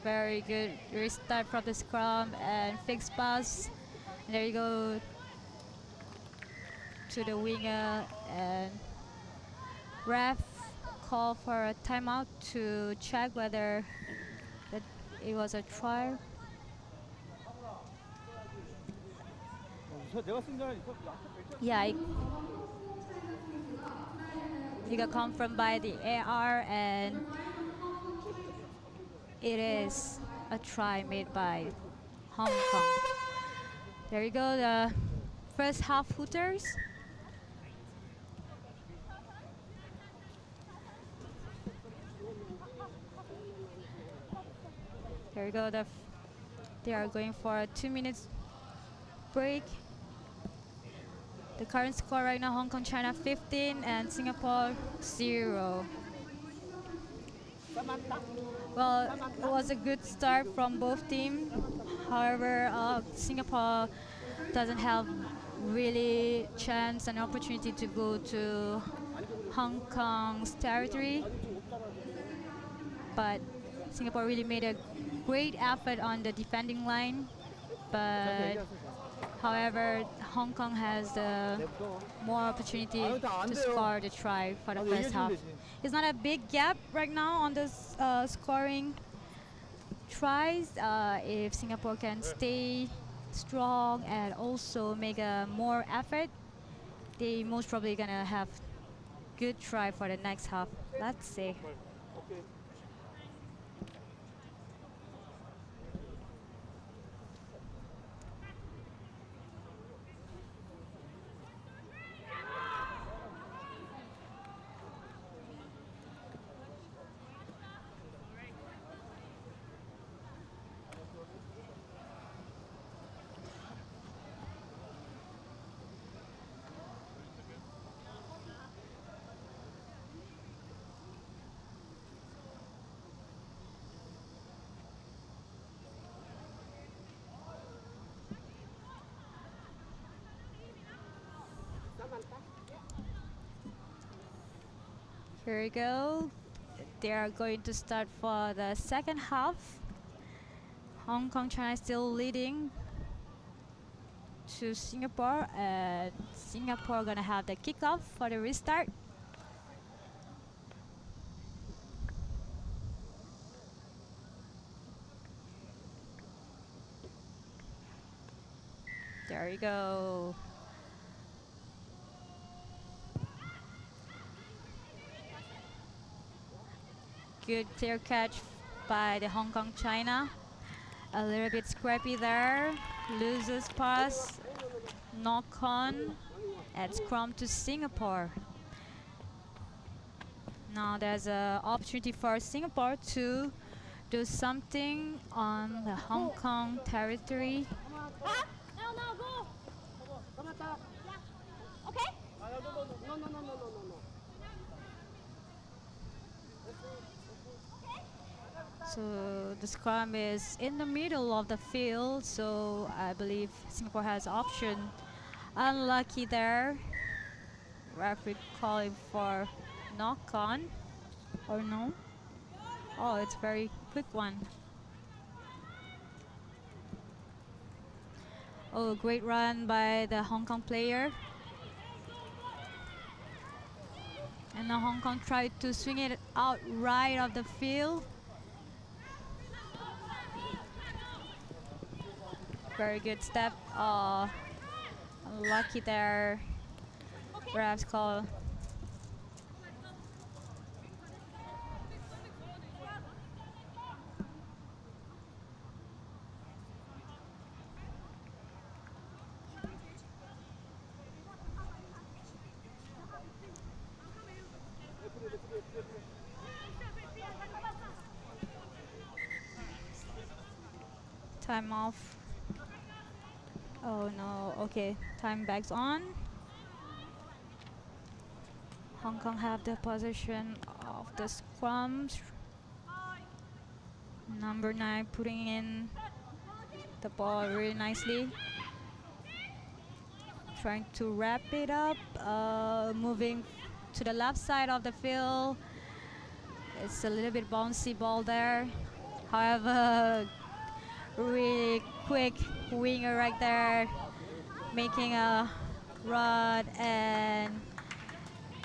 Very good restart from the scrum and fixed pass. And there you go to the winger, and ref call for a timeout to check whether that it was a try. Yeah, it got confirmed by the AR, and it is a try made by Hong Kong. There you go, the first half footers. There we go. They are going for a 2 minutes break. The current score right now, Hong Kong, China 15 and Singapore 0. Well, it was a good start from both teams. However, Singapore doesn't have really chance and opportunity to go to Hong Kong's territory. But Singapore really made a great effort on the defending line, but however, Hong Kong has more opportunity to score the try for the first half. It's not a big gap right now on the scoring tries. If Singapore can stay strong and also make a more effort, they most probably gonna have good try for the next half. Let's see. Here we go. They are going to start for the second half. Hong Kong, China still leading to Singapore, and Singapore gonna have the kickoff for the restart. There you go. Good clear catch by the Hong Kong China. A little bit scrappy there. Loses pass. Knock on. And scrum to Singapore. Now there's an opportunity for Singapore to do something on the Hong Kong territory. No, go. Okay. No. So the scrum is in the middle of the field, so I believe Singapore has option. Unlucky there. Referee calling for knock on or no? Oh, it's very quick one. Oh, great run by the Hong Kong player. And now Hong Kong tried to swing it out right of the field. Very good step. Unlucky there. Perhaps call. Time off. Oh no, okay, time bags on. Hong Kong have the possession of the scrums. Number 9 putting in the ball really nicely. Trying to wrap it up, moving to the left side of the field. It's a little bit bouncy ball there. However, really quick winger right there, making a run, and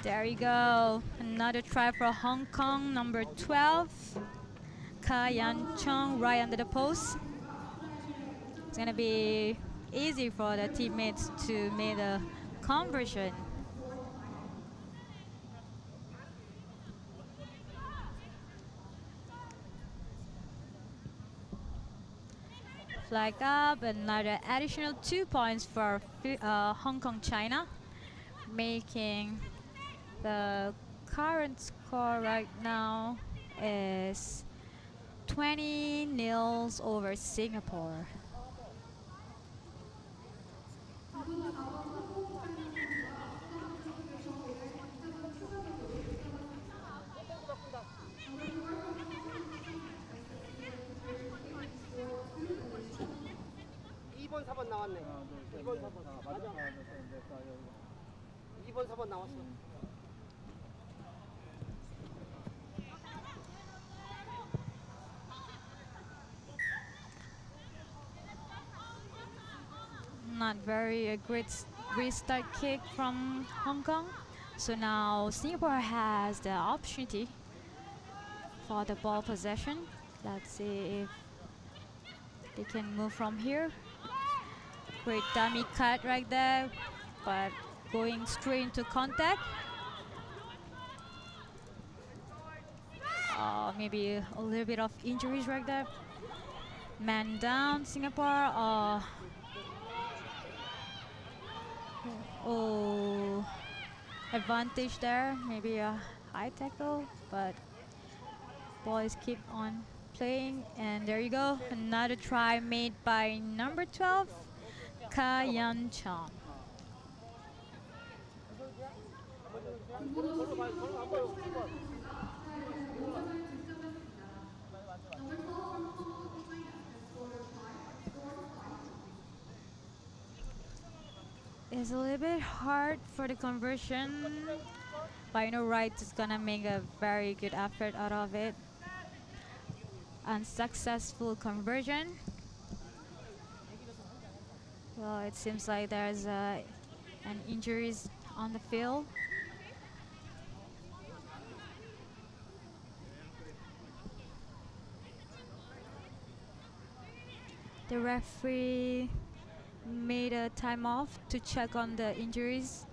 there you go. Another try for Hong Kong, number 12, Ka Yan Chong, right under the post. It's gonna be easy for the teammates to make the conversion. Flag up, another additional 2 points for Hong Kong China, making the current score right now is 20-0 over Singapore. 이번 4번 나왔네. 2번 4번. 맞아. 2번 4번 나왔어. Not very a great restart kick from Hong Kong. So now Singapore has the opportunity for the ball possession. Let's see if they can move from here. Great dummy cut right there, but going straight into contact. Maybe a little bit of injuries right there. Man down, Singapore. Oh, advantage there. Maybe a high tackle, but boys keep on playing. And there you go. Another try made by number 12, Ka Yan Chong. It's a little bit hard for the conversion. Final right is gonna make a very good effort out of it. Unsuccessful conversion. Well, it seems like there's an injuries on the field. The referee made a time off to check on the injuries.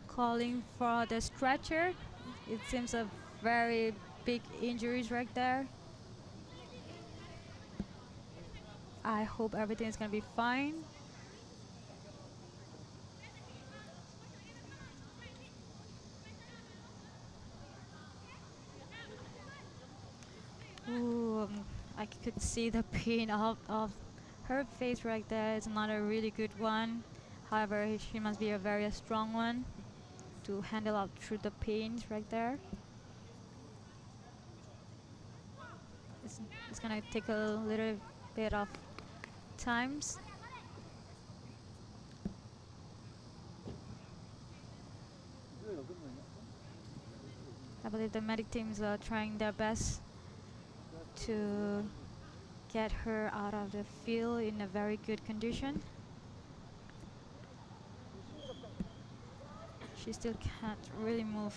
Calling for the stretcher. It seems a very big injuries right there. I hope everything is gonna be fine. Ooh, I could see the pain of her face right there. It's not a really good one. However, she must be a very strong one to handle out through the pains right there. It's gonna take a little bit of times. I believe the medic teams are trying their best to get her out of the field in a very good condition. She still can't really move.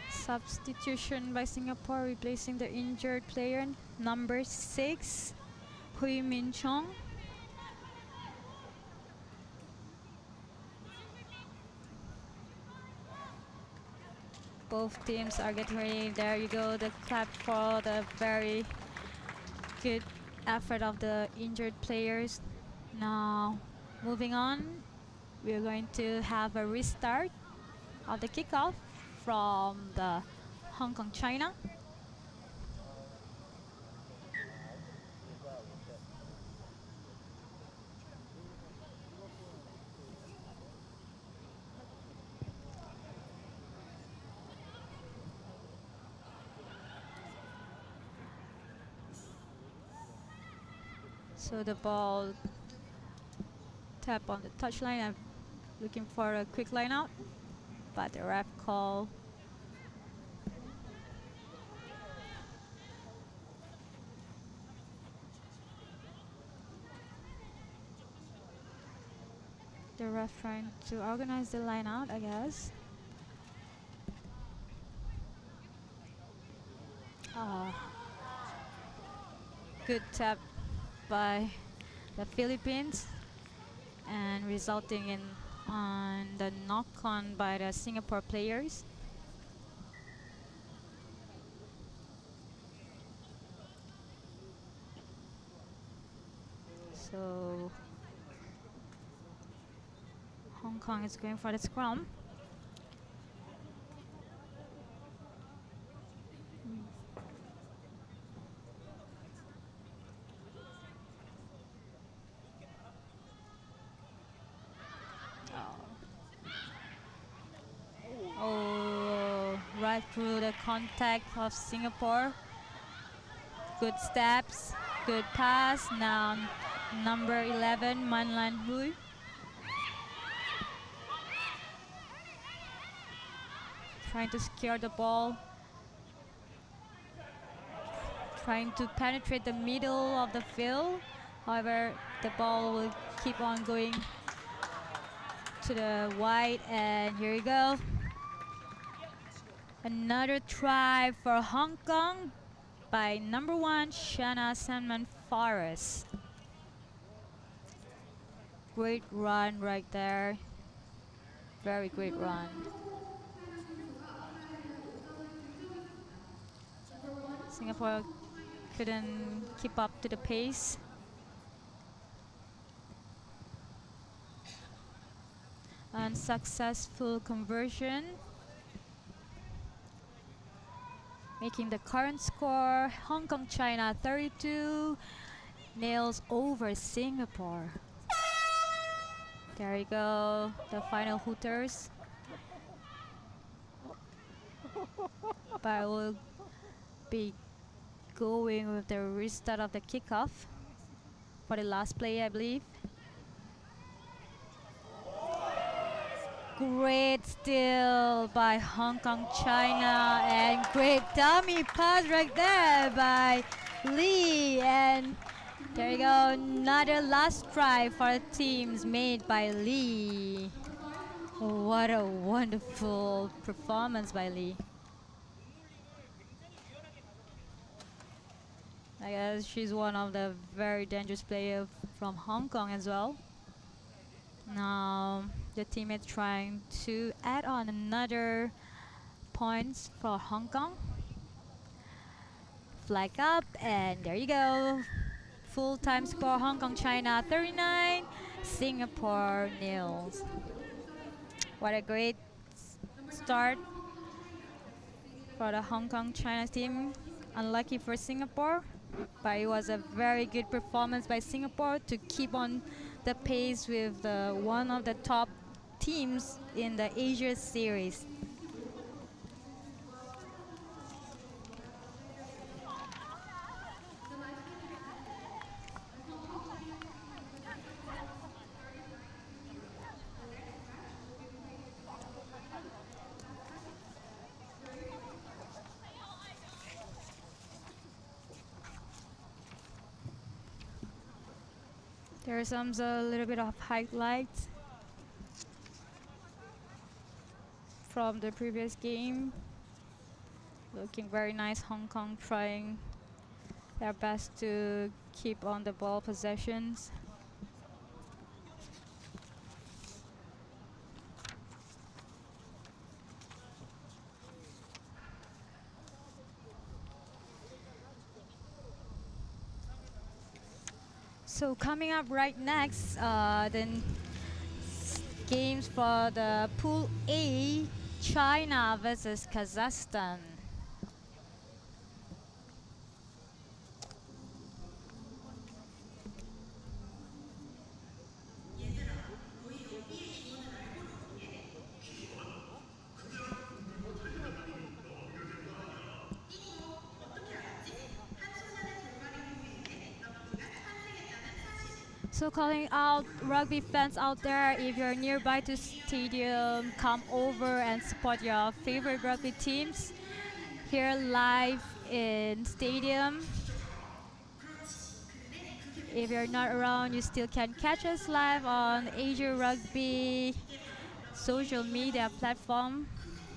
Substitution by Singapore, replacing the injured player, number 6, Hui Min Chong. Both teams are getting ready. There you go, the clap for the very good effort of the injured players. Now, moving on, we're going to have a restart of the kickoff from the Hong Kong, China. So the ball tap on the touchline. I'm looking for a quick line out, but the ref call. The ref trying to organize the line out, I guess. Good tap by the Philippines and resulting in on the knock-on by the Singapore players. So Hong Kong is going for the scrum. Oh, right through the contact of Singapore. Good steps, good pass. Now number 11, Man Lan Hui. Trying to secure the ball. Trying to penetrate the middle of the field. However, the ball will keep on going to the wide, and here we go. Another try for Hong Kong by number 1, Shanna Sandman Forrest. Great run right there. Very great run. Singapore couldn't keep up to the pace. Unsuccessful conversion, making the current score Hong Kong China 32, nails over Singapore. There you go, the final hooters. But we'll be going with the restart of the kickoff for the last play, I believe. Great steal by Hong Kong, China, and great dummy pass right there by Lee. And there you go, another last try for the teams made by Lee. What a wonderful performance by Lee. I guess she's one of the very dangerous players from Hong Kong as well. Now the teammate trying to add on another points for Hong Kong. Flag up, and there you go. Full-time score, Hong Kong, China 39, Singapore nils. What a great start for the Hong Kong, China team. Unlucky for Singapore, but it was a very good performance by Singapore to keep on the pace with one of the top teams in the Asia series. There's a little bit of highlights from the previous game. Looking very nice, Hong Kong trying their best to keep on the ball possessions. So coming up right next, then games for the Pool A, China versus Kazakhstan. So calling out rugby fans out there, if you're nearby to stadium, come over and support your favorite rugby teams here live in stadium. If you're not around, you still can catch us live on Asia Rugby social media platform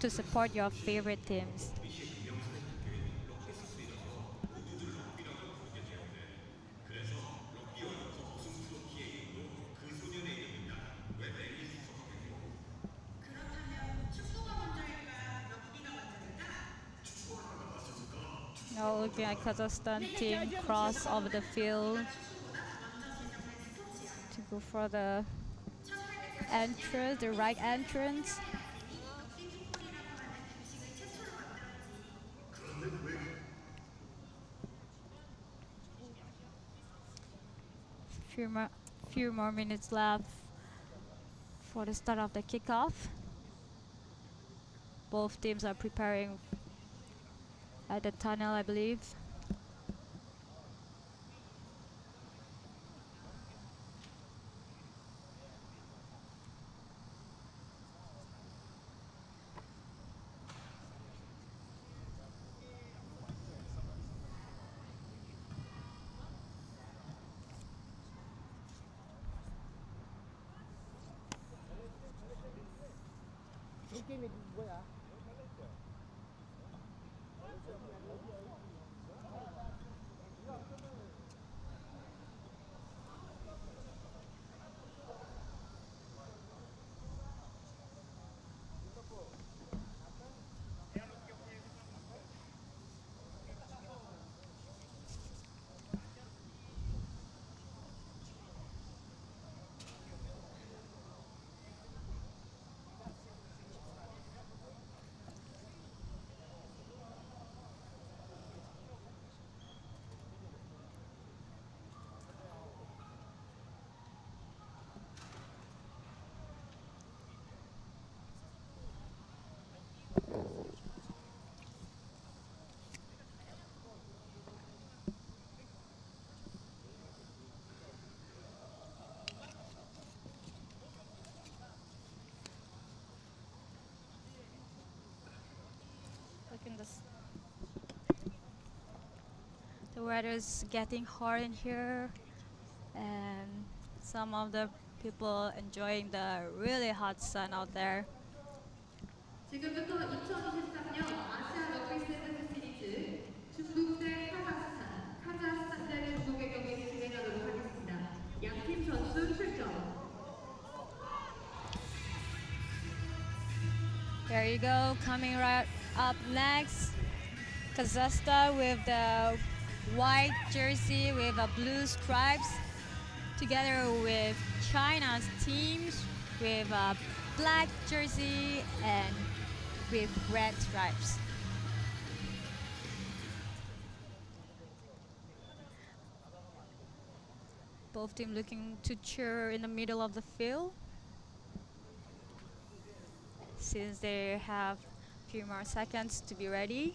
to support your favorite teams. Now looking at Kazakhstan team cross over the field to go for the entrance, the right entrance. Few more minutes left for the start of the kickoff. Both teams are preparing at the tunnel, I believe. 게임이 뭐야? The weather's getting hot in here, and some of the people enjoying the really hot sun out there. 지금부터 2023년 아시아 러비 세븐 시리즈 중국 대 카자흐스탄, 카자흐스탄 대 중국의 경기를 진행하도록 하겠습니다. 양팀 선수 출전. There you go, coming right up next, Kazakhstan with the white jersey with a blue stripes, together with China's teams with a black jersey and with red stripes. Both teams looking to cheer in the middle of the field, since they have a few more seconds to be ready.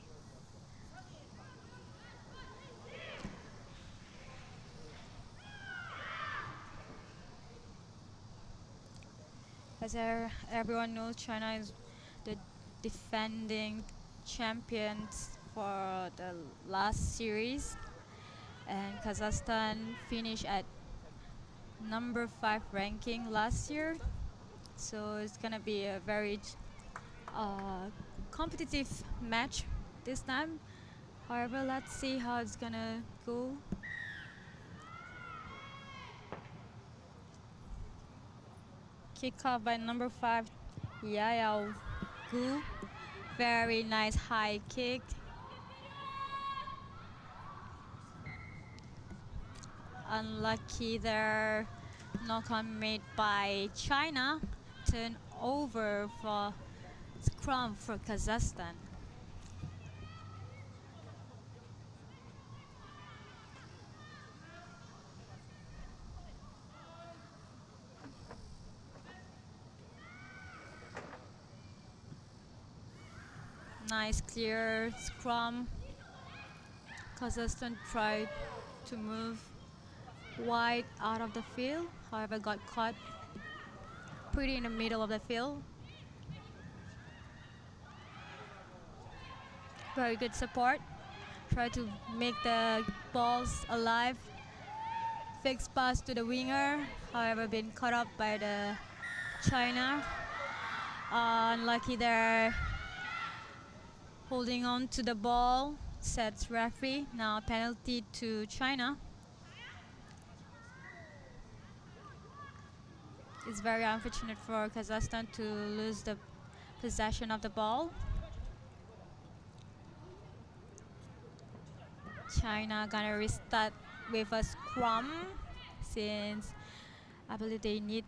As everyone knows, China is the defending champions for the last series, and Kazakhstan finished at number 5 ranking last year, so it's gonna be a very competitive match this time. However, let's see how it's gonna go. Kick off by number 5, Yao Gu. Very nice high kick. Unlucky there. Knock on made by China. Turn over for scrum for Kazakhstan. Nice clear scrum. Kazakhstan tried to move wide out of the field, however got caught pretty in the middle of the field. Very good support. Try to make the balls alive. Fixed pass to the winger, however been caught up by the China. Unlucky there. Holding on to the ball, sets referee. Now penalty to China. It's very unfortunate for Kazakhstan to lose the possession of the ball. China gonna restart with a scrum, since I believe they need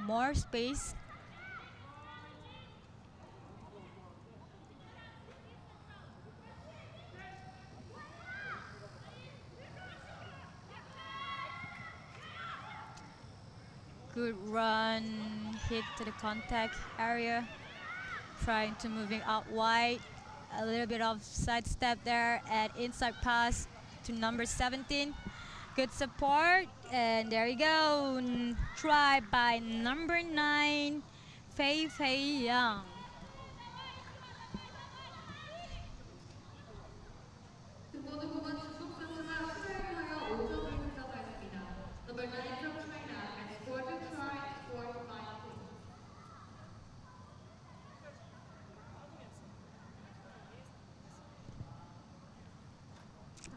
more space. Good run, hit to the contact area, trying to moving out wide. A little bit of side step there and inside pass to number 17. Good support, and there you go. Try by number 9, Fei Yang. 등번호 9번 중국 선수가 수비를 하여 5점을 득점하였습니다. Number 9 from China has scored a try and scored 5 points.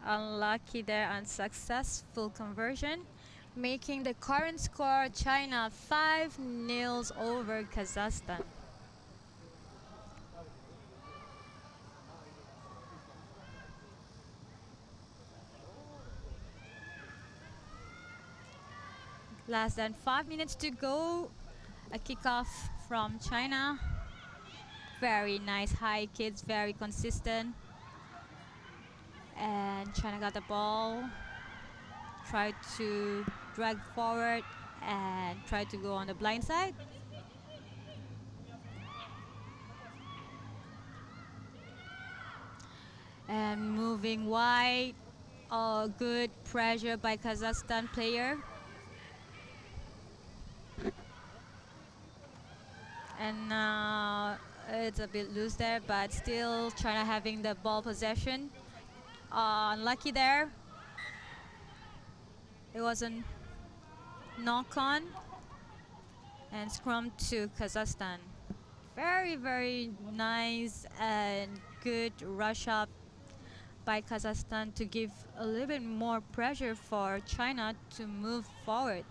Unlucky there, unsuccessful conversion, making the current score China 5-0 over Kazakhstan. Less than 5 minutes to go. A kickoff from China. Very nice high kicks, very consistent. And China got the ball. Tried to drag forward and tried to go on the blind side. And moving wide. Oh, good pressure by Kazakhstan player. And now it's a bit loose there, but still China having the ball possession. Unlucky there. It was a knock-on and scrum to Kazakhstan. Very, very nice and good rush up by Kazakhstan to give a little bit more pressure for China to move forward.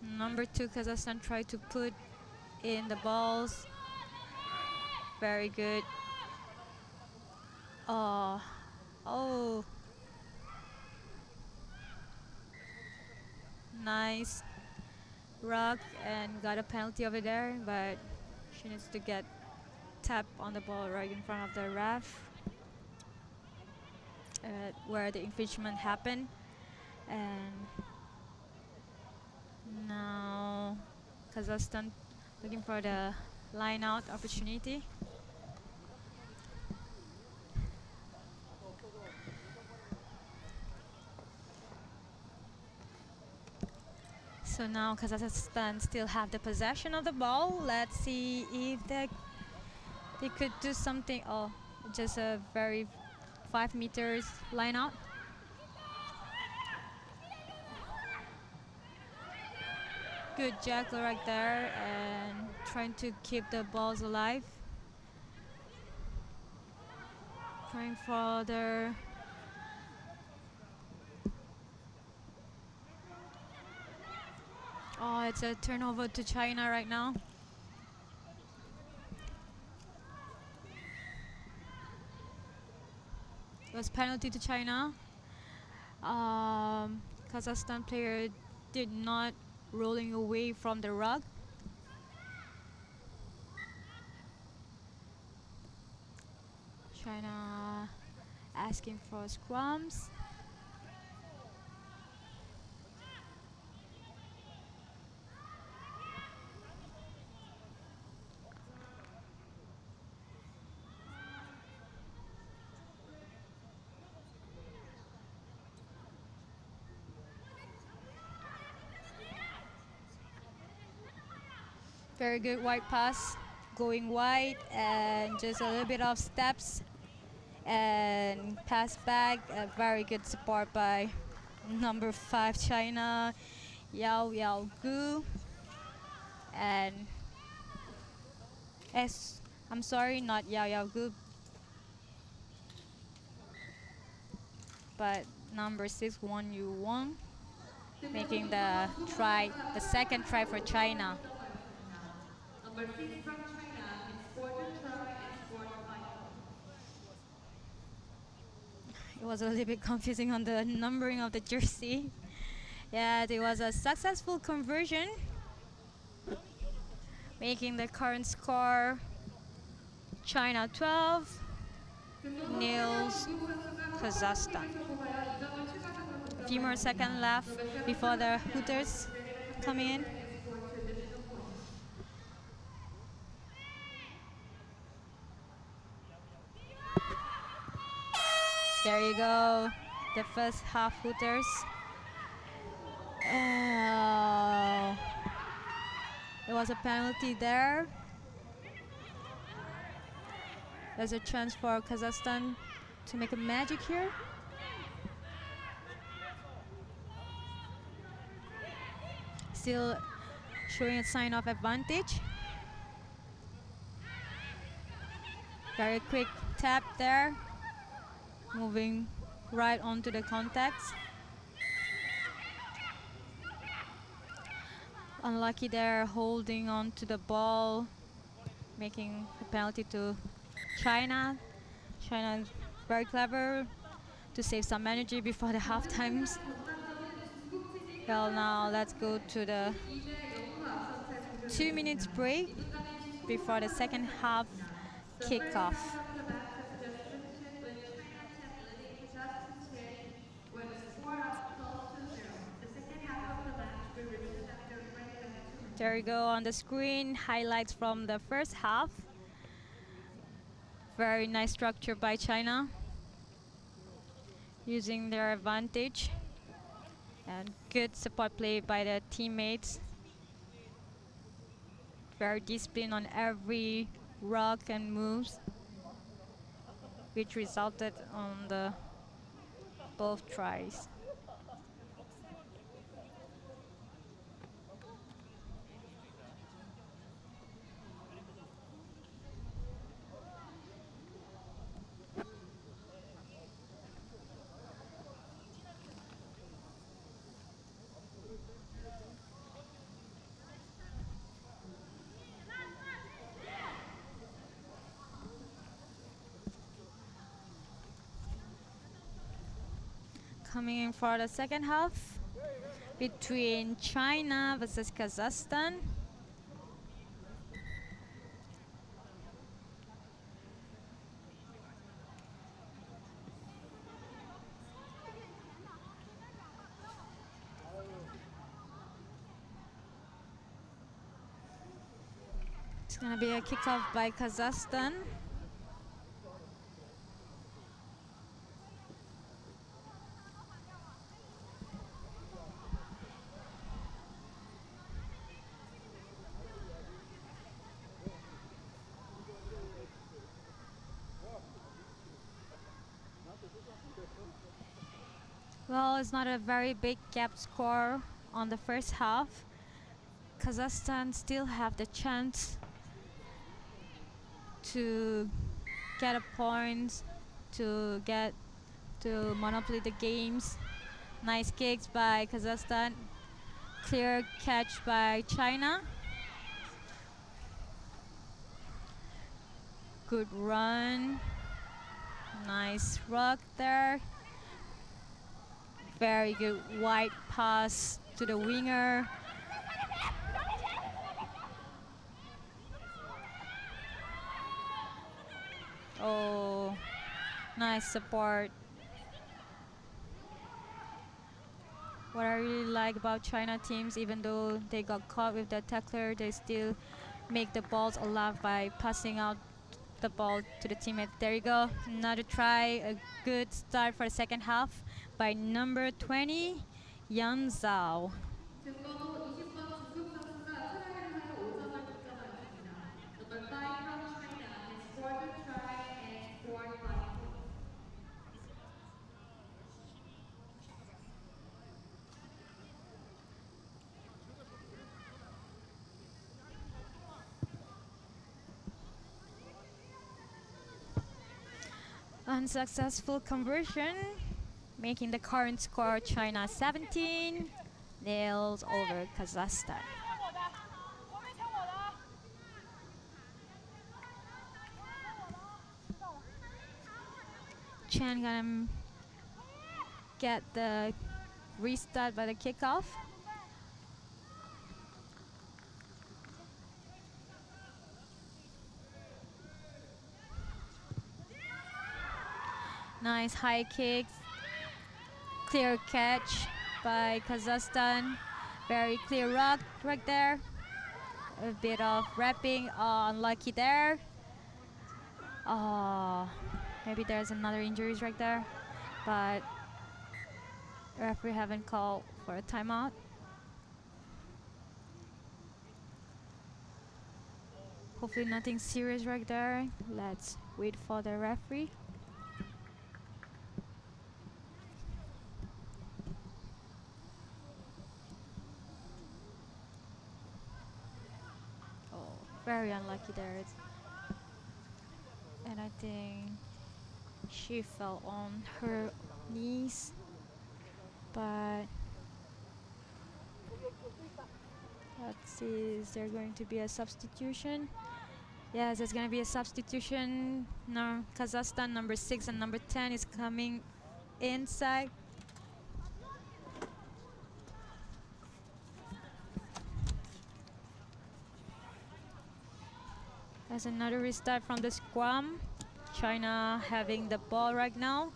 Number 2, Kazakhstan tried to put in the balls. Very good. Oh. Nice rock and got a penalty over there, but she needs to get tap on the ball right in front of the ref where the infringement happened. And now Kazakhstan looking for the line out opportunity. So now Kazakhstan still have the possession of the ball. Let's see if they could do something. Oh, just a very 5 meters line out. Good jackal right there and trying to keep the balls alive. Trying for their it's a turnover to China right now. It was penalty to China. Kazakhstan player did not rolling away from the rug. China asking for scrums. Very good wide pass, going wide and just a little bit of steps and pass back. A very good support by number 5 China, Yao Gu. And I'm sorry, not Yao Gu, but number 6 Woen, making the second try for China. Number 6 from China is scored a try and scored a final. It was a little bit confusing on the numbering of the jersey. Yeah, it was a successful conversion, making the current score China 12, nils Kazakhstan. A few more seconds left before the Hooters coming in. There you go, the first half Hooters. There was a penalty there. There's a chance for Kazakhstan to make a magic here. Still showing a sign of advantage. Very quick tap there. Moving right onto the contacts. Unlucky there, holding on to the ball, making a penalty to China. China is very clever to save some energy before the half times. Well, now let's go to the 2 minutes break before the second half kickoff. There you go on the screen, highlights from the first half. Very nice structure by China, using their advantage, and good support play by the teammates. very disciplined on every rock and moves, which resulted on the both tries. Coming in for the second half between China versus Kazakhstan. It's gonna be a kickoff by Kazakhstan. Well, it's not a very big gap score on the first half. Kazakhstan still have the chance to get a point, to monopoly the games. Nice kicks by Kazakhstan. Clear catch by China. Good run. Nice rock there. Very good wide pass to the winger. Oh, nice support. What I really like about China teams, even though they got caught with the tackler, they still make the balls alive by passing out the ball to the teammate. There you go, another try, a good start for the second half by number 20, Yan Zhao. 등번호 20번 중국 선수가 트라이를 하여 5점을 득점하였습니다. Number 5 from China has scored a try and scored 5 points. Unsuccessful conversion, making the current score China 17, nails over Kazakhstan. Chen gonna get the restart by the kickoff. Nice high kicks, clear catch by Kazakhstan. Very clear rock right there. A bit of wrapping, unlucky there. Maybe there's another injuries right there, but referee haven't called for a timeout. Hopefully nothing serious right there. Let's wait for the referee. Very unlucky there. And I think she fell on her knees, but let's see, is there going to be a substitution? Yes, there's going to be a substitution. No, Kazakhstan number 6 and number 10 is coming inside. There's another restart from the scrum. China having the ball right now.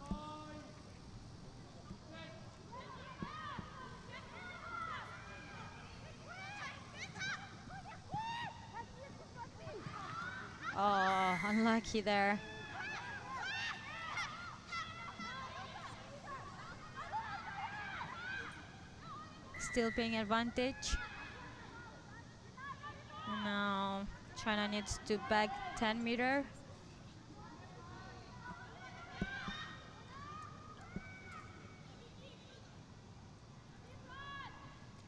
Oh, unlucky there. Still paying advantage. Now China needs to back 10 meter.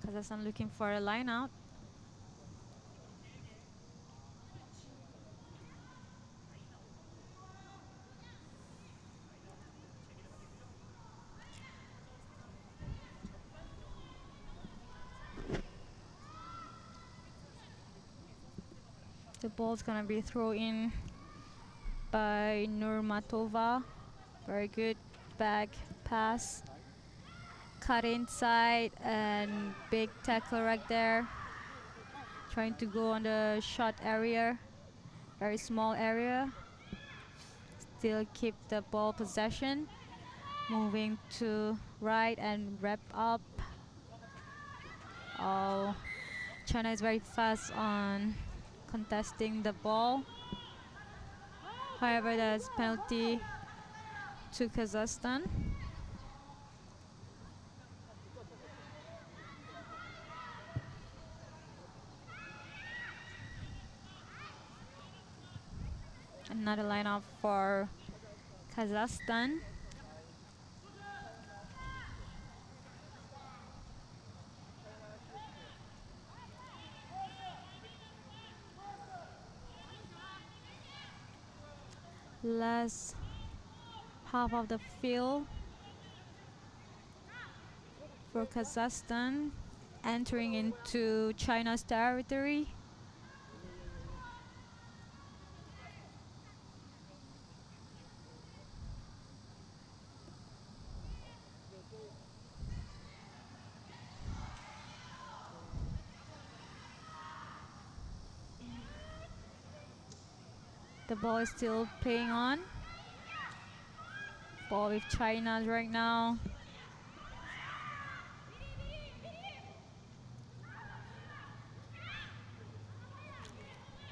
Kazakhstan looking for a line out. The ball's gonna be thrown in by Nurmatova. Very good back pass. Cut inside and big tackle right there. Trying to go on the short area. Very small area. Still keep the ball possession. Moving to right and wrap up. Oh, China is very fast on contesting the ball. However, there's penalty to Kazakhstan. Another lineup for Kazakhstan. Last half of the field for Kazakhstan, entering into China's territory. The ball is still playing on. Ball with China right now.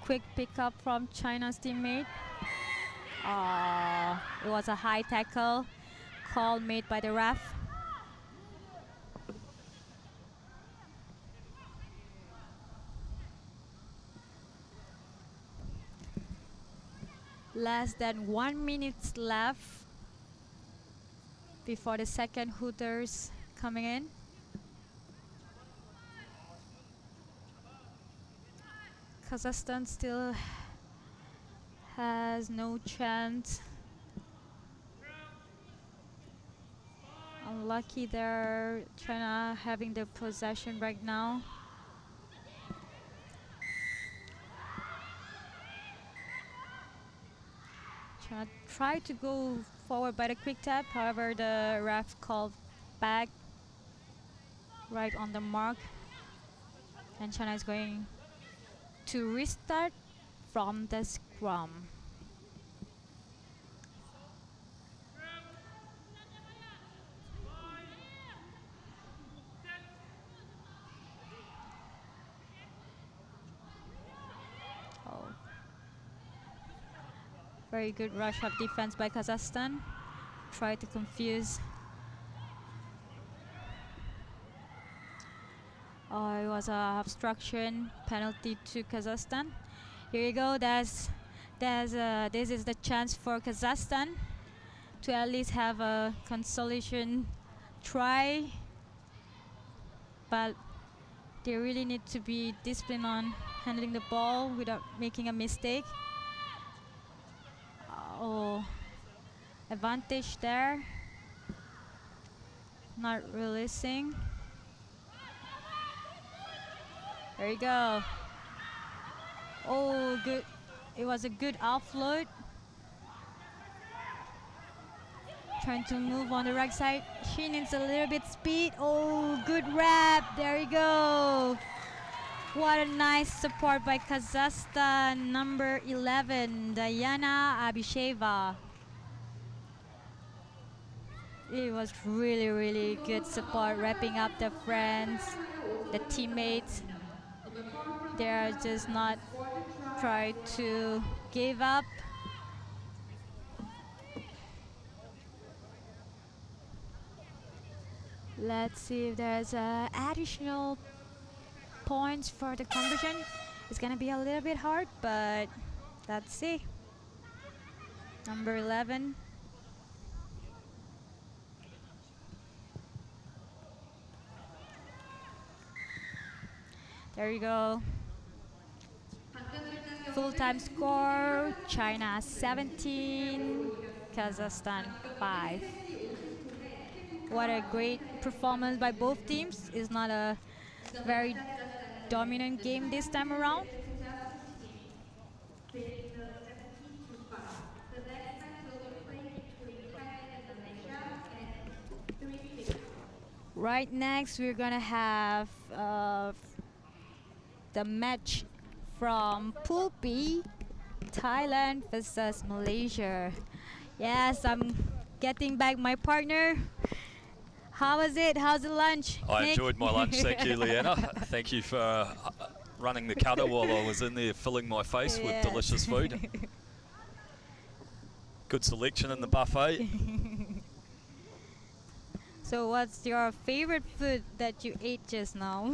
Quick pickup from China's teammate. It was a high tackle call made by the ref. Less than 1 minute left before the second Hooters coming in. Kazakhstan still has no chance. Unlucky they're China having the possession right now. China tried to go forward by the quick tap, however the ref called back right on the mark, and China is going to restart from the scrum. Oh. Very good rush of defense by Kazakhstan. Try to confuse. It was a obstruction penalty to Kazakhstan. Here you go. This is the chance for Kazakhstan to at least have a consolation try, but they really need to be disciplined on handling the ball without making a mistake. Advantage there. Not releasing. There you go. Oh, good. It was a good offload. Trying to move on the right side. She needs a little bit speed. Oh, good wrap. There you go. What a nice support by Kazakhstan. Number 11, Diana Abisheva. It was really, really good support, wrapping up the friends, the teammates. They're just not trying to give up. Let's see if there's additional points for the conversion. It's gonna be a little bit hard, but let's see. Number 11. There you go. Full-time score, China 17, Kazakhstan 5. What a great performance by both teams. It's not a very dominant game this time around. Right next, we're gonna have the match from Pool B, Thailand versus Malaysia. Yes, I'm getting back my partner. How was it? How's the lunch? I Nick? enjoyed my lunch, thank you, Leanna. Thank you for running the cutter while I was in there filling my face with delicious food. Good selection in the buffet. So what's your favorite food that you ate just now?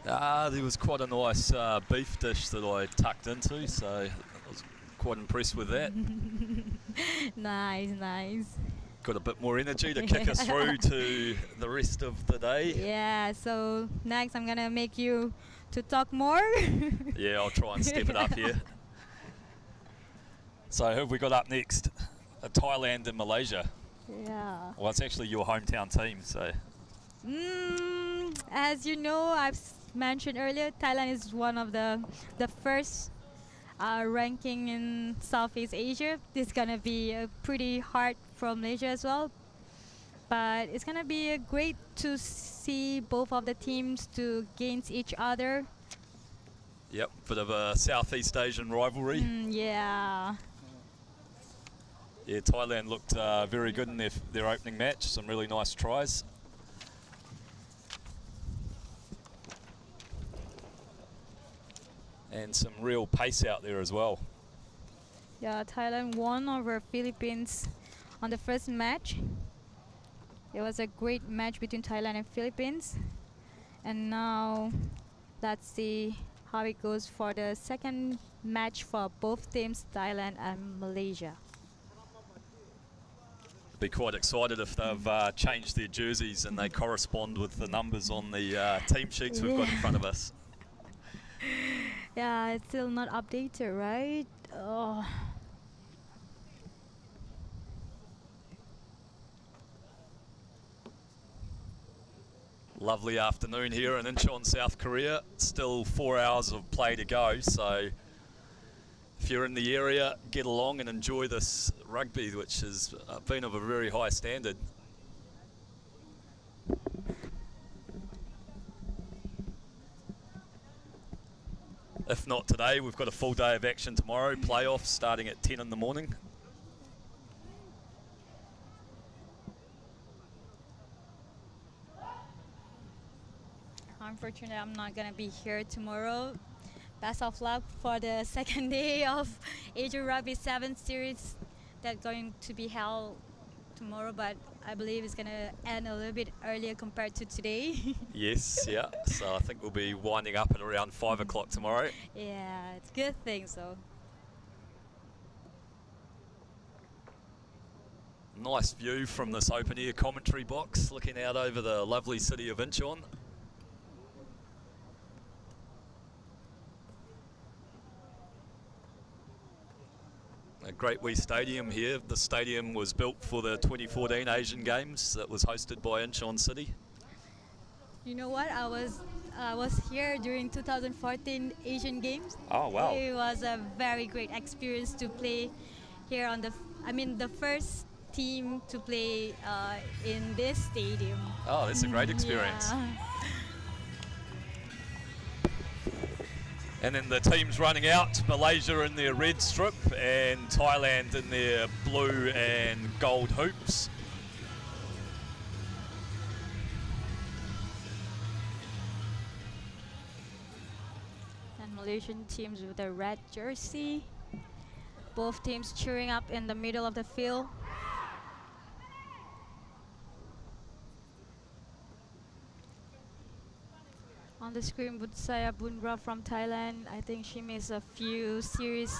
There was quite a nice beef dish that I tucked into, so I was quite impressed with that. Nice. Got a bit more energy to kick us through to the rest of the day. Yeah, so next I'm gonna make you to talk more. Yeah, I'll try and step it up here. So who have we got up next? Thailand and Malaysia. Yeah. Well, it's actually your hometown team, so. As you know, I've mentioned earlier, Thailand is one of the first ranking in Southeast Asia. It's gonna be pretty hard for Malaysia as well, but it's gonna be great to see both of the teams to against each other. Yep, bit of a Southeast Asian rivalry. Yeah. Yeah, Thailand looked very good in their opening match. Some really nice tries. And some real pace out there as well. Yeah, Thailand won over Philippines on the first match. It was a great match between Thailand and Philippines. And now let's see how it goes for the second match for both teams, Thailand and Malaysia. Be quite excited if they've changed their jerseys and they correspond with the numbers on the team sheets we've got in front of us. Yeah, it's still not updated, right? Oh. Lovely afternoon here in Incheon, South Korea. Still 4 hours of play to go, so if you're in the area, get along and enjoy this rugby, which has been of a very high standard. If not today, we've got a full day of action tomorrow, playoffs starting at 10 in the morning. Unfortunately, I'm not gonna be here tomorrow. Best of luck for the second day of Asia Rugby 7 series that's going to be held tomorrow, but I believe it's gonna end a little bit earlier compared to today. Yes, yeah. So I think we'll be winding up at around 5 o'clock tomorrow. Yeah, it's a good thing, so. Nice view from this open air commentary box, looking out over the lovely city of Incheon. A great wee stadium here. The stadium was built for the 2014 Asian Games that was hosted by Incheon City. You know what? I was here during 2014 Asian Games. Oh wow! It was a very great experience to play here on the first team to play in this stadium. Oh, that's a great experience. Yeah. And then the teams running out, Malaysia in their red strip and Thailand in their blue and gold hoops. And Malaysian teams with a red jersey. Both teams cheering up in the middle of the field. On the screen, Butsaya Bunra from Thailand. I think she missed a few series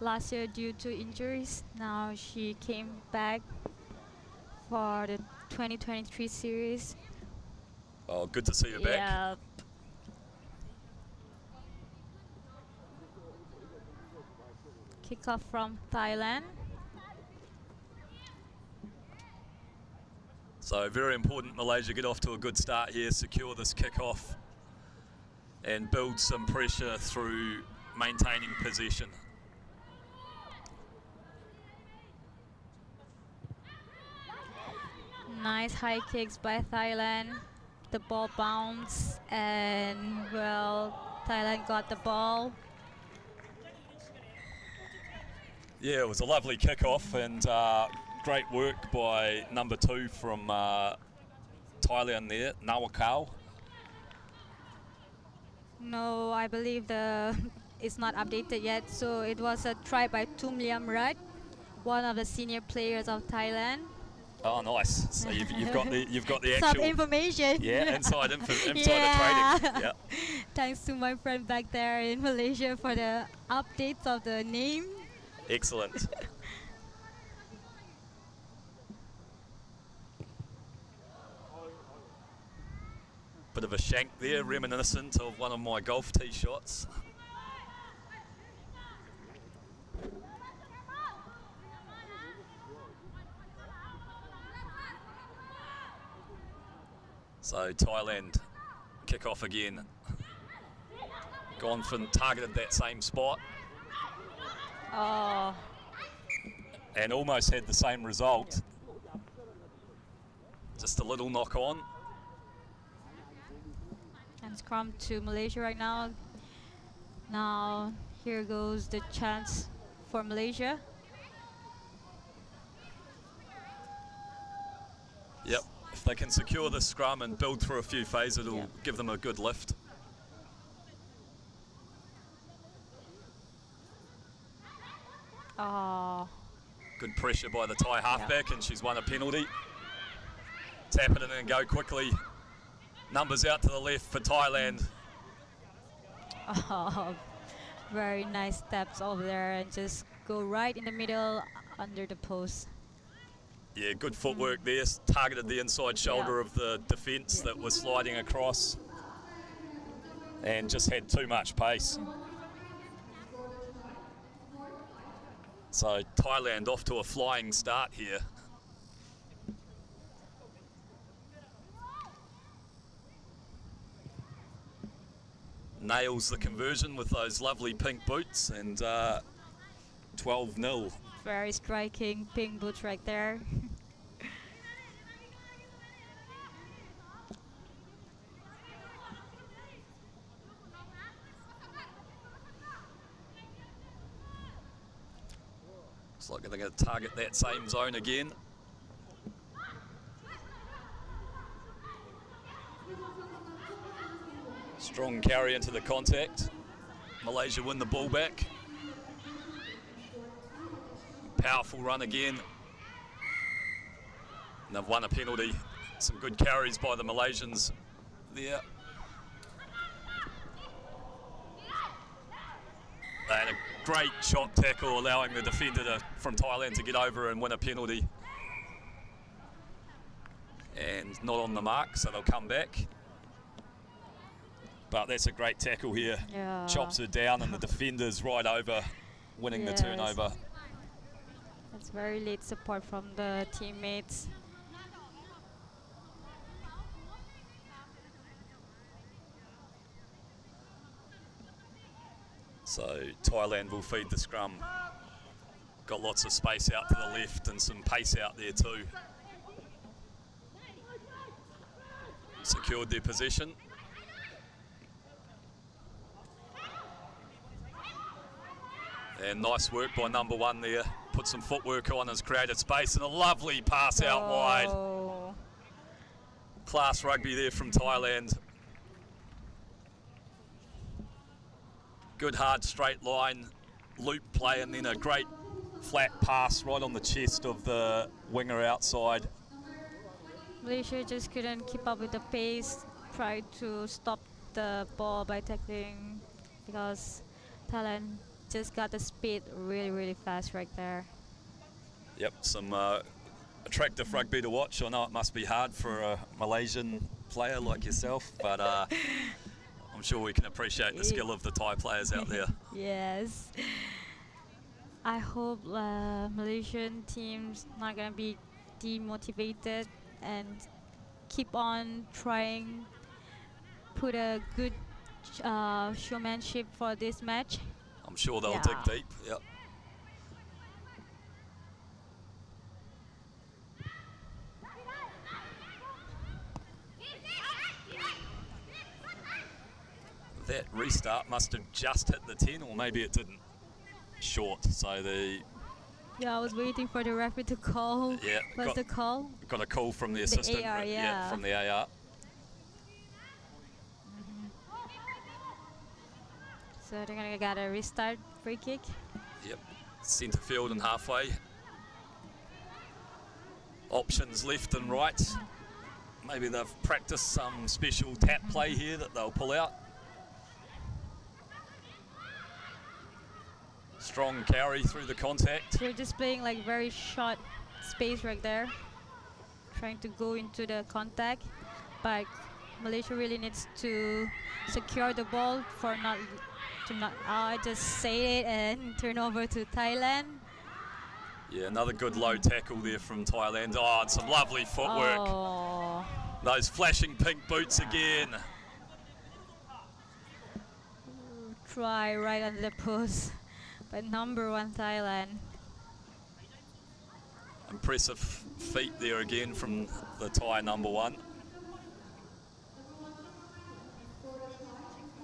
last year due to injuries. Now she came back for the 2023 series. Oh, good to see her back. Yeah. Kickoff from Thailand. So very important Malaysia get off to a good start here, secure this kickoff and build some pressure through maintaining possession. Nice high kicks by Thailand. The ball bounced and well, Thailand got the ball. Yeah, it was a lovely kickoff and great work by number 2 from Thailand there, Nawakau. No, I believe it's not updated yet. So it was a try by Tum Liam Rat, one of the senior players of Thailand. Oh, nice! So you've got the actual some information. Yeah, inside yeah. the trading. Yeah. Thanks to my friend back there in Malaysia for the updates of the name. Excellent. Bit of a shank there, reminiscent of one of my golf tee shots. So Thailand kick off again. Gone for targeted that same spot. Oh. And almost had the same result. Just a little knock on. And scrum to Malaysia right now. Now here goes the chance for Malaysia. Yep. If they can secure the scrum and build through a few phases, it'll give them a good lift. Oh. Good pressure by the Thai halfback, and she's won a penalty. Tap it in and go quickly. Numbers out to the left for Thailand. Oh, very nice steps over there and just go right in the middle under the post. Yeah, good footwork there. Targeted the inside shoulder of the defence that was sliding across and just had too much pace. So Thailand off to a flying start here. Nails the conversion with those lovely pink boots and 12-0. Very striking pink boots right there. Looks like they're going to target that same zone again. Strong carry into the contact. Malaysia win the ball back. Powerful run again. And they've won a penalty. Some good carries by the Malaysians there. They had a great shot tackle, allowing the defender from Thailand to get over and win a penalty. And not on the mark, so they'll come back. But that's a great tackle here. Yeah. Chops her down and the defender's right over, winning the turnover. That's very late support from the teammates. So Thailand will feed the scrum. Got lots of space out to the left and some pace out there too. Secured their possession. And nice work by number 1 there. Put some footwork on, has created space and a lovely pass out wide. Class rugby there from Thailand. Good hard straight line, loop play, and then a great flat pass right on the chest of the winger outside. Malaysia just couldn't keep up with the pace, tried to stop the ball by tackling, because Thailand just got the speed really fast right there. Yep, some attractive rugby to watch. I know it must be hard for a Malaysian player like yourself, but I'm sure we can appreciate the skill of the Thai players out there. Yes. I hope Malaysian team's not gonna be demotivated and keep on trying, put a good showmanship for this match. I'm sure they'll dig deep. Yep. That restart must have just hit the 10, or maybe it didn't. Short, so the... Yeah, I was waiting for the referee to call. Yeah, What's the call? Got a call from the assistant. AR, yeah. From the AR. So they're gonna get a restart free kick. Yep, centre field and halfway. Options left and right. Maybe they've practiced some special tap play here that they'll pull out. Strong carry through the contact. They're just playing like very short space right there, trying to go into the contact, but Malaysia really needs to secure the ball for not just say it and turn over to Thailand. Yeah, another good low tackle there from Thailand. Oh, and some lovely footwork. Oh. Those flashing pink boots again. Try right under the post, but number 1 Thailand. Impressive feet there again from the Thai number 1.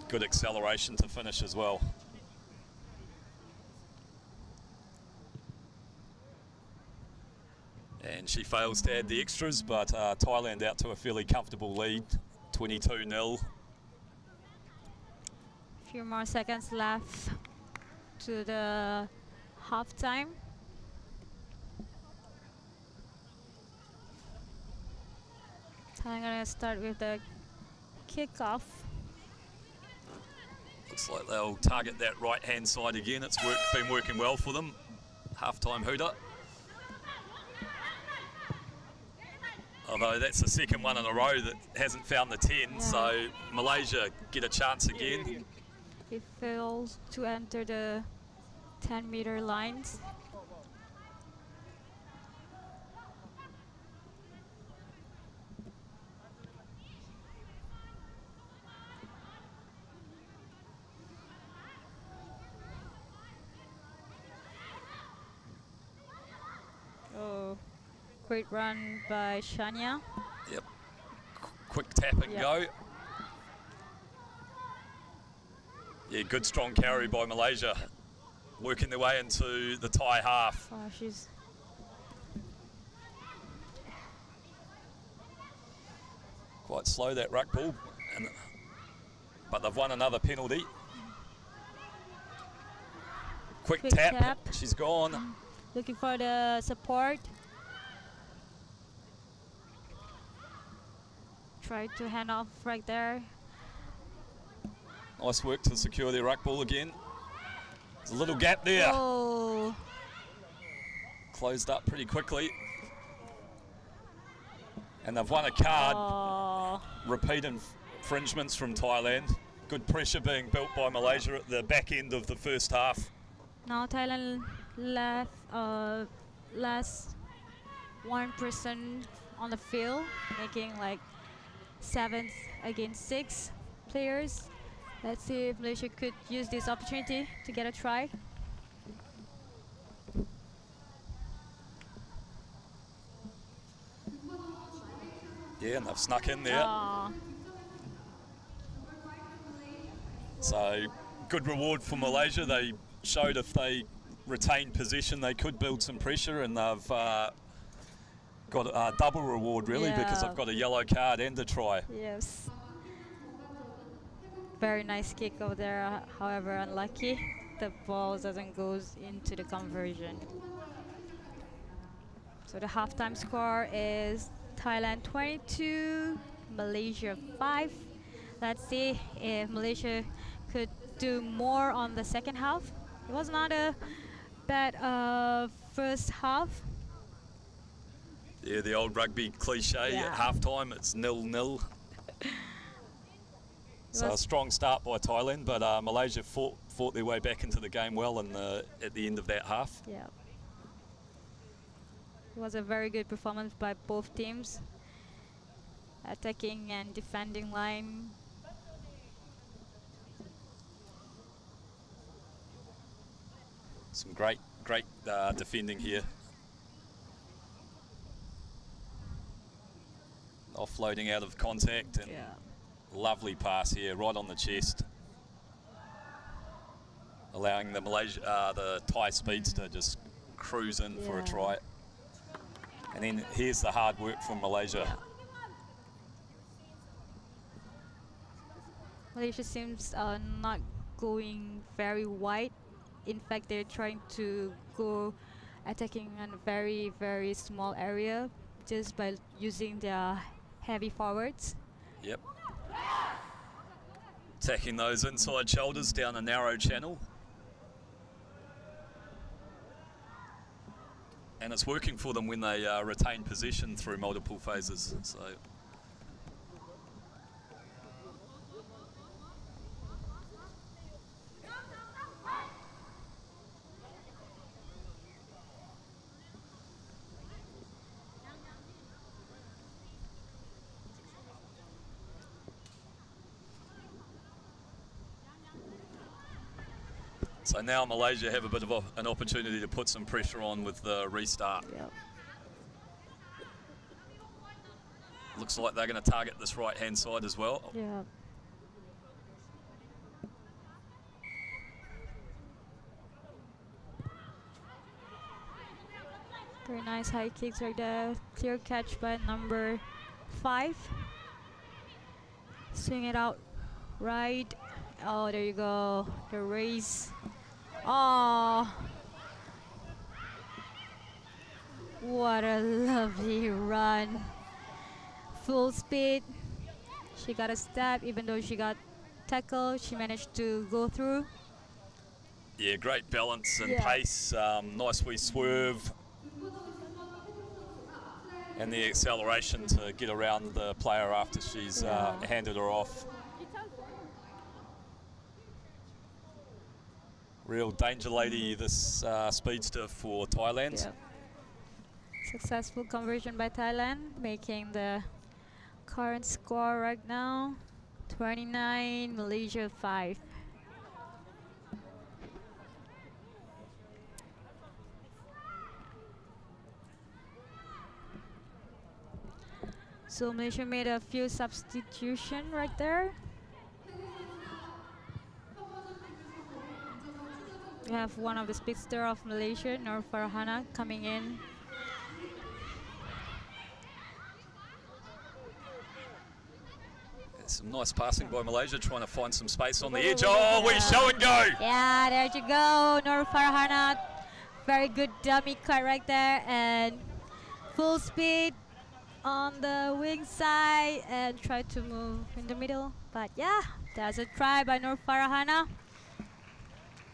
Good acceleration to finish as well. And she fails to add the extras, but Thailand out to a fairly comfortable lead, 22-0. Few more seconds left to the half time. I'm gonna start with the kickoff. Looks like they'll target that right-hand side again. It's been working well for them. Half-time hooter. Although that's the second one in a row that hasn't found the 10, so Malaysia get a chance again. It fails to enter the 10-meter lines. Oh, great run by Shania. Yep. Quick tap and go. Yeah, good strong carry by Malaysia. Working their way into the Thai half. Oh, she's... Quite slow, that ruck ball. But they've won another penalty. Quick tap. She's gone. Looking for the support. Try to hand off right there. Nice work to secure their ruck ball again. There's a little gap there. Oh. Closed up pretty quickly. And they've won a card. Oh. Repeat infringements from Thailand. Good pressure being built by Malaysia at the back end of the first half. Now Thailand left last 1% on the field, making like 7 against 6 players. Let's see if Malaysia could use this opportunity to get a try. Yeah, and they've snuck in there. So good reward for Malaysia. They showed if they retained possession they could build some pressure, and they've got a double reward really, because they've got a yellow card and a try. Yes. Very nice kick over there, however unlucky. The ball doesn't go into the conversion. So the halftime score is Thailand 22, Malaysia 5. let's see if Malaysia could do more on the second half. It was not a bad first half. Yeah, the old rugby cliche at halftime, it's 0-0. So a strong start by Thailand, but Malaysia fought their way back into the game well at the end of that half. Yeah. It was a very good performance by both teams. Attacking and defending line. Some great defending here. Offloading out of contact and lovely pass here, right on the chest, allowing the Thai speedster just cruise in for a try. And then here's the hard work from Malaysia. Malaysia seems not going very wide. In fact, they're trying to go attacking in a very, very small area just by using their heavy forwards. Yep. Attacking those inside shoulders down a narrow channel. And it's working for them when they retain possession through multiple phases. So now Malaysia have a bit of an opportunity to put some pressure on with the restart. Yep. Looks like they're going to target this right-hand side as well. Yeah. Very nice high kicks right there. Clear catch by number 5. Swing it out right. Oh, there you go. The race. Oh, what a lovely run. Full speed. She got a step, even though she got tackled. She managed to go through. Yeah, great balance and pace. Nice wee swerve. And the acceleration to get around the player after she's handed her off. Real danger lady, this speedster for Thailand. Yep. Successful conversion by Thailand, making the current score right now 29, Malaysia 5. So Malaysia made a few substitutions right there. We have one of the speedster of Malaysia, Nur Farhana, coming in. Some nice passing by Malaysia, trying to find some space on the edge. Oh, we show and go! Yeah, there you go, Nur Farhana. Very good dummy cut right there, and full speed on the wing side and try to move in the middle. But yeah, there's a try by Nur Farhana.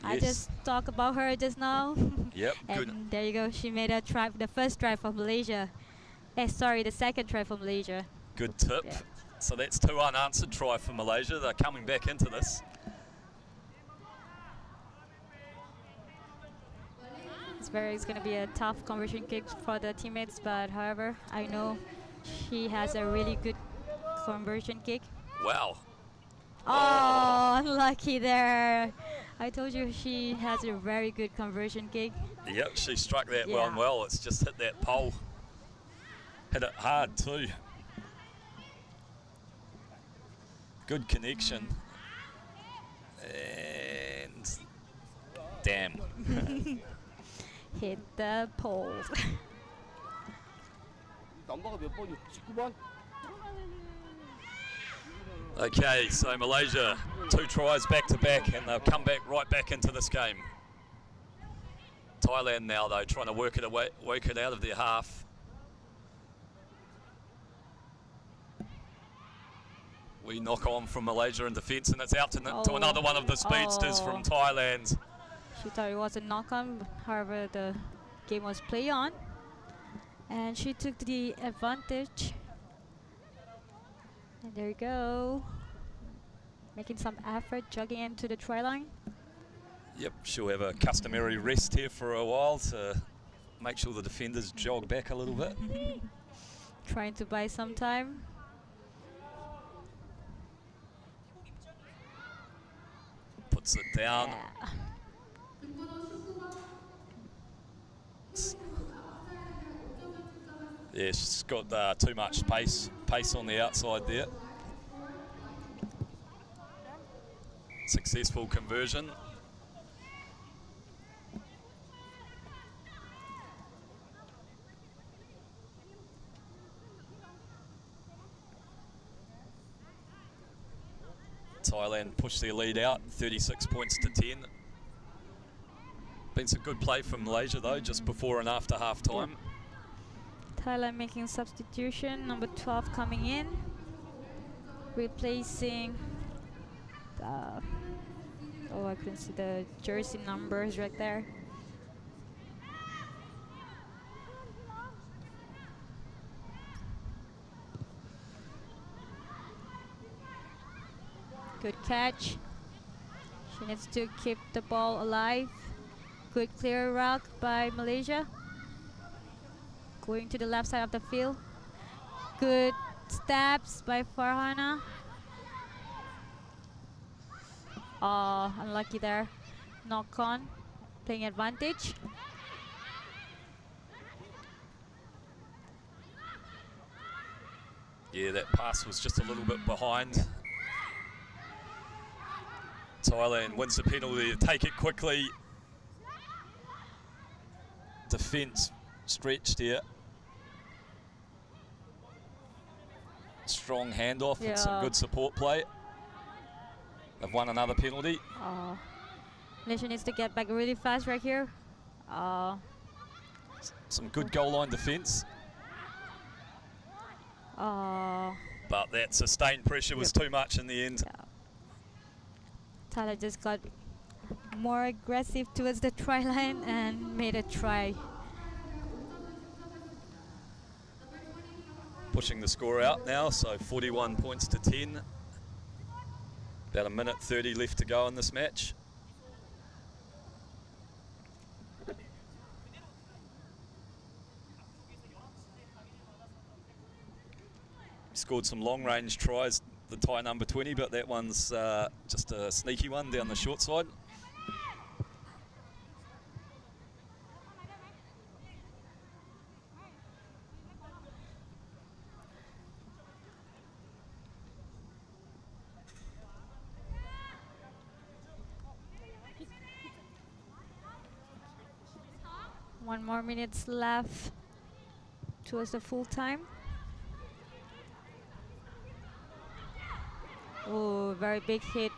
I just talked about her just now. Yep, and good. There you go. She made a try, the first try for Malaysia. Sorry, the second try for Malaysia. Good tip. Yeah. So that's 2 unanswered try for Malaysia. They're coming back into this. It's going to be a tough conversion kick for the teammates, but however, I know she has a really good conversion kick. Wow. Oh, unlucky there. I told you she has a very good conversion kick. Yep, she struck that one well. It's just hit that pole. Hit it hard too. Good connection. And damn. Hit the pole. Okay, so Malaysia, 2 tries back to back, and they'll come back right back into this game. Thailand now, though, trying to work it out of their half. We knock on from Malaysia in defence, and it's out to another one of the speedsters from Thailand. She thought it was a knock-on, however the game was play on. And she took the advantage. And there you go. Making some effort, jogging into the try line. Yep, she'll have a customary rest here for a while to make sure the defenders jog back a little bit. Trying to buy some time. Puts it down. Yeah, she's got too much pace on the outside there. Successful conversion. Thailand pushed their lead out, 36 points to 10. Been some good play from Malaysia though, just before and after half time. Thailand making substitution, number 12 coming in, replacing I couldn't see the jersey numbers right there. Good catch. She needs to keep the ball alive. Good clear route by Malaysia. Going to the left side of the field. Good stabs by Farhana. Unlucky there. Knock on. Playing advantage. Yeah, that pass was just a little bit behind. Thailand wins the penalty, take it quickly. Defence stretched here. Strong handoff and some good support play. They've won another penalty. Malaysia needs to get back really fast right here. Some good goal line defence. But that sustained pressure was too much in the end. Thailand just got more aggressive towards the try line and made a try. Pushing the score out now, so 41 points to 10. About a minute 30 left to go in this match. Scored some long range tries, the Thai number 20, but that one's just a sneaky one down the short side. One more minutes left towards the full time. Oh, very big hit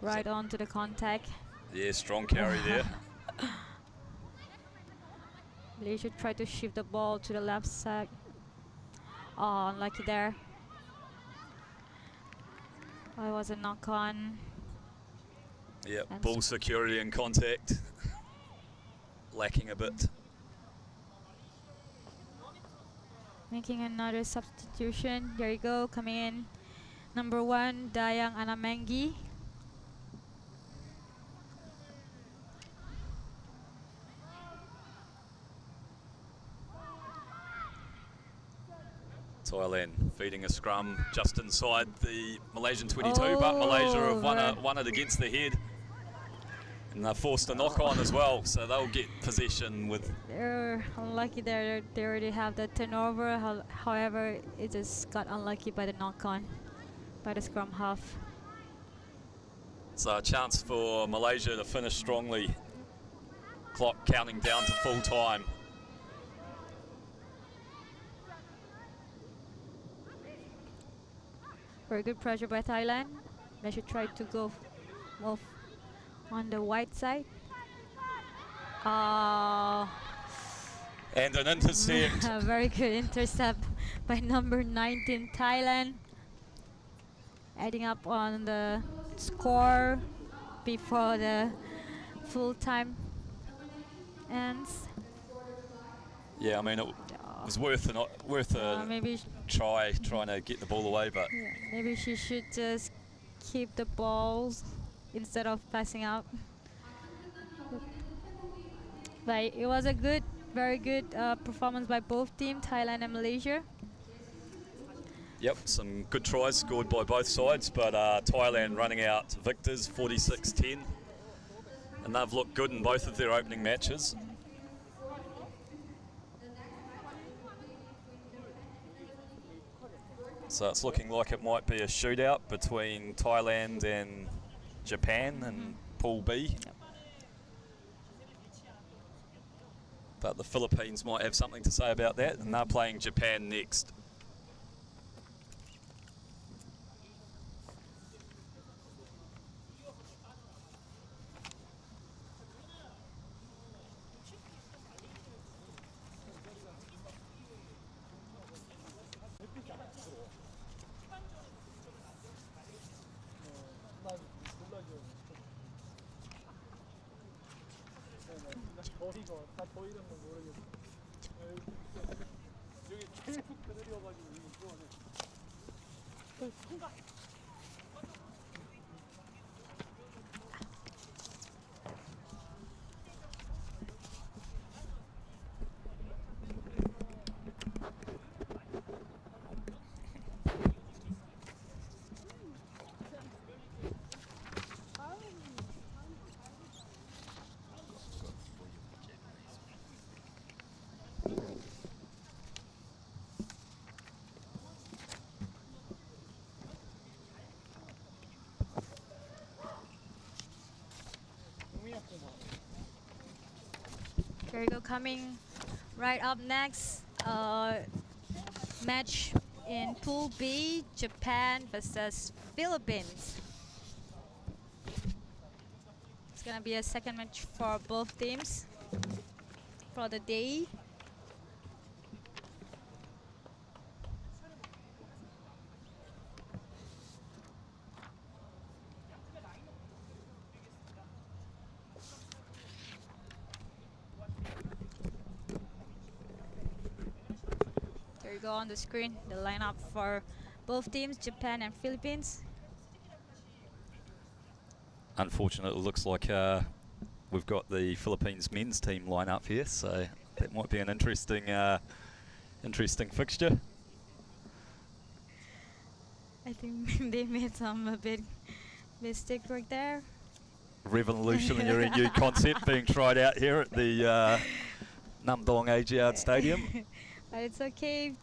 right onto the contact. Yeah, strong carry there. Malaysia tried to shift the ball to the left side. Oh, unlucky there. Oh, it was a knock on. Yeah, ball security and contact. Lacking a bit. Making another substitution. There you go, coming in. Number 1, Dayang Anamengi. Thailand feeding a scrum just inside the Malaysian 22, but Malaysia have won it against the head. And they're forced to knock on as well, so they'll get possession with... They're unlucky there. They already have the turnover, however, it just got unlucky by the knock-on, by the scrum half. So a chance for Malaysia to finish strongly. Clock counting down to full time. Very good pressure by Thailand. They should try to go move on the wide side. And an intercept. Very good intercept by number 19 Thailand. adding up on the score before the full time ends. Yeah, I mean it was worth a Maybe trying to get the ball away, but maybe she should just keep the balls instead of passing out. But it was a very good performance by both teams, Thailand and Malaysia. yep, some good tries scored by both sides, but Thailand running out victors 46-10, and they've looked good in both of their opening matches. So it's looking like it might be a shootout between Thailand and Japan in Pool B. But the Philippines might have something to say about that, and they're playing Japan next. There you go, coming right up next, match in Pool B, Japan versus Philippines. It's gonna be a second match for both teams for the day. There you go on the screen, the lineup for both teams, Japan and Philippines. Unfortunately, it looks like we've got the Philippines men's team line up here, so that might be an interesting fixture. I think they made some a bit mistake right there. Revolutionary new concept being tried out here at the Namdong Asiad Stadium. But it's okay.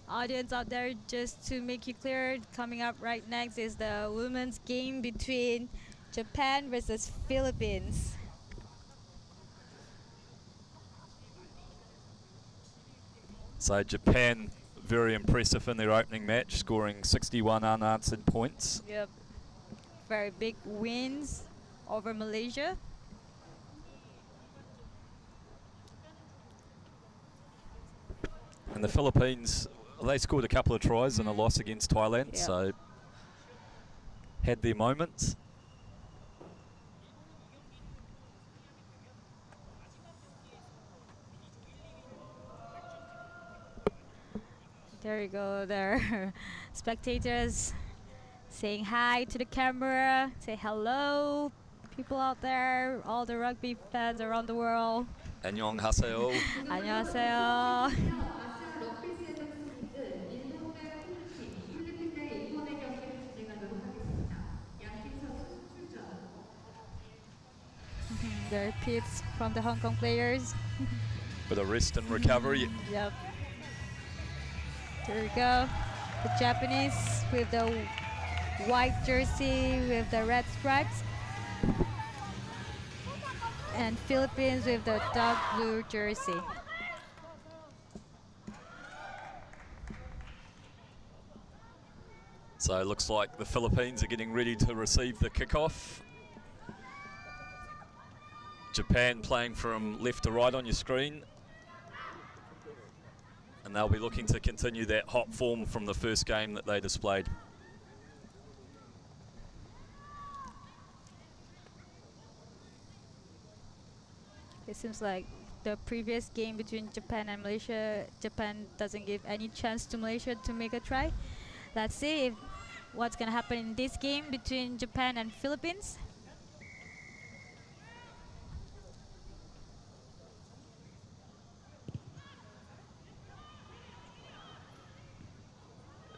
Audience out there, just to make you clear, coming up right next is the women's game between Japan versus Philippines. So Japan very impressive in their opening match, scoring 61 unanswered points. Yep. Very big wins over Malaysia. And the Philippines, they scored a couple of tries in a loss against Thailand, so had their moments. There you go, there. Spectators saying hi to the camera, say hello, people out there, all the rugby fans around the world. 안녕하세요. 안녕하세요. The repeats from the Hong Kong players. With a rest and recovery. Yep. There we go. The Japanese with the white jersey with the red stripes. And Philippines with the dark blue jersey. So it looks like the Philippines are getting ready to receive the kickoff. Japan playing from left to right on your screen. And they'll be looking to continue that hot form from the first game that they displayed. It seems like the previous game between Japan and Malaysia, Japan doesn't give any chance to Malaysia to make a try. Let's see if what's gonna happen in this game between Japan and Philippines.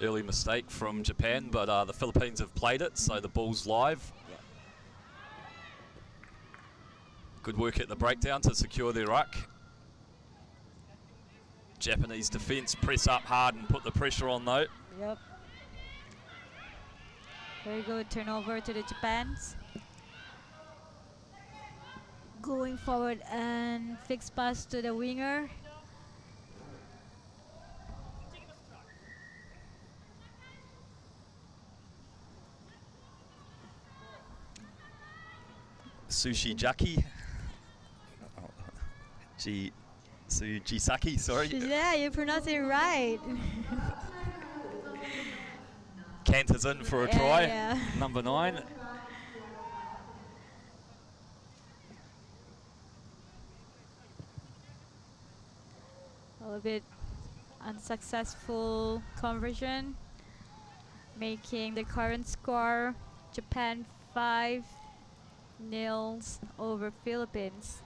Early mistake from Japan, but the Philippines have played it, so the ball's live. Yep. Good work at the breakdown to secure their ruck. Japanese defence press up hard and put the pressure on though. Yep. Very good turnover to the Japans. Going forward and fixed pass to the winger. Sushi Jaki. Sujisaki, sorry. Yeah, you pronounced it right. Canters in for a try, yeah. number 9. A little bit unsuccessful conversion, making the current score Japan 5-0 over Philippines.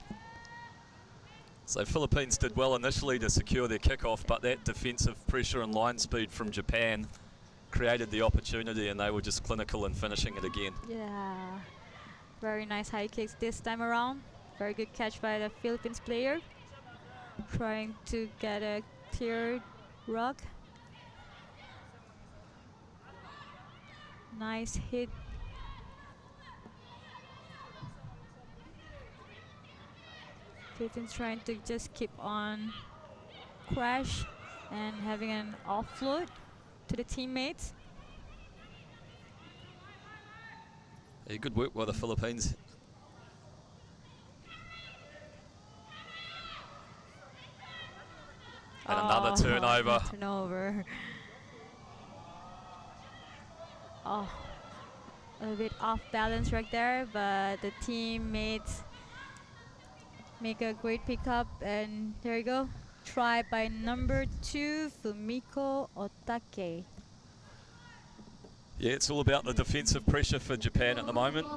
So Philippines did well initially to secure their kickoff, but that defensive pressure and line speed from Japan created the opportunity, and they were just clinical in finishing it again. Yeah, very nice high kicks this time around. Very good catch by the Philippines player, trying to get a clear ruck. Nice hit. Philippines trying to just keep on crash and having an offload to the teammates. Yeah, good work by the Philippines. And another turnover. Turnover. Oh, a bit off balance right there, but the teammates make a great pickup, and there you go. Try by number 2, Fumiko Otake. Yeah, it's all about the defensive pressure for Japan at the moment.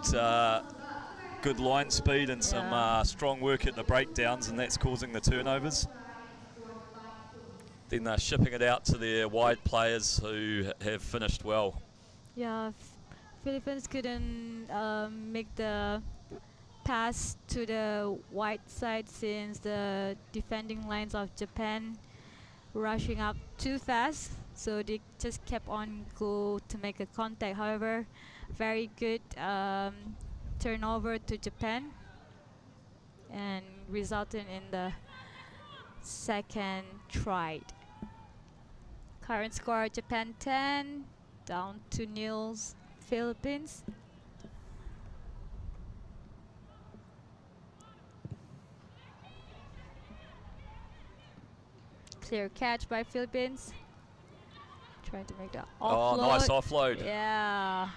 Good line speed and some strong work at the breakdowns, and that's causing the turnovers. Then they're shipping it out to their wide players who have finished well. Yeah, Philippines couldn't make the pass to the wide side since the defending lines of Japan rushing up too fast, so they just kept on go to make a contact. However, very good turnover to Japan and resulting in the second try. Current score Japan 10 down to 0 Philippines. Clear catch by Philippines. Trying to make the offload. Oh, nice offload. Yeah.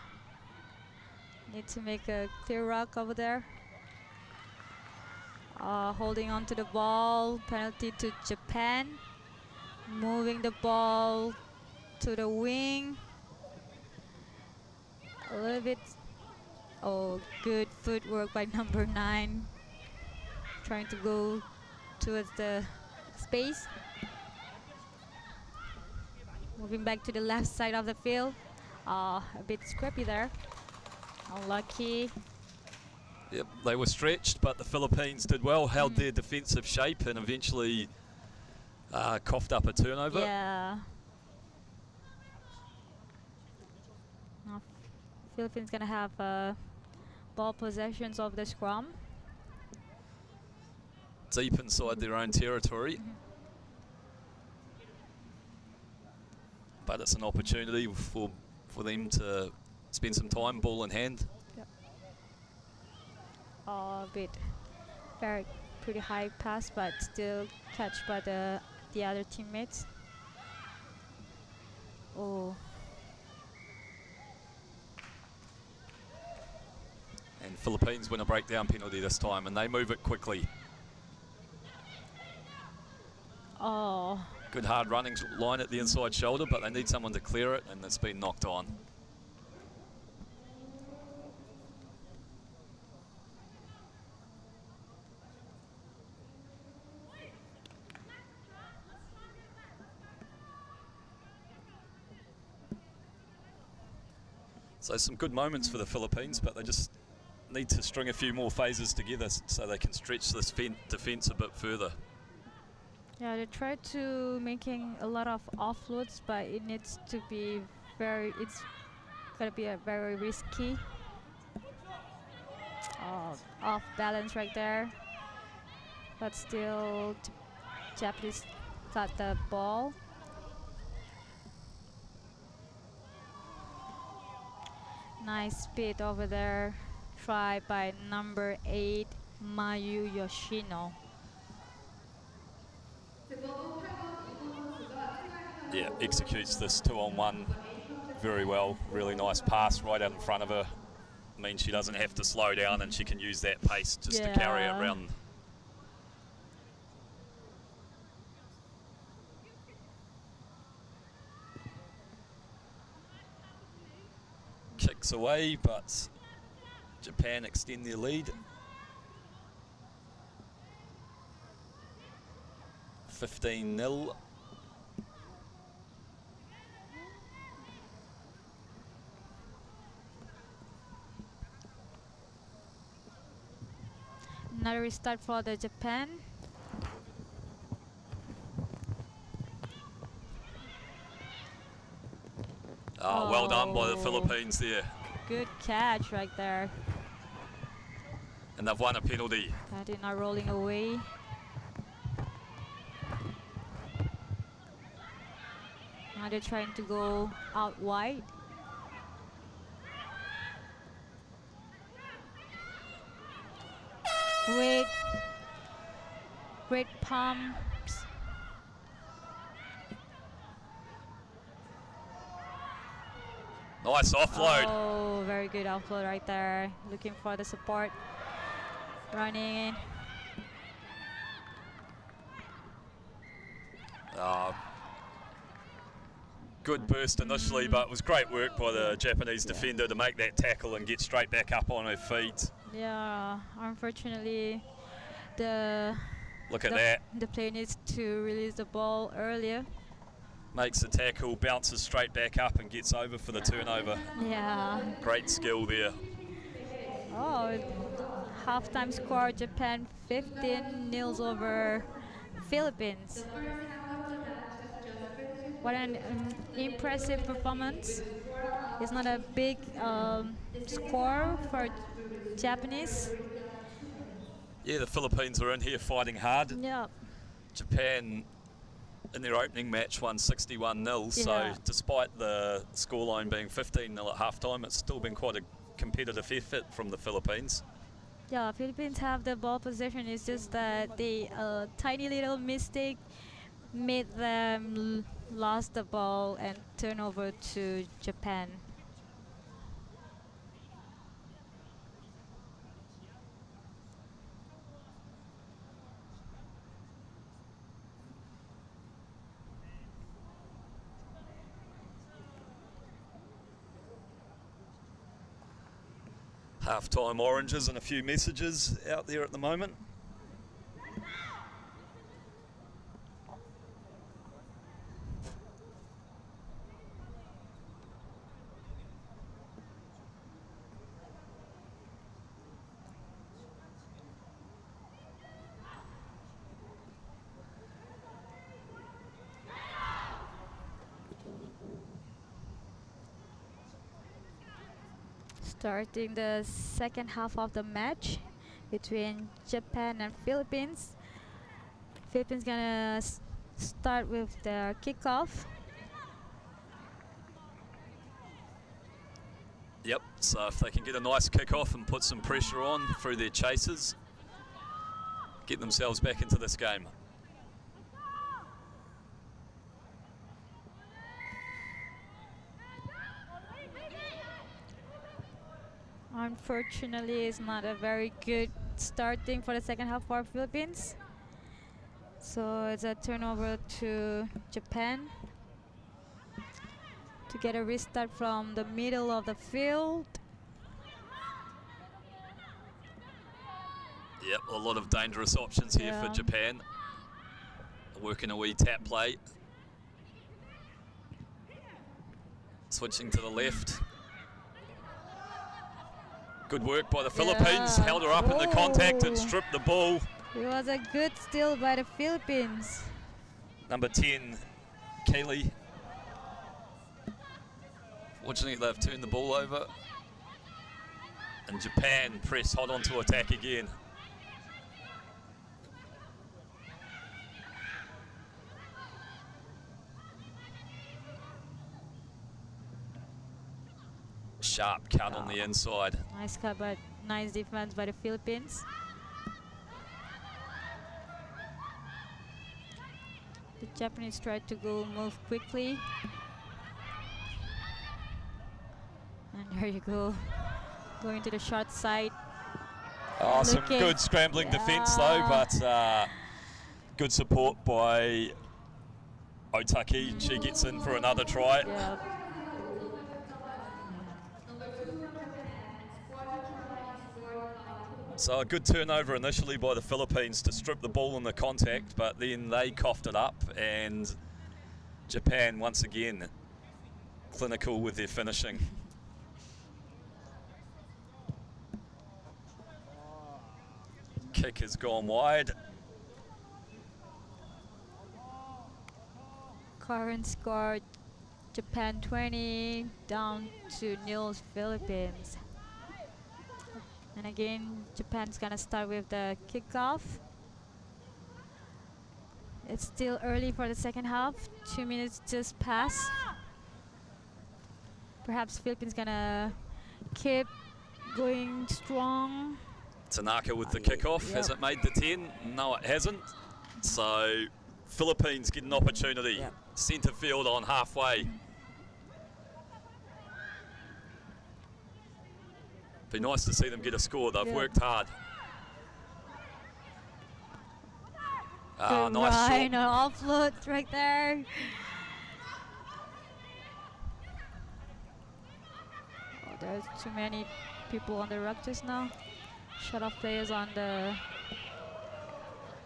Need to make a clear ruck over there. Holding on to the ball. Penalty to Japan. Moving the ball to the wing. A little bit. Oh, good footwork by number 9. Trying to go towards the space. Moving back to the left side of the field. A bit scrappy there. Unlucky. Yep, they were stretched, but the Philippines did well, held their defensive shape, and eventually coughed up a turnover. Yeah. Now Philippines gonna have ball possessions of the scrum. Deep inside their own territory. But it's an opportunity for them to spend some time ball in hand. Yep. A bit pretty high pass, but still catch by the other teammates. Oh. And Philippines win a breakdown penalty this time, and they move it quickly. Oh. Good hard running line at the inside shoulder, but they need someone to clear it, and it's been knocked on. So some good moments for the Philippines, but they just need to string a few more phases together so they can stretch this defence a bit further. Yeah, they try to making a lot of offloads, but it needs to be it's gonna be a very risky. Off balance right there. But still, Japanese got the ball. Nice speed over there. Try by number 8, Mayu Yoshino. Yeah, executes this 2-on-1 very well. Really nice pass right out in front of her. Means she doesn't have to slow down, and she can use that pace just to carry it around. Kicks away, but Japan extend their lead. 15-0. Another restart for the Japan. Oh, well done by the Philippines there. Good catch right there. And they've won a penalty. That is not rolling away. Now they're trying to go out wide. Great pumps. Nice offload. Oh, very good offload right there. Looking for the support. Running. Good burst initially, but it was great work by the Japanese defender to make that tackle and get straight back up on her feet. Yeah, unfortunately, the player needs to release the ball earlier. Makes the tackle, bounces straight back up and gets over for the turnover. Yeah. Great skill there. Oh, halftime score, Japan 15-0 over Philippines. What an impressive performance. It's not a big score for Japanese. Yeah, the Philippines are in here fighting hard. Yeah. Japan in their opening match won 61-0, so despite the scoreline being 15-0 at halftime, it's still been quite a competitive effort from the Philippines. Yeah, Philippines have the ball possession. It's just that the tiny little mistake made them lost the ball and turn over to Japan. Half-time oranges and a few messages out there at the moment. Starting the second half of the match between Japan and Philippines. Philippines gonna start with their kickoff. Yep, so if they can get a nice kick-off and put some pressure on through their chasers, get themselves back into this game. Unfortunately, it's not a very good starting for the second half for Philippines. So it's a turnover to Japan to get a restart from the middle of the field. Yep, a lot of dangerous options here for Japan. Working a wee tap play. Switching to the left. Good work by the Philippines. Held her up in the contact and stripped the ball. It was a good steal by the Philippines. Number 10, Kaylee. Fortunately, they've turned the ball over. And Japan press hot onto attack again. Sharp cut on the inside. Nice cut, but nice defense by the Philippines. The Japanese tried to move quickly. And there you go. Going to the short side. Oh, some good scrambling defence though, but good support by Otaki. She gets in for another try. So a good turnover initially by the Philippines to strip the ball in the contact, but then they coughed it up, and Japan once again clinical with their finishing. Kick has gone wide. Current score, Japan 20, down to 0 Philippines. And again, Japan's gonna start with the kickoff. It's still early for the second half. 2 minutes just passed. Perhaps Philippines gonna keep going strong. Tanaka with the kickoff. Has it made the 10? No, it hasn't. So Philippines get an opportunity. Centre field on halfway. Be nice to see them get a score. They've worked hard. Nice shot. Offload right there. Oh, there's too many people on the ruck just now. Shut off players on the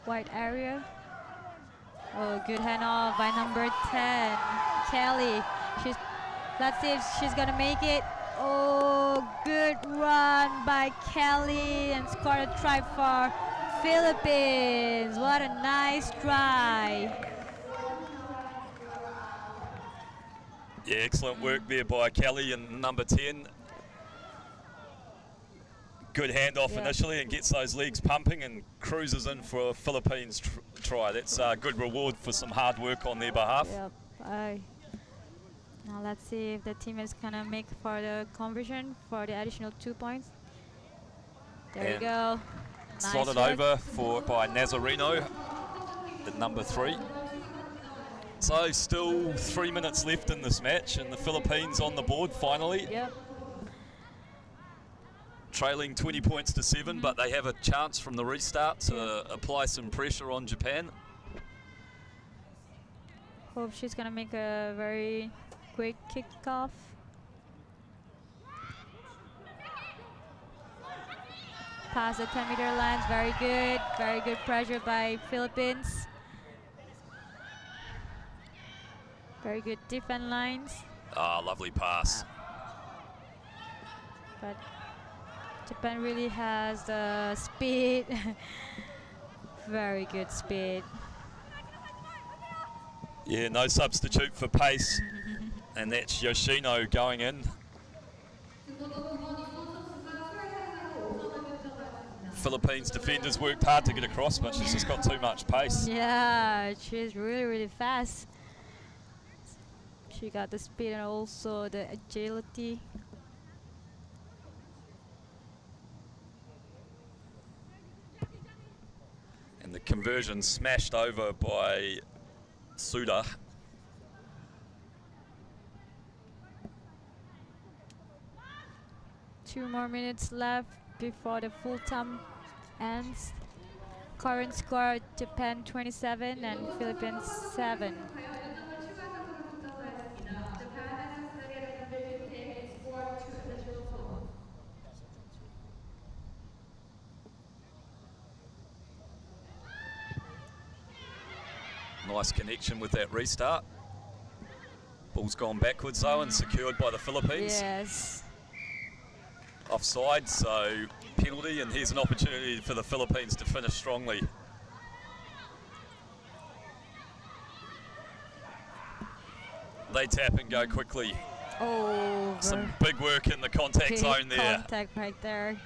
white area. Oh, good handoff by number 10, Kelly. Let's see if she's gonna make it. Oh, good run by Kelly and scored a try for Philippines. What a nice try. Yeah, excellent work there by Kelly and number 10. Good handoff initially and gets those legs pumping and cruises in for a Philippines try. That's a good reward for some hard work on their behalf. Yep. Now let's see if the team is gonna make for the conversion for the additional 2 points. There you go. Nice slotted over by Nazareno at number 3. So still 3 minutes left in this match and the Philippines on the board finally. Yep. Trailing 20 points to 7, but they have a chance from the restart to apply some pressure on Japan. Hope she's gonna make a very quick kickoff. Past the 10-meter lines, very good. Very good pressure by Philippines. Very good defense lines. Lovely pass. But Japan really has the speed. Very good speed. Yeah, no substitute for pace. And that's Yoshino going in. Philippines defenders worked hard to get across, but she's just got too much pace. Yeah, she's really, really fast. She got the speed and also the agility. And the conversion smashed over by Suda. Two more minutes left before the full time ends. Current score Japan 27 and Philippines 7. Nice connection with that restart. Ball's gone backwards though and secured by the Philippines. Yes. Offside, so penalty, and here's an opportunity for the Philippines to finish strongly. They tap and go quickly. Oh, some big work in the contact zone there. Contact right there.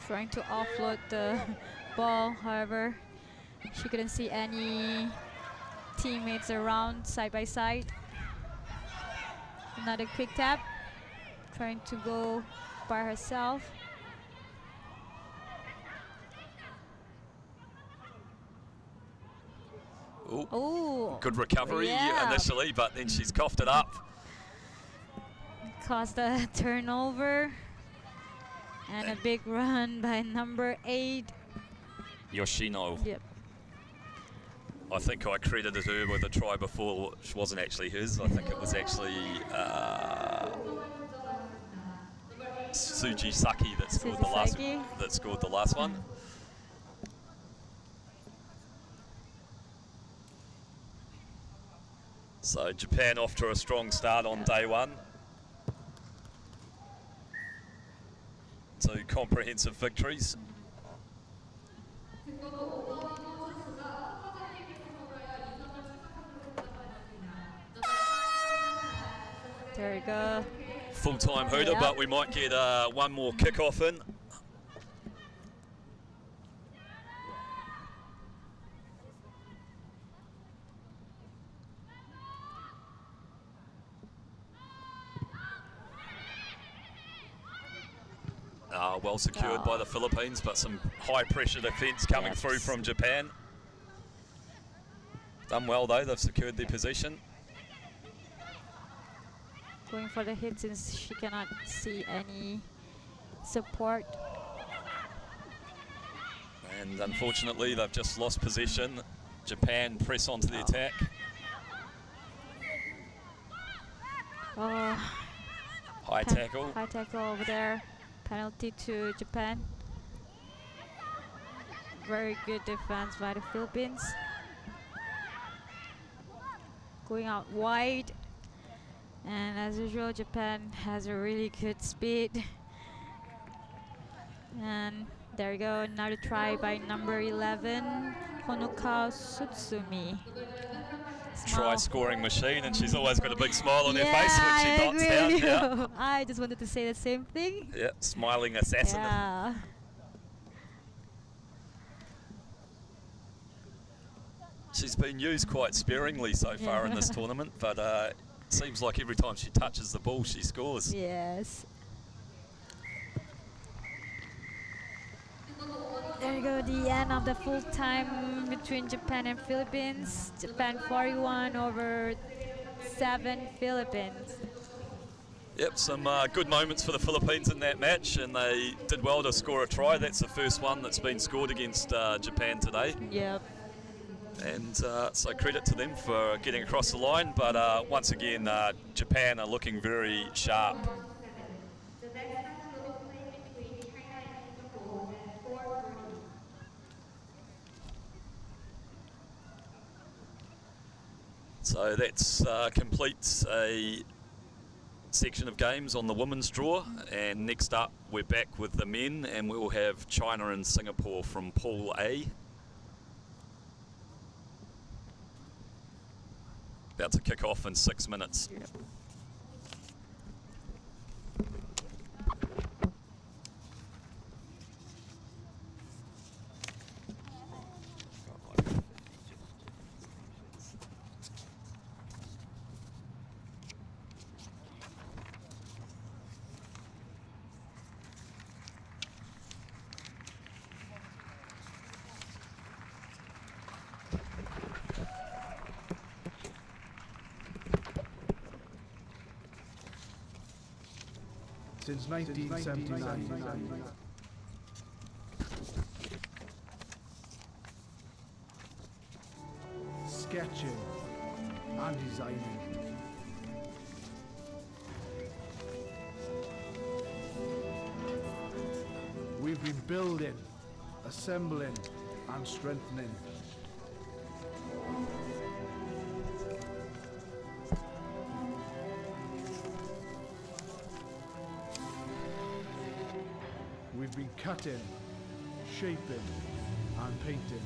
Trying to offload the ball, however, she couldn't see any teammates around side by side. Another quick tap, trying to go by herself. Ooh, good recovery initially, but then she's coughed it up. Caused a turnover and a big run by number 8. Yoshino. Yep. I think I credited her with a try before, which wasn't actually hers. I think it was actually Suji Saki that scored the last one. So Japan off to a strong start on day one. 2 comprehensive victories. There we go. Full-time hooter, but we might get one more kick-off in. Well secured by the Philippines, but some high-pressure defence coming through from Japan. Done well though, they've secured their possession. Going for the hit since she cannot see any support. And unfortunately, they've just lost possession. Japan press onto the attack. High tackle. High tackle over there. Penalty to Japan. Very good defense by the Philippines. Going out wide. And as usual, Japan has a really good speed. And there we go, another try by number 11, Honoka Sutsumi. Try scoring machine, and she's always got a big smile on her face when she dots down. Yeah. I just wanted to say the same thing. Yeah, smiling assassin. Yeah. She's been used quite sparingly so far in this tournament, but it seems like every time she touches the ball, she scores. Yes. There you go, the end of the full time between Japan and Philippines. Japan 41 over 7 Philippines. Yep, some good moments for the Philippines in that match, and they did well to score a try. That's the first one that's been scored against Japan today. Yep. And so credit to them for getting across the line, but once again, Japan are looking very sharp. So that's completes a section of games on the women's draw, and next up we're back with the men, and we'll have China and Singapore from Pool A. About to kick off in 6 minutes. Yep. Since 1979, sketching and designing. We've been building, assembling and strengthening. We've been cutting, shaping and painting.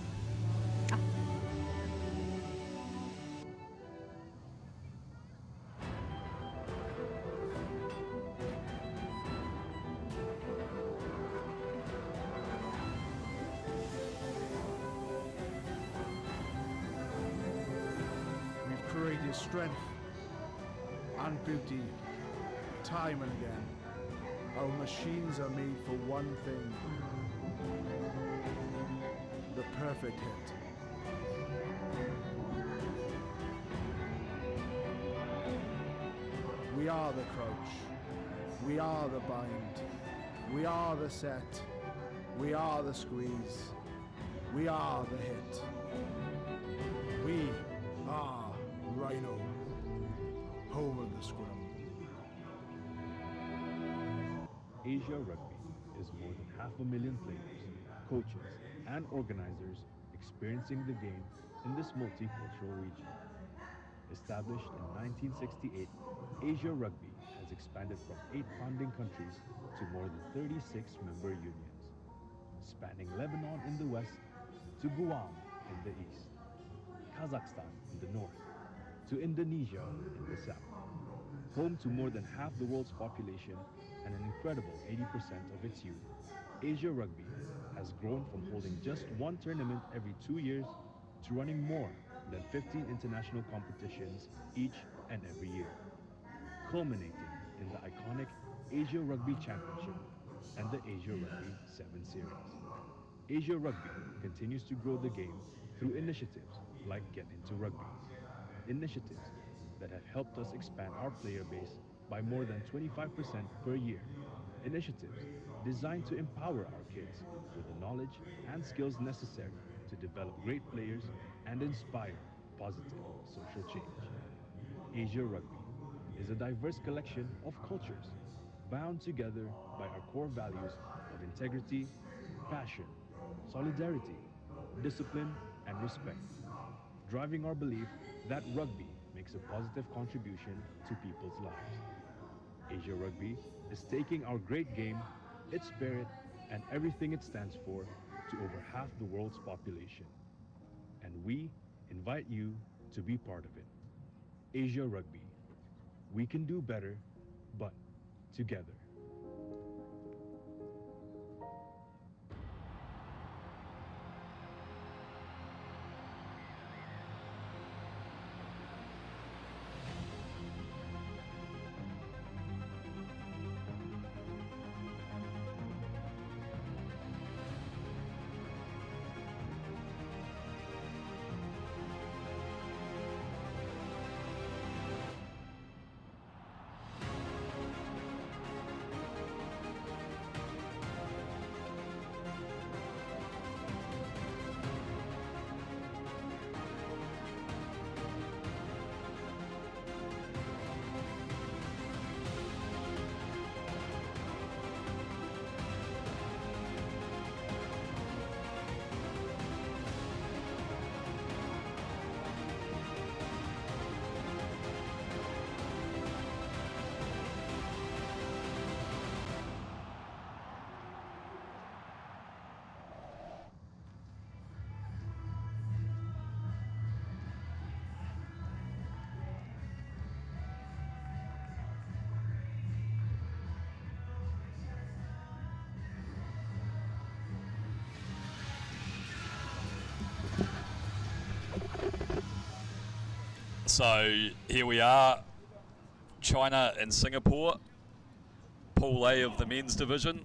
We've created strength and beauty time and again. Our machines are made for one thing, the perfect hit. We are the crouch, we are the bind, we are the set, we are the squeeze, we are the hit. We are Rhino, home of the scrum. Asia Rugby is more than 500,000 players, coaches, and organizers experiencing the game in this multicultural region. Established in 1968, Asia Rugby has expanded from 8 founding countries to more than 36 member unions, spanning Lebanon in the west to Guam in the east, Kazakhstan in the north, to Indonesia in the south. Home to more than half the world's population and an incredible 80% of its youth, Asia Rugby has grown from holding just one tournament every 2 years to running more than 15 international competitions each and every year, culminating in the iconic Asia Rugby Championship and the Asia Rugby 7 Series. Asia Rugby continues to grow the game through initiatives like Get Into Rugby, initiatives that have helped us expand our player base by more than 25% per year. Initiatives designed to empower our kids with the knowledge and skills necessary to develop great players and inspire positive social change. Asia Rugby is a diverse collection of cultures bound together by our core values of integrity, passion, solidarity, discipline, and respect, driving our belief that rugby makes a positive contribution to people's lives. Asia Rugby is taking our great game, its spirit, and everything it stands for to over half the world's population. And we invite you to be part of it. Asia Rugby. We can do better, but together. So here we are, China and Singapore, Pool A of the men's division.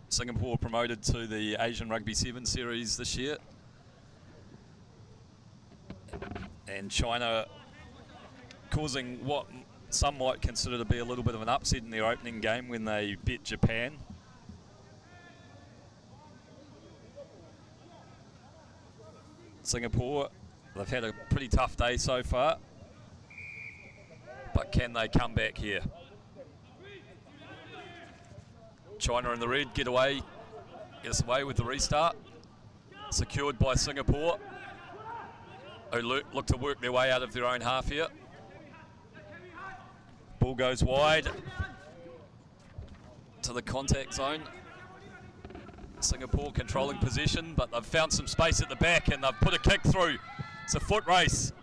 Singapore promoted to the Asian Rugby 7 Series this year. And China causing what some might consider to be a little bit of an upset in their opening game when they beat Japan Singapore, they've had a pretty tough day so far, but can they come back here? China in the red, get us away with the restart. Secured by Singapore, who look to work their way out of their own half here. Ball goes wide to the contact zone. Singapore controlling possession, but they've found some space at the back and they've put a kick through. It's a foot race.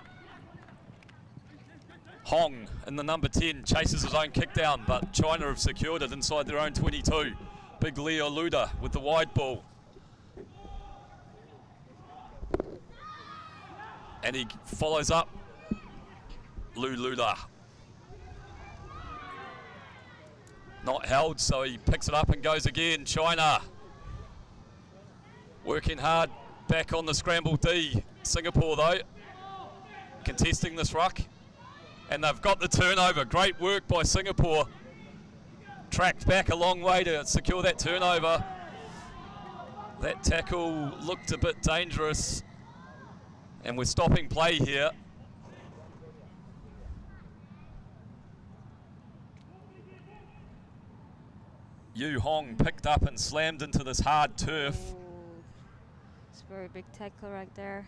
Hong in the number 10 chases his own kick down, but China have secured it inside their own 22. Big Leo Luda with the wide ball. And he follows up Luda. Not held, so he picks it up and goes again. China working hard back on the scramble D. Singapore though, contesting this ruck. And they've got the turnover. Great work by Singapore. Tracked back a long way to secure that turnover. That tackle looked a bit dangerous. And we're stopping play here. Yu Hong picked up and slammed into this hard turf. It's a very big tackle right there.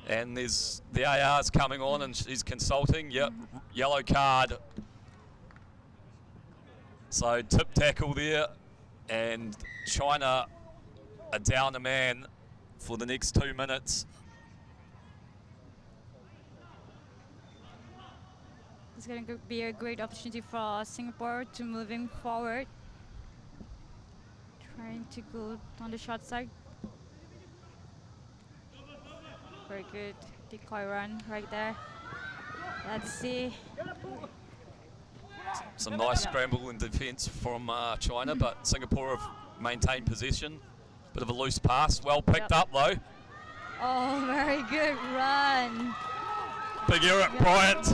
And there's the AR's coming on and she's consulting. Yep, yellow card. So tip tackle there, and China are down a man for the next 2 minutes. It's going to be a great opportunity for Singapore to moving forward. Trying to go on the short side. Very good decoy run right there. Let's see. Some nice scramble in defence from China, but Singapore have maintained possession. Bit of a loose pass, well picked up though. Oh, very good run. Big Eric Bryant.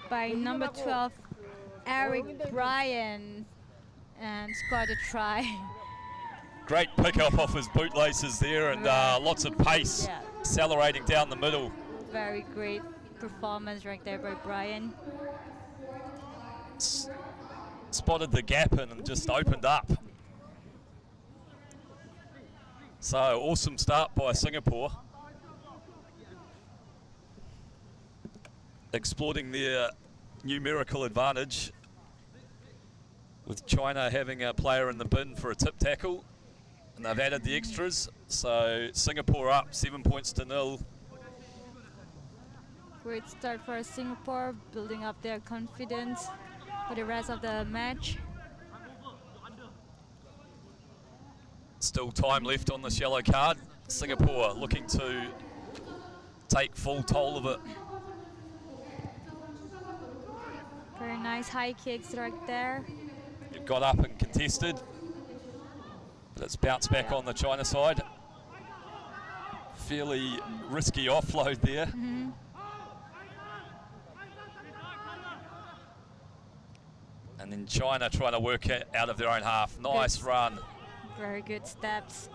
By number 12, Eric Bryan, and scored a try. Great pick up off his bootlaces there, and lots of pace, accelerating down the middle. Very great performance right there by Bryan. Spotted the gap and just opened up. So awesome start by Singapore. Exploiting their numerical advantage, with China having a player in the bin for a tip tackle, and they've added the extras. So Singapore up 7 points to 0. Great start for Singapore, building up their confidence for the rest of the match. Still time left on this yellow card. Singapore looking to take full toll of it. Very nice high kicks right there. It got up and contested, but it's bounced back on the China side. Fairly risky offload there. And then China trying to work it out of their own half. Nice run. Very good steps.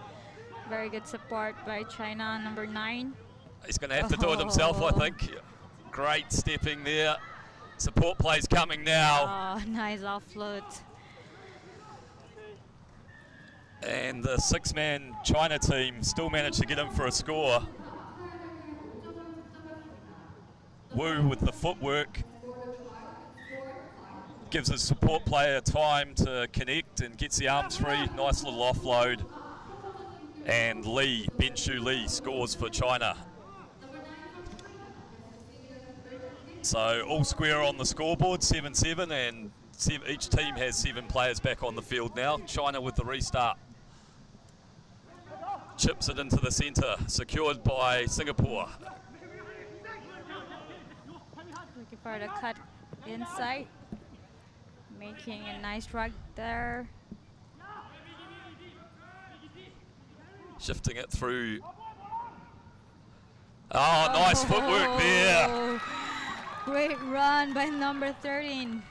Very good support by China, number 9. He's going to have to do it himself, I think. Great stepping there. Support plays coming now. Oh, nice offload. And the 6-man China team still managed to get in for a score. Wu with the footwork. Gives his support player time to connect and gets the arms free. Nice little offload. And Lee, Benshu Lee, scores for China. So all square on the scoreboard, 7-7, and each team has 7 players back on the field now. China with the restart. Chips it into the centre, secured by Singapore. Looking for the cut inside. Making a nice ruck there. Shifting it through. Oh, nice footwork there. Great run by number 13.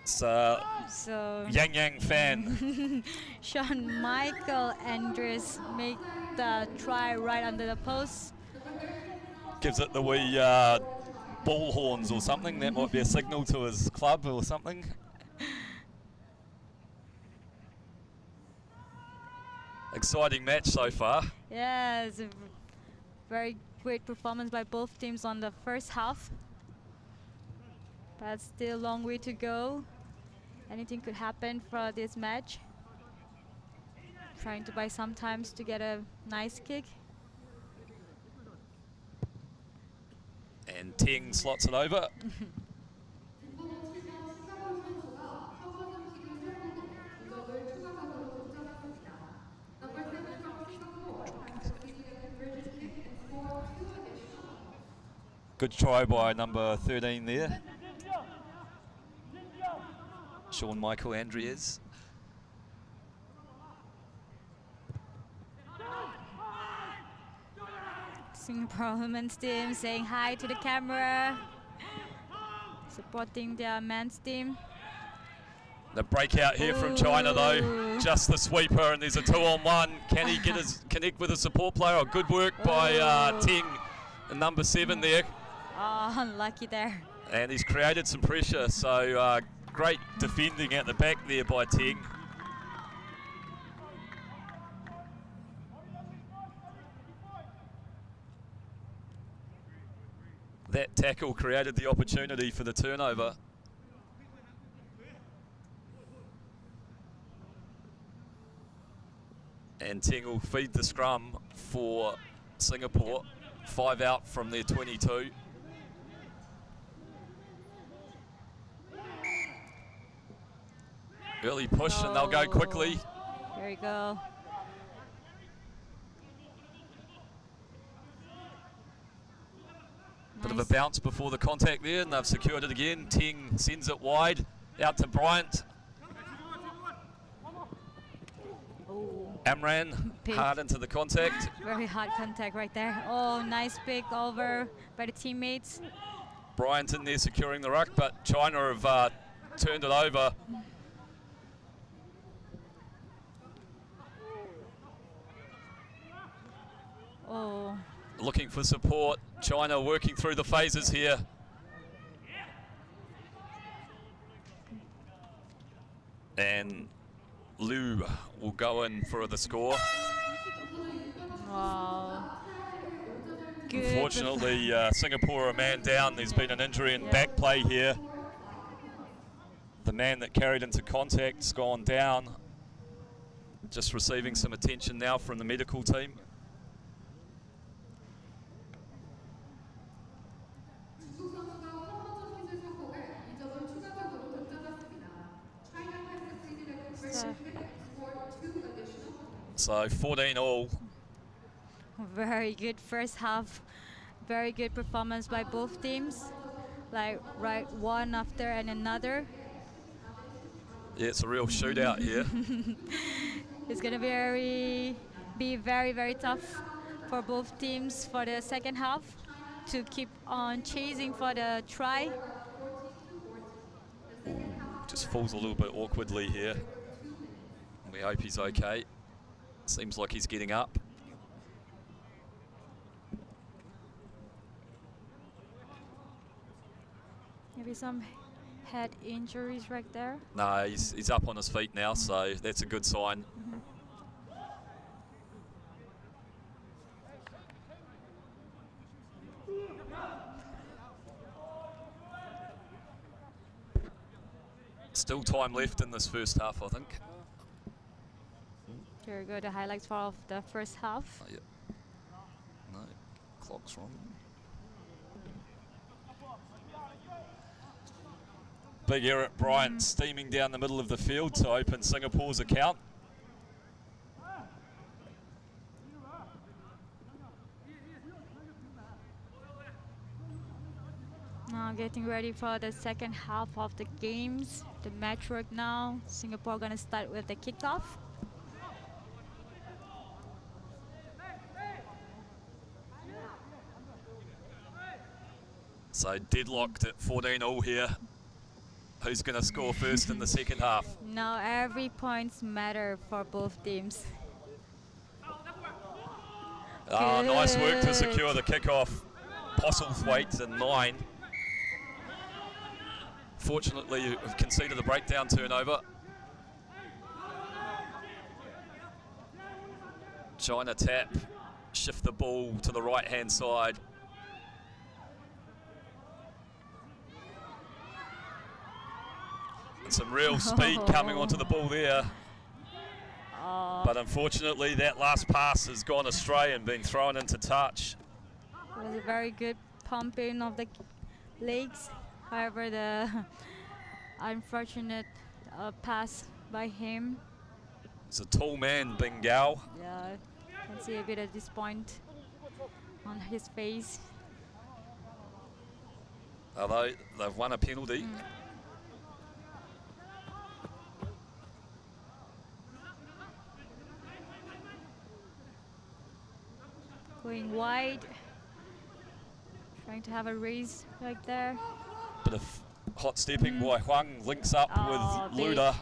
It's So Yang Yang fan. Sean Michael Andres make the try right under the post. Gives it the wee ball horns or something. That might be a signal to his club or something. Exciting match so far. Yeah, it's a very great performance by both teams on the first half. But still a long way to go. Anything could happen for this match. Trying to buy some time to get a nice kick. And Ting slots it over. Good try by number 13 there. Sean Michael Andreas. Singapore women's team saying hi to the camera, supporting their men's team. The breakout here from China though, just the sweeper, and there's a 2-on-1. Can he get his connect with a support player? Oh, good work by Ting, the number 7 there. Oh, unlucky there. And he's created some pressure, so great defending at the back there by Ting. That tackle created the opportunity for the turnover. And Ting will feed the scrum for Singapore. 5 out from their 22. Early push and they'll go quickly. There we go. Bit of a bounce before the contact there, and they've secured it again. Ting sends it wide, out to Bryant. Amran, hard into the contact. Very hard contact right there. Oh, nice pick over by the teammates. Bryant in there securing the ruck, but China have turned it over. Oh. Looking for support. China working through the phases here. And Liu will go in for the score. Wow. Good. Unfortunately, Singapore are a man down. There's been an injury in back play here. The man that carried into contact's gone down. Just receiving some attention now from the medical team. So 14 all. Very good first half. Very good performance by both teams. Like right one after and another. Yeah, it's a real shootout here. It's gonna be very tough for both teams for the second half to keep on chasing for the try. Just falls a little bit awkwardly here. We hope he's okay. Seems like he's getting up. Maybe some head injuries right there. No, he's up on his feet now, so that's a good sign. Still time left in this first half, I think. Here we go, the highlights for the first half. Oh, yeah. No, clock's wrong. Big Eric Bryant steaming down the middle of the field to open Singapore's account. Now getting ready for the second half of the games. The match work now. Singapore gonna start with the kickoff. So deadlocked at 14 all here. who's going to score first in the second half. Now every points matter for both teams. Nice work to secure the kickoff. Postlethwaite in 9. Fortunately, we've conceded the breakdown turnover. China tap, shift the ball to the right-hand side. And some real speed coming onto the ball there. But unfortunately, that last pass has gone astray and been thrown into touch. It was a very good pumping of the legs. However, the unfortunate pass by him. It's a tall man, Bengal. Yeah, I can see a bit of disappointment on his face. Although they've won a penalty. Going wide, trying to have a raise right there. Bit of hot stepping by Huang, links up with Luda.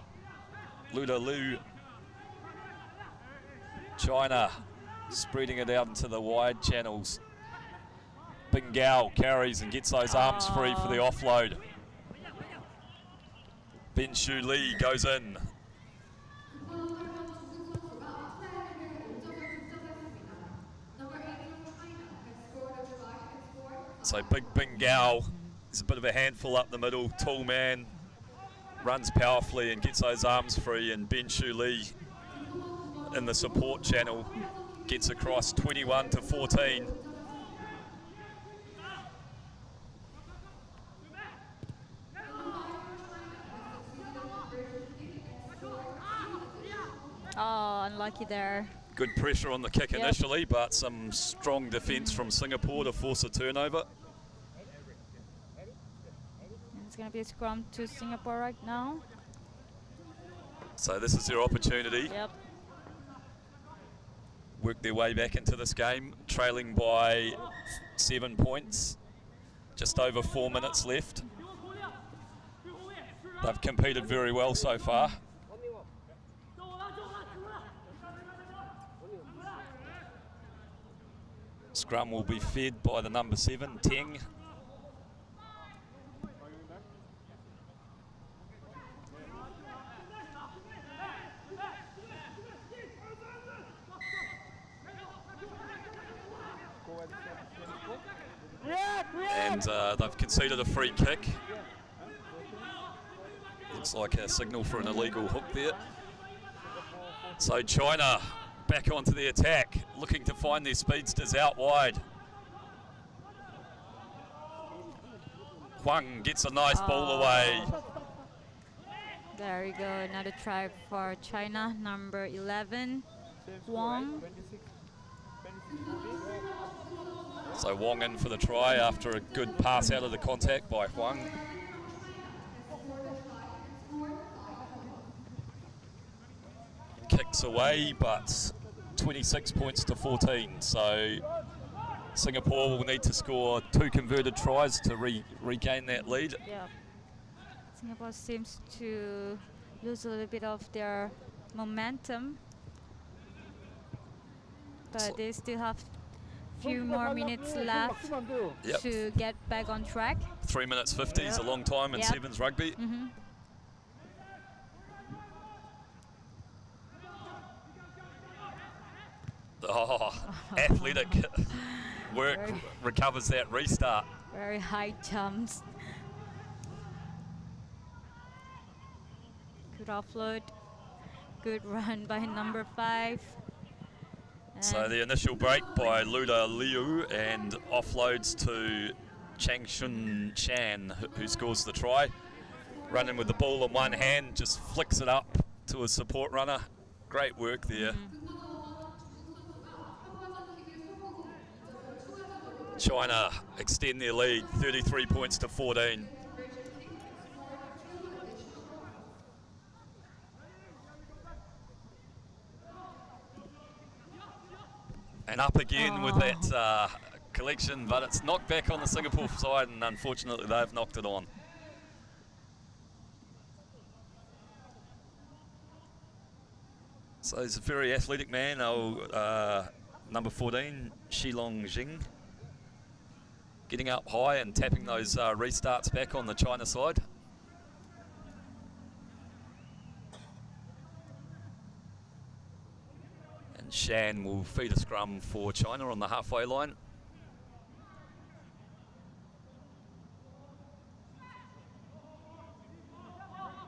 Luda Liu. China spreading it out into the wide channels. Bengal carries and gets those arms free for the offload. Ben Shu Lee goes in. So big Bengal is a bit of a handful up the middle. Tall man runs powerfully and gets those arms free, and Ben Shu Lee in the support channel gets across 21 to 14. Oh, unlucky there. Good pressure on the kick initially, but some strong defence from Singapore to force a turnover. It's going to be a scrum to Singapore right now. So this is their opportunity. Yep. Work their way back into this game, trailing by 7 points. Just over 4 minutes left. They've competed very well so far. Scrum will be fed by the number 7, Teng. And they've conceded a free kick. Looks like a signal for an illegal hook there. So China back onto the attack, looking to find their speedsters out wide. Huang gets a nice ball away. There we go, another try for China, number 11, Wong. So Wong in for the try after a good pass out of the contact by Huang. Kicks away, but 26 points to 14. So Singapore will need to score 2 converted tries to regain that lead. Yeah. Singapore seems to lose a little bit of their momentum, but they still have few more minutes left to get back on track. 3 minutes 50 is a long time in sevens rugby. Athletic work recovers that restart. Very high jumps. Good offload. Good run by number 5. So the initial break by Luda Liu and offloads to Chang Shun Chan, who scores the try. Running with the ball in one hand, just flicks it up to a support runner. Great work there. China extend their lead, 33 points to 14. And up again with that collection, but it's knocked back on the Singapore side, and unfortunately they've knocked it on. So he's a very athletic man, number 14, Shilong Jing. Getting up high and tapping those restarts back on the China side. And Shan will feed a scrum for China on the halfway line.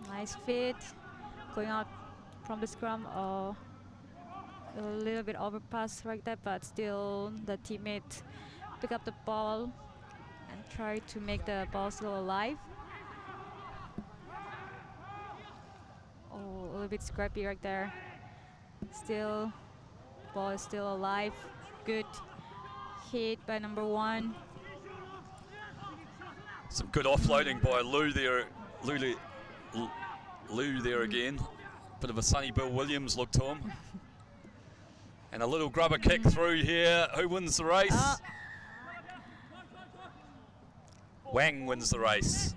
Nice fit, going out from the scrum, a little bit overpass like that, but still the teammate pick up the ball and try to make the ball still alive. Oh, a little bit scrappy right there. Still, ball is still alive. Good hit by number 1. Some good offloading by Lou there. Lou there again. Bit of a Sonny Bill Williams look to him. And a little grubber kick through here. Who wins the race? Wang wins the race.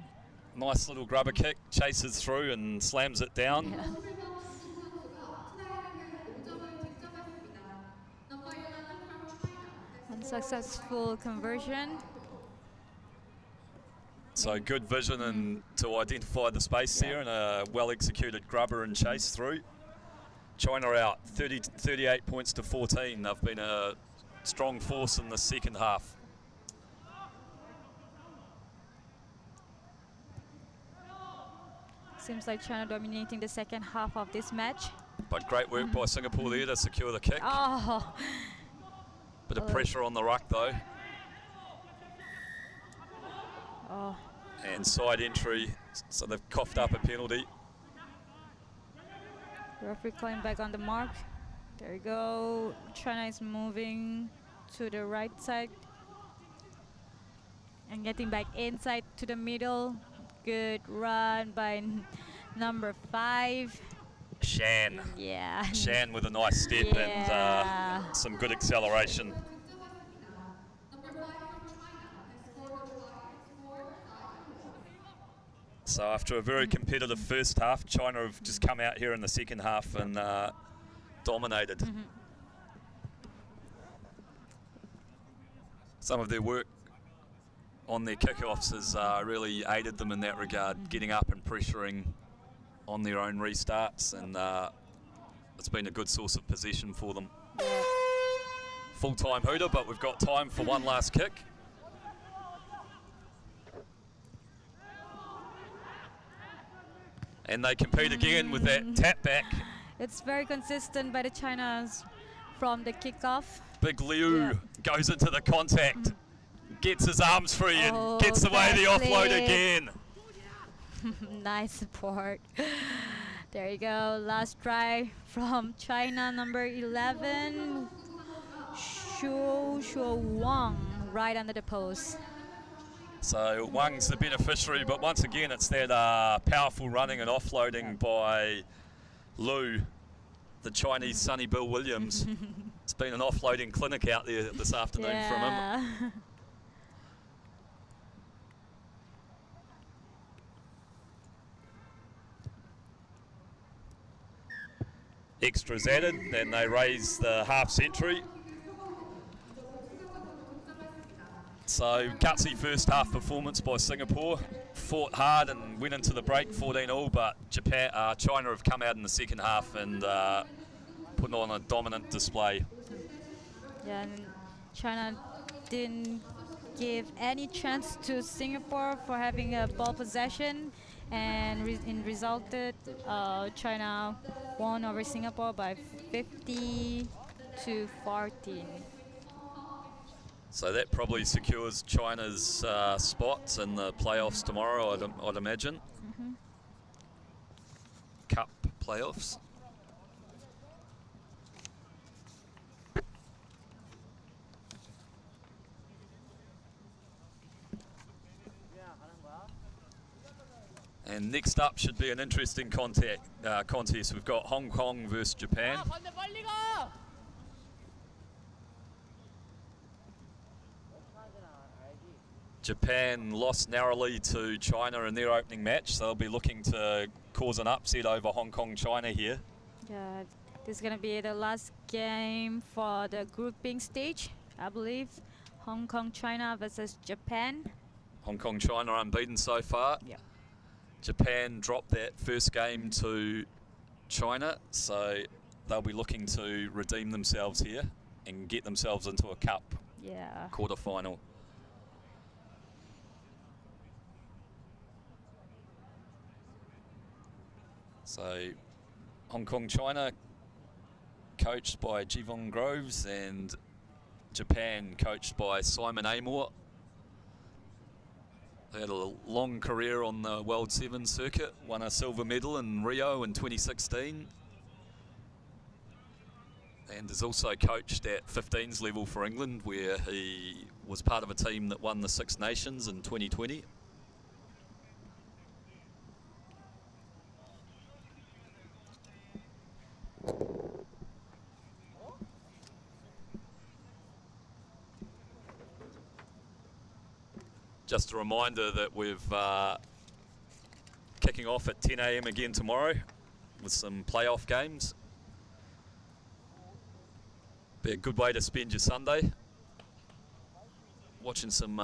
Nice little grubber kick, chases through and slams it down. Yeah. Unsuccessful conversion. So good vision and to identify the space there, and a well-executed grubber and chase through. China out 38 points to 14. They've been a strong force in the second half. Seems like China dominating the second half of this match. But great work by Singapore there to secure the kick. Oh. Bit of pressure on the ruck though. Oh. And side entry, so they've coughed up a penalty. Referee calling back on the mark. There you go. China is moving to the right side and getting back inside to the middle. Good run by number 5. Shan. Yeah. Shan with a nice step and some good acceleration. So after a very competitive first half, China have just come out here in the second half and dominated. Some of their work on their kickoffs has really aided them in that regard, getting up and pressuring on their own restarts, and it's been a good source of possession for them. Full-time hooter, but we've got time for one last kick. And they compete again with that tap back. It's very consistent by the Chinas from the kickoff. Big Liu goes into the contact, gets his arms free and gets away the offload again. Nice support. There you go, last try from China, number 11, Shuo Wang, right under the post. So Wang's the beneficiary, but once again it's that powerful running and offloading by Liu, the Chinese Sonny Bill Williams. It's been an offloading clinic out there this afternoon from him. Extras added, and they raise the half century. So gutsy first half performance by Singapore. Fought hard and went into the break 14-all, but China have come out in the second half and put on a dominant display. Yeah, and China didn't give any chance to Singapore for having a ball possession, and resulted China won over Singapore by 50 to 14. So that probably secures China's spots in the playoffs tomorrow, I'd imagine. Cup playoffs. And next up should be an interesting contest. We've got Hong Kong versus Japan. Japan lost narrowly to China in their opening match, so they'll be looking to cause an upset over Hong Kong, China here. Yeah, This is gonna be the last game for the grouping stage, I believe. Hong Kong, China versus Japan. Hong Kong, China unbeaten so far. Yeah. Japan dropped that first game to China, so they'll be looking to redeem themselves here and get themselves into a cup quarter-final. So Hong Kong, China coached by Jivon Groves, and Japan coached by Simon Amor. They had a long career on the World Sevens circuit, won a silver medal in Rio in 2016, and has also coached at 15s level for England, where he was part of a team that won the Six Nations in 2020. Just a reminder that we've kicking off at 10 AM again tomorrow with some playoff games. Be a good way to spend your Sunday, watching some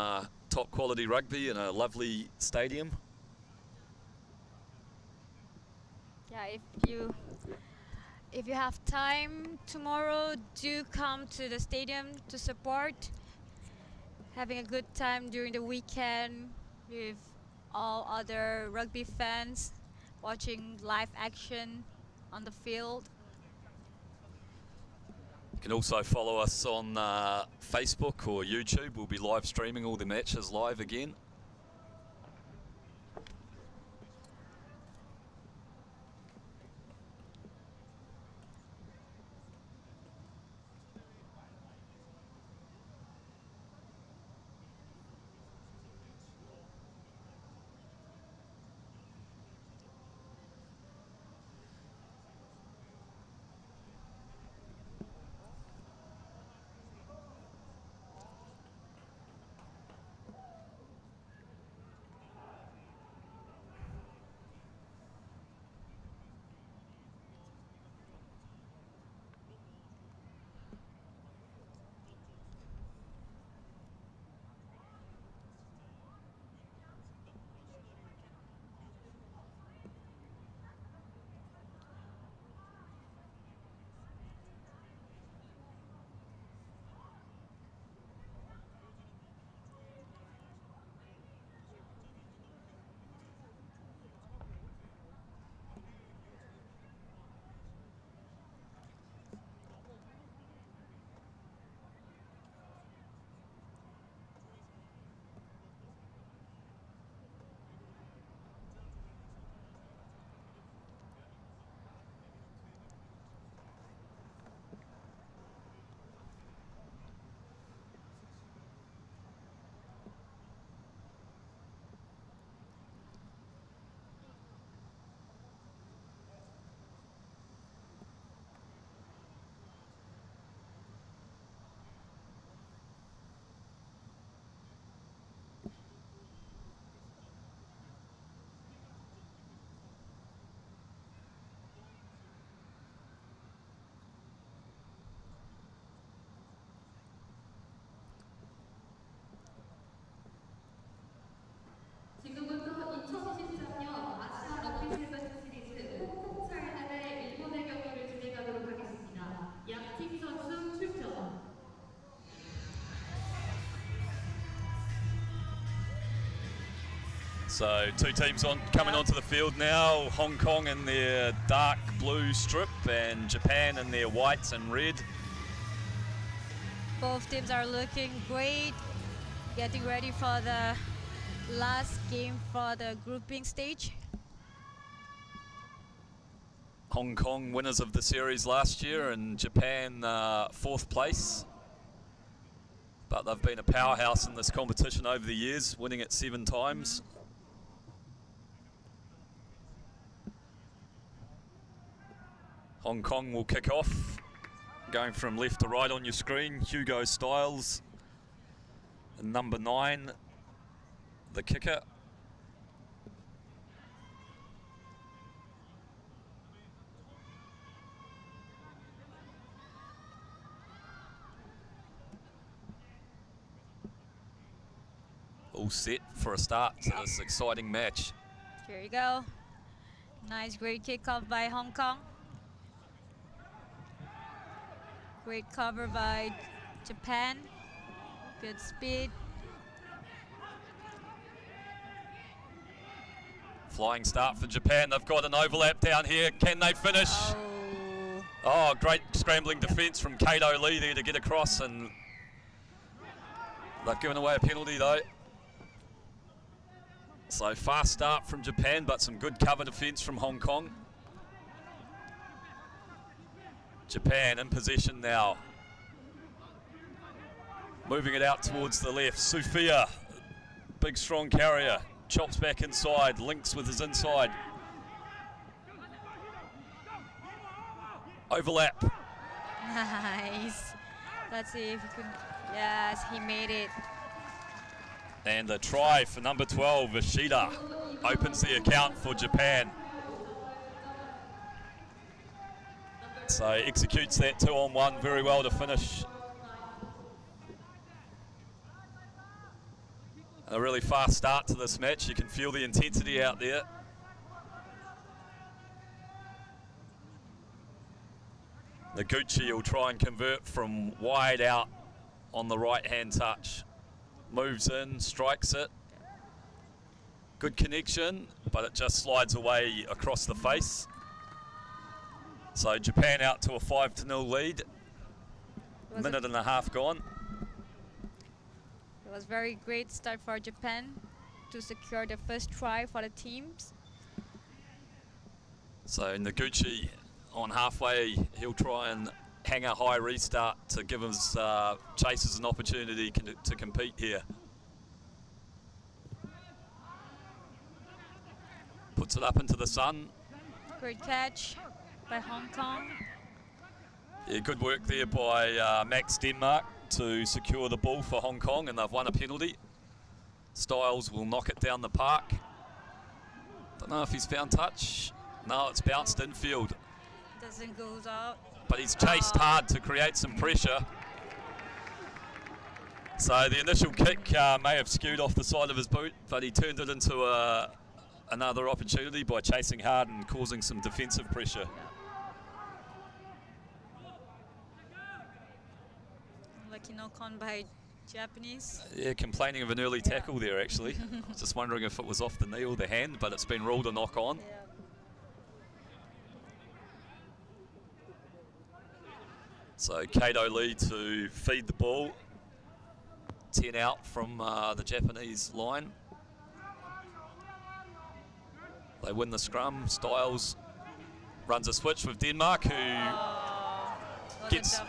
top quality rugby in a lovely stadium. Yeah, if you have time tomorrow, do come to the stadium to support. Having a good time during the weekend with all other rugby fans, watching live action on the field. You can also follow us on Facebook or YouTube. We'll be live streaming all the matches live again. 지금부터 2023년 아시아 럭비 세븐 시리즈 홍콩 차이나 대 일본의 경기를 진행하도록 하겠습니다. 양팀 선수 출전. So two teams coming onto the field now. Hong Kong in their dark blue strip and Japan in their white and red. Both teams are looking great, getting ready for the last game for the grouping stage. Hong Kong winners of the series last year, and Japan 4th place. But they've been a powerhouse in this competition over the years, winning it 7 times. Hong Kong will kick off, going from left to right on your screen. Hugo Styles, and number 9, the kicker. all set for a start to this exciting match. Here you go. Nice, great kickoff by Hong Kong. Great cover by Japan. Good speed. Flying start for Japan. They've got an overlap down here. Can they finish? Oh, great scrambling defence from Kato Lee there to get across, and they've given away a penalty though. So fast start from Japan, but some good cover defence from Hong Kong. Japan in possession now. Moving it out towards the left. Sufia, big strong carrier, chops back inside, links with his inside. Overlap. Nice. Let's see if he can. Yes, he made it. And a try for number 12, Ishida, opens the account for Japan. So executes that 2-on-1 very well to finish. A really fast start to this match. You can feel the intensity out there. Noguchi will try and convert from wide out on the right-hand touch. Moves in, strikes it. Good connection, but it just slides away across the face. So Japan out to a 5-0 lead. Minute and a half gone. It was very great start for Japan to secure the first try for the teams. So Noguchi on halfway, he'll try and hang a high restart to give his chasers an opportunity to compete here. Puts it up into the sun. Great catch by Hong Kong. Yeah, good work there by Max Denmark to secure the ball for Hong Kong, and they've won a penalty. Styles will knock it down the park. Don't know if he's found touch. No, it's bounced infield. Doesn't go out. But he's chased hard to create some pressure. So the initial kick may have skewed off the side of his boot, but he turned it into another opportunity by chasing hard and causing some defensive pressure. Lucky knock-on by Japanese. Yeah, complaining of an early tackle there actually. I was just wondering if it was off the knee or the hand, but it's been ruled a knock-on. Yeah. So Kato Lee to feed the ball. 10 out from the Japanese line. They win the scrum. Styles runs a switch with Denmark, who gets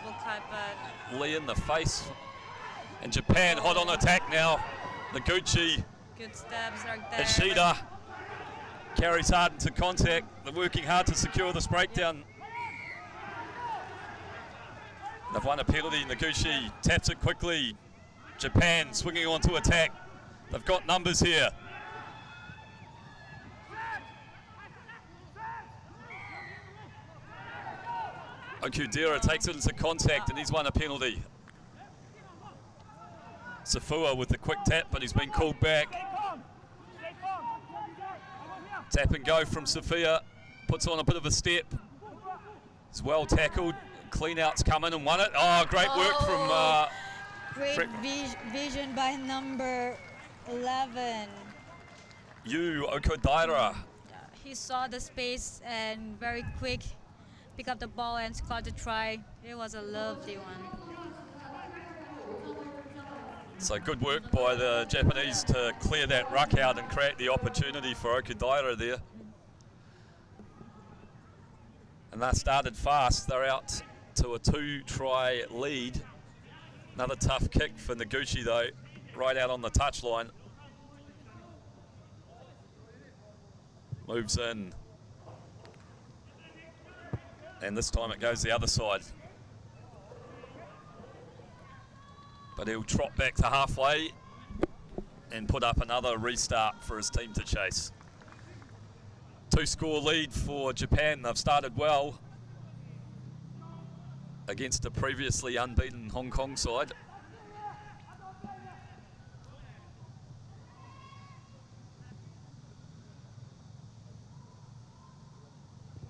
Lee in the face. And Japan hot on attack now. Noguchi. Good steps right there. Ishida carries hard into contact. They're working hard to secure this breakdown. They've won a penalty. Noguchi taps it quickly. Japan swinging on to attack. They've got numbers here. Okudera takes it into contact and he's won a penalty. Safua with the quick tap, but he's been called back. Tap and go from Safia. Puts on a bit of a step. He's well tackled. Clean outs come in and won it. Oh, great work from... Great vision by number 11. Yu Okudaira. He saw the space and very quick pick up the ball and scored the try. It was a lovely one. So good work by the Japanese to clear that ruck out and create the opportunity for Okudaira there. And that started fast. They're out to a 2-try lead. Another tough kick for Noguchi though, right out on the touchline. Moves in. And this time it goes the other side. But he'll trot back to halfway and put up another restart for his team to chase. 2-score lead for Japan. They've started well against a previously unbeaten Hong Kong side.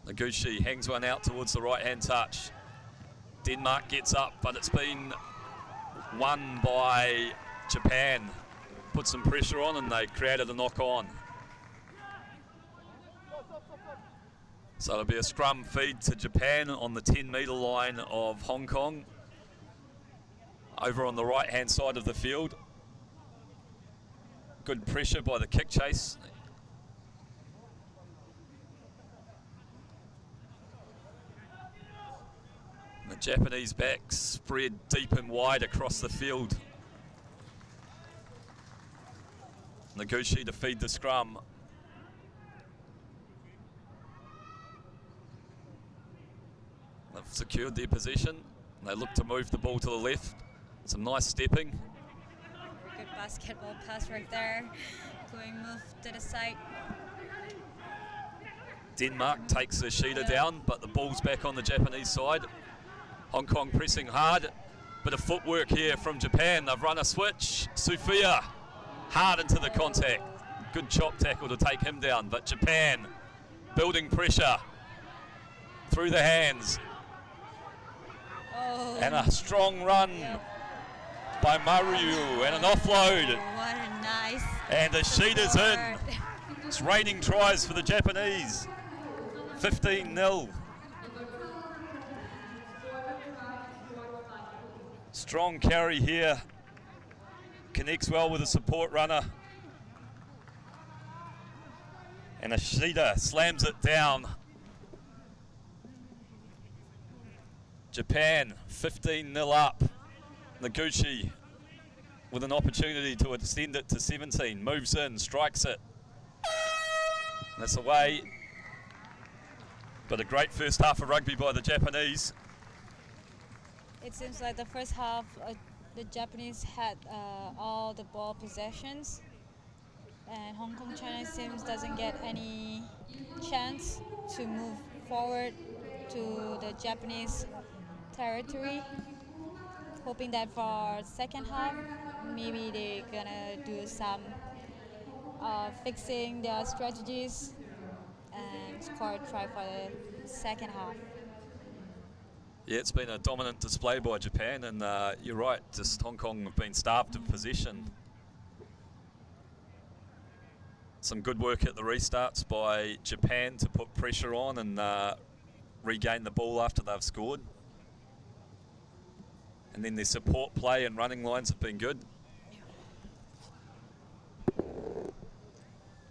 Noguchi hangs one out towards the right-hand touch. Denmark gets up, but it's been won by Japan. Put some pressure on and they created a knock-on. So it'll be a scrum feed to Japan on the 10-metre line of Hong Kong. Over on the right-hand side of the field. Good pressure by the kick chase. The Japanese backs spread deep and wide across the field. Noguchi to feed the scrum. They've secured their position. They look to move the ball to the left. Some nice stepping. Good basketball pass right there. Going move to the side. Denmark takes the Sheeta down, but the ball's back on the Japanese side. Hong Kong pressing hard. Bit of footwork here from Japan. They've run a switch. Sufia hard into the contact. Good chop tackle to take him down, but Japan building pressure through the hands. Oh. And a strong run by Maru and an offload. What a nice. And the Sheeta's in. It's raining tries for the Japanese. 15-0. Strong carry here. Connects well with the support runner. And Ashita slams it down. Japan 15-0 up. Noguchi with an opportunity to extend it to 17. Moves in, strikes it. That's away. But a great first half of rugby by the Japanese. It seems like the first half, the Japanese had all the ball possessions, and Hong Kong China seems doesn't get any chance to move forward to the Japanese territory. Hoping that for second half, maybe they're gonna do some fixing their strategies and score a try for the second half. Yeah, it's been a dominant display by Japan, and you're right, just Hong Kong have been starved of possession. Some good work at the restarts by Japan to put pressure on and regain the ball after they've scored. And then their support play and running lines have been good.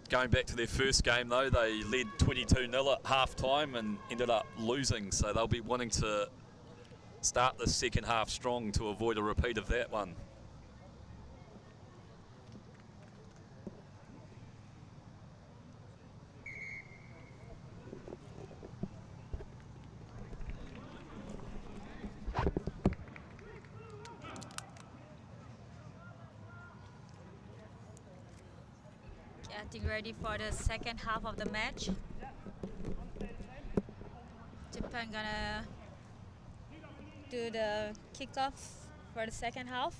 Going back to their first game though, they led 22-0 at half-time and ended up losing, so they'll be wanting to start the second half strong to avoid a repeat of that one. Getting ready for the second half of the match. Japan gonna do the kickoff for the second half.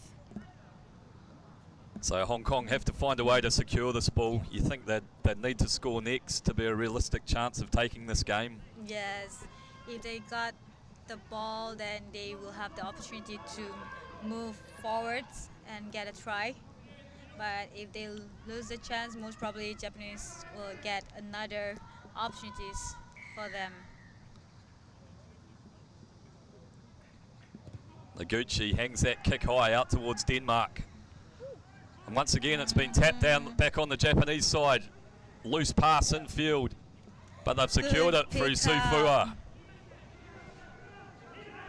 So Hong Kong have to find a way to secure this ball. You think that they need to score next to be a realistic chance of taking this game? Yes, if they got the ball, then they will have the opportunity to move forwards and get a try. But if they lose the chance, most probably Japanese will get another opportunities for them. Noguchi hangs that kick high out towards Denmark. And once again, it's been tapped down back on the Japanese side. Loose pass infield, but they've secured it through Sufua.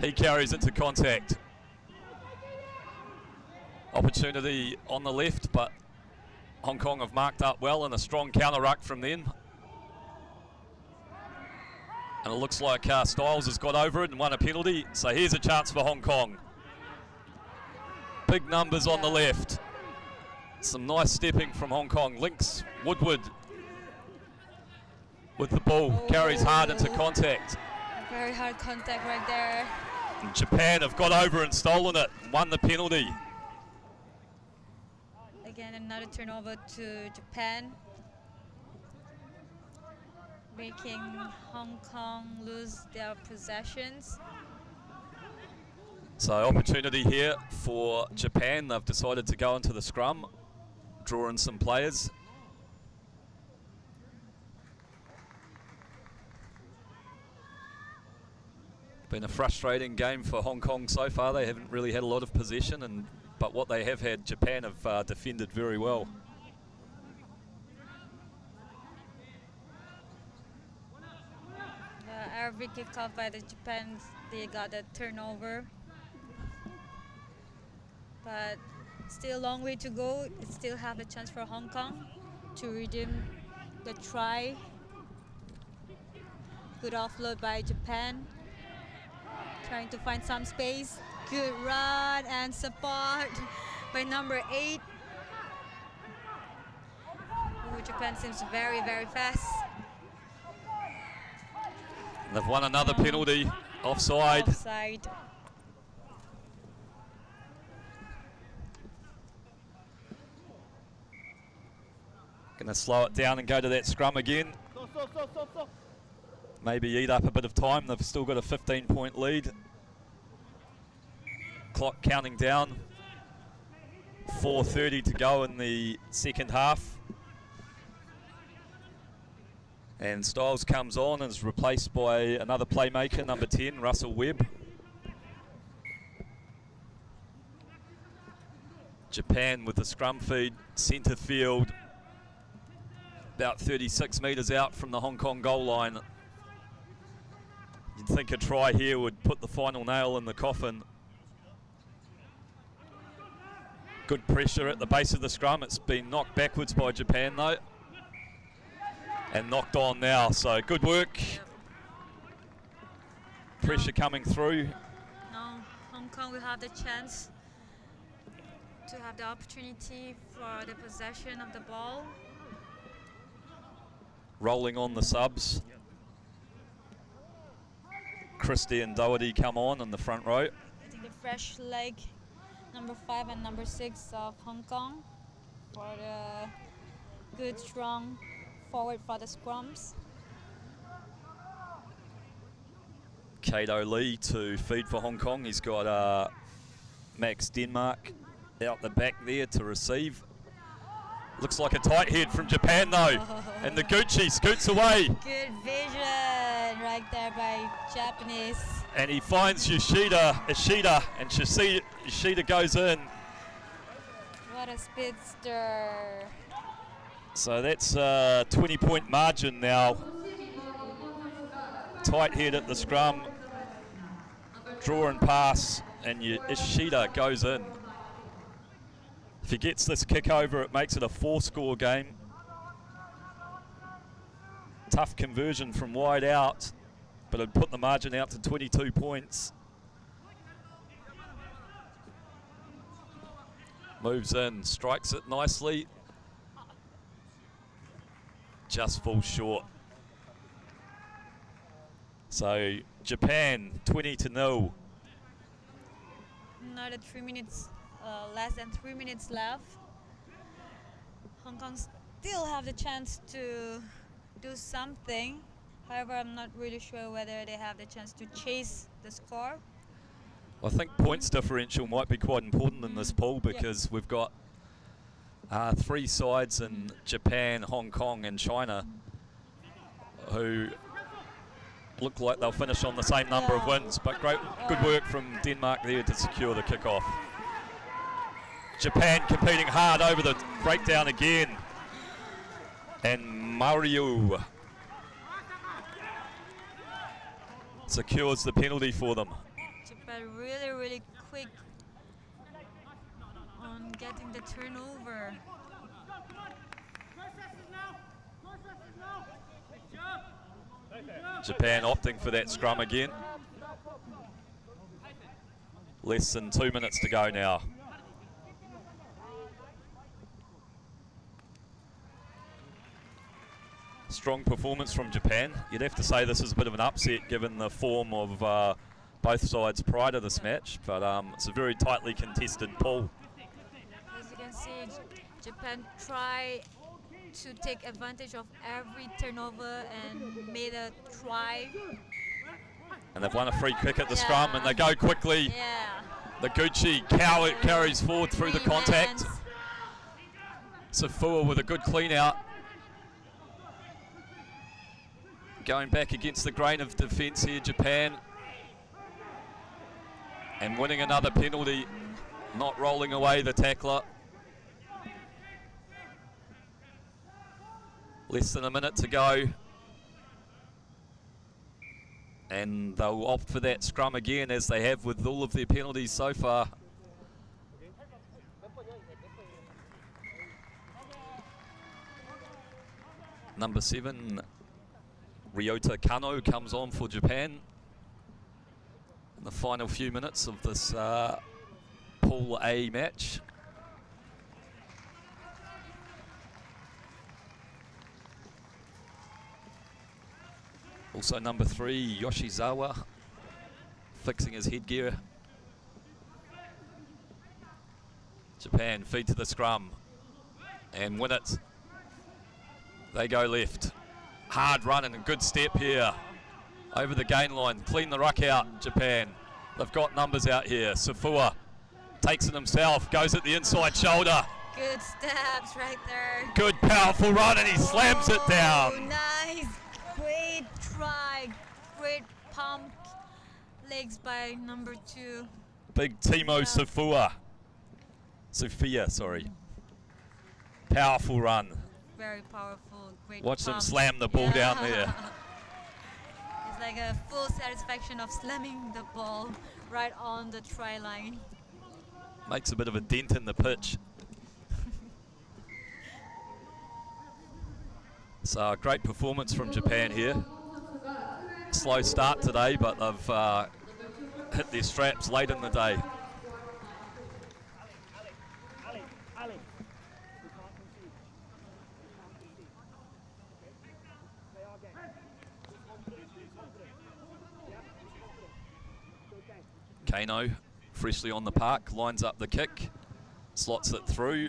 He carries into contact. Opportunity on the left, but Hong Kong have marked up well and a strong counter ruck from them. And it looks like Styles has got over it and won a penalty. So here's a chance for Hong Kong. Big numbers on the left. Some nice stepping from Hong Kong. Links Woodward with the ball. Carries hard into contact. Very hard contact right there. And Japan have got over and stolen it. Won the penalty. Again, another turnover to Japan. making Hong Kong lose their possessions. So opportunity here for Japan. They've decided to go into the scrum, draw in some players. Been a frustrating game for Hong Kong so far. They haven't really had a lot of possession, but what they have had, Japan have defended very well. Every kickoff by the Japan, they got a turnover. But still a long way to go. It still have a chance for Hong Kong to redeem the try. Good offload by Japan. Trying to find some space. Good run and support by number 8. Ooh, Japan seems very, very fast. They've won another penalty, offside. Offside. Gonna slow it down and go to that scrum again. Maybe eat up a bit of time. They've still got a 15-point lead. Clock counting down. 4:30 to go in the second half. And Styles comes on and is replaced by another playmaker, number 10, Russell Webb. Japan with the scrum feed, centre field, about 36 metres out from the Hong Kong goal line. You'd think a try here would put the final nail in the coffin. Good pressure at the base of the scrum. It's been knocked backwards by Japan though. And knocked on now, so good work. Pressure coming through. Now Hong Kong will have the chance to have the opportunity for the possession of the ball. Rolling on the subs. Christie and Doherty come on in the front row. I think the fresh leg, number 5 and number 6 of Hong Kong for the good strong forward for the scrums. Kato Lee to feed for Hong Kong. He's got Max Denmark out the back there to receive. Looks like a tight head from Japan though. And the Gucci scoots away. Good vision right there by Japanese. And he finds Ishida, and Ishida goes in. What a speedster. So that's a 20-point margin now. Tight head at the scrum. Draw and pass, and Ishida goes in. If he gets this kick over, it makes it a 4-score game. Tough conversion from wide out, but it'd put the margin out to 22 points. Moves in, strikes it nicely. Just falls short. So Japan 20-0. Another 3 minutes, less than 3 minutes left. Hong Kong still have the chance to do something. However, I'm not really sure whether they have the chance to chase the score. I think points differential might be quite important in this pool because we've got 3 sides in Japan, Hong Kong and China who look like they'll finish on the same number of wins, but good work from Denmark there to secure the kickoff. Japan competing hard over the breakdown again, and Mario secures the penalty for them. Japan really quick on getting the turnover. Japan opting for that scrum again. Less than 2 minutes to go now. Strong performance from Japan. You'd have to say this is a bit of an upset given the form of both sides prior to this match, but it's a very tightly contested pool. As you can see, Japan try to take advantage of every turnover and made a try. And they've won a free kick at the scrum, and they go quickly. Yeah. The Gucci carries forward through the contact. Safua with a good clean out. Going back against the grain of defence here, Japan. And winning another penalty, not rolling away the tackler. Less than a minute to go. And they'll opt for that scrum again, as they have with all of their penalties so far. Number 7, Ryota Kano comes on for Japan in the final few minutes of this Pool A match. Also number 3, Yoshizawa, fixing his headgear. Japan feed to the scrum and win it. They go left. Hard run and a good step here. Over the gain line, clean the ruck out, Japan. They've got numbers out here. Safua takes it himself, goes at the inside shoulder. Good steps right there. Good powerful run, and he slams it down. Nice, great try, great pump legs by number 2. Big Timo Sophia, sorry. Powerful run. Very powerful, great Watch them pump. slam the ball down there. It's like a full satisfaction of slamming the ball right on the try line. Makes a bit of a dent in the pitch. So a great performance from Japan here. Slow start today, but they've hit their straps late in the day. Kano, freshly on the park, lines up the kick, slots it through.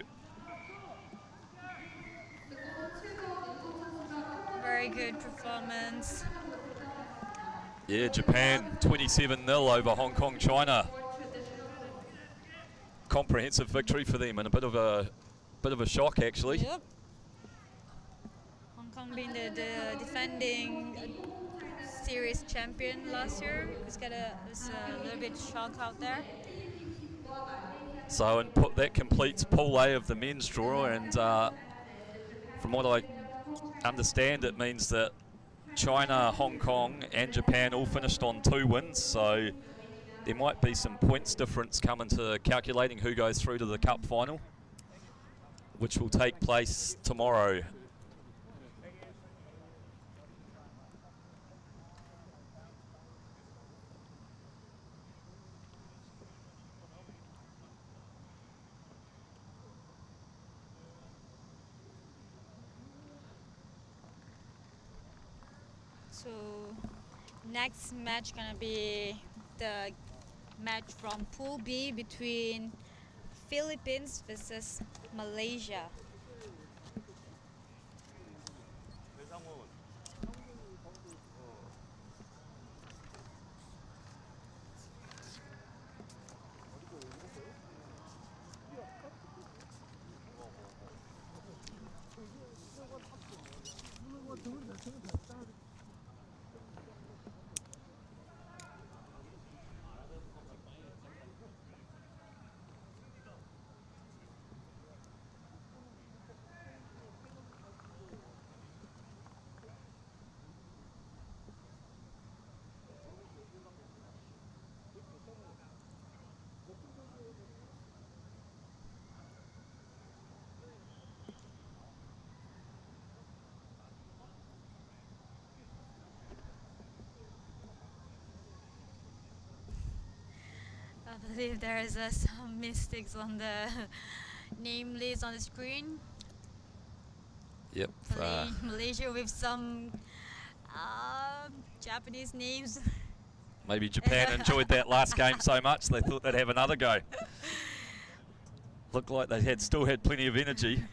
Very good performance. Yeah, Japan 27-0 over Hong Kong, China. Comprehensive victory for them, and a bit of a shock actually. Yep. Hong Kong being the defending series champion last year. It's a little bit shock out there. So that completes Pool A of the men's draw, and from what I understand, it means that China, Hong Kong and Japan all finished on 2 wins, so there might be some points difference coming to calculating who goes through to the cup final, which will take place tomorrow. So next match gonna be the match from Pool B between Philippines versus Malaysia. I believe there is some mistakes on the name list on the screen. Yep. Malaysia with some Japanese names. Maybe Japan enjoyed that last game so much they thought they'd have another go. Looked like they still had plenty of energy.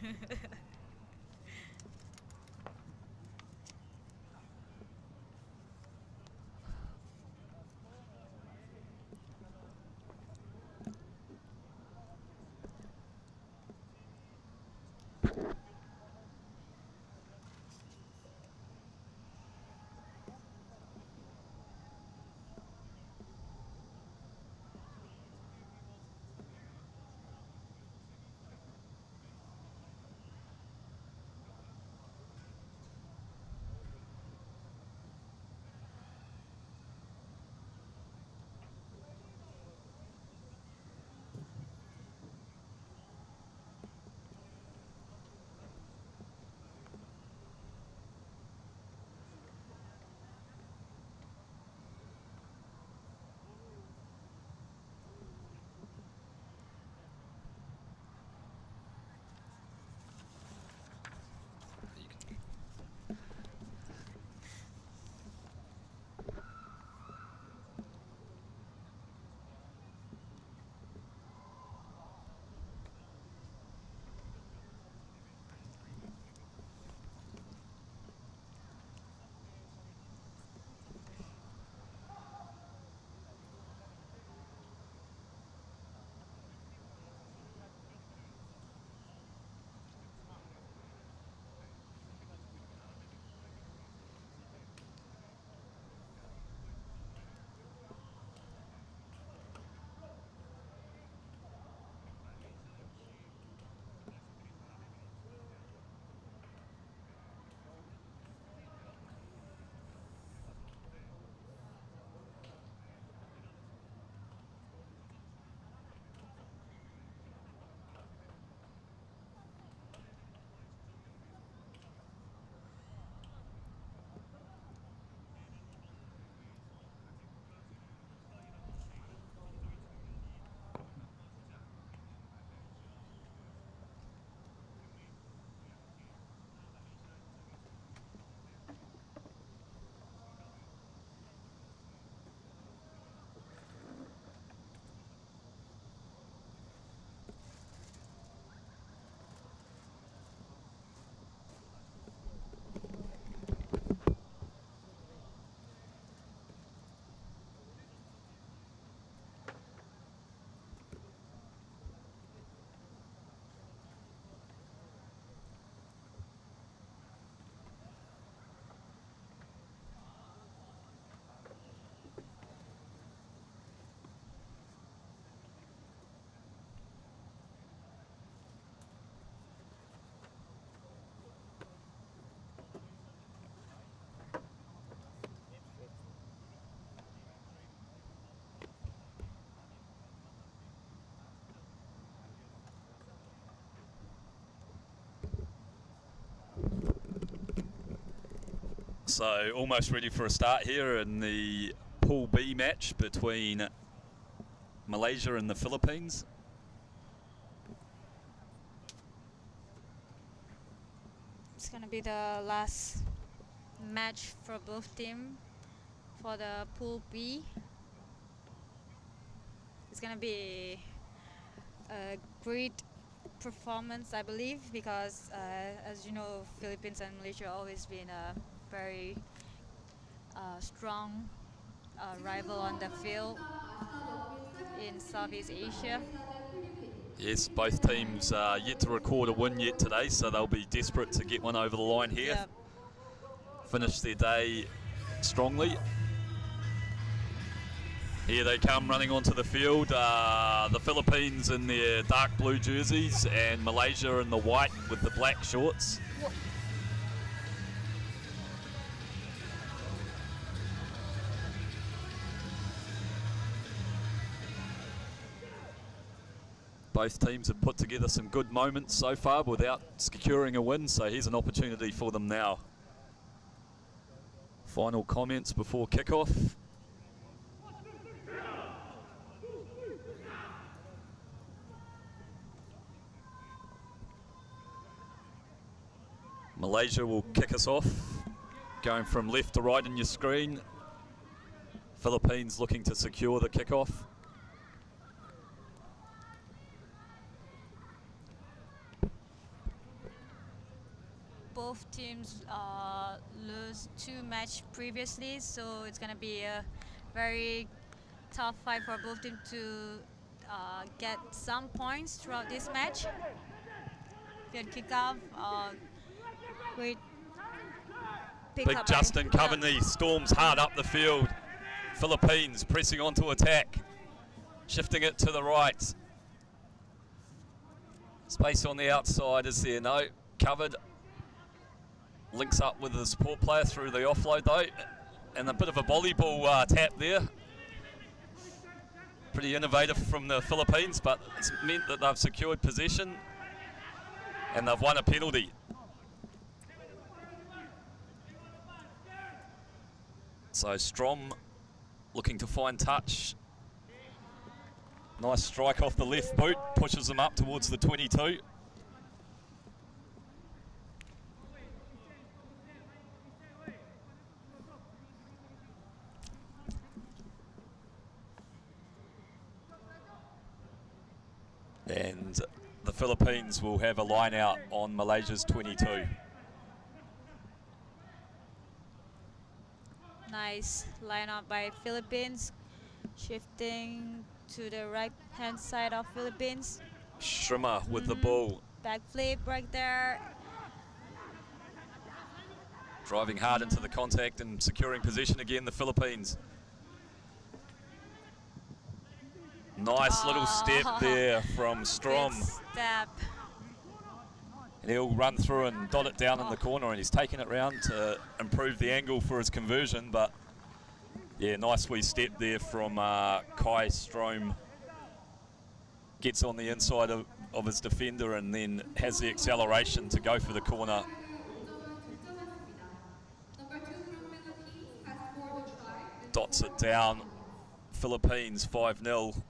So almost ready for a start here in the Pool B match between Malaysia and the Philippines. It's gonna be the last match for both teams for the Pool B. It's gonna be a great performance, I believe, because as you know, Philippines and Malaysia always been a very strong rival on the field in Southeast Asia. Yes, both teams yet to record a win yet today, so they'll be desperate to get one over the line here. Yep. Finish their day strongly. Here they come running onto the field. The Philippines in their dark blue jerseys and Malaysia in the white with the black shorts. Both teams have put together some good moments so far without securing a win, so here's an opportunity for them now. Final comments before kickoff. Malaysia will kick us off, going from left to right in your screen. Philippines looking to secure the kickoff. Both teams lose 2 matches previously, so it's gonna be a very tough fight for both teams to get some points throughout this match. Good kickoff, great pick Big up. Justin Coveney storms hard up the field. Philippines pressing on to attack, shifting it to the right. Space on the outside, is there? No, covered. Links up with the support player through the offload though, and a bit of a volleyball tap there. Pretty innovative from the Philippines, but it's meant that they've secured possession and they've won a penalty. So Strom looking to find touch. Nice strike off the left boot, pushes them up towards the 22. And the Philippines will have a line out on Malaysia's 22. Nice lineup by Philippines, shifting to the right hand side of Philippines. Schrimmer with the ball. Back flip right there. Driving hard into the contact and securing possession again, the Philippines. Nice little step there from Strom. Big step. And he'll run through and dot it down in the corner, and he's taken it round to improve the angle for his conversion. But yeah, nice wee step there from Kai Strom. Gets on the inside of his defender and then has the acceleration to go for the corner. Dots it down. Philippines 5-0.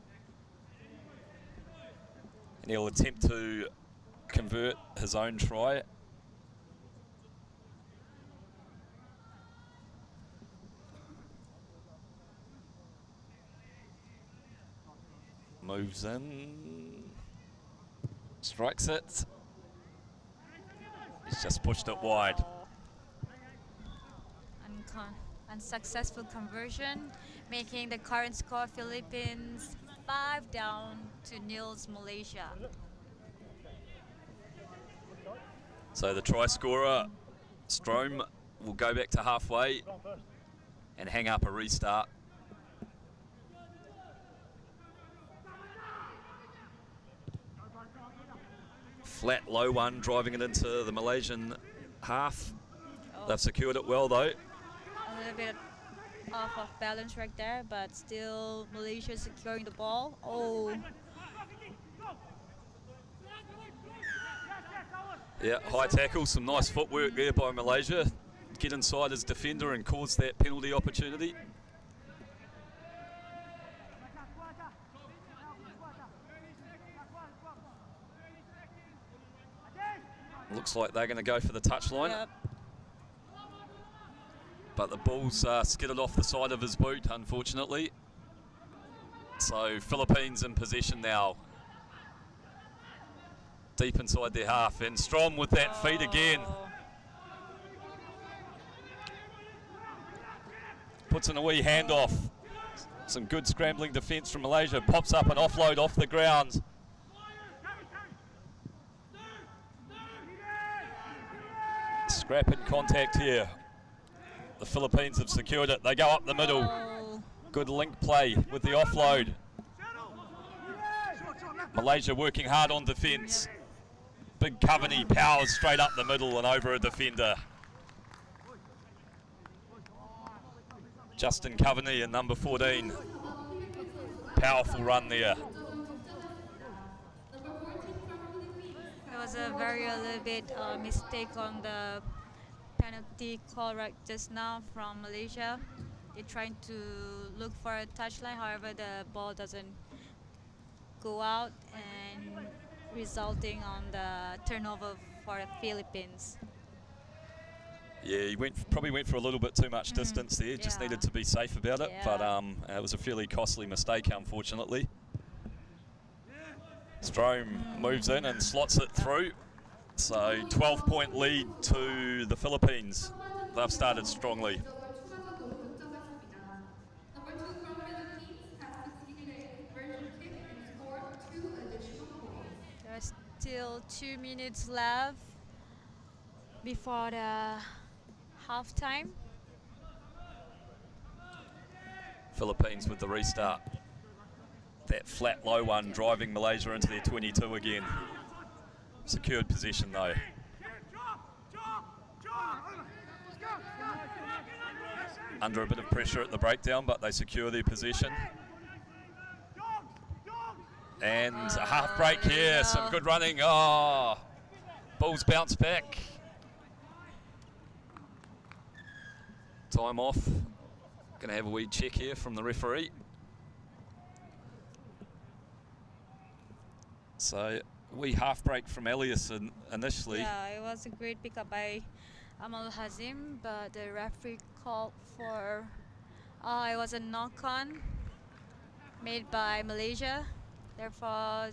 And he'll attempt to convert his own try. Moves in, strikes it. He's just pushed it wide. Unsuccessful conversion, making the current score Philippines 5-0 Malaysia. So the try scorer, Strom, will go back to halfway and hang up a restart. Flat low one, driving it into the Malaysian half. They've secured it well though. A little bit off of balance right there, but still Malaysia securing the ball. Oh. Yeah, high tackle, some nice footwork there by Malaysia. get inside his defender and cause that penalty opportunity. Looks like they're going to go for the touchline. Yep. But the ball's skidded off the side of his boot, unfortunately. So Philippines in possession now. Deep inside their half, and Strom with that feed again. Puts in a wee handoff. Some good scrambling defence from Malaysia. Pops up an offload off the ground. Scrap in contact here. The Philippines have secured it. They go up the middle. Good link play with the offload. Malaysia working hard on defence. Big Coveney powers straight up the middle and over a defender. Justin Coveney in number 14. Powerful run there. There was a little bit mistake on the penalty call right just now from Malaysia. They're trying to look for a touchline, however the ball doesn't go out and resulting on the turnover for the Philippines. Yeah, he probably went for a little bit too much distance there. Just needed to be safe about it, but it was a fairly costly mistake, unfortunately. Strom moves in and slots it through. So 12-point lead to the Philippines. They've started strongly. There's still 2 minutes left before the halftime. Philippines with the restart. That flat low one driving Malaysia into their 22 again. Secured possession though. Under a bit of pressure at the breakdown, but they secure their possession. And a half break here, some good running. Oh, Bulls bounce back. Time off. Gonna have a wee check here from the referee. So, wee half break from Elias initially. Yeah, it was a great pickup by Amal Hazim, but the referee called for, it was a knock-on made by Malaysia. Therefore,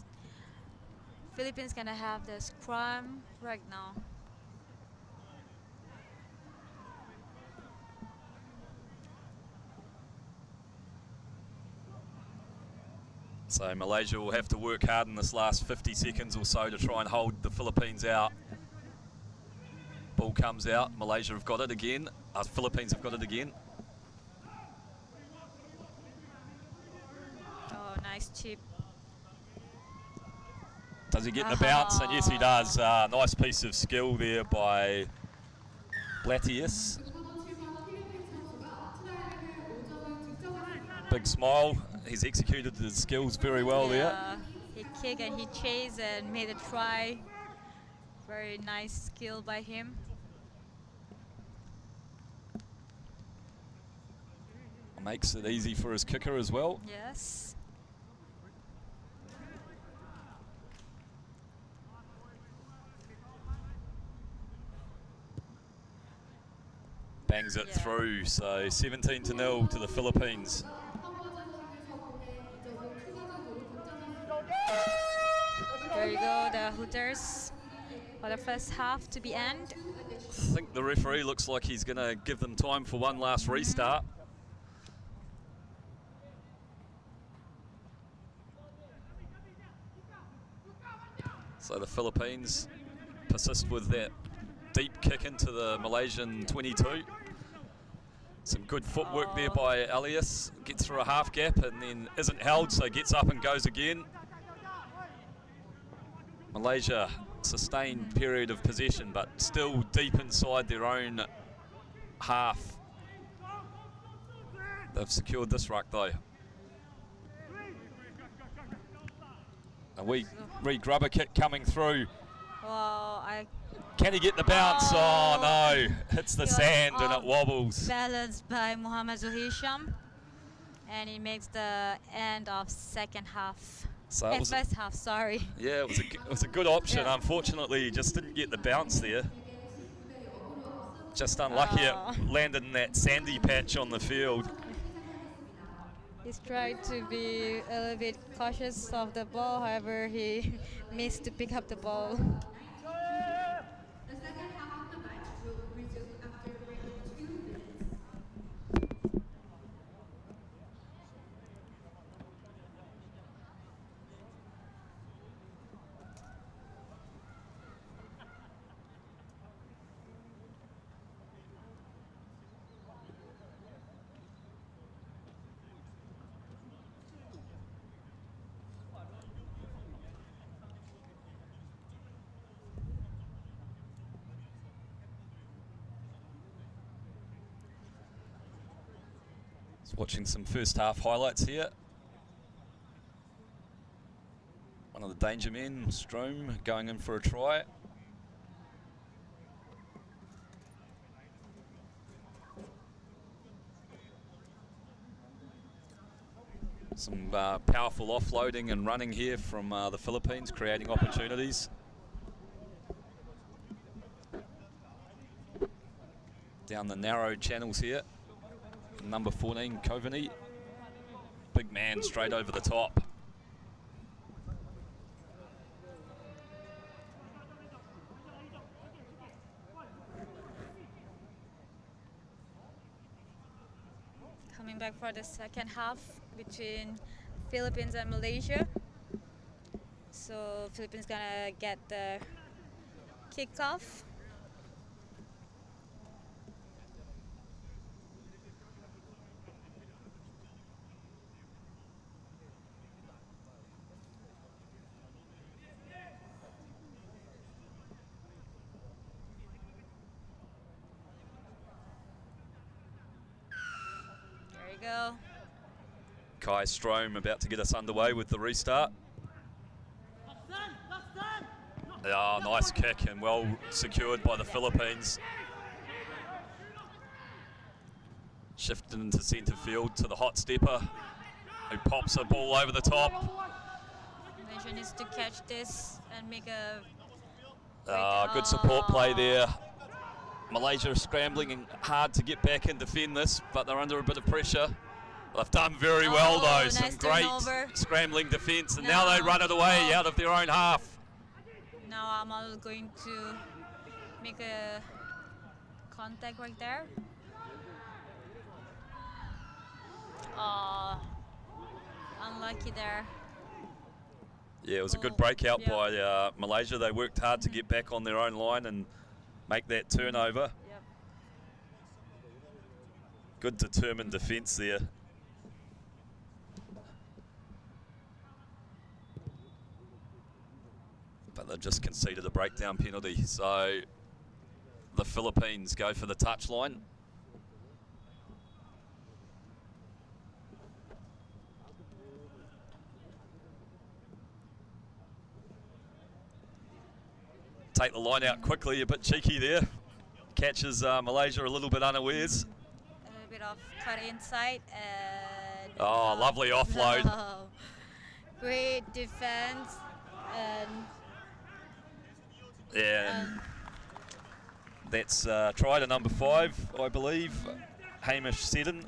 Philippines gonna have the scrum right now. So Malaysia will have to work hard in this last 50 seconds or so to try and hold the Philippines out. Ball comes out, Malaysia have got it again, Philippines have got it again. Oh, nice chip. Does he get the bounce? And yes, he does. Nice piece of skill there by Blatius. Big smile. He's executed his skills very well there. He kicked and he chased and made a try. Very nice skill by him. Makes it easy for his kicker as well. Yes. Bangs it through, so 17-0 to the Philippines. There you go, the Hooters for the first half to be end. I think the referee looks like he's going to give them time for one last restart. So the Philippines persist with that deep kick into the Malaysian 22. Some good footwork there by Elias. Gets through a half gap and then isn't held, so gets up and goes again. Malaysia, sustained period of possession, but still deep inside their own half. They've secured this ruck though. A wee grubber kick coming through. Can he get the bounce? Oh, no, hits the sand and it wobbles. Balanced by Mohamed Zuhisham, and he makes the end of second half. So it was first half, sorry. Yeah, it was a good option. Yeah. Unfortunately, he just didn't get the bounce there. Just unlucky it landed in that sandy patch on the field. He's tried to be a little bit cautious of the ball, however he missed to pick up the ball. The second half of the match will resume after a break of 2 minutes. Just watching some first half highlights here. One of the danger men, Strom, going in for a try. Some powerful offloading and running here from the Philippines, creating opportunities. Down the narrow channels here. Number 14, Kovany. Big man straight over the top. Coming back for the second half between Philippines and Malaysia. So Philippines gonna get the kickoff. There you go. Kai Strom about to get us underway with the restart. Oh, nice kick and well secured by the Philippines. Shifted into centre field to the hot stepper, who pops a ball over the top. Malaysia needs to catch this and make a Good support play there. Malaysia are scrambling and hard to get back and defend this, but they're under a bit of pressure. They've done very well though, nice some great turnover. Scrambling defence, and now they run it away out of their own half. Now Amal going to make a contact right there. Unlucky there. Yeah, it was a good breakout by Malaysia. They worked hard to get back on their own line and make that turnover. Yep. Good determined defence there. But they've just conceded a breakdown penalty, so the Philippines go for the touchline. Take the line out quickly, a bit cheeky there. Catches Malaysia a little bit unawares. A little bit of cut inside and... Oh, lovely offload. No. Great defense and... Yeah, and that's try to number 5, I believe. Hamish Seddon.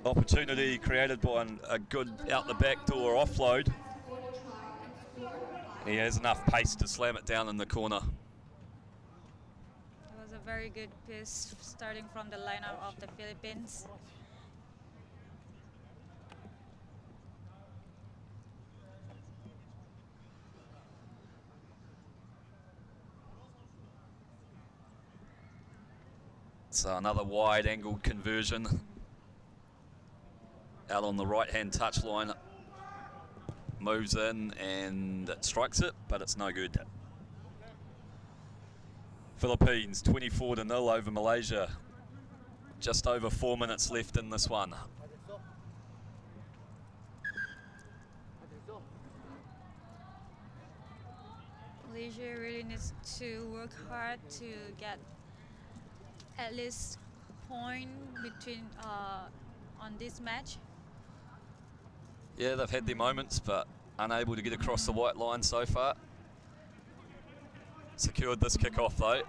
Opportunity created by a good out the back door offload. He has enough pace to slam it down in the corner. It was a very good piece starting from the lineup of the Philippines. So another wide angled conversion out on the right hand touchline, moves in and strikes it, but it's no good. Philippines 24-0 over Malaysia. Just over 4 minutes left in this one. Malaysia really needs to work hard to get at least point between on this match. Yeah, they've had their moments, but unable to get across the white line so far. Secured this kick-off though. Yeah.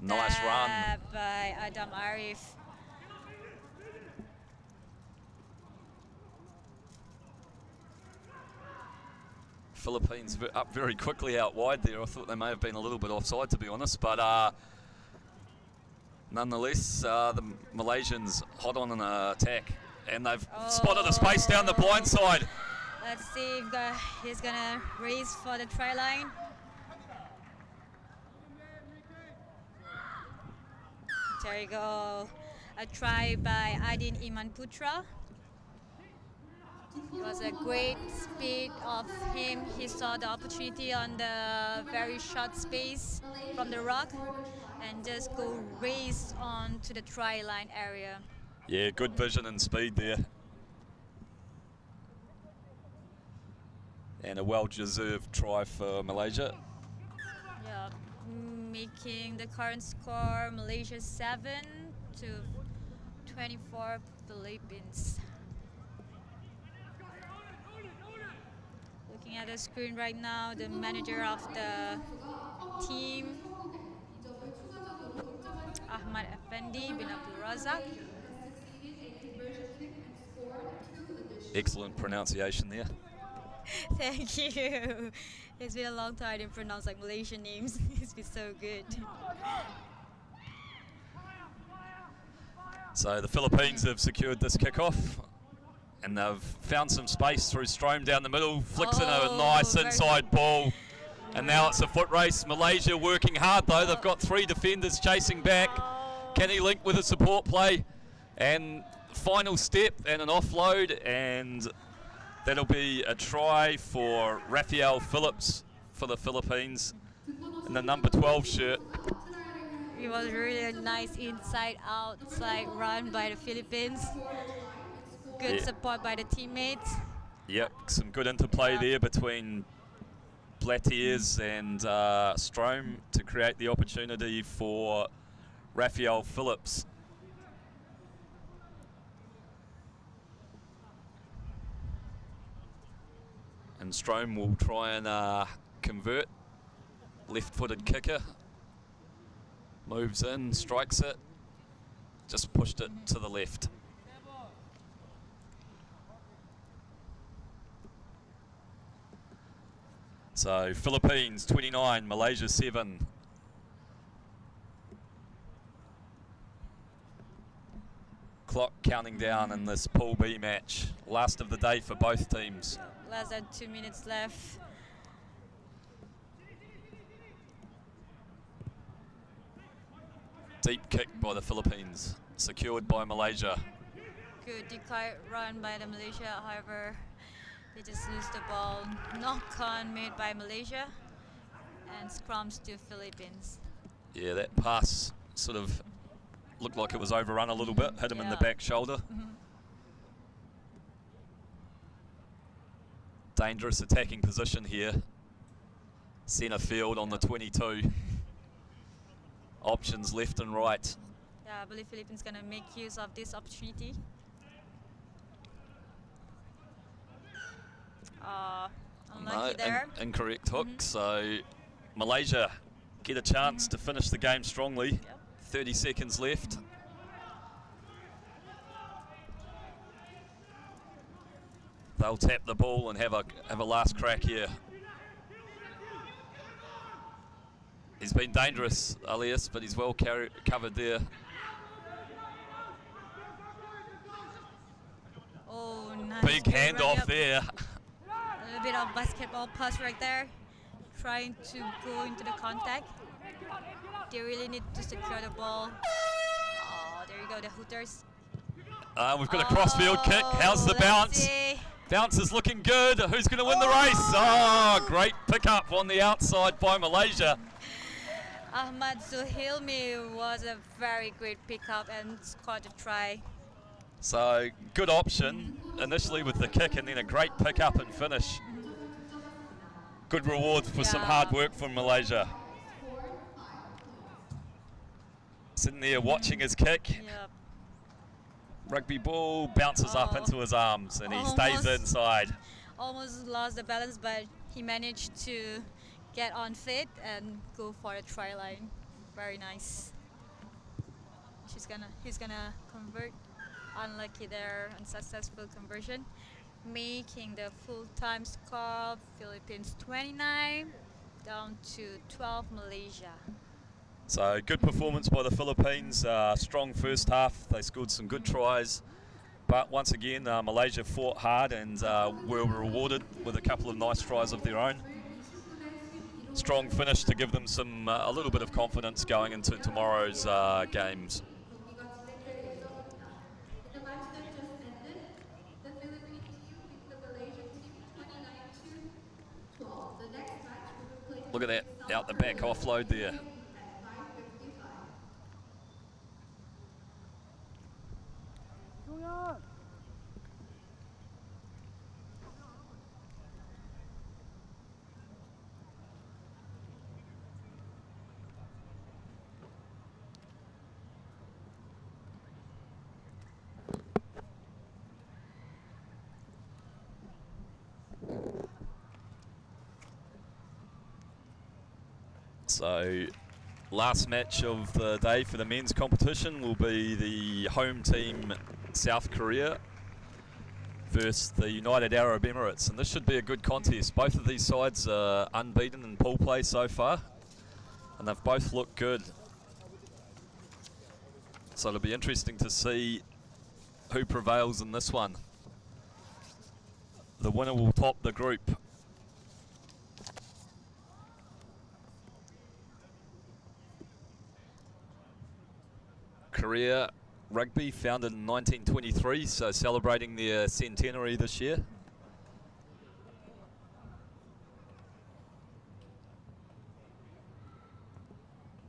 Nice run by Adam Arif. Philippines up very quickly out wide there. I thought they may have been a little bit offside, to be honest, but nonetheless, the Malaysians hot on an attack, and they've spotted a space down the blind side. Let's see if he's gonna race for the try line. There you go. A try by Adin Iman Putra. It was a great speed of him. He saw the opportunity on the very short space from the rock and just go race on to the try line area. Yeah, good vision and speed there. And a well-deserved try for Malaysia. Yeah, making the current score Malaysia 7 to 24 Philippines. Looking at the screen right now, the manager of the team, Ahmad Effendi bin Abdul Razak. Excellent pronunciation there. Thank you. It's been a long time I didn't pronounce like Malaysian names. It's been so good. So the Philippines have secured this kickoff, and they've found some space through Strome down the middle, flicks in a nice inside ball, and now it's a foot race. Malaysia working hard though. They've got 3 defenders chasing back. Can he link with a support play? And final step and an offload, and that'll be a try for Rafael Phillips for the Philippines in the number 12 shirt. It was really a nice inside-outside run by the Philippines. Good support by the teammates. Yep, some good interplay there between Blatiers and Strome to create the opportunity for Rafael Phillips. And Strome will try and convert. Left-footed kicker. Moves in, strikes it. Just pushed it to the left. So Philippines 29, Malaysia 7. Clock counting down in this Pool B match. Last of the day for both teams. Less than 2 minutes left. Deep kick by the Philippines, secured by Malaysia. Good decoy run by the Malaysia, however, they just lose the ball. Knock-on made by Malaysia and scrums to Philippines. Yeah, that pass sort of looked like it was overrun a little bit, hit him in the back shoulder. Dangerous attacking position here. Centre field on the 22. Options left and right. Yeah, I believe Philippines going to make use of this opportunity. Unlucky there. Incorrect hook, so Malaysia get a chance to finish the game strongly. Yep. 30 seconds left. They'll tap the ball and have a last crack here. He's been dangerous, Elias, but he's well covered there. Oh, nice. Big handoff there. A little bit of basketball pass right there. Trying to go into the contact. They really need to secure the ball. Oh, there you go, the Hooters. We've got a crossfield kick. How's the bounce? See. Bounce is looking good. Who's going to win the race? Oh, great pickup on the outside by Malaysia. Ahmad Zuhilmi was a very great pickup and scored a try. So good option initially with the kick, and then a great pickup and finish. good reward for some hard work from Malaysia. Sitting there watching his kick. Yep. Rugby ball bounces up into his arms and he stays inside. Almost lost the balance, but he managed to get on fit and go for a try line. Very nice. He's gonna convert. Unlucky there, unsuccessful conversion, making the full-time score Philippines 29 down to 12 Malaysia. So good performance by the Philippines, strong first half, they scored some good tries, but once again Malaysia fought hard and were rewarded with a couple of nice tries of their own. Strong finish to give them some a little bit of confidence going into tomorrow's games. Look at that, out the back offload there. So, last match of the day for the men's competition will be the home team South Korea versus the United Arab Emirates, and this should be a good contest. Both of these sides are unbeaten in pool play so far, and they've both looked good. So it'll be interesting to see who prevails in this one. The winner will top the group. Korea Rugby, founded in 1923, so celebrating their centenary this year.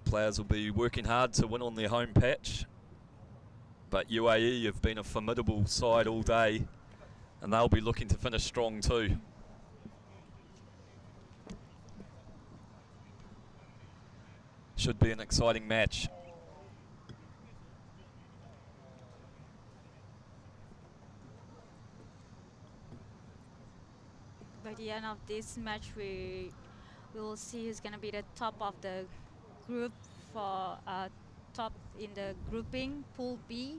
Players will be working hard to win on their home patch, but UAE have been a formidable side all day and they'll be looking to finish strong too. Should be an exciting match. By the end of this match, we will see who's gonna be the top of the group for top in the grouping Pool B.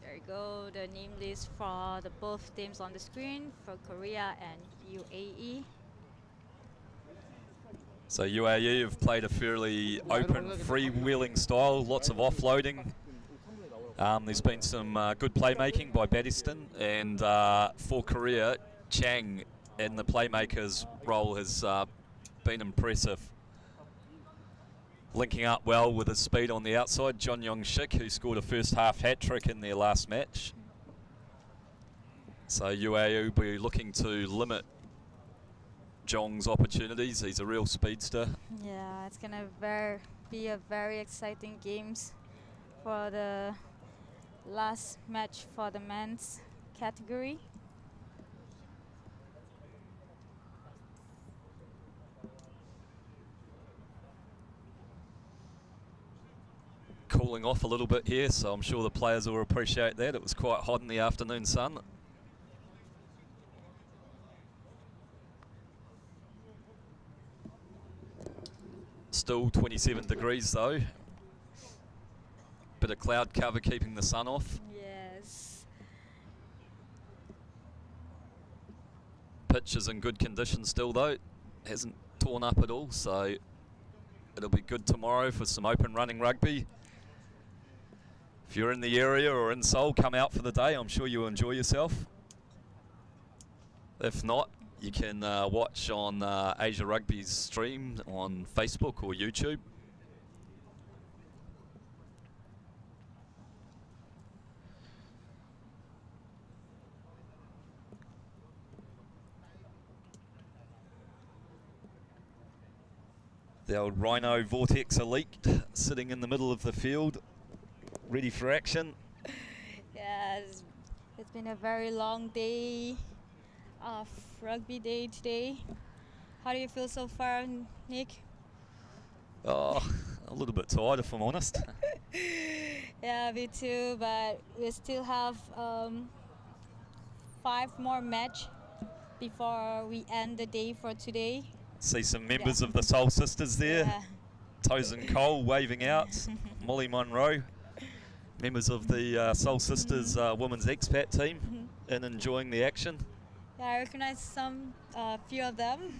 There you go, the name list for the both teams on the screen for Korea and UAE. So UAE have played a fairly open, freewheeling style, lots of offloading. There's been some good playmaking by Battiston, and for Korea, Chang in the playmaker's role has been impressive. Linking up well with his speed on the outside, John Young-shik, who scored a first half hat-trick in their last match. So UAE will be looking to limit Jong's opportunities. He's a real speedster. Yeah, it's gonna be a very exciting games for the last match for the men's category. Cooling off a little bit here, so I'm sure the players will appreciate that. It was quite hot in the afternoon sun. Still 27 degrees though. Bit of cloud cover keeping the sun off. Yes. Pitch is in good condition still though. Hasn't torn up at all, so it'll be good tomorrow for some open running rugby. If you're in the area or in Seoul, come out for the day. I'm sure you'll enjoy yourself. If not, you can watch on Asia Rugby's stream on Facebook or YouTube. The old Rhino Vortex Elite sitting in the middle of the field, ready for action. Yes, It's been a very long day of rugby day today. How do you feel so far, Nick? Oh, a little bit tired if I'm honest. Yeah, me too, but we still have 5 more match before we end the day for today. See some members of the Soul Sisters there. Yeah. Toes and Cole waving out. Molly Munro, members of the Soul Sisters women's expat team, and enjoying the action. Yeah, I recognize some few of them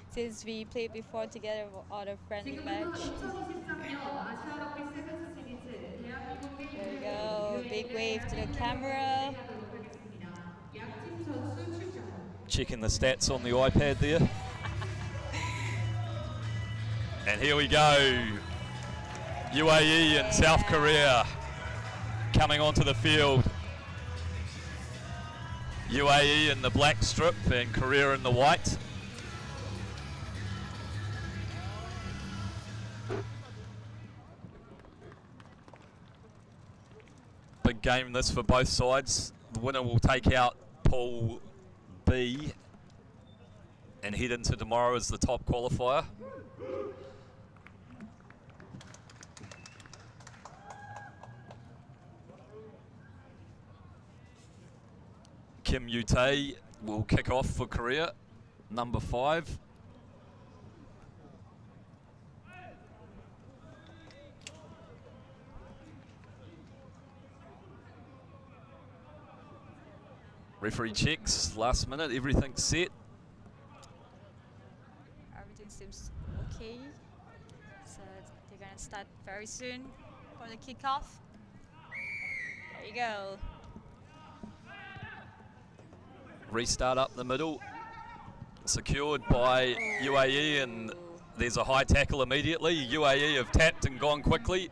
since we played before together on a friendly match. There we go, big wave to the camera. Checking the stats on the iPad there. And here we go. UAE and South Korea coming onto the field. UAE in the black strip and Korea in the white. Big game this for both sides. The winner will take out Pool B and head into tomorrow as the top qualifier. Kim Yu-tae will kick off for Korea, number 5. Referee checks, last minute, everything's set. Everything seems okay. So they're gonna start very soon for the kickoff. There you go. Restart up the middle, secured by UAE, and there's a high tackle immediately. UAE have tapped and gone quickly.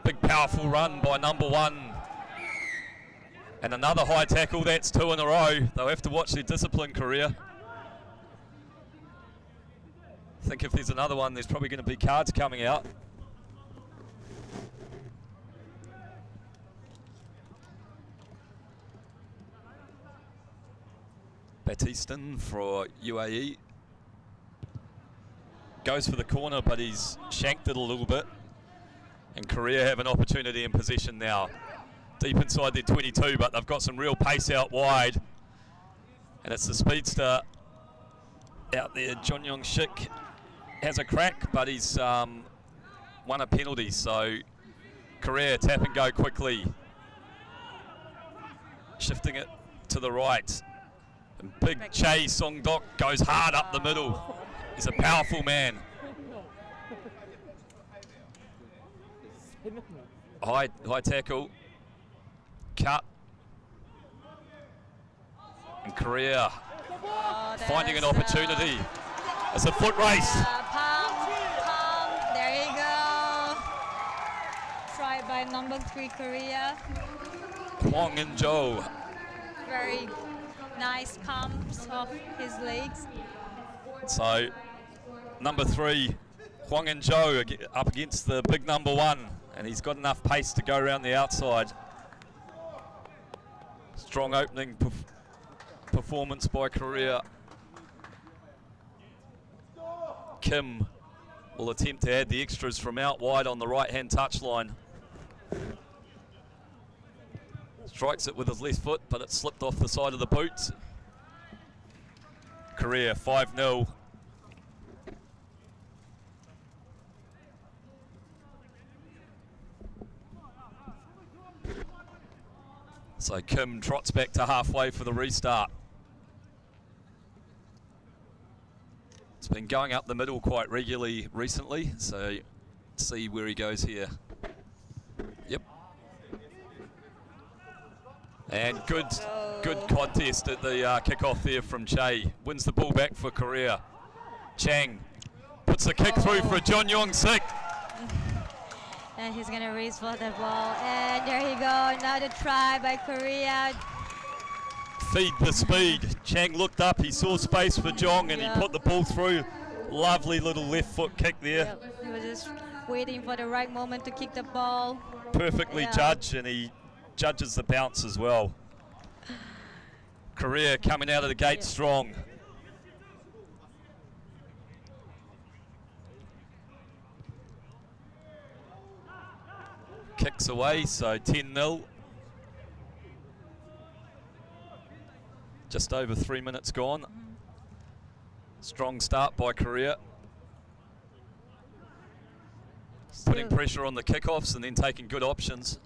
Big powerful run by number 1. And another high tackle, that's 2 in a row. They'll have to watch their discipline, Korea. I think if there's another one, there's probably going to be cards coming out. Batistan for UAE. Goes for the corner, but he's shanked it a little bit. And Korea have an opportunity in possession now. Deep inside their 22, but they've got some real pace out wide. And it's the speedster out there. John Young Shik has a crack, but he's won a penalty. So Korea tap and go quickly. Shifting it to the right. And big Chae Song-dok goes hard up the middle. He's a powerful man. High tackle. Cut. And Korea finding an opportunity. It's a foot race. Palm. There you go. Tried by number 3 Korea. Hwang In-jo. Very nice pumps of his legs. So number 3, Hwang In-jo up against the big number 1, and he's got enough pace to go around the outside. Strong opening performance by Korea. Kim will attempt to add the extras from out wide on the right-hand touchline. Strikes it with his left foot, but it slipped off the side of the boot. Korea 5-0. So Kim trots back to halfway for the restart. It's been going up the middle quite regularly recently, so let's see where he goes here. Yep. And good contest at the kickoff there from Chae. Wins the ball back for Korea. Chang puts the kick through for John Young Sik. And he's gonna race for the ball. And there you go, another try by Korea. Feed the speed. Chang looked up, he saw space for Jong, and he put the ball through. Lovely little left foot kick there. He was just waiting for the right moment to kick the ball. Perfectly judged, and he judges the bounce as well. Korea coming out of the gate strong. Kicks away, so 10-0. Just over 3 minutes gone. Strong start by Korea. Putting pressure on the kickoffs and then taking good options.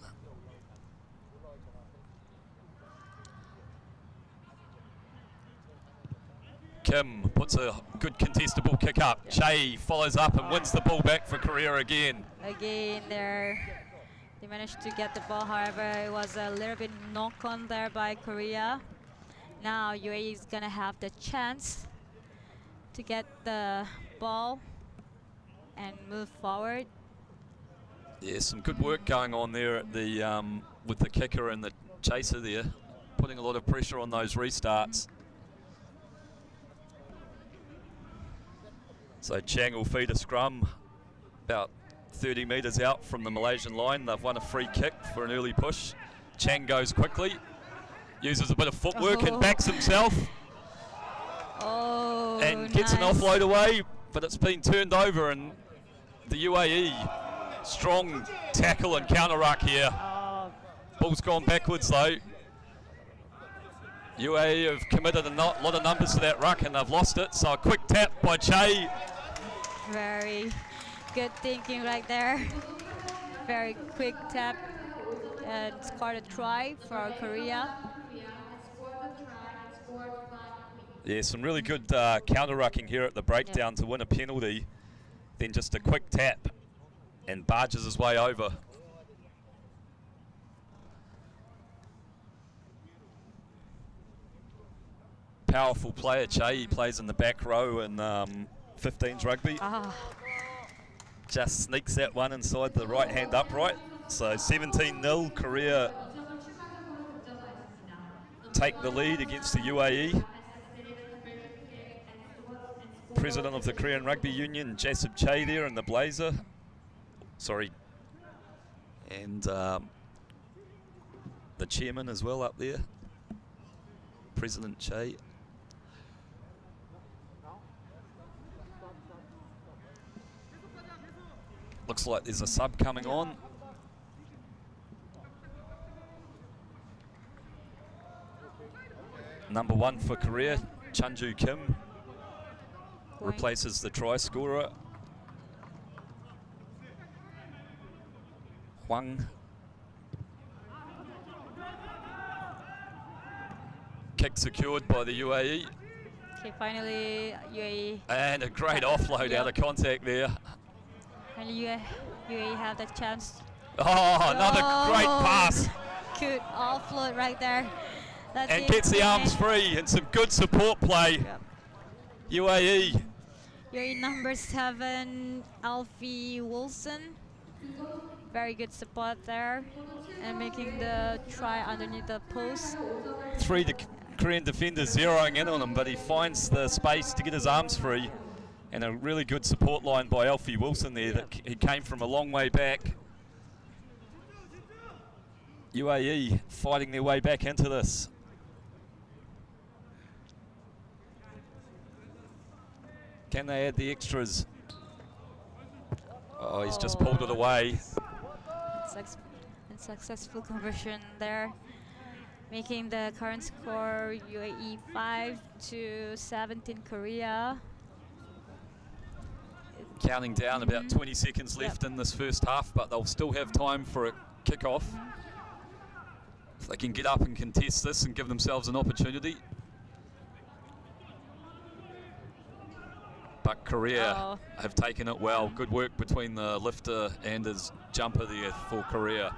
Kim puts a good contestable kick up. Che follows up and wins the ball back for Korea again. Again, they managed to get the ball. However, it was a little bit knock on there by Korea. Now UAE is gonna have the chance to get the ball and move forward. Yeah, some good work going on there at the with the kicker and the chaser there, putting a lot of pressure on those restarts. So Chang will feed a scrum about 30 metres out from the Malaysian line. They've won a free kick for an early push. Chang goes quickly, uses a bit of footwork and backs himself. And gets an offload away, but it's been turned over, and the UAE, strong tackle and counter ruck here. Ball's gone backwards though. UAE have committed a lot of numbers to that ruck and they've lost it, so a quick tap by Che. Very good thinking right there. Very quick tap and scored a try for Korea. Yeah, some really good counter rucking here at the breakdown to win a penalty. Then just a quick tap and barges his way over. Powerful player, Che. He plays in the back row in 15s rugby. Just sneaks that one inside the right hand upright. So 17-0, Korea take the lead against the UAE. President of the Korean Rugby Union, Jasip Che there in the blazer. Sorry. And the chairman as well up there, President Che. Looks like there's a sub coming on. Number 1 for Korea, Chunju Kim, replaces the try scorer, Huang. Kick secured by the UAE. Okay, finally UAE. And a great offload out of contact there. And UAE have the chance. Oh, another great pass. Good offload right there. That's and it. gets the arms free and some good support play. Yep. UAE. UAE number 7, Alfie Wilson. Very good support there. And making the try underneath the post. 3 Korean defenders zeroing in on him, but he finds the space to get his arms free. And a really good support line by Alfie Wilson there. That he came from a long way back. UAE fighting their way back into this. Can they add the extras? Oh, he's just pulled it away. Successful conversion there, making the current score UAE 5-17 Korea. Counting down about 20 seconds left in this first half, but they'll still have time for a kick-off. If they can get up and contest this and give themselves an opportunity. But Korea have taken it well. Good work between the lifter and his jumper there for Korea.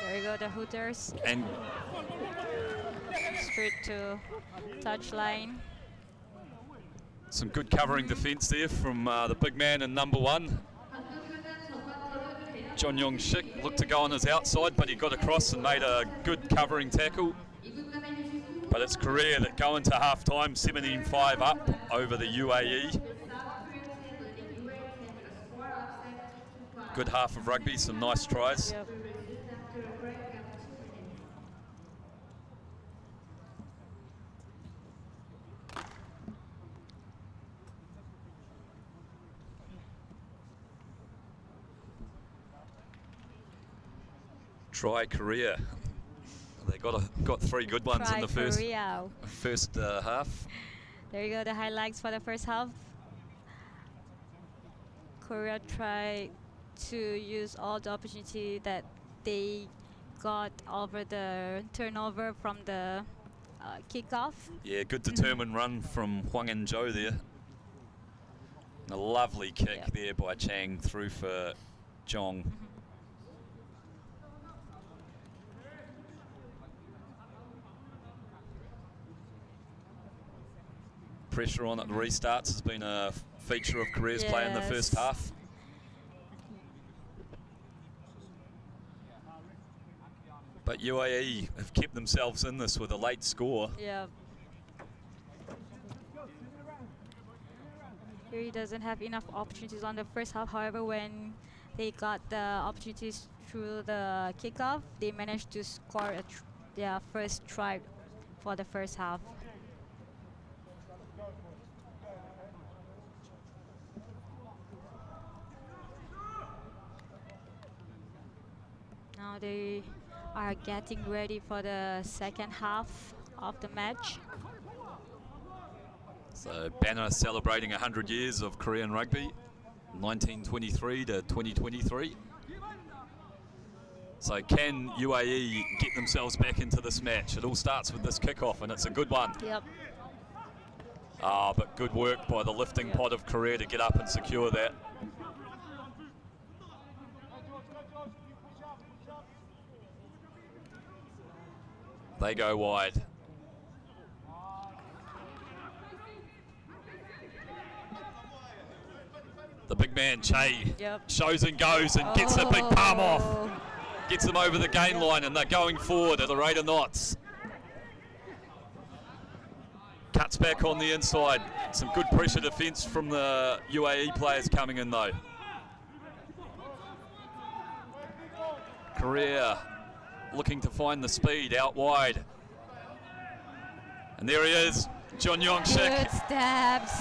There you go, the Hooters. And straight to touchline. Some good covering defence there from the big man in number 1. John Yong Shik looked to go on his outside, but he got across and made a good covering tackle. But it's Korea that go into half-time, 17-5 up over the UAE. Good half of rugby, some nice tries. Yep. Try Korea. They got 3 good ones Try in the first Korea. half. There you go, the highlights for the first half. Korea tried to use all the opportunity that they got over the turnover from the kickoff. Yeah, good determined run from Huang and Zhou there. And a lovely kick there by Chang through for Zhong. Pressure on at the restarts has been a feature of Korea's play in the first half. But UAE have kept themselves in this with a late score. Yeah. Here he doesn't have enough opportunities on the first half. However, when they got the opportunities through the kickoff, they managed to score their first try for the first half. Now they are getting ready for the second half of the match. So Banner celebrating 100 years of Korean rugby, 1923 to 2023. So can UAE get themselves back into this match? It all starts with this kickoff, and it's a good one. Yep. But good work by the lifting pod of Korea to get up and secure that. They go wide. The big man, Che, shows and goes and gets a big palm off. Gets them over the gain line, and they're going forward at the rate of knots. Cuts back on the inside. Some good pressure defence from the UAE players coming in though. Korea looking to find the speed out wide. And there he is, John Yong-shik. Good steps.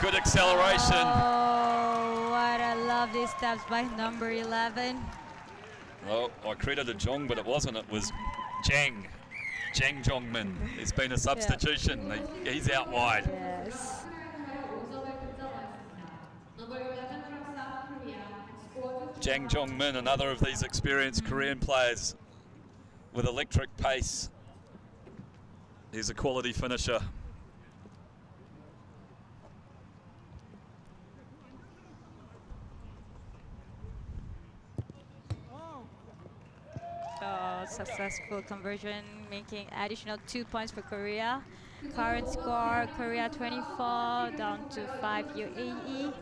Good acceleration. Oh, what I love these steps by number 11. Well, I credited Zhong, but it wasn't. It was Jang Zhongmin. There's been a substitution. He's out wide. Yes. Jang Zhongmin, another of these experienced Korean players with electric pace. He's a quality finisher. Successful conversion, making additional 2 points for Korea. Current score, Korea 24, down to 5 UAE.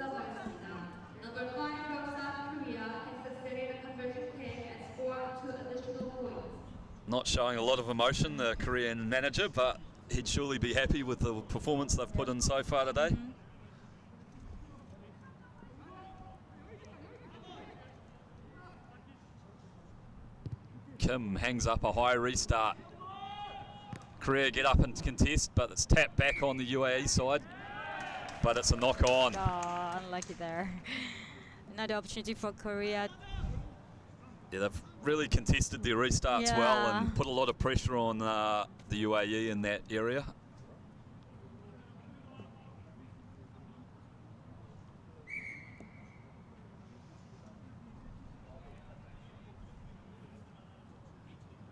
Number 5 Korea has succeeded a conversion kick and scored 2 additional points. Not showing a lot of emotion, the Korean manager, but he'd surely be happy with the performance they've put in so far today. Kim hangs up a high restart. Korea get up and contest, but it's tapped back on the UAE side. But it's a knock on. Oh, unlucky there. Another opportunity for Korea. Yeah, they've really contested their restarts well and put a lot of pressure on the UAE in that area.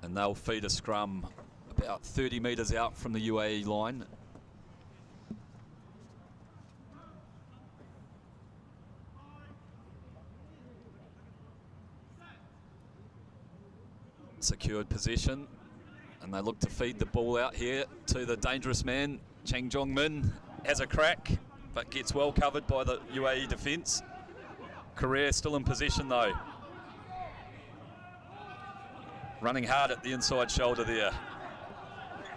And they'll feed a scrum about 30 metres out from the UAE line. Secured possession, and they look to feed the ball out here to the dangerous man. Chang Jong-min has a crack, but gets well covered by the UAE defence. Korea still in possession though. Running hard at the inside shoulder there.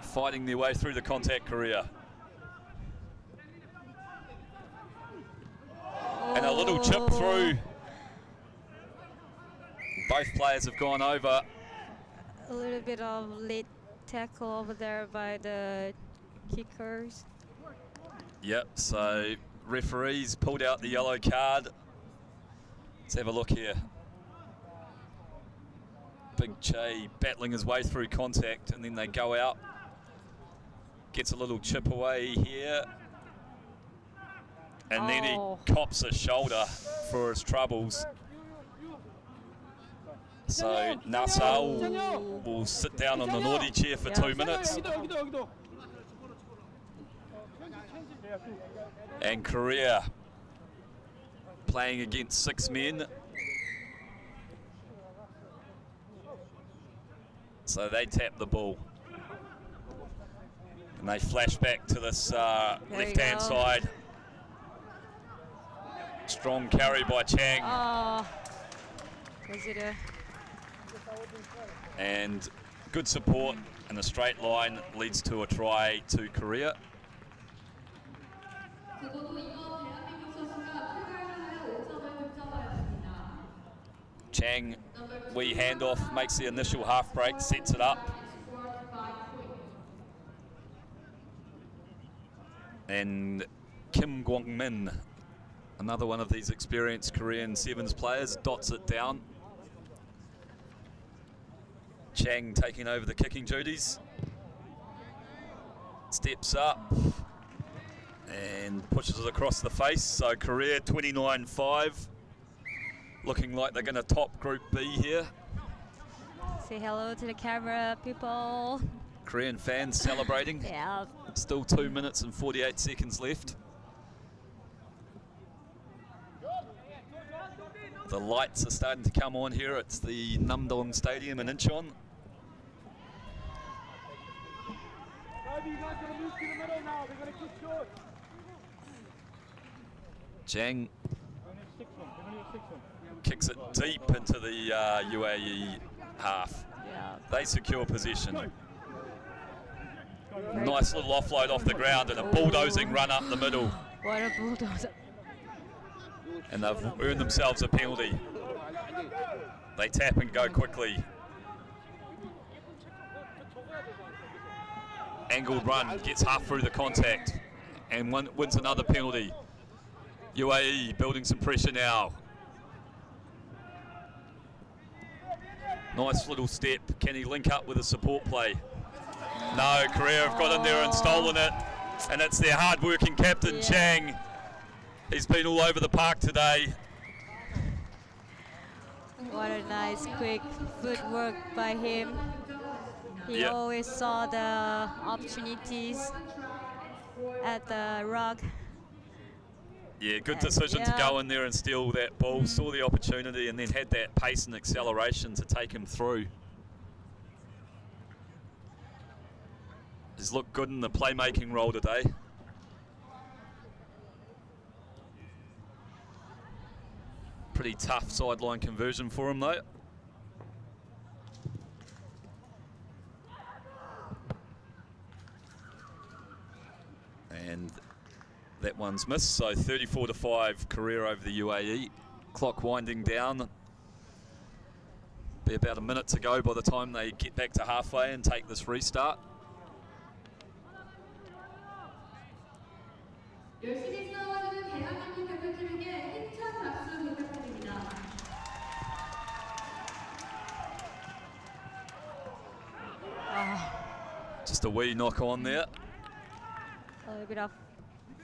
Fighting their way through the contact, Korea. And a little chip through. Both players have gone over. A little bit of late tackle over there by the kickers. Yep, so referees pulled out the yellow card. Let's have a look here. Big Che battling his way through contact, and then they go out. Gets a little chip away here. And then he cops a shoulder for his troubles. So Nasao will sit down on the naughty chair for 2 minutes. And Korea playing against 6 men. So they tap the ball. And they flash back to this left-hand side. Strong carry by Chang. And good support and a straight line leads to a try to Korea. Chang, wee handoff, makes the initial half break, sets it up. And Kim Kwang-min, another one of these experienced Korean sevens players, dots it down. Chang taking over the kicking duties. Steps up and pushes it across the face. So Korea 29-5. Looking like they're going to top Group B here. Say hello to the camera, people. Korean fans celebrating. Yeah. Still 2 minutes and 48 seconds left. The lights are starting to come on here. It's the Namdong Stadium in Incheon. Chang kicks it deep into the UAE half. Yeah. They secure possession. Nice little offload off the ground and a bulldozing run up the middle. What a bulldozer. And they've earned themselves a penalty. They tap and go quickly. Angled run, gets half through the contact and wins another penalty. UAE building some pressure now. Nice little step. Can he link up with a support play? No, Korea have got in there and stolen it. And it's their hard-working captain, Chang. He's been all over the park today. What a nice quick footwork by him. He always saw the opportunities at the rock. Yeah, good decision to go in there and steal that ball. Saw the opportunity and then had that pace and acceleration to take him through. He's looked good in the playmaking role today. Pretty tough sideline conversion for him though. And that one's missed, so 34-5 Korea over the UAE. Clock winding down. Be about a minute to go by the time they get back to halfway and take this restart. Just a wee knock on there. A little bit of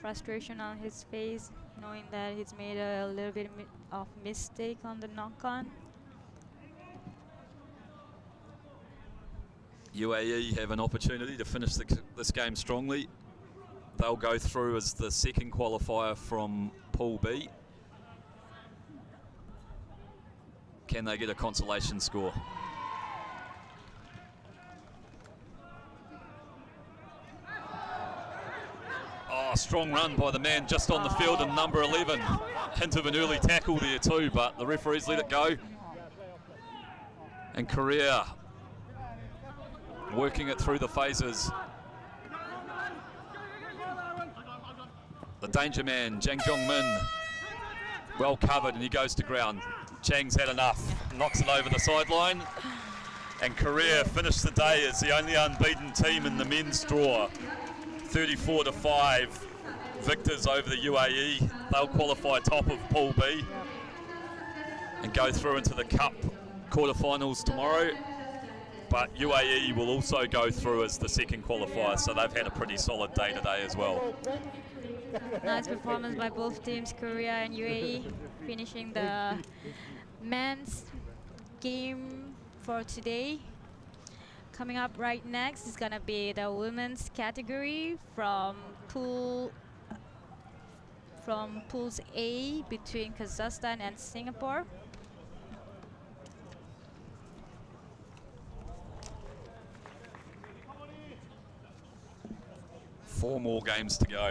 frustration on his face, knowing that he's made a little bit of mistake on the knock-on. UAE have an opportunity to finish this game strongly. They'll go through as the second qualifier from Pool B. Can they get a consolation score? Oh, strong run by the man just on the field in number 11. Hint of an early tackle there too, but the referees let it go. And Korea working it through the phases. The danger man, Jang Jong-min, well covered and he goes to ground. Chang's had enough, knocks it over the sideline. And Korea finished the day as the only unbeaten team in the men's draw. 34-5 victors over the UAE. They'll qualify top of Pool B and go through into the Cup quarterfinals tomorrow, but UAE will also go through as the second qualifier, so they've had a pretty solid day today as well. Nice performance by both teams, Korea and UAE, finishing the men's game for today. Coming up right next is gonna be the women's category from pools A between Kazakhstan and Singapore. Four more games to go.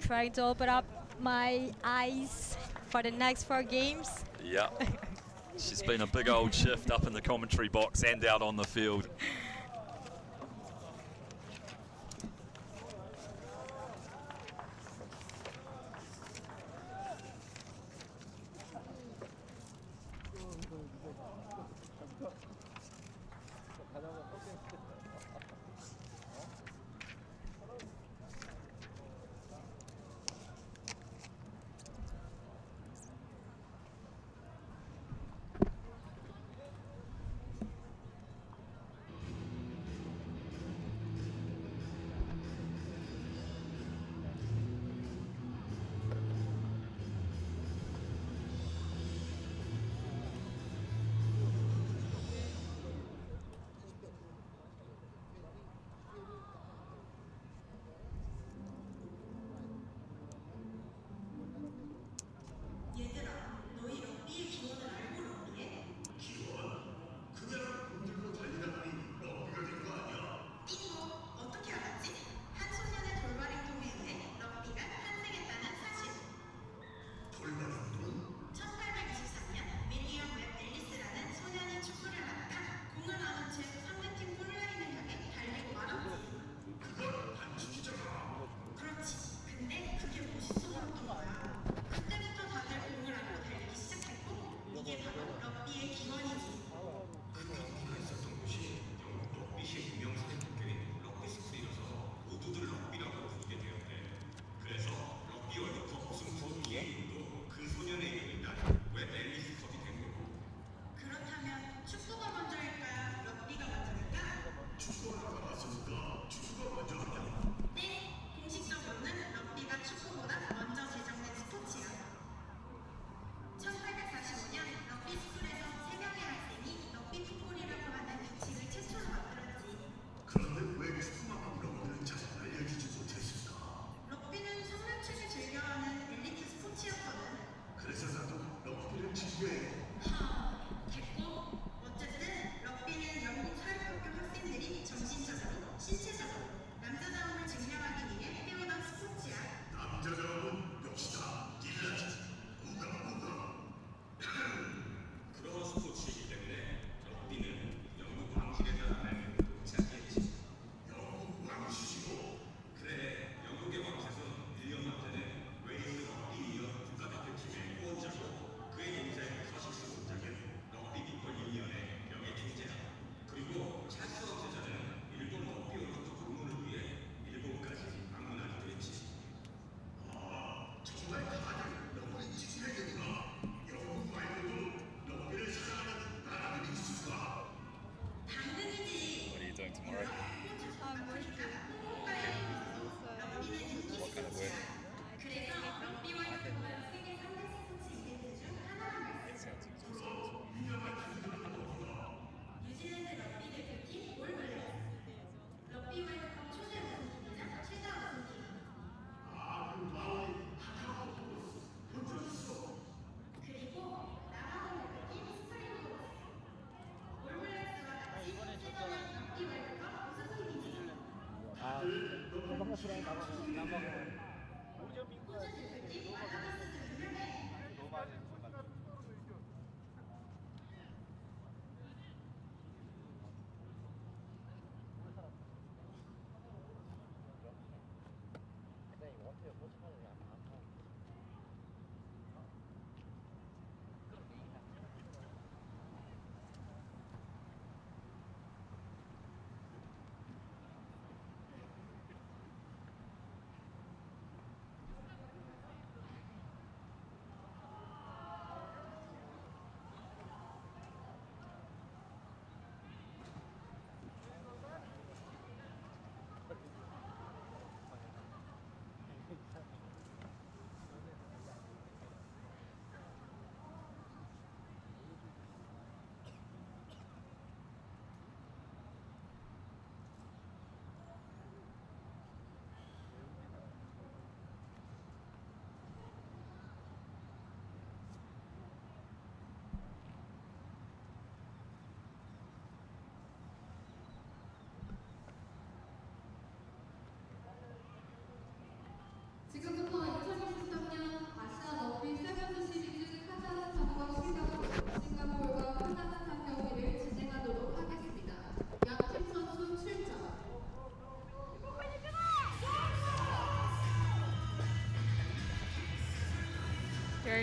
Trying to open up my eyes for the next 4 games. Yeah. She's been a big old shift up in the commentary box and out on the field. 얘들아, 너희 럭비의 기원을 알고 럭비해? 기원? 그냥 돈 들고 달리다보니 럭비가 된 거 아니야? 띵고, 어떻게 알았지? 한 소년의 돌발 행동에 의해 럭비가 탄생했다는 사실. 돌발 행동? 1823년 윌리엄 웹 앨리스라는 소년이 축구를 하다가 공을 안은 채 상대팀 골라인을 향해 달리고 말았지. 그건 반칙이잖아. 그렇지. 근데 그게 멋있어 보였던 거야. 그때부터 다들 공을 안고 달리기 시작했고 이게 바로 럭비의 기원이지. 그 경기가 있었던 곳이 영국 럭비시 유명세계 학교인 럭비 스쿨이라서 모두들 럭비라고 부르게 되었대. 그래서 럭비 월드컵 우승 이에도 그 소년의 이름이 따라 웹 앨리스 컵이 된 거고. 그렇다면 축구가 먼저일까요? 럭비가 먼저일까? 축구가 나왔으니까 축구가 먼저 아니야? 네, 공식적으로는 럭비가 축구보다 먼저 제정된 스포츠야. 1845년 럭비 스쿨에서 3명의 학생이 럭비 풋볼이라고 하는 규칙을 최초로 만들었지. 그런데 왜 축구만큼 럭비는 잘 알려지지 못했을까? 럭비는 성년층이 즐겨하는 엘리트 스포츠였거든. 그래서 나도 럭비를 즐겨해. 됐고. 어쨌든 럭비는 영국 사회학교 학생들이 정신적으로, 신체적으로 남자다움을 증명하기 위해 해오던 스포츠야. 남자다움은 역시나 딜라지. 그런 스포츠이기 때문에 럭비는 영국 왕실에 살아나는 독자겠지. 영국 왕실이고? 그래, 영국의 왕실은 윌리엄한테는 웨일스 럭비 이어 국가대표팀의 후원자고 그의 동생 서식스 공작은 럭비 빅볼 유니언의 명예총재야. 그리고 찰스 왕세자는 일본 럭비 월드컵 방문을 위해 일본까지 방문하기도 했지. 정말 다들 럭비 지키겠구나. 영국 말고도 럭비를 사랑하는 나라들이 있을까? 당근이지. What are you doing tomorrow? 럭비는 인기 스포츠야. 그래서 럭비 월드컵은 세계 3대 스포츠 이벤트 중 하나란 말이야. 뉴질랜드 럭비 대표팀 올 블랙스. 럭비 월드컵 초대 우승팀이자 최다 우승팀. 그 마을이 그리고 남아공 대표팀 스프링볼스. 올 블랙스와 같이 세 번의 럭비 월드컵 우승팀이지. 호주 대표팀 와타나스도 유명해.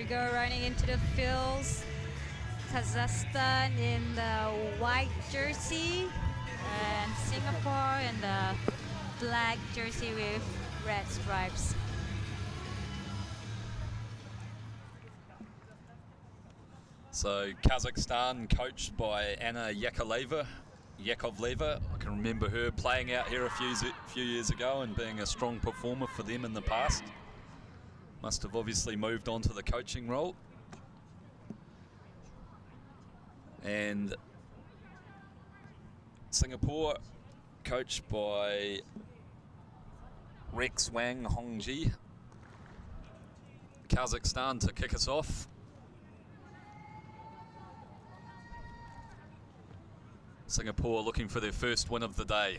we go, running into the fields. Kazakhstan in the white jersey and Singapore in the black jersey with red stripes. So Kazakhstan, coached by Anna Yakovleva. I can remember her playing out here a few years ago and being a strong performer for them in the past. Must have obviously moved on to the coaching role. And Singapore, coached by Rex Wang Hongji. Kazakhstan to kick us off. Singapore looking for their first win of the day.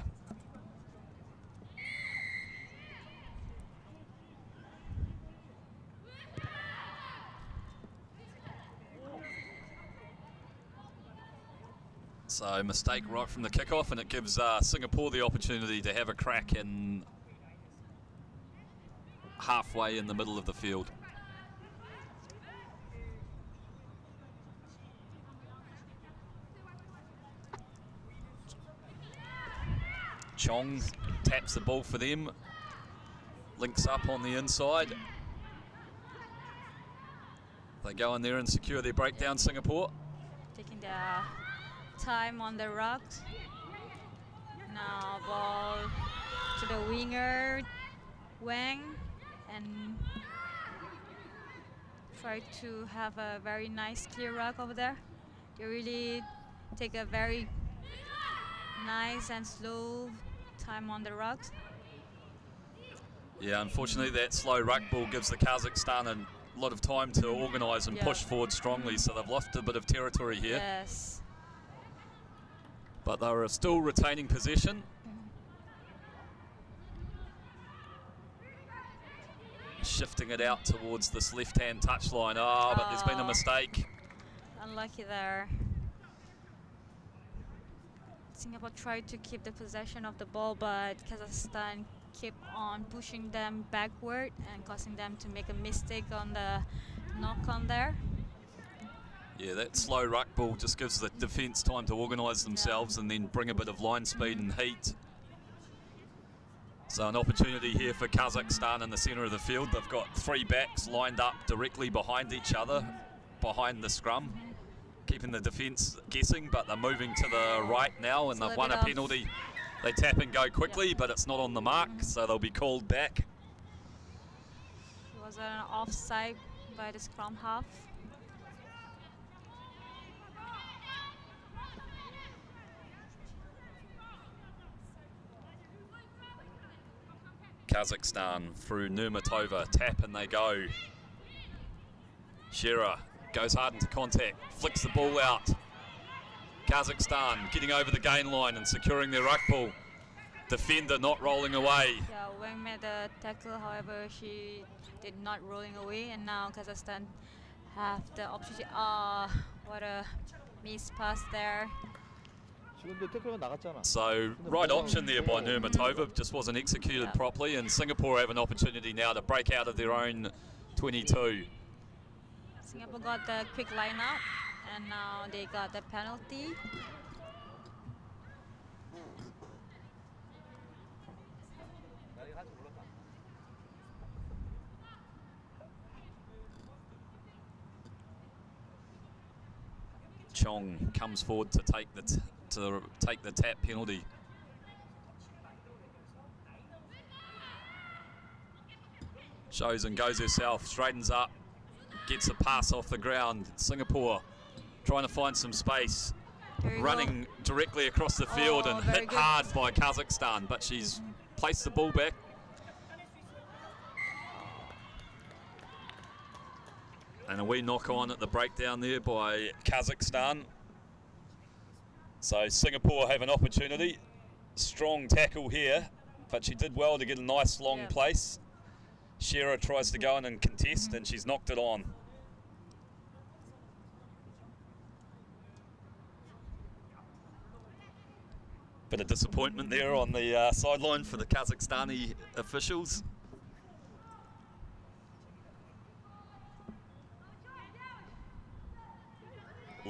So mistake right from the kickoff, and it gives Singapore the opportunity to have a crack in halfway in the middle of the field. Chong taps the ball for them, links up on the inside. They go in there and secure their breakdown, Singapore. Taking their time on the ruck. Now ball to the winger, Wang, and try to have a very nice clear ruck over there. They really take a very nice and slow time on the ruck. Yeah, unfortunately that slow ruck ball gives the Kazakhstan a lot of time to organise and push forward strongly, so they've lost a bit of territory here. Yes. But they are still retaining possession. Shifting it out towards this left-hand touchline. Oh, but there's been a mistake. Unlucky there. Singapore tried to keep the possession of the ball, but Kazakhstan kept on pushing them backward and causing them to make a mistake on the knock-on there. Yeah, that slow ruck ball just gives the defence time to organise themselves and then bring a bit of line speed and heat. So an opportunity here for Kazakhstan in the centre of the field. They've got three backs lined up directly behind each other, behind the scrum, keeping the defence guessing, but they're moving to the right now, and they've won a penalty. They tap and go quickly, but it's not on the mark, so they'll be called back. It was an offside by the scrum half. Kazakhstan through Nurmatova, tap and they go. Shearer goes hard into contact, flicks the ball out. Kazakhstan getting over the gain line and securing their ruck ball. Defender not rolling away. Yeah, Wang made a tackle, however she did not rolling away, and now Kazakhstan have the opportunity. What a missed pass there. So right option there by Nurmatova, just wasn't executed properly, and Singapore have an opportunity now to break out of their own 22. Singapore got the quick lineup, and now they got the penalty. Chong comes forward to take the tap penalty. Shows and goes herself, straightens up, gets a pass off the ground. Singapore trying to find some space, running directly across the field and hit hard by Kazakhstan, but she's placed the ball back. And a wee knock on at the breakdown there by Kazakhstan. So Singapore have an opportunity. Strong tackle here, but she did well to get a nice long place. Shearer tries to go in and contest, and she's knocked it on. Bit of disappointment there on the sideline for the Kazakhstani officials.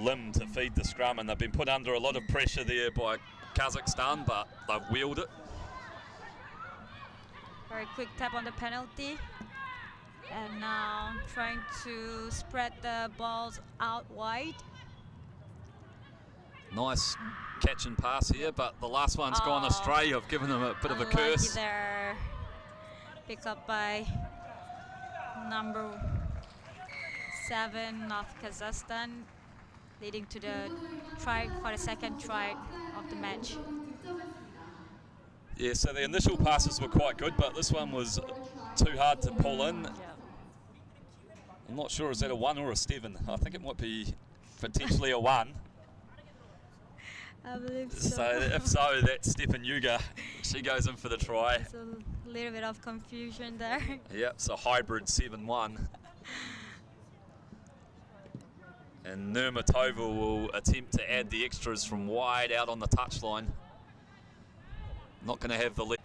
limb to feed the scrum, and they've been put under a lot of pressure there by Kazakhstan, but they've wheeled it. Very quick tap on the penalty. And now trying to spread the balls out wide. Nice catch and pass here, but the last one's gone astray. I've given them a bit of a curse. There. Pick up by number 7 of Kazakhstan, leading to the try for the second try of the match. Yeah, so the initial passes were quite good, but this one was too hard to pull in. Yeah. I'm not sure, is that a 1 or a 7? I think it might be potentially a 1. I believe so. So if so, that's Stefan Yuga. She goes in for the try. There's a little bit of confusion there. Yep, so hybrid 7-1. And Nurmatova will attempt to add the extras from wide out on the touchline. Not going to have the lead.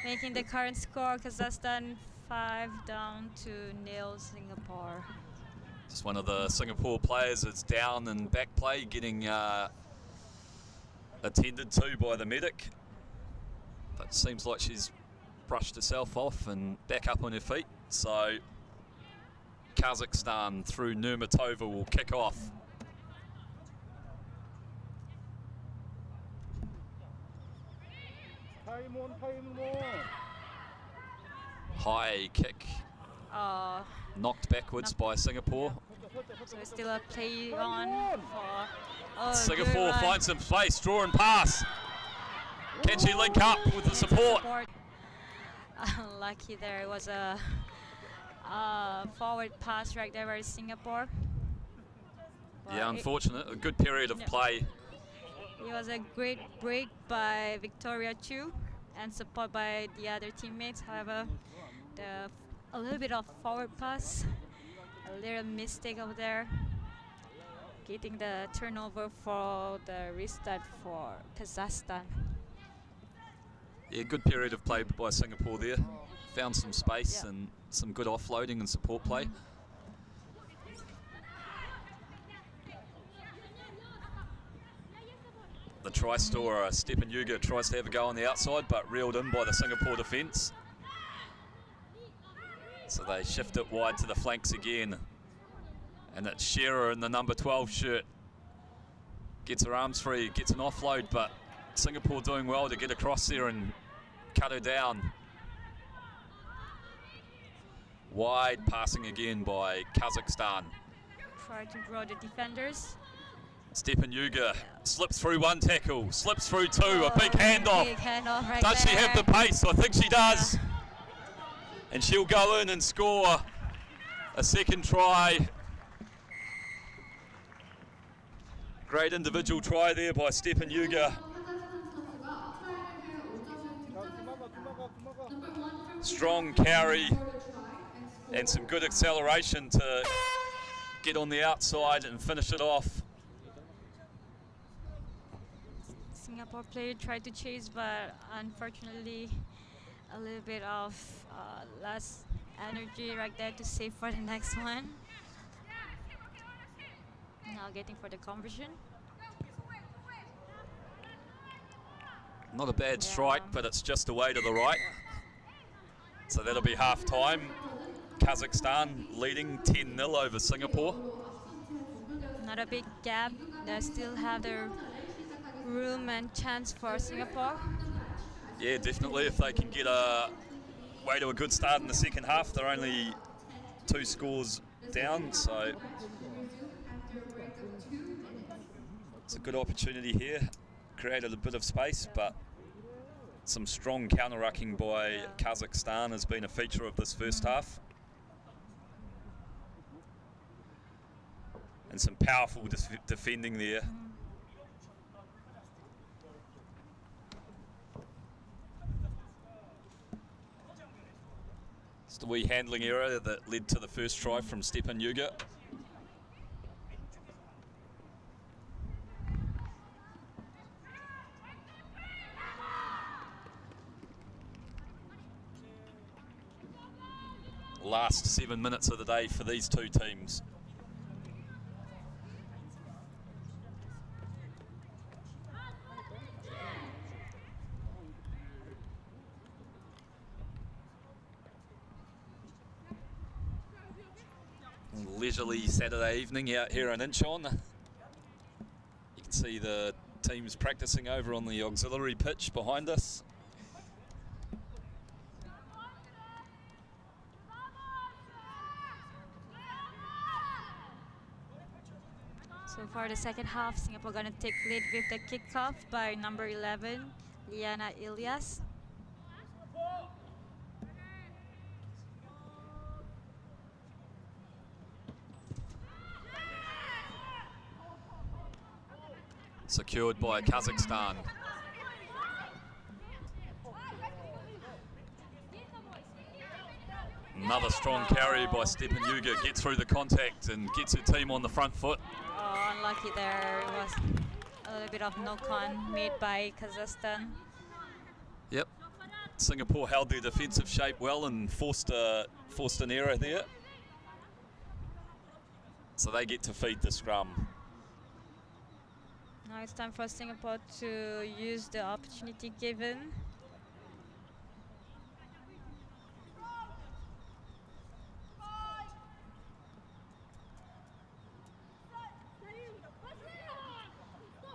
Making the current score, Kazakhstan 5 down to 0 Singapore. Just one of the Singapore players is down in back play, getting attended to by the medic. But seems like she's brushed herself off and back up on her feet. So Kazakhstan through Nurmatova will kick off. High kick. Knocked backwards by Singapore. So it's still a play on for Singapore finds some space, draw and pass. Can she link up with the support? Lucky there, it was a forward pass right there by Singapore. But yeah, unfortunate. A good period of play. It was a great break by Victoria Chu and support by the other teammates. However, a little bit of forward pass, a little mistake over there, getting the turnover for the restart for Kazakhstan. Yeah, good period of play by Singapore there. Found some space and some good offloading and support play. The try scorer, Stefan Yuga, tries to have a go on the outside, but reeled in by the Singapore defence. So they shift it wide to the flanks again. And it's Shearer in the number 12 shirt. Gets her arms free, gets an offload, but Singapore doing well to get across there and cut her down. Wide passing again by Kazakhstan. Try to draw the defenders. Stefan Yuga slips through one tackle, slips through two, a big handoff. Big handoff right does there. she have the pace? I think she does. Yeah. And she'll go in and score a second try. Great individual try there by Stefan Yuga. Strong carry and some good acceleration to get on the outside and finish it off. Singapore player tried to chase, but unfortunately a little bit of less energy right there to save for the next one. Now getting for the conversion. Not a bad strike, but it's just away to the right. So that'll be half time. Kazakhstan leading 10-0 over Singapore. Not a big gap. They still have their room and chance for Singapore. Yeah, definitely. If they can get way to a good start in the second half, they're only 2 scores down, so it's a good opportunity here. Created a bit of space, but some strong counter-rucking by Kazakhstan has been a feature of this first half. And some powerful defending there. It's the wee handling error that led to the first try from Stefan Yuga. Last 7 minutes of the day for these two teams. leisurely Saturday evening out here in Incheon. You can see the teams practicing over on the auxiliary pitch behind us. So for the second half, Singapore gonna take lead with the kickoff by number 11, Liana Ilyas. Secured by Kazakhstan. Another strong carry by Stepan Yuga, gets through the contact and gets her team on the front foot. Oh, unlucky there. It was a little bit of knock-on made by Kazakhstan. Yep. Singapore held their defensive shape well and forced an error there. So they get to feed the scrum. Now it's time for Singapore to use the opportunity given.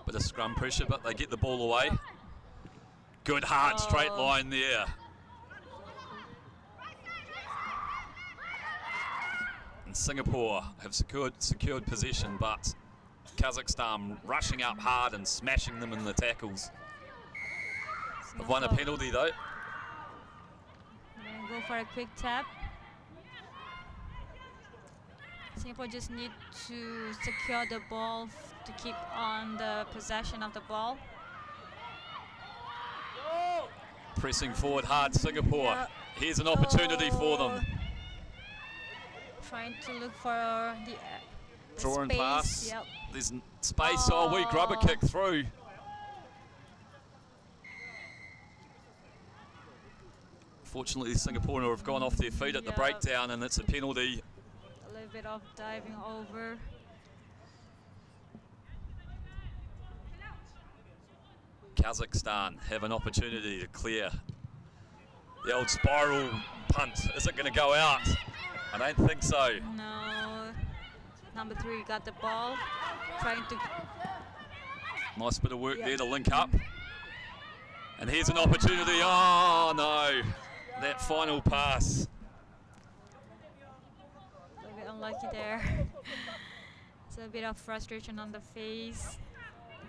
Bit of scrum pressure, but they get the ball away. Good hard straight line there. And Singapore have secured possession, but Kazakhstan rushing up hard and smashing them in the tackles. They've won a penalty though. And go for a quick tap. Singapore just need to secure the ball to keep on the possession of the ball. Pressing forward hard, Singapore. Here's an opportunity for them. Trying to look for the Draw and space. pass. Yep. There's space. Oh, weak rubber kick through. Fortunately, Singapore have gone off their feet at the breakdown, and it's a penalty. A little bit of diving over. Kazakhstan have an opportunity to clear. The old spiral punt. Is it going to go out? I don't think so. No. Number 3 got the ball. Trying to... Nice bit of work there to link up. And here's an opportunity. Oh, no. That final pass. A little bit unlucky there. It's a bit of frustration on the face.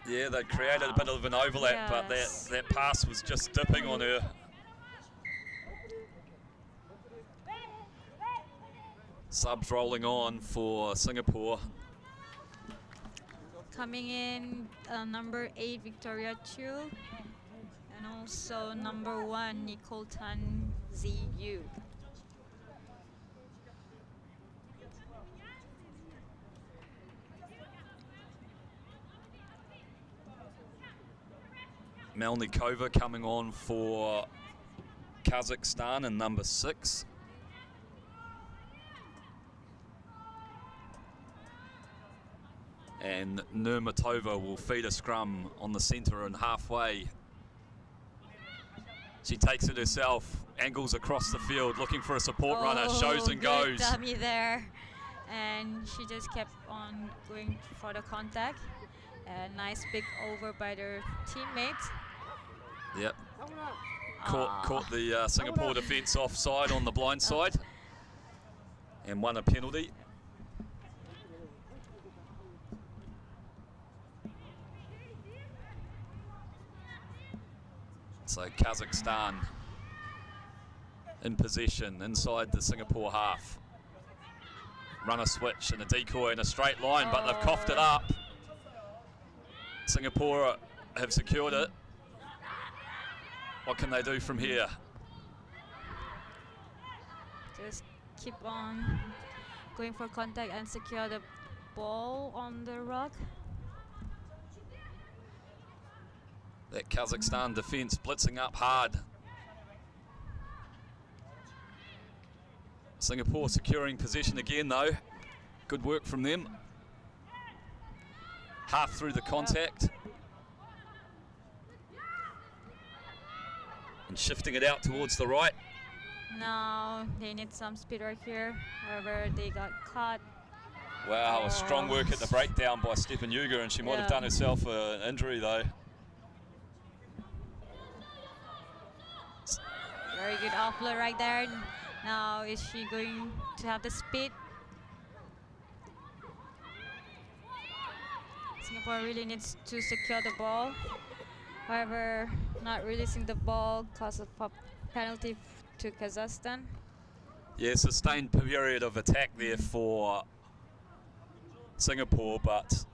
Yeah, they created a bit of an overlap, but that pass was just dipping on her. Subs rolling on for Singapore. Coming in, number 8, Victoria Chu. And also number 1, Nicole Tan Ziyu. Melnikova coming on for Kazakhstan in number 6. And Nurmatova will feed a scrum on the centre and halfway. She takes it herself, angles across the field, looking for a support runner, shows and goes. Dummy there. And she just kept on going for the contact. A nice big over by their teammates. Yep. Caught the Singapore defence offside on the blind side and won a penalty. So Kazakhstan in possession inside the Singapore half. Run a switch and a decoy in a straight line, but they've coughed it up. Singapore have secured it. What can they do from here? Just keep on going for contact and secure the ball on the rock. That Kazakhstan defence blitzing up hard. Singapore securing possession again though. Good work from them. Half through the contact. And shifting it out towards the right. Now they need some speed right here. However, they got caught Wow, a strong work at the breakdown by Stefan Yuger, and she might have done herself an injury though. Very good offload right there. Now is she going to have the speed? Singapore really needs to secure the ball. However, not releasing the ball causes a penalty to Kazakhstan. Yeah, sustained period of attack there for Singapore, but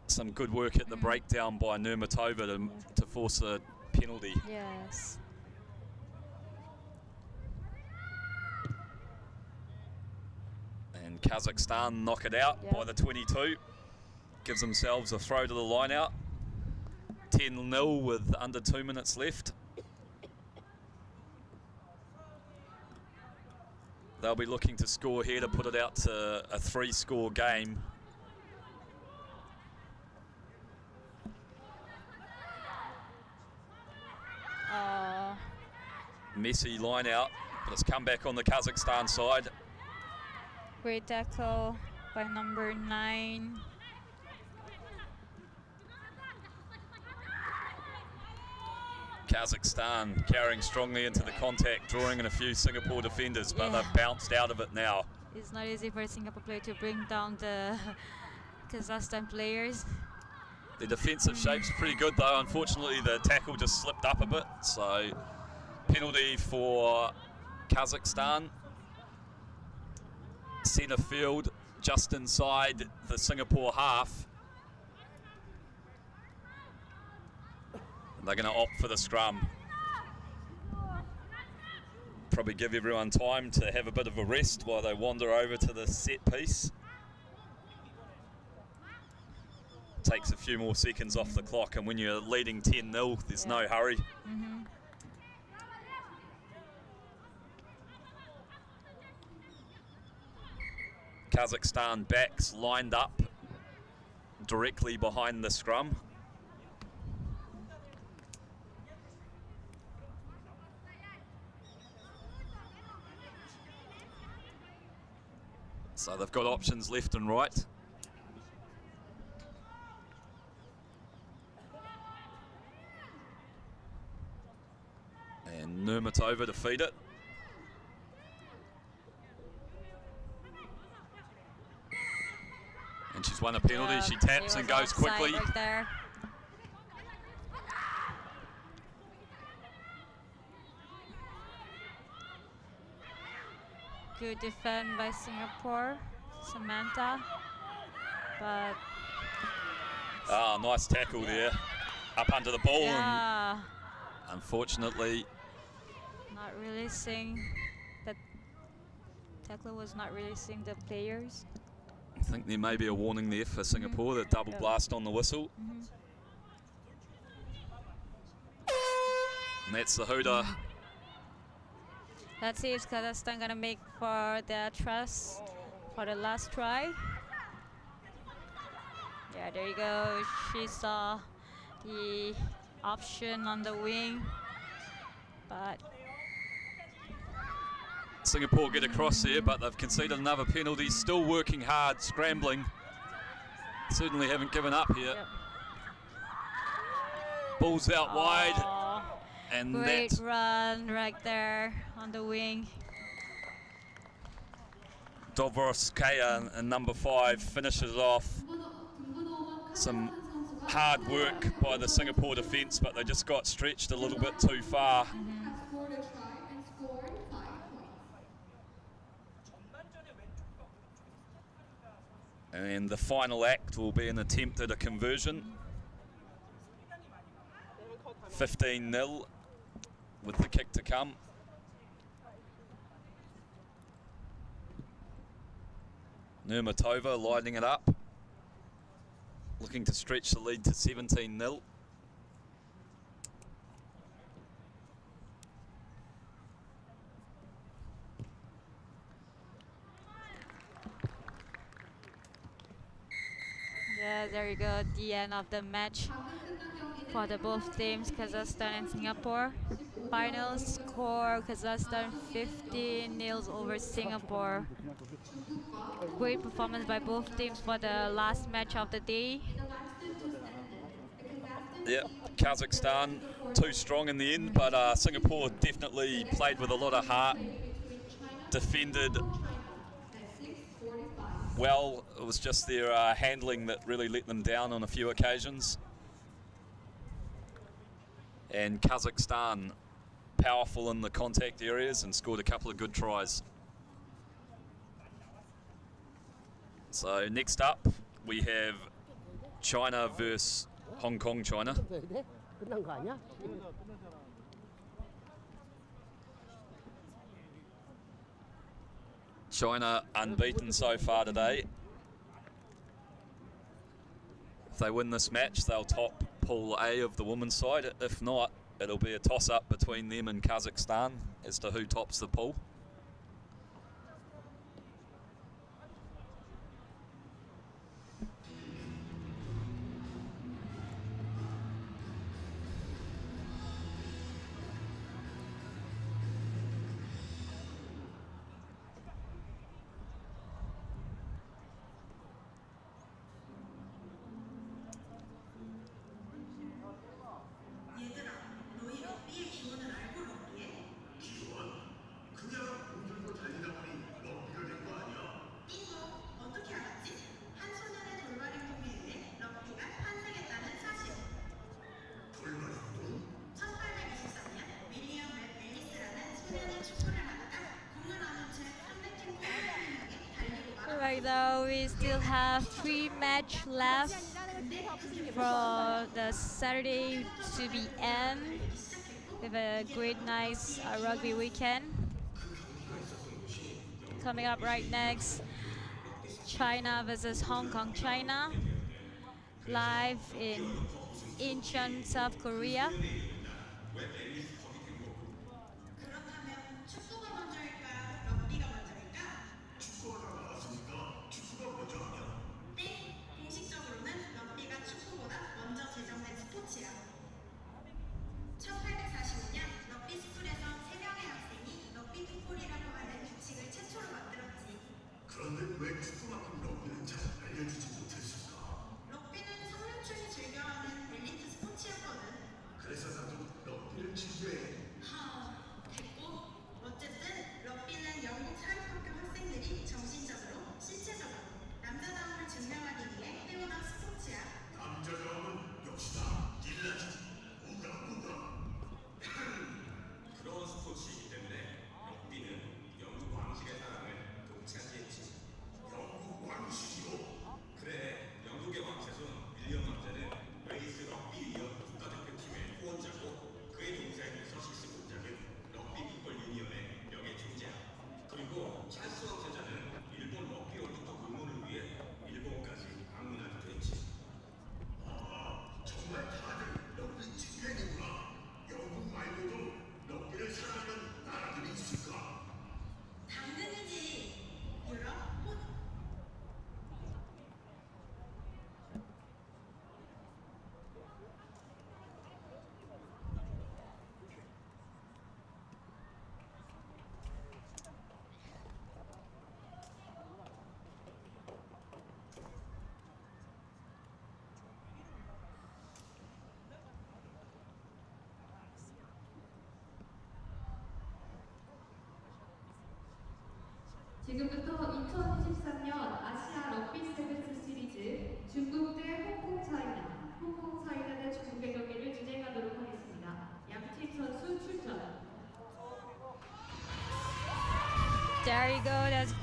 some good work at the breakdown by Nurmatova to force a penalty. Yes. And Kazakhstan knock it out by the 22. Gives themselves a throw to the line out. 10-0 with under 2 minutes left. They'll be looking to score here to put it out to a 3-score game. Messy line out, but it's come back on the Kazakhstan side. Great tackle by number 9. Kazakhstan carrying strongly into the contact, drawing in a few Singapore defenders, but they've bounced out of it now. It's not easy for a Singapore player to bring down the Kazakhstan players. The defensive shape's pretty good though. Unfortunately, the tackle just slipped up a bit, so penalty for Kazakhstan. Centre field, just inside the Singapore half. And they're going to opt for the scrum. Probably give everyone time to have a bit of a rest while they wander over to the set piece. Takes a few more seconds off the clock, and when you're leading 10-0, there's no hurry. Kazakhstan backs lined up directly behind the scrum. So they've got options left and right. And Nurmatova to feed it. And she's won a penalty. She taps and goes quickly. Right there. Good defend by Singapore, Samantha. But nice tackle there. Up under the ball. Yeah. And unfortunately, not releasing. That tackler was not releasing the players. I think there may be a warning there for Singapore, the double blast on the whistle. And that's the hooter. Let's see if Kazakhstan gonna make for their trust for the last try. Yeah, there you go. She saw the option on the wing, but Singapore get across there, but they've conceded another penalty. Still working hard, scrambling. Certainly haven't given up here. Ball's out wide. And great run right there on the wing. Dobrovskaya and number 5 finishes it off. Some hard work by the Singapore defence, but they just got stretched a little bit too far. And the final act will be an attempt at a conversion. 15-0 with the kick to come. Nurmatova lighting it up, looking to stretch the lead to 17-0. Yeah, guys, there you go, the end of the match for the both teams, Kazakhstan and Singapore. Final score, Kazakhstan 15-0 over Singapore. Great performance by both teams for the last match of the day. Yeah, Kazakhstan too strong in the end, but Singapore definitely played with a lot of heart, defended well. It was just their handling that really let them down on a few occasions. And Kazakhstan powerful in the contact areas and scored a couple of good tries. So next up we have China versus Hong Kong, China. China unbeaten so far today. If they win this match, they'll top Pool A of the women's side. If not, it'll be a toss-up between them and Kazakhstan as to who tops the pool. 얘들아, 너희 럭비의 기원을 알고 럭비해? 기원? 그냥 공 들고 달리다 보니 럭비가 된 거 아니야? 빙고! 어떻게 알았지? 한 소년의 돌발 행동에 의해 럭비가 탄생했다는 사실. 돌발 행동? 1823년 윌리엄 웹 앨리스라는 소년이 축구를 하다가 공을 안은 채 상대팀 골을 향해 달리고 말아. Right now we still have 3 matches left for the Saturday to be end. We have a great nice rugby weekend. Coming up right next, China versus Hong Kong, China, live in Incheon, South Korea. 그렇다면 축구가 먼저일까? 럭비가 먼저일까? 축구가 나왔으니까 축구가 먼저 아니야? 땡! 공식적으로는 럭비가 축구보다 먼저 제정된 스포츠야. 1845년 럭비 스쿨에서 3명의 학생이 럭비 풋볼이라고 하는 규칙을 최초로 만들었지. 그런데 왜 축구만큼 럭비는 잘 알려주지 못했을까? 럭비는 성년층이 즐겨하는 엘리트 스포츠였거든. 그래서 나도 럭비를 즐겨해. 됐고. 어쨌든 럭비는 영국 사립학교 학생들이 정신적으로, 신체적으로 남자다움을 증명하기 위해 해오던 스포츠야. 남자다움은 역시나 딜라지. 우가. 그런 스포츠이기 때문에 럭비는 영국 왕실의 사랑을 독차지했지. 영국 왕실이요? 그래, 영국의 왕세손 윌리엄 왕자는 웨일스 럭비 위원 국가대표팀의 후원자고 그의 동생에서 실시 공작은 럭비 풋볼 유니언의 명예 총재야. 그리고 찰스 왕세자는 일본 럭비 월드컵 응원을 위해 일본까지 방문하기도 했지. 정말 다들 럭비 찐팬이구나. 영국 말고도 럭비를 사랑하는 나라들이 있을까? 당근이지. 유럽, 지금부터 2023년 아시아 럭비 세븐스 시리즈 중국 대 홍콩 차이나, 홍콩 차이나 대 중국의 경기를 진행하도록 하겠습니다. 양팀 선수 출전. There you go.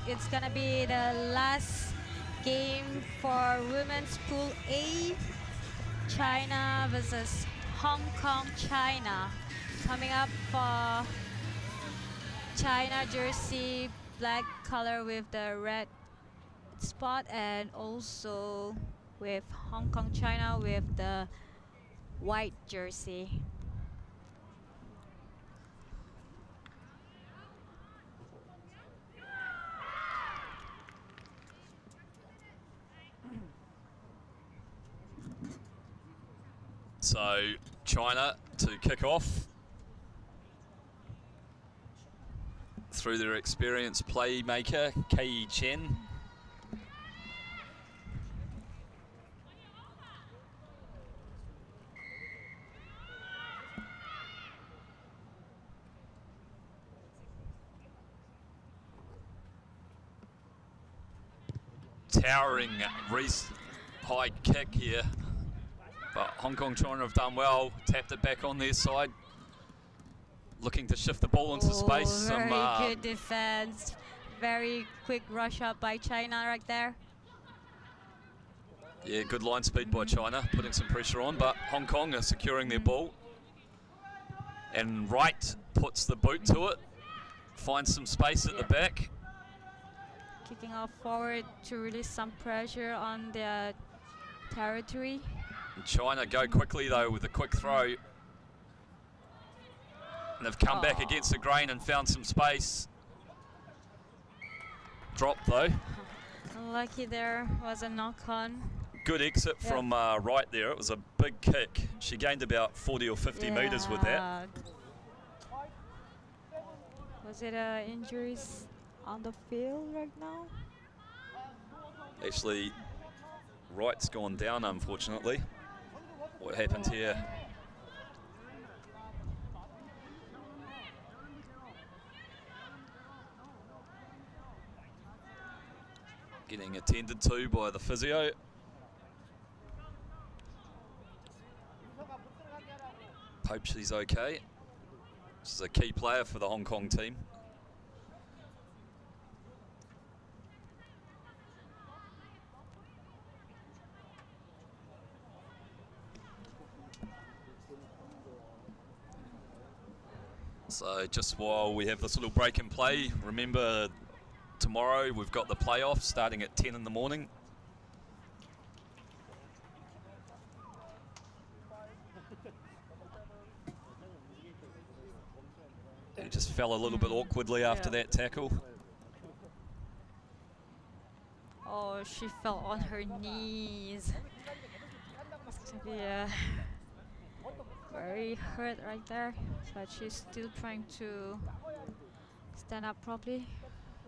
It's gonna be the last game for Women's Pool A. China versus Hong Kong, China. Coming up for China jersey, black color with the red spot, and also with Hong Kong, China with the white jersey. So China to kick off through their experienced playmaker, Kei Chen. Towering high kick here, but Hong Kong China have done well, tapped it back on their side, looking to shift the ball into space. Very good defense, very quick rush up by China right there. Yeah, good line speed by China, putting some pressure on, but Hong Kong are securing their ball. And Wright puts the boot to it, finds some space at the back. Kicking off forward to release some pressure on their territory. And China go quickly though with a quick throw. And they've come back against the grain and found some space. Dropped though. Lucky there was a knock on. Good exit from Wright there. It was a big kick. She gained about 40 or 50 metres with that. Was it injuries on the field right now? Actually, Wright's gone down, unfortunately. What happened here? Getting attended to by the physio. Hope she's okay. She's a key player for the Hong Kong team. So just while we have this little break in play, remember tomorrow we've got the playoffs starting at 10 in the morning. He just fell a little bit awkwardly after that tackle. Oh, she fell on her knees. Yeah. Very hurt right there, but she's still trying to stand up properly,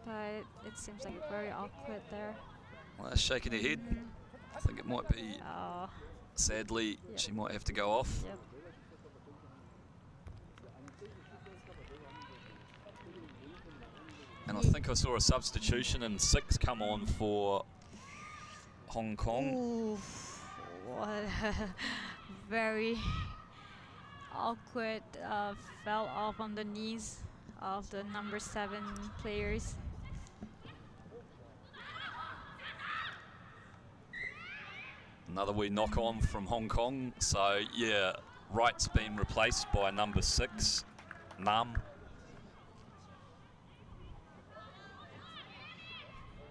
but it seems like very awkward there. Well, shaking her head. I think it might be, sadly, she might have to go off. Yep. And I think I saw a substitution and 6 come on for Hong Kong. Ooh, what very awkward, fell off on the knees of the number 7 players. Another wee knock on from Hong Kong. So yeah, Wright's been replaced by number 6, Nam.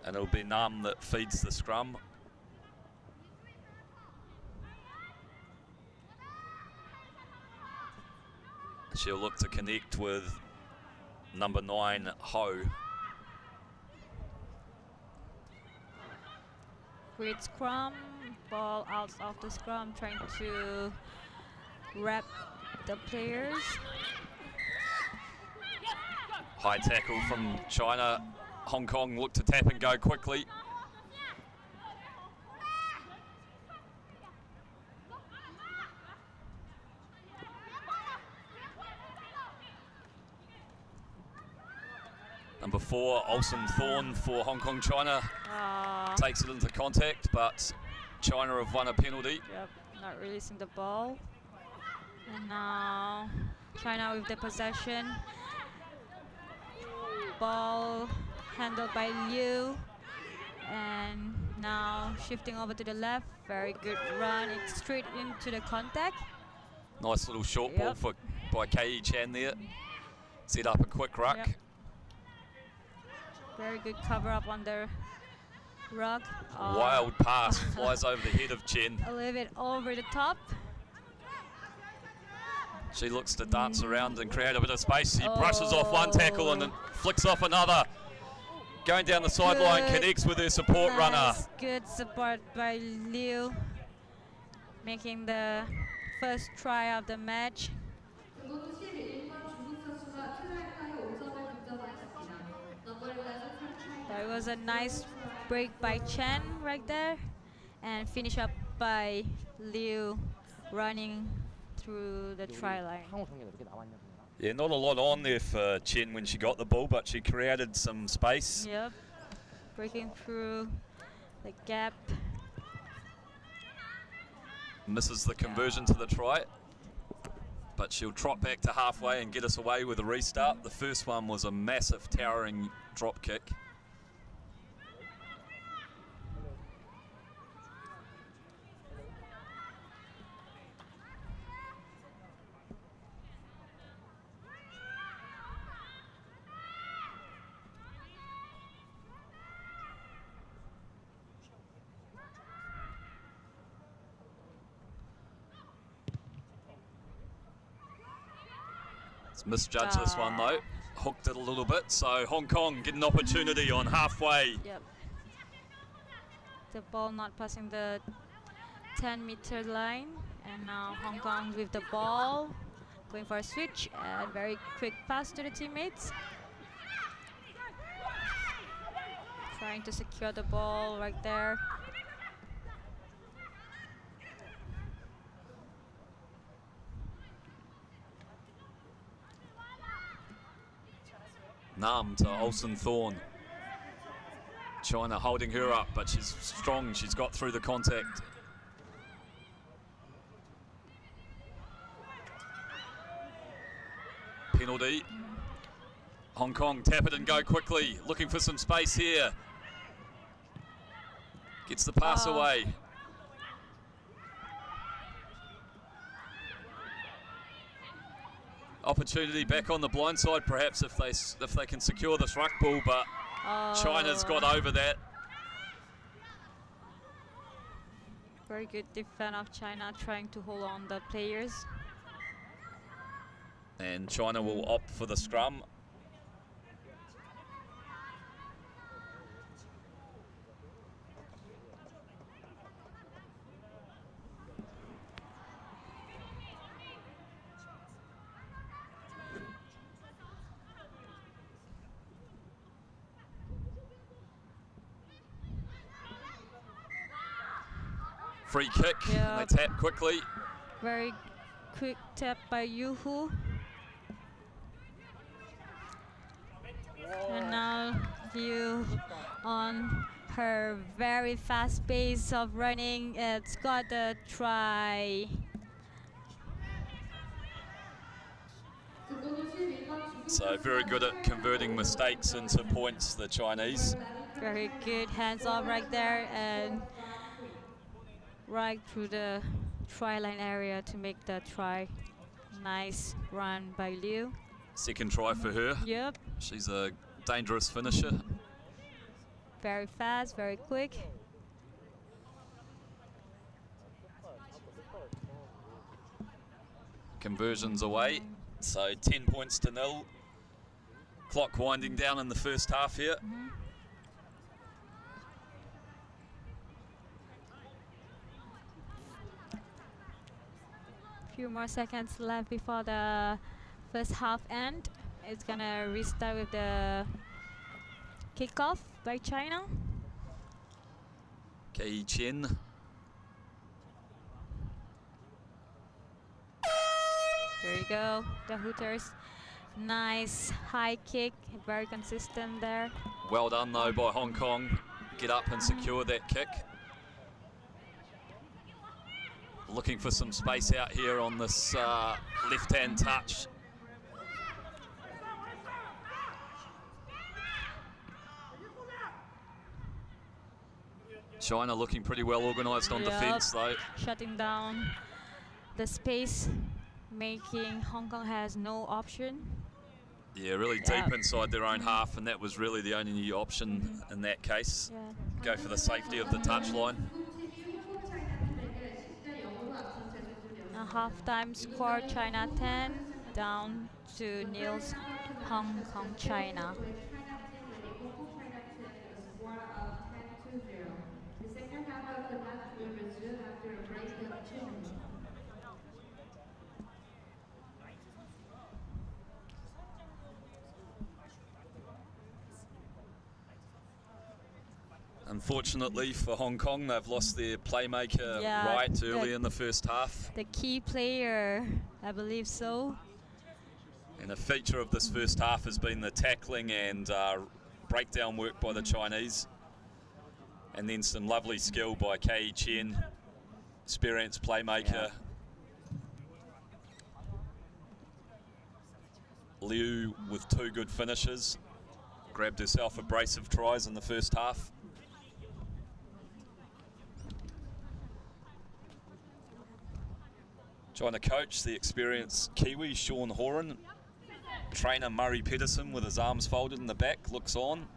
And it'll be Nam that feeds the scrum. She'll look to connect with number 9, Ho. Great scrum, ball out of the scrum, trying to wrap the players. High tackle from China. Hong Kong look to tap and go quickly. Number 4, Olsen Thorn for Hong Kong China. Takes it into contact, but China have won a penalty. Yep, not releasing the ball. And now China with the possession. Ball handled by Liu. And now shifting over to the left. Very good run. It's straight into the contact. Nice little short ball by Kei Chan there. Set up a quick ruck. Yep. Very good cover up on the ruck. Wild pass flies over the head of Chen. A little bit over the top. She looks to dance around and create a bit of space. He brushes off one tackle and then flicks off another. Going down the sideline, connects with her support runner. Good support by Liu, making the first try of the match. 그것도 11번 중국 선수가 트라이카에 5점을 득점하였습니다. Number 11 from China. That was a nice break by Chen right there, and finish up by Liu running through the try line. 상호 경기가 이렇게 나왔냐 보냐. Yeah, not a lot on there for Chen when she got the ball, but she created some space. Yep, breaking through the gap. Misses the conversion to the try, but she'll trot back to halfway and get us away with a restart. The first one was a massive towering drop kick. It's misjudged this one though, hooked it a little bit, so Hong Kong get an opportunity on halfway. Yep. The ball not passing the 10-meter line, and now Hong Kong with the ball, going for a switch and very quick pass to the teammates. Trying to secure the ball right there. Nam to Olsen Thorne. China holding her up, but she's strong. She's got through the contact. Penalty. Hong Kong tap it and go quickly. Looking for some space here. Gets the pass away. Opportunity back on the blind side, perhaps if they can secure this ruck ball, but China's got over that. Very good defense of China, trying to hold on the players. And China will opt for the scrum. Free kick, Yep. they tap quickly. Very quick tap by Yuhu. And now Liu on her very fast pace of running. It's got the try. So very good at converting mistakes into points, the Chinese. Very good hands off right there, and right through the try line area to make the try. Nice run by Liu. Second try for her. Yep. She's a dangerous finisher. Very fast, very quick. Conversions away, so 10 points to 0. Clock winding down in the first half here. Few more seconds left before the first half end. It's gonna restart with the kickoff by China. Kei Chen. There you go, the Hooters. Nice high kick, very consistent there. Well done though by Hong Kong. Get up and secure that kick. Looking for some space out here on this left-hand touch. China looking pretty well organised on defence though. Shutting down the space, making Hong Kong has no option. Yeah, really deep inside their own half, and that was really the only option in that case. Go for the safety of the touchline. A half-time score, China 10, down to 0, Hong Kong, China. The second half of the match will resume after a break of 2 minutes. Unfortunately for Hong Kong, they've lost their playmaker right early in the first half. The key player, I believe so. And a feature of this first half has been the tackling and breakdown work by the Chinese. And then some lovely skill by Kei Chen, experienced playmaker. Liu with 2 good finishes. Grabbed herself a brace of tries in the first half. China coach, the experienced Kiwi, Sean Horan. Trainer Murray Pedersen with his arms folded in the back, looks on.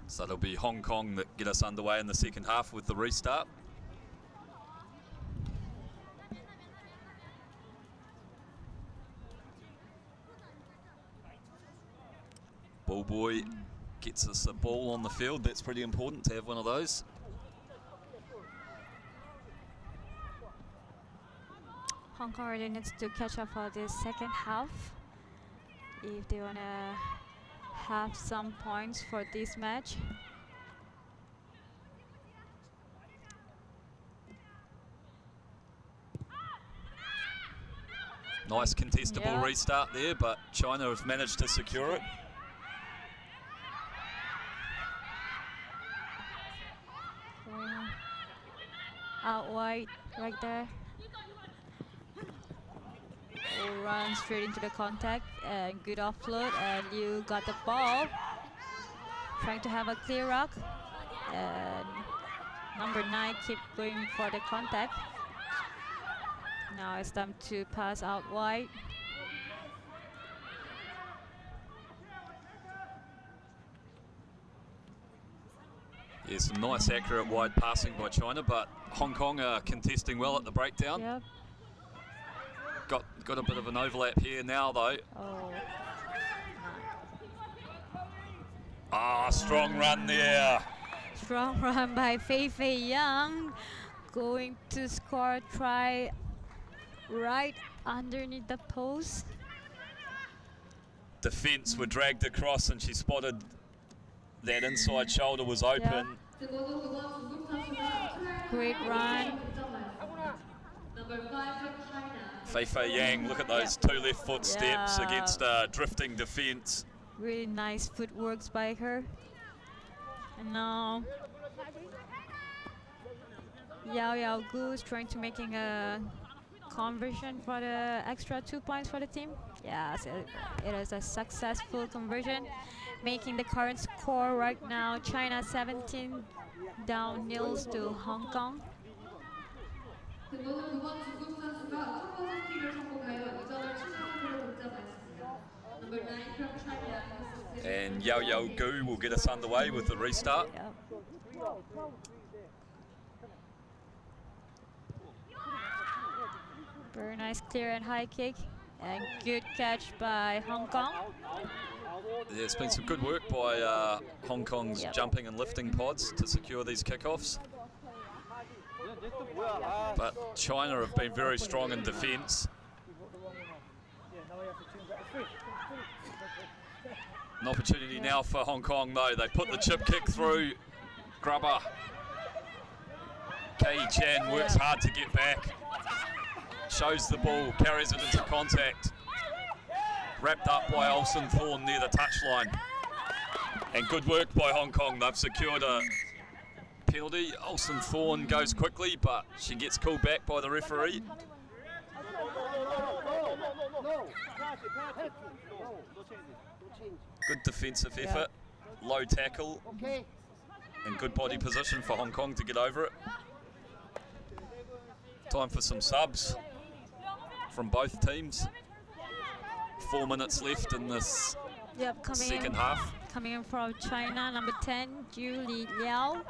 So it'll be Hong Kong that get us underway in the second half with the restart. Ball boy gets us a ball on the field. That's pretty important to have one of those. Hong Kong really needs to catch up for this second half if they want to have some points for this match. Nice contestable restart there, but China have managed to secure it. Out wide, right there. Oh, run straight into the contact and good offload, and you got the ball. Trying to have a clear rock, and number 9 keep going for the contact. Now it's time to pass out wide. Yeah, some nice accurate wide passing by China, but Hong Kong are contesting well at the breakdown. Yep. Got a bit of an overlap here now though. Strong run there. Strong run by Fei Fei Yang, going to score try right underneath the post. Defense were dragged across and she spotted that inside shoulder was open. Great run. Fei Fei Yang, look at those 2 left foot steps against drifting defense. Really nice footworks by her. And now Yao Yao Gu is trying to making a conversion for the extra 2 points for the team. Yes, it is a successful conversion, making the current score right now China 17 down nils to Hong Kong. And Yao Yao Gu will get us underway with the restart. Very nice clear and high kick, and good catch by Hong Kong. Yeah, it's been some good work by Hong Kong's jumping and lifting pods to secure these kickoffs. But China have been very strong in defence. An opportunity now for Hong Kong though. They put the chip kick through. Grubber. Kei Chan works hard to get back. Shows the ball, carries it into contact. Wrapped up by Olsen Thorn near the touchline. And good work by Hong Kong. They've secured a penalty. Olsen Thorn goes quickly, but she gets called back by the referee. Good defensive effort, low tackle, and good body position for Hong Kong to get over it. Time for some subs from both teams. 4 minutes left in this second half. Coming in from China, number 10, Julie Liao.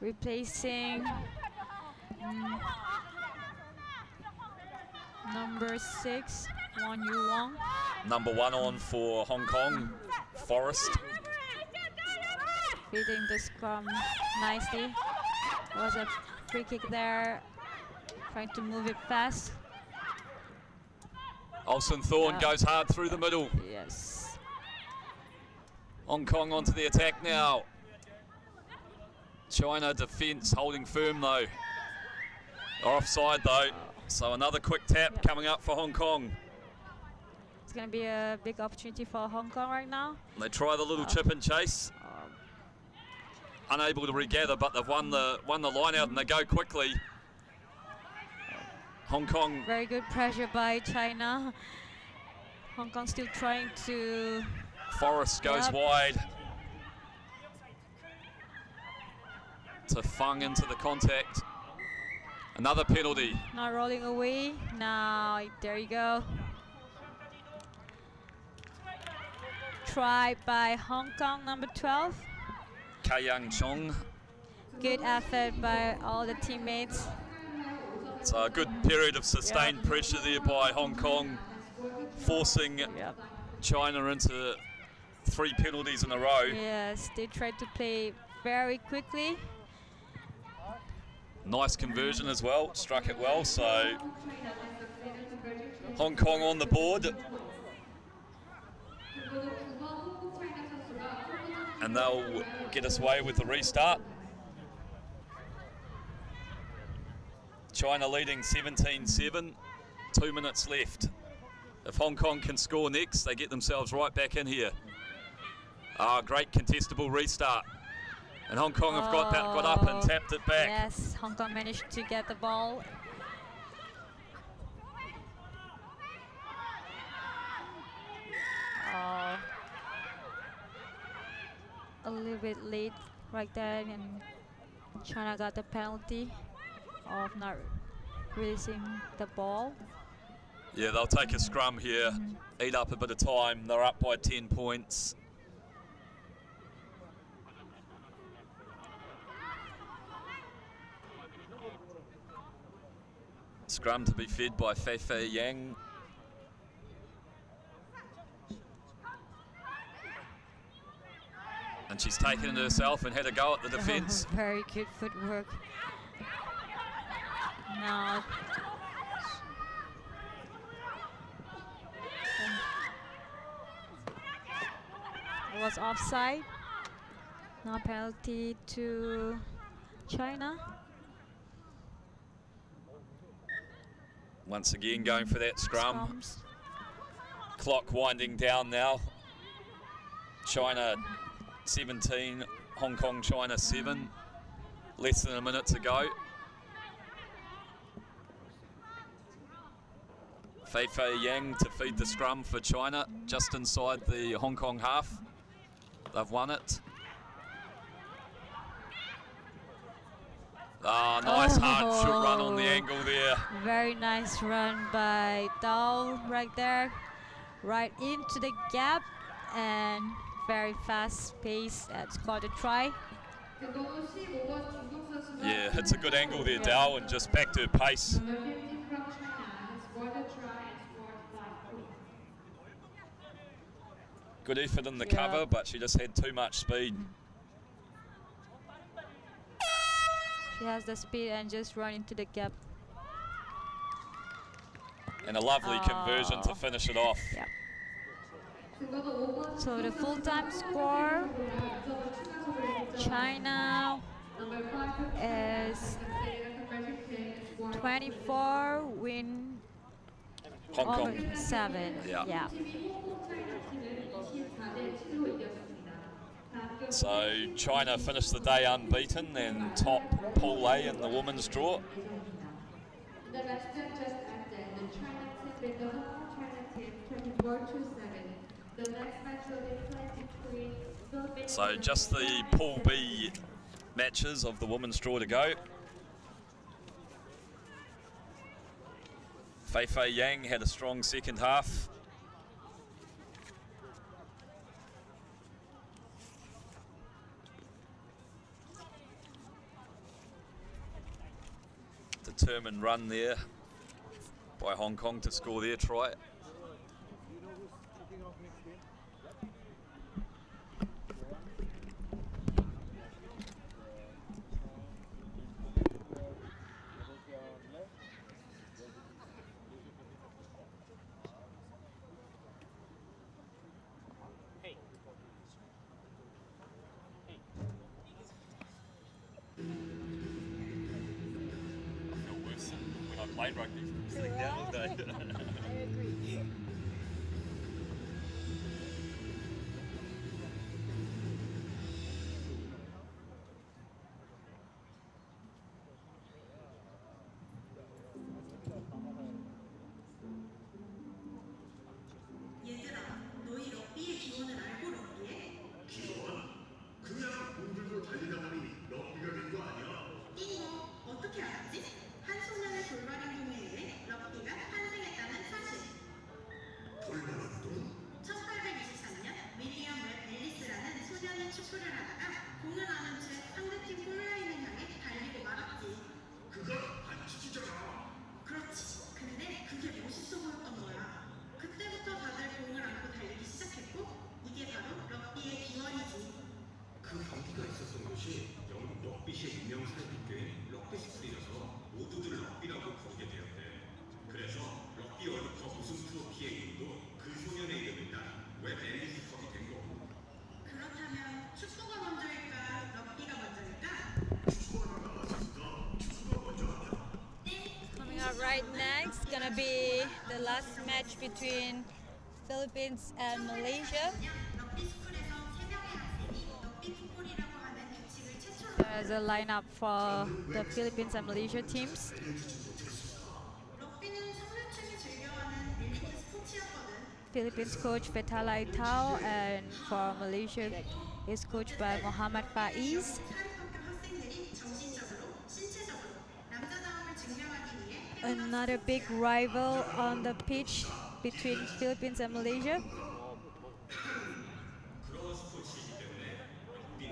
Replacing Number 6, Won Yu Wong. Number 1 on for Hong Kong, Forrest. Beating the scrum nicely. Was a free kick there. Trying to move it fast. Olsen Thorne goes hard through the middle. Yes. Hong Kong onto the attack now. China defence holding firm though. They're offside though. So another quick tap coming up for Hong Kong. It's going to be a big opportunity for Hong Kong right now. They try the little chip and chase. Unable to regather, but they've won the line out and they go quickly. Hong Kong. Very good pressure by China. Hong Kong still trying to. Forrest goes wide. To Fung into the contact. Another penalty. Not rolling away. Now, there you go. Try by Hong Kong, number 12. Kayang Chong. Good effort by all the teammates. So a good period of sustained pressure there by Hong Kong, forcing China into 3 penalties in a row. Yes, they tried to play very quickly. Nice conversion as well, struck it well, so Hong Kong on the board. And they'll get us away with the restart. China leading 17-7, 2 minutes left. If Hong Kong can score next, they get themselves right back in here. Great contestable restart. And Hong Kong have got up and tapped it back. Yes, Hong Kong managed to get the ball. A little bit late right there, and China got the penalty of not releasing the ball. Yeah, they'll take a scrum here, eat up a bit of time. They're up by 10 points. Scrum to be fed by Fei Yang. And she's taken it herself and had a go at the defence. Very good footwork. Now it was offside. Now penalty to China. Once again going for that scrum. Scrums. Clock winding down now. China 17, Hong Kong, China 7. Less than a minute to go. Fei Yang to feed the scrum for China, just inside the Hong Kong half. They've won it. Nice hard shoot run on the angle there. Very nice run by Dao right there. Right into the gap and very fast pace and scored a try. Yeah, hits a good angle there, Dao, and just back to pace. Good effort in the cover, but she just had too much speed. She has the speed and just run into the gap. And a lovely conversion to finish it off. Yep. So the full-time score, China is 24, win Hong Kong 7. Yeah. So China finished the day unbeaten and top Pool A in the women's draw. So just the Pool B matches of the women's draw to go. Fei Yang had a strong second half. Determined run there by Hong Kong to score their try. When I played rugby, sitting down all day. I agree. 얘들아, 너희 럭비의 기원을 알고 럭비해? 기원? 그냥 공 들고 달리다가니 럭비가 된 거 아니야? 띵고, 어떻게 알았지? 한 소년의 돌발 행동에 의해 럭비가 탄생했다는 사실. 돌발 행동? 1823년 윌리엄 웹 앨리스라는 소년이 축구를 하다가 공을 안은 채 상대팀 골라인을 향해 달리고 말았지. 그건 반칙이잖아. 그렇지. 근데 그게 멋있어 보였던 거야. 그때부터 다들 공을 안고 달리기 시작했고 이게 바로 럭비의 기원이지. 그 경기가 있었던 곳이 영국 럭비시의 유명 사이드 게임 럭비 스트리여서 모두들 럭비라고 부르게 되었대. 그래서 럭비 월드컵 우승 트로피의 이름도 그 소년의 이름을 따라 웹 앨리스 컵이 된 거고. 그렇다면 축구가 먼저일까? 럭비가 먼저일까? 축구하다가 맞았으니까 축구가 먼저 아니야. Coming up right next, gonna be the last match between Philippines and Malaysia. 럭비 스쿨에서 3명의 학생이 럭비 풋볼이라고 하는 규칙을 최초로 There's a lineup for the Philippines and Malaysia teams. 럭비는 성년층이 즐겨하는 엘리트 스포츠였거든. Philippines coach Vetalai Tau, and for Malaysia is coached by Muhammad Faiz. 사립학교 학생들이 정신적으로, 신체적으로 남자다움을 증명하기 위해 Another big rival on the pitch between Philippines and Malaysia.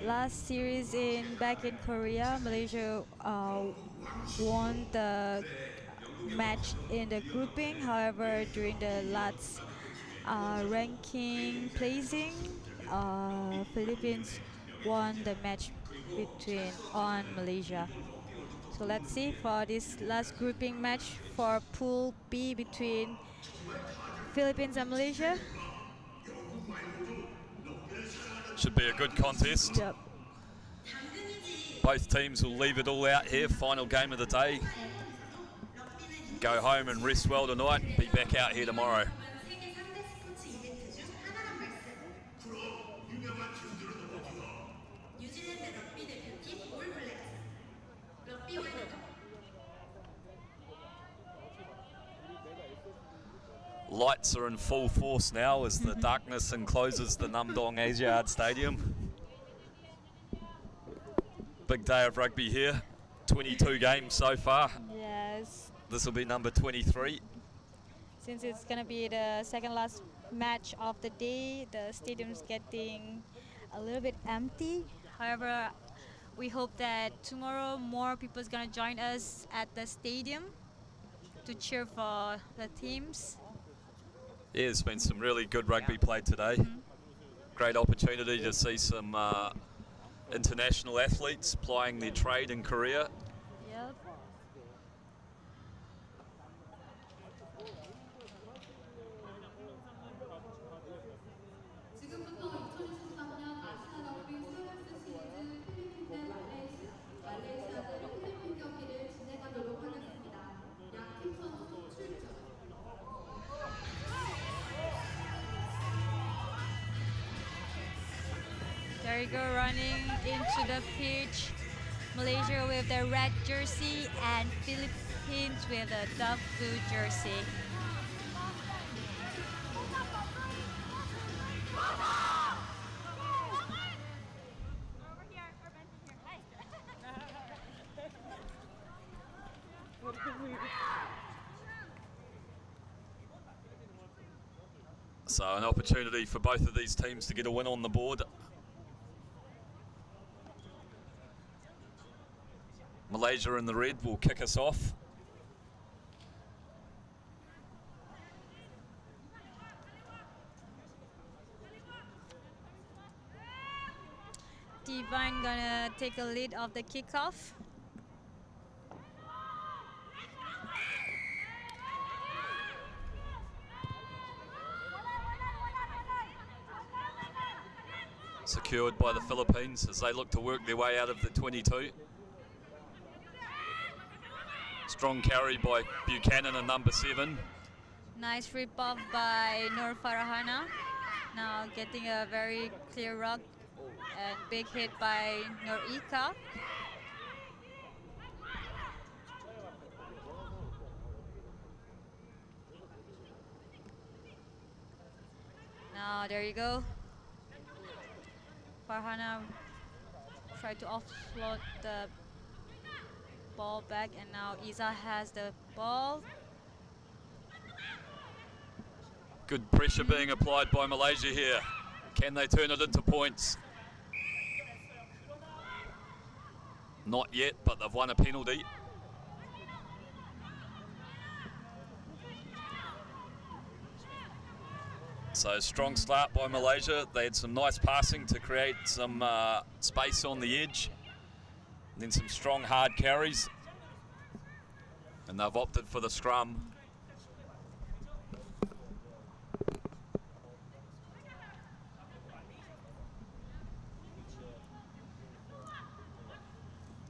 Last series back in Korea, Malaysia won the match in the grouping. However, during the last ranking placing, Philippines won the match on Malaysia. So let's see for this last grouping match for Pool B between Philippines and Malaysia. Should be a good contest. Yep. Both teams will leave it all out here. Final game of the day. Go home and rest well tonight. Be back out here tomorrow. 세계 3대 스포츠 이벤트 중 하나란 말씀. 그럼 유명한 팀들은 어디가? 뉴질랜드 럭비 대표팀 올 블랙스. 럭비 월드컵. Lights are in full force now as the darkness encloses the Namdong Asiad Stadium. Big day of rugby here. 22 games so far. Yes. This will be number 23. Since it's gonna be the second last match of the day, the stadium's getting a little bit empty. However, we hope that tomorrow more people is gonna join us at the stadium to cheer for the teams. Yeah, there's been some really good rugby played today. Great opportunity to see some international athletes plying their trade in Korea. Yep. 지금부터 2023년 아시아 럭비 세븐스 시리즈 필리핀 대 말레이시아 대 필리핀 경기를 진행하도록 하겠습니다. 양팀 선수 출전. There you go, running into the pitch. Malaysia with the red jersey and Philippines with the dark blue jersey. So an opportunity for both of these teams to get a win on the board. Malaysia in the red will kick us off. take a lead of the kickoff. Secured by the Philippines as they look to work their way out of the 22. Strong carry by Buchanan and number 7. Nice rip off by Nur Farahana. Now getting a very clear rug and big hit by Nur Ika. Now there you go. Farhana tried to offload the ball back, and now Iza has the ball. Good pressure being applied by Malaysia here. Can they turn it into points? Not yet, but they've won a penalty. So strong start by Malaysia. They had some nice passing to create some space on the edge. And then some strong hard carries. And they've opted for the scrum.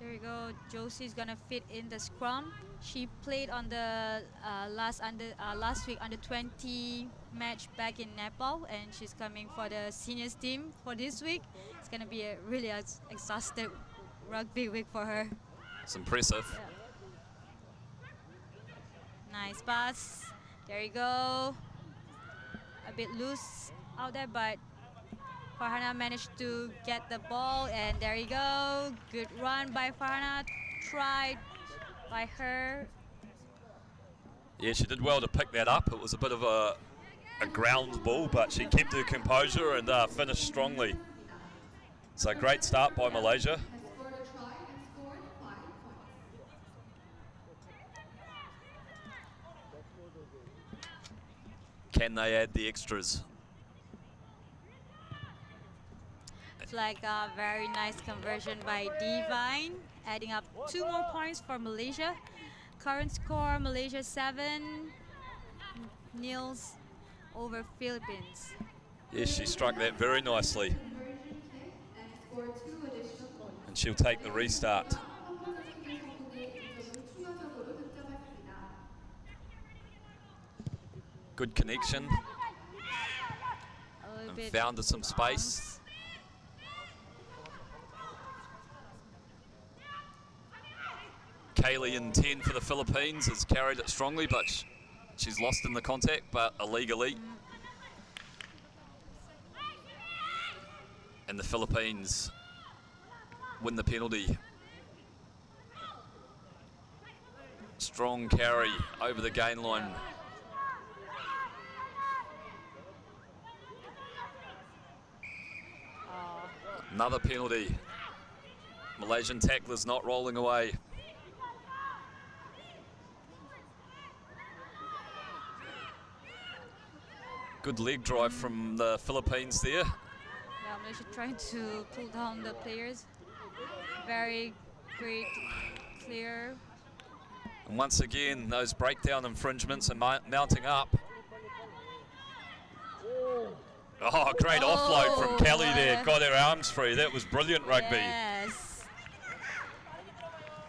There you go. Josie's gonna fit in the scrum. She played on the last week under 20 match back in Nepal, and she's coming for the seniors team for this week. It's gonna be a really exhausted rugby week for her. It's impressive. Yeah. Nice pass. There you go. A bit loose out there, but Farhana managed to get the ball, and there you go. Good run by Farhana. Tried by her. Yeah, she did well to pick that up. It was a bit of a ground ball, but she kept her composure and finished strongly. So great start by Malaysia. Can they add the extras? It's like a very nice conversion by Divine, adding up 2 more points for Malaysia. Current score, Malaysia 7, nils over Philippines. Yes, she struck that very nicely. And she'll take the restart. Good connection. And found some space. Kaylee in 10 for the Philippines has carried it strongly, but she's lost in the contact, but illegally. And the Philippines win the penalty. Strong carry over the gain line. Another penalty. Malaysian tacklers not rolling away. Good leg drive from the Philippines there. Yeah, Malaysia trying to pull down the players. Very great, clear. And once again, those breakdown infringements are mounting up. Oh, great offload from Kelly there. Got her arms free. That was brilliant rugby. Yes.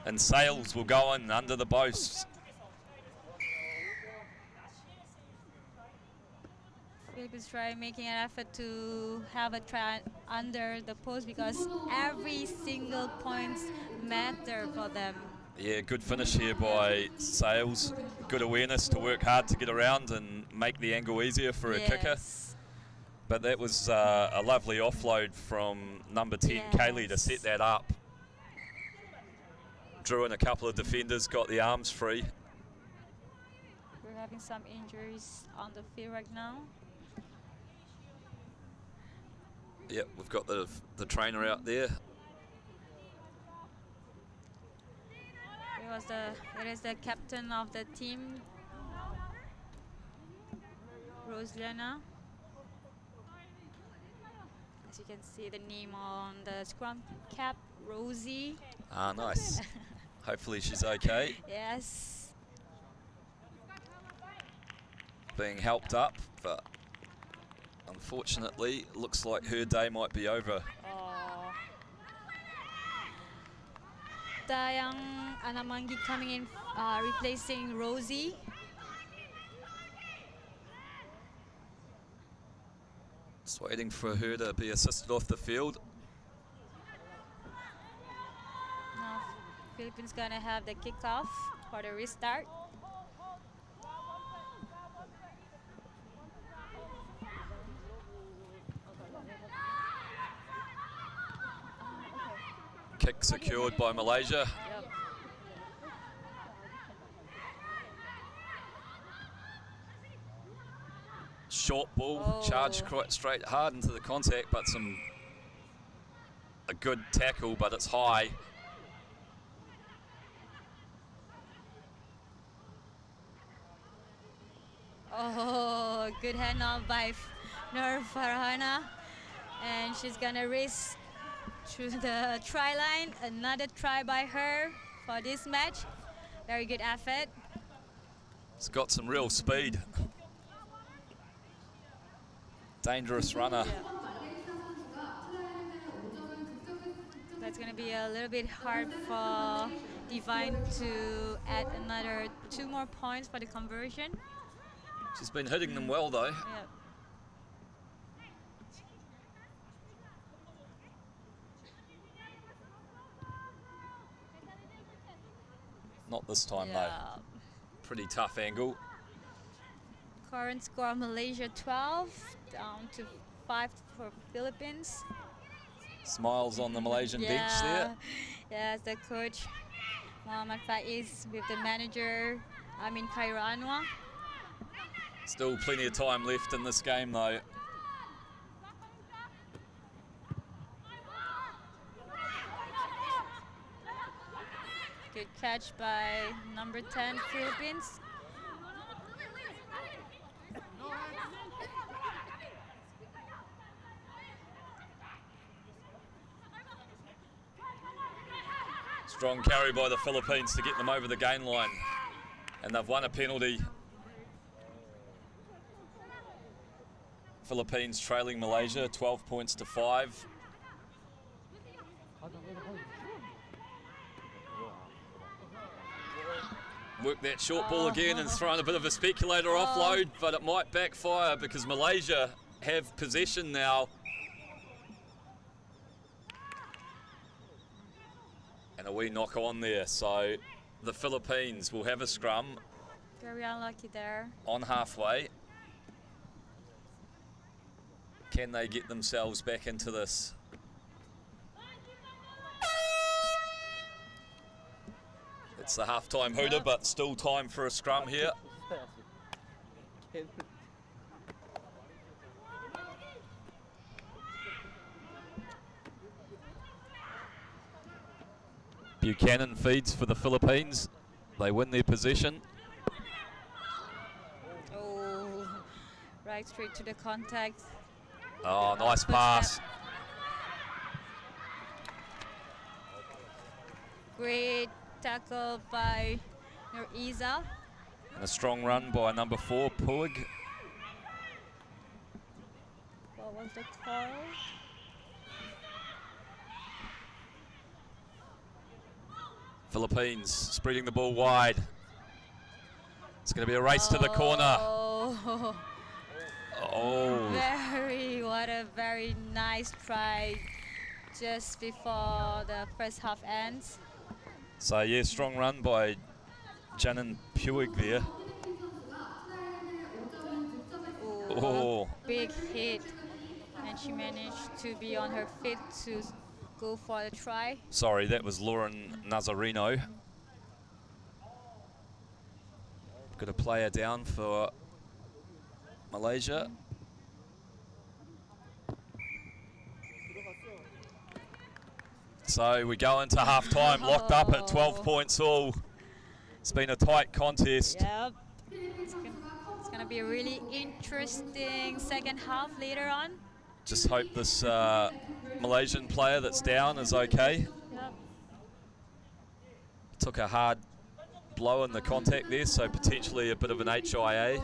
And Sales will go in under the posts. Philippines try making an effort to have a try under the post because every single points matter for them. Yeah, good finish here by Sales. Good awareness to work hard to get around and make the angle easier for a kicker. But that was a lovely offload from number 10, Kaylee, to set that up. Drew in a couple of defenders, got the arms free. We're having some injuries on the field right now. Yep, we've got the trainer out there. It is the captain of the team, Rosliana. As you can see the name on the scrum cap, Rosie. Ah, nice. Hopefully she's okay. Yes. Being helped up, but unfortunately, looks like her day might be over. Dayang Anamangi coming in, replacing Rosie. Just waiting for her to be assisted off the field. Now Philippines gonna have the kickoff for the restart. Kick secured by Malaysia. Yep. Short ball, charged quite straight, hard into the contact, but a good tackle, but it's high. Oh, good handoff by Nur Farhana, and she's gonna race through the try line. Another try by her for this match. Very good effort. It's got some real speed. Dangerous runner. Yeah. That's going to be a little bit hard for Divine to add another 2 more points for the conversion. She's been hitting them well though. Yeah. Not this time though. Pretty tough angle. Current score Malaysia 12, down to 5 for Philippines. Smiles on the Malaysian bench there. Yes, the coach Muhammad Faiz with the manager Amin Khairul Anwar. Still plenty of time left in this game though. Good catch by number 10 Philippines. Strong carry by the Philippines to get them over the gain line. And they've won a penalty. Philippines trailing Malaysia 12 points to 5. Work that short ball again and thrown a bit of a speculator offload, but it might backfire because Malaysia have possession now. And a wee knock on there, so the Philippines will have a scrum. Very unlucky there. On halfway. Can they get themselves back into this? It's the halftime hooter, but still time for a scrum here. Buchanan feeds for the Philippines. They win their possession. Oh, right straight to the contact. Oh, nice pass. Great tackle by Nuriza. And a strong run by number 4, Puig. What was the call? Philippines spreading the ball wide. It's going to be a race to the corner. Oh. What a very nice try just before the first half ends. So yeah, strong run by Janan Puig there. Oh, big hit, and she managed to be on her feet to go for the try. Sorry, that was Lauren Nazarino. Got a player down for Malaysia. So we go into half-time, locked up at 12 points all. It's been a tight contest. Yep. It's going to be a really interesting second half later on. Just hope this Malaysian player that's down is okay. Yep. Took a hard blow in the contact there, so potentially a bit of an HIA.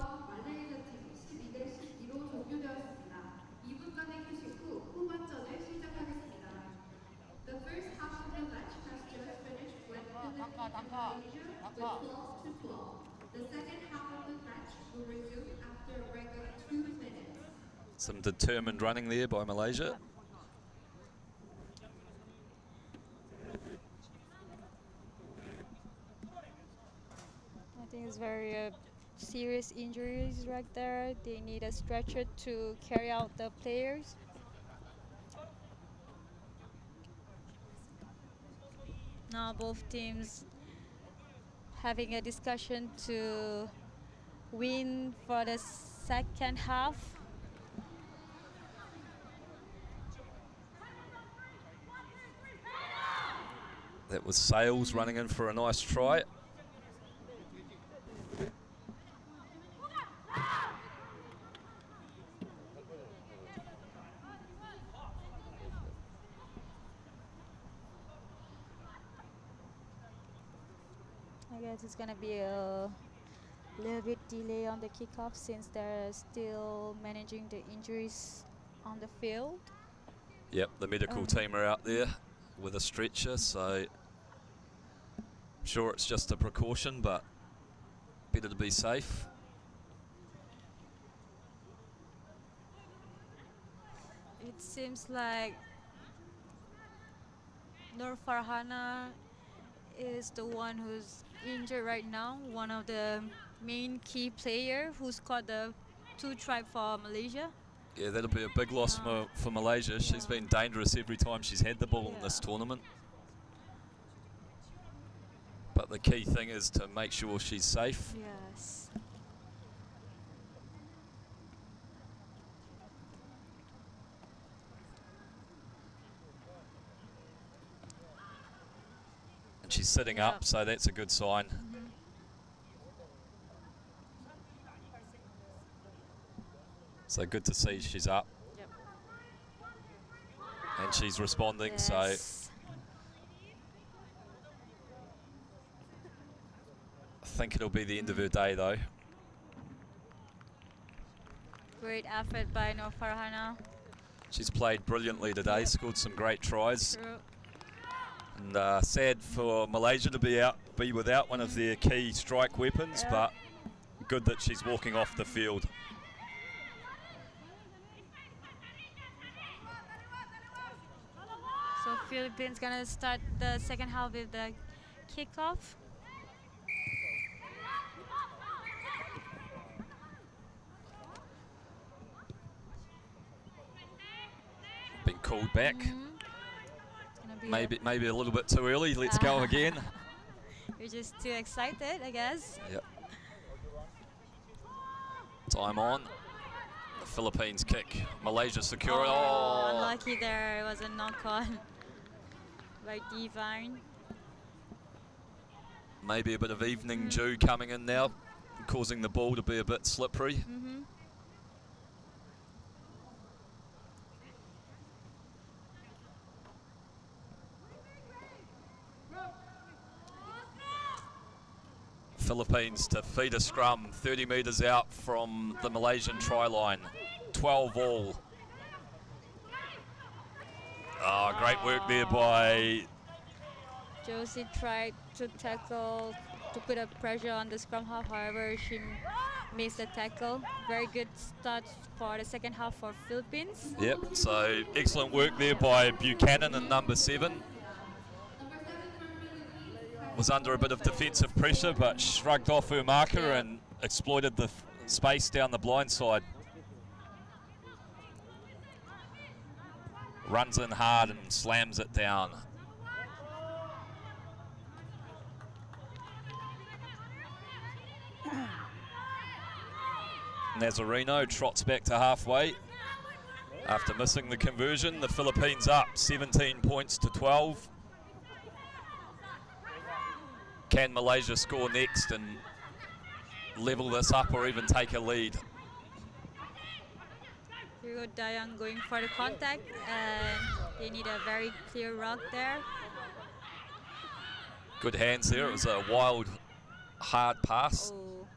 The first half of the match has just finished with Malaysia with 12-12. The second half of the match will resume after a break of 2 minutes. Some determined running there by Malaysia. I think it's very serious injuries right there. They need a stretcher to carry out the players. Now both teams having a discussion to win for the second half. That was Sales running in for a nice try. I guess it's gonna be a little bit delay on the kickoff since they're still managing the injuries on the field. Yep, the medical team are out there with a stretcher, so I'm sure it's just a precaution, but better to be safe. It seems like Nur Farhana is the one who's injured right now, one of the main key player who scored the 2 try for Malaysia. Yeah, that'll be a big loss for Malaysia. She's been dangerous every time she's had the ball in this tournament. But the key thing is to make sure she's safe. Yes. And she's sitting up, so that's a good sign. So good to see she's up. Yep. And she's responding, Yes. so I think it'll be the end of her day though. Great effort by Nur Farhana. She's played brilliantly today, scored some great tries. True. And sad for Malaysia to be without one of their key strike weapons, but good that she's walking off the field. So Philippines gonna start the second half with the kickoff. Been called back. Maybe a little bit too early. Let's go again. You're just too excited, I guess. Yep. Time on. The Philippines kick. Malaysia secure it. Oh! Unlucky there. It was a knock-on by Divine. Maybe a bit of evening dew coming in now, causing the ball to be a bit slippery. Philippines to feed a scrum 30 metres out from the Malaysian try line. 12 all. Oh, great work there by Josie tried to tackle to put up pressure on the scrum half, however she missed the tackle. Very good start for the second half for Philippines. Yep, so excellent work there by Buchanan and number 7. Was under a bit of defensive pressure, but shrugged off her marker and exploited the space down the blind side. Runs in hard and slams it down. Nazareno trots back to halfway after missing the conversion. The Philippines up 17 points to 12. Can Malaysia score next and level this up or even take a lead? Here we go, Dayang going for the contact, and they need a very clear rock there. Good hands there. It was a wild, hard pass. Oh.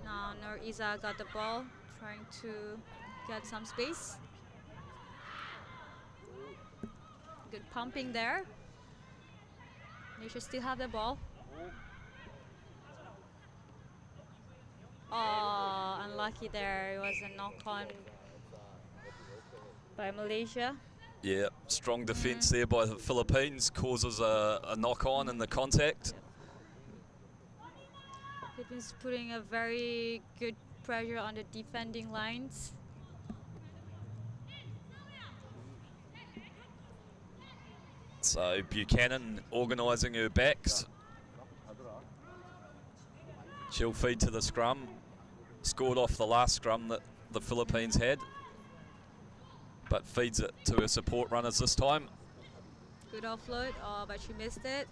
Now Nur Iza got the ball, trying to get some space. Good pumping there. They should still have the ball. Oh, unlucky there. It was a knock-on by Malaysia. Yeah, strong defence there by the Philippines, causes a knock-on in the contact. Philippines putting a very good pressure on the defending lines. So Buchanan organising her backs. She'll feed to the scrum. Scored off the last scrum that the Philippines had, but feeds it to her support runners this time. Good offload, but she missed it.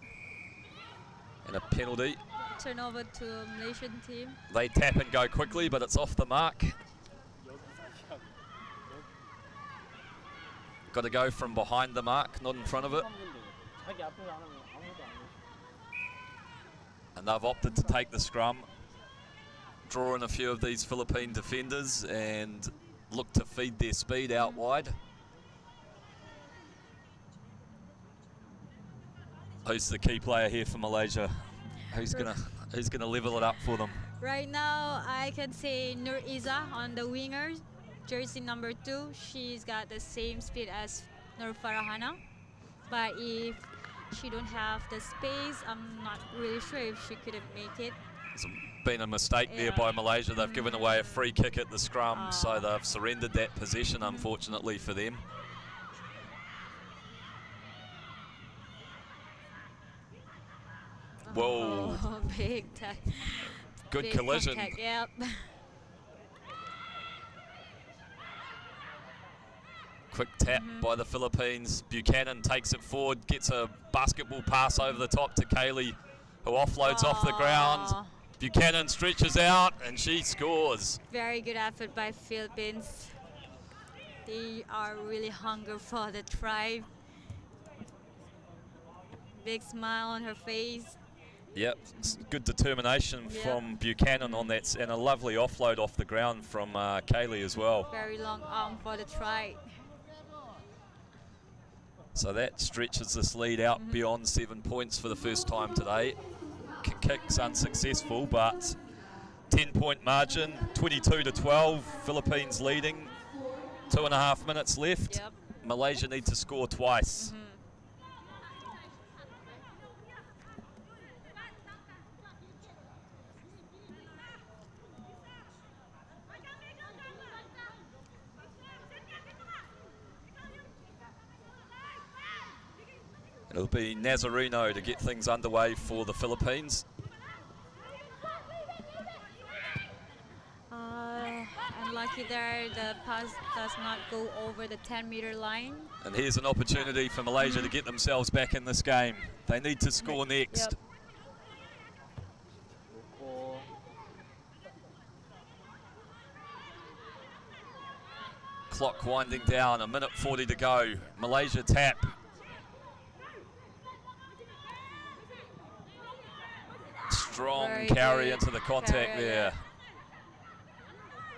And a penalty. Turnover to Malaysian team. They tap and go quickly, but it's off the mark. Got to go from behind the mark, not in front of it. And they've opted to take the scrum, draw in a few of these Philippine defenders and look to feed their speed out wide. Who's the key player here for Malaysia? Who's gonna level it up for them? Right now, I can say Nur Iza on the wingers, jersey number 2. She's got the same speed as Nur Farahana, but if she don't have the space, I'm not really sure if she couldn't make it. It's been a mistake there by Malaysia. They've given away a free kick at the scrum, so they've surrendered that possession, unfortunately for them. Whoa. Oh, big tag. Good big collision. Contact, yep. Quick tap by the Philippines. Buchanan takes it forward, gets a basketball pass over the top to Kaylee, who offloads off the ground. Buchanan stretches out and she scores. Very good effort by Philippines. They are really hungry for the try. Big smile on her face. Yep, good determination from Buchanan on that, and a lovely offload off the ground from Kaylee as well. Very long arm for the try. So that stretches this lead out beyond 7 points for the first time today. Kick's unsuccessful, but 10-point margin, 22-12. Philippines leading. 2.5 minutes left. Yep. Malaysia need to score twice. It'll be Nazareno to get things underway for the Philippines. Unlucky there, the pass does not go over the 10-meter line. And here's an opportunity for Malaysia to get themselves back in this game. They need to score next. Clock winding down, 1:40 to go. Malaysia tap. Strong carry into the contact there.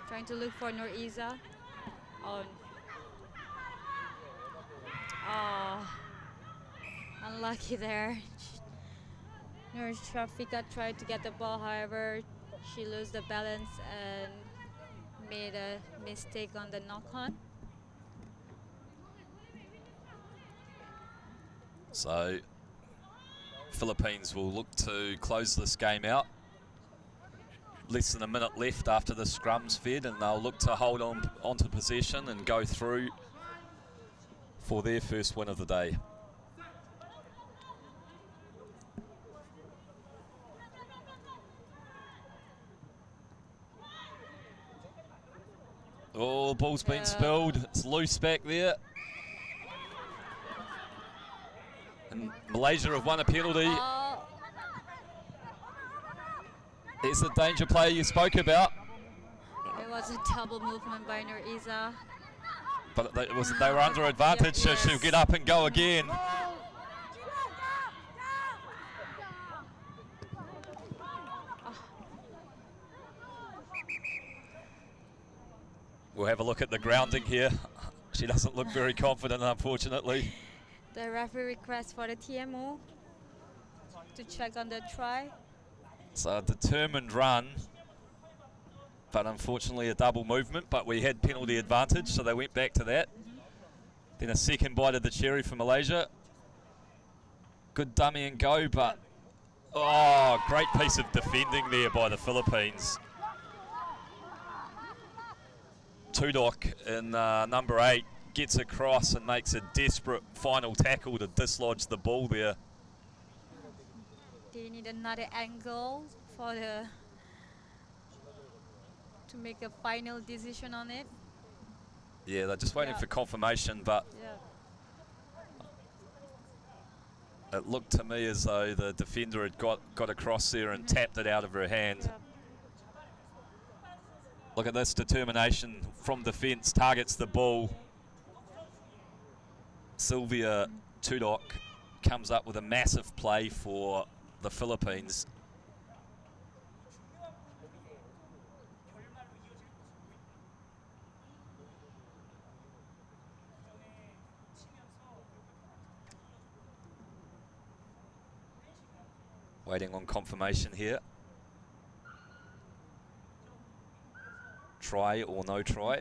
Trying to look for Nur Iza. Oh, unlucky there. Nur Shafika tried to get the ball, however, she lost the balance and made a mistake on the knock-on. So Philippines will look to close this game out. Less than a minute left after the scrum's fed, and they'll look to hold on to possession and go through for their first win of the day. Oh, ball's been spilled. It's loose back there. And Malaysia have won a penalty. There's the danger player you spoke about. It was a double movement by Nur Iza. But they were under advantage, so she'll get up and go again. We'll have a look at the grounding here. She doesn't look very confident, unfortunately. The referee requests for the TMO to check on the try. So a determined run, but unfortunately a double movement, but we had penalty advantage, so they went back to that. Then a second bite of the cherry for Malaysia. Good dummy and go, but oh, great piece of defending there by the Philippines. Tudok in number 8 gets across and makes a desperate final tackle to dislodge the ball there. They need another angle for to make a final decision on it. Yeah, they're just waiting for confirmation, but it looked to me as though the defender had got across there and tapped it out of her hand. Yeah. Look at this determination from defence, targets the ball. Sylvia Tudok comes up with a massive play for the Philippines. Waiting on confirmation here. Try or no try.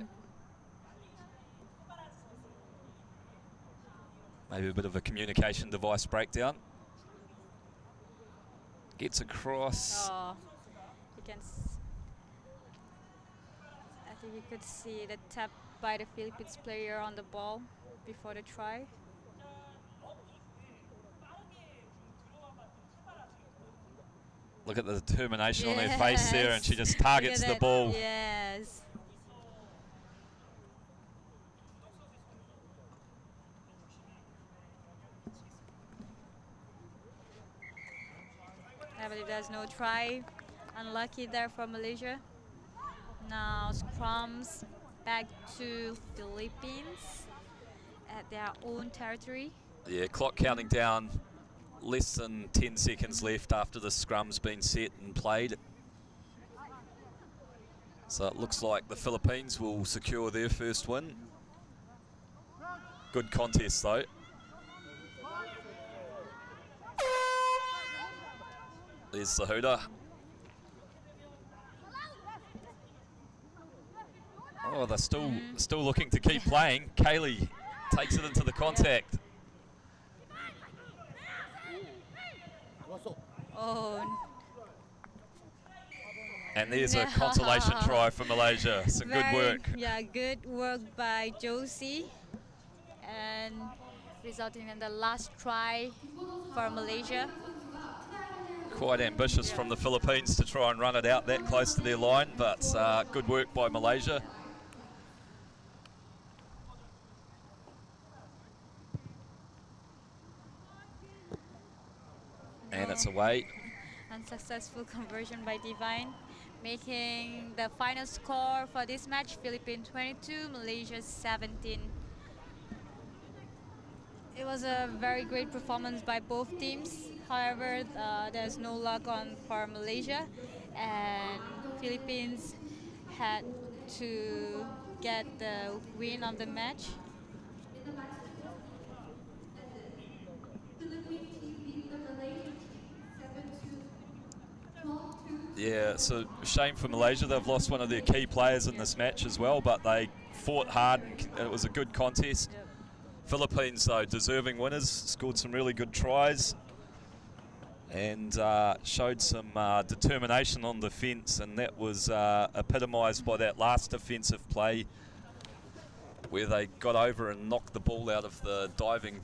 Maybe a bit of a communication device breakdown. Gets across. Oh, you can. I think you could see the tap by the Philippines player on the ball before the try. Look at the determination on her face there, and she just targets the ball. Yes. I believe there's no try. Unlucky there for Malaysia. Now scrums back to Philippines at their own territory. Yeah, clock counting down. Less than 10 seconds left after the scrum's been set and played. So it looks like the Philippines will secure their first win. Good contest though. There's the hooter. Oh, they're still looking to keep playing. Kaylee takes it into the contact. Oh. And there's a consolation try for Malaysia. Some good work. Yeah, good work by Josie. And resulting in the last try for Malaysia. Quite ambitious from the Philippines to try and run it out that close to their line, but good work by Malaysia. And it's away. Unsuccessful conversion by Divine, making the final score for this match Philippines 22, Malaysia 17. It was a very great performance by both teams. However, there's no luck for Malaysia, and Philippines had to get the win of the match. Yeah, it's a shame for Malaysia. They've lost one of their key players in this match as well, but they fought hard and it was a good contest. Yep. Philippines, though, deserving winners, scored some really good tries and showed some determination on defence, and that was epitomised by that last defensive play where they got over and knocked the ball out of the diving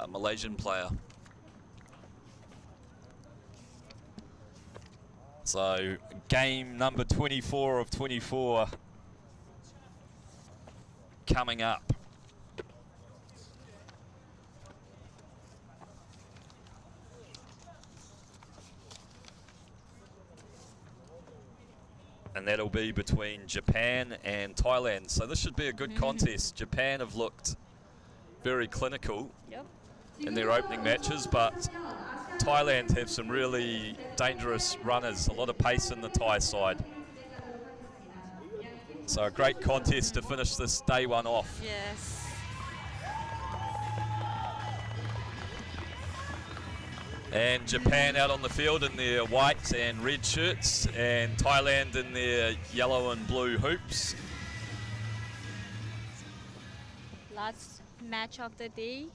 Malaysian player. So game number 24 of 24 coming up. And that'll be between Japan and Thailand. So this should be a good contest. Japan have looked very clinical in their opening matches, but Thailand have some really dangerous runners, a lot of pace in the Thai side. So a great contest to finish this day one off. Yes. And Japan out on the field in their white and red shirts, and Thailand in their yellow and blue hoops. Last match of the day.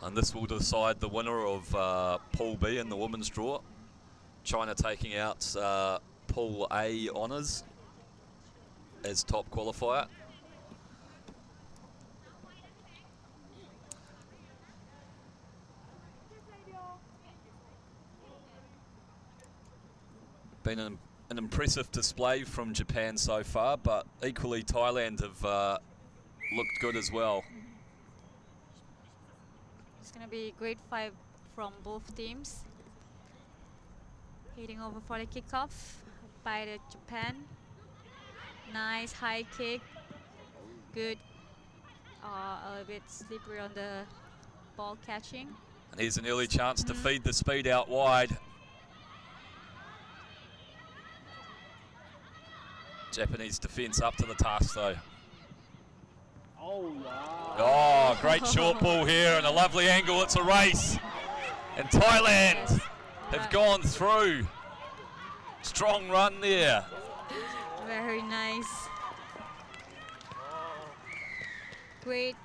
And this will decide the winner of Pool B in the women's draw. China taking out Pool A honours as top qualifier. Been an impressive display from Japan so far, but equally Thailand have looked good as well. It's going to be a great fight from both teams. Heading over for the kickoff by the Japan. Nice high kick. Good. A little bit slippery on the ball catching. And here's an early chance to feed the speed out wide. Japanese defence up to the task though. Oh, yeah. Oh, great short ball here and a lovely angle. It's a race. And Thailand have gone through. Strong run there. Very nice. Great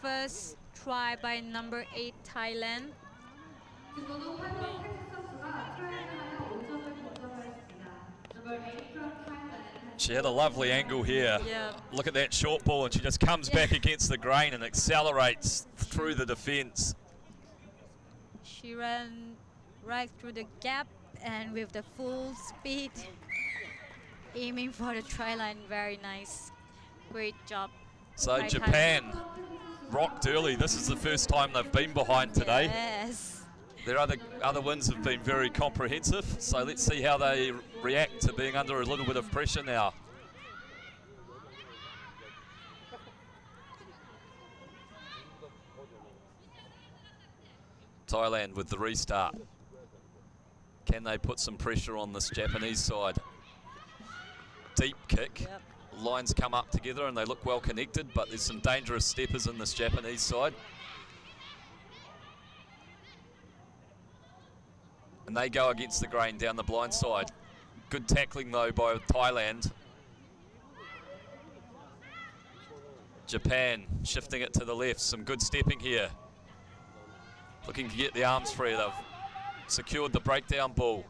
first try by number 8 Thailand. 그거도 활동 텍스 선수가 트라이를 하여 5점을 득점하였습니다. Number 8 from Thailand. She had a lovely angle here. Yeah. Look at that short ball and she just comes back against the grain and accelerates through the defence. She ran right through the gap and with the full speed aiming for the try line. Very nice. Great job. So by Japan Thailand. rocked early. This is the first time they've been behind today. Yes. Their other wins have been very comprehensive, so let's see how they react to being under a little bit of pressure now. Thailand with the restart. Can they put some pressure on this Japanese side? Deep kick. Yep. Lines come up together and they look well connected, but there's some dangerous steppers in this Japanese side. And they go against the grain down the blind side. Good tackling though by Thailand. Japan shifting it to the left. Some good stepping here. Looking to get the arms free. They've secured the breakdown ball.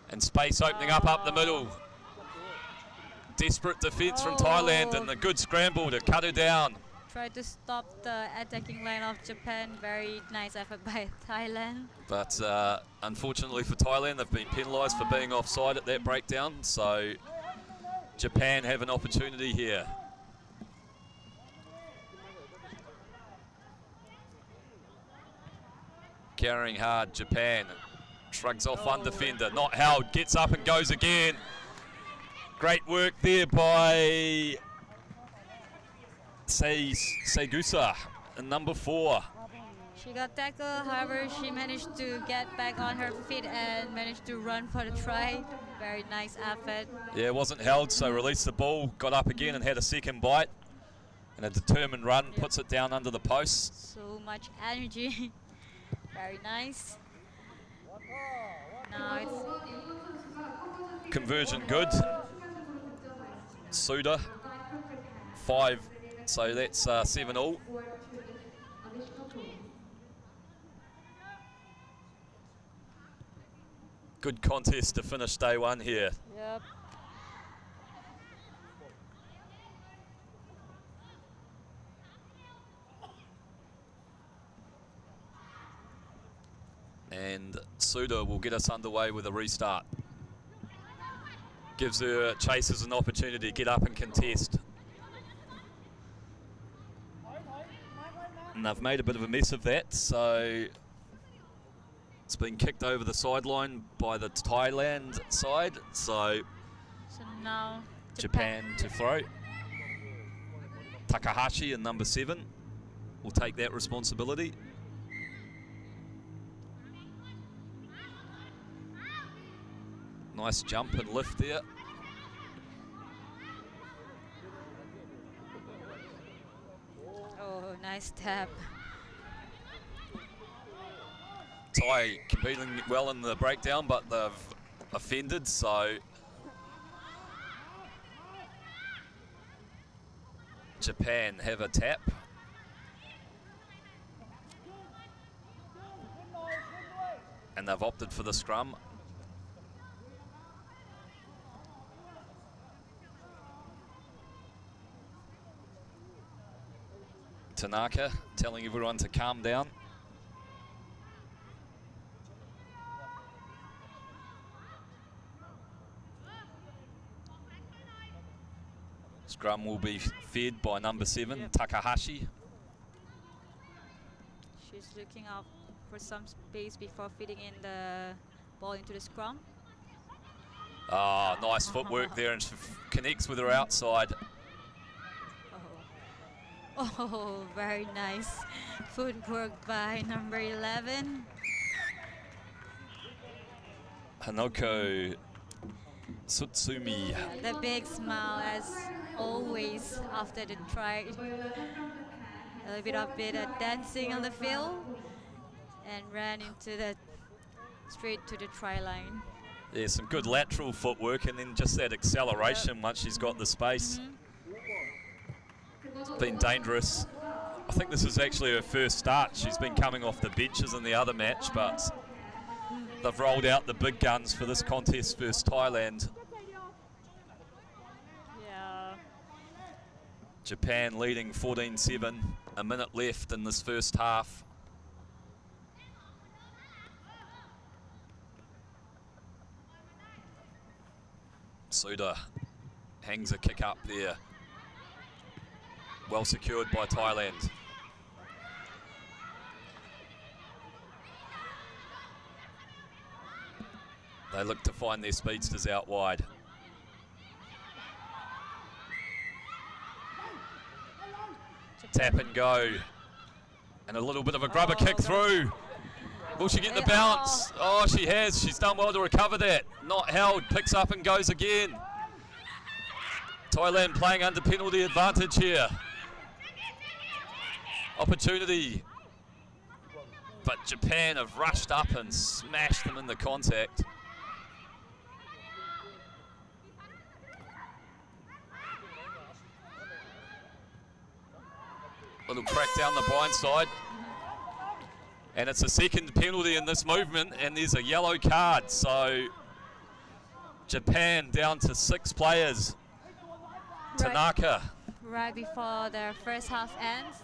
And space opening up the middle. Desperate defence from Thailand and a good scramble to cut her down. Try to stop the attacking line of Japan. Very nice effort by Thailand. But unfortunately for Thailand, they've been penalised for being offside at that breakdown. So Japan have an opportunity here. Carrying hard, Japan shrugs off one defender. Not held, gets up and goes again. Great work there by Segusa, number 4. She got tackled, however she managed to get back on her feet and managed to run for the try. Very nice effort. Yeah, it wasn't held, so released the ball, got up again and had a second bite. And a determined run, puts it down under the post. So much energy. Very nice. Now it's conversion good. Suda 5, so that's 7-all. Good contest to finish day one here. Yep. And Suda will get us underway with a restart. Gives her chasers an opportunity to get up and contest. And they've made a bit of a mess of that, so it's been kicked over the sideline by the Thailand side. So Now Japan to throw. Takahashi in number 7 will take that responsibility. Nice jump and lift there. Oh, nice tap. Thai competing well in the breakdown, but they've offended, so Japan have a tap. And they've opted for the scrum. Tanaka telling everyone to calm down. Scrum will be fed by number 7, Takahashi. She's looking out for some space before feeding in the ball into the scrum. Ah, nice footwork there, and she connects with her outside. Oh, very nice footwork by number 11. Hanoko Tsutsumi. The big smile as always after the try. A little bit of dancing on the field and ran into the straight to the try line. Yeah, some good lateral footwork and then just that acceleration once she's got the space. It's been dangerous. I think this is actually her first start. She's been coming off the benches in the other match, but they've rolled out the big guns for this contest versus Thailand. Yeah. Japan leading 14-7, a minute left in this first half. Suda hangs a kick up there. Well secured by Thailand. They look to find their speedsters out wide. Tap and go. And a little bit of a grubber kick through. Will she get the bounce? Oh, she has. She's done well to recover that. Not held. Picks up and goes again. Thailand playing under penalty advantage here. Opportunity. But Japan have rushed up and smashed them in the contact. Little crack down the blind side. And it's a second penalty in this movement, and there's a yellow card. So Japan down to 6 players. Tanaka. Right before the first half ends,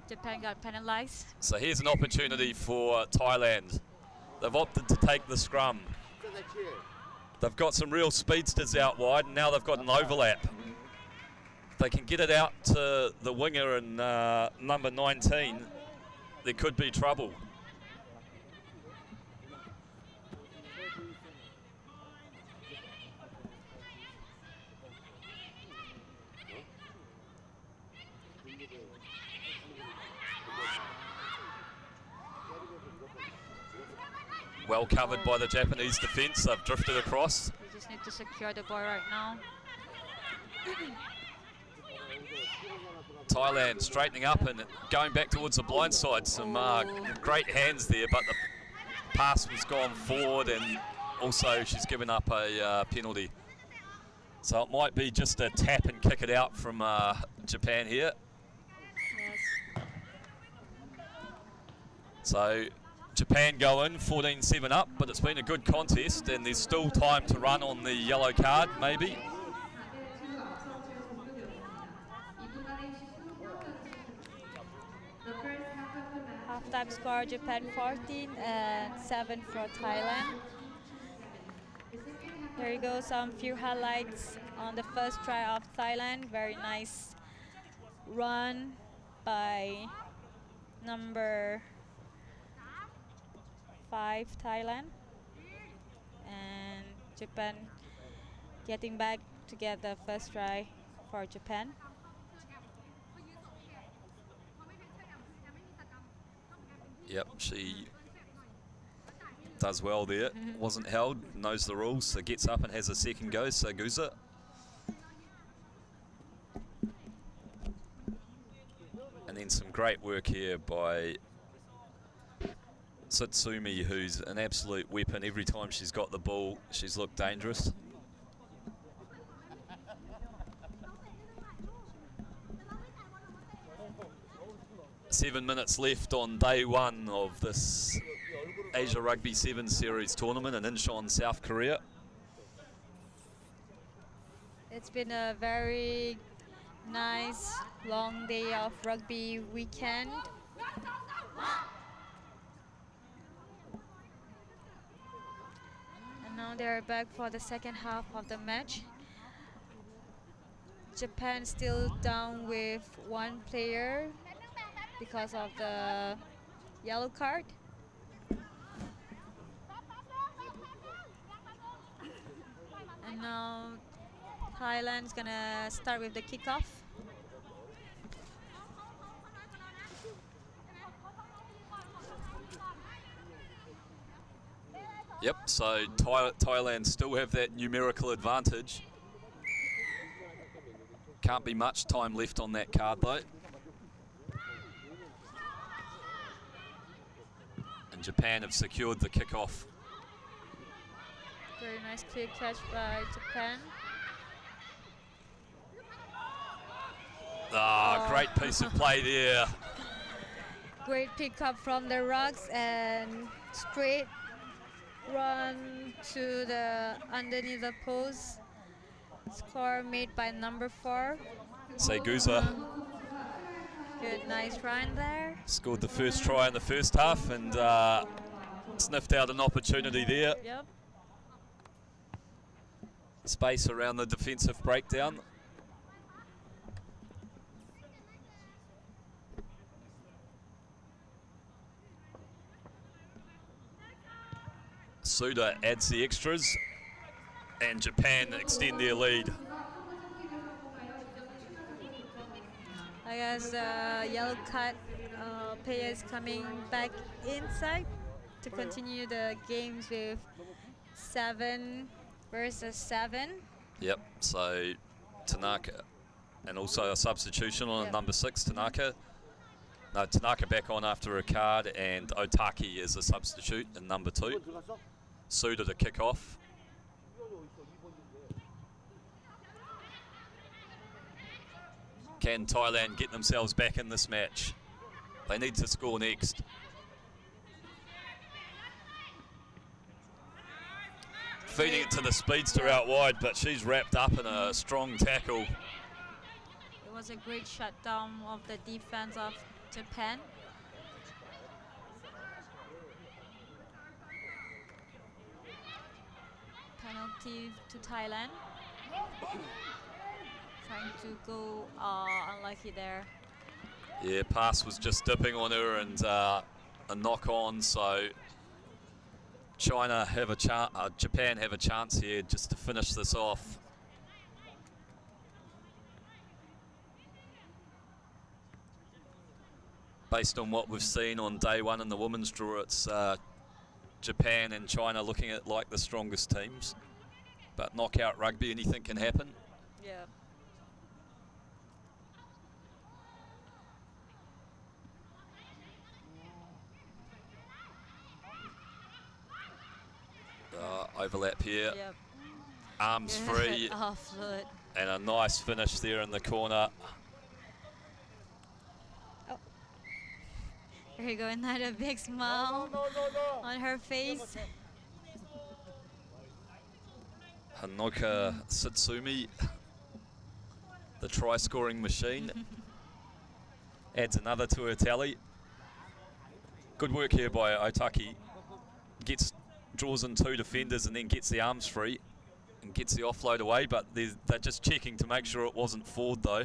Japan got penalized. So here's an opportunity for Thailand. They've opted to take the scrum. They've got some real speedsters out wide, and now they've got an overlap. If they can get it out to the winger in number 19, there could be trouble. Well covered by the Japanese defence. They've drifted across. We just need to secure the ball right now. Thailand straightening up and going back towards the blind side. Some great hands there, but the pass was gone forward, and also she's given up a penalty. So it might be just a tap and kick it out from Japan here. Yes. So Japan go in 14-7 up, but it's been a good contest, and there's still time to run on the yellow card, maybe. Halftime score, Japan 14 and 7 for Thailand. There you go, some few highlights on the first try of Thailand. Very nice run by number 5 Thailand. And Japan getting back to get the first try for Japan. Yep, she does well there. Wasn't held, knows the rules, so gets up and has a second go, so Guza. And then some great work here by Satsumi, who's an absolute weapon. Every time she's got the ball, she's looked dangerous. Seven minutes left on day one of this Asia Rugby 7 Series tournament in Incheon, South Korea. It's been a very nice long day of rugby weekend. And now they're back for the second half of the match. Japan still down with one player because of the yellow card. And now Thailand's gonna start with the kickoff. Yep, so Thailand still have that numerical advantage. Can't be much time left on that card though. And Japan have secured the kickoff. Very nice clear catch by Japan. Great piece of play there. Great pickup from the rucks and straight run to the underneath the post. Score made by number 4. Seguza Good, nice run there. scored the first try in the first half and sniffed out an opportunity there. Yep. Space around the defensive breakdown. Suda adds the extras and Japan extend their lead. I guess yellow card players coming back inside to continue the games with 7 versus 7. Yep, so Tanaka, and also a substitution on number 6, Tanaka. No, Tanaka back on after a card, and Otaki is a substitute in number 2. Suda to kick off. Can Thailand get themselves back in this match? They need to score next. Feeding it to the speedster out wide, but she's wrapped up in a strong tackle. It was a great shutdown of the defense of Japan. Penalty to Thailand. Trying to go unlucky there. Yeah, pass was just dipping on her and a knock on, so China have a chance, Japan have a chance here just to finish this off. Based on what we've seen on day one in the women's draw, it's Japan and China looking at like the strongest teams. But knockout rugby, anything can happen. Yeah. Overlap here. Yep. Arms free. Off foot. And a nice finish there in the corner. Oh. There you go, another big smile on her face. Hanoka Satsumi, the try-scoring machine, adds another to her tally. Good work here by Otaki. Draws in 2 defenders and then gets the arms free and gets the offload away, but they're just checking to make sure it wasn't forward though.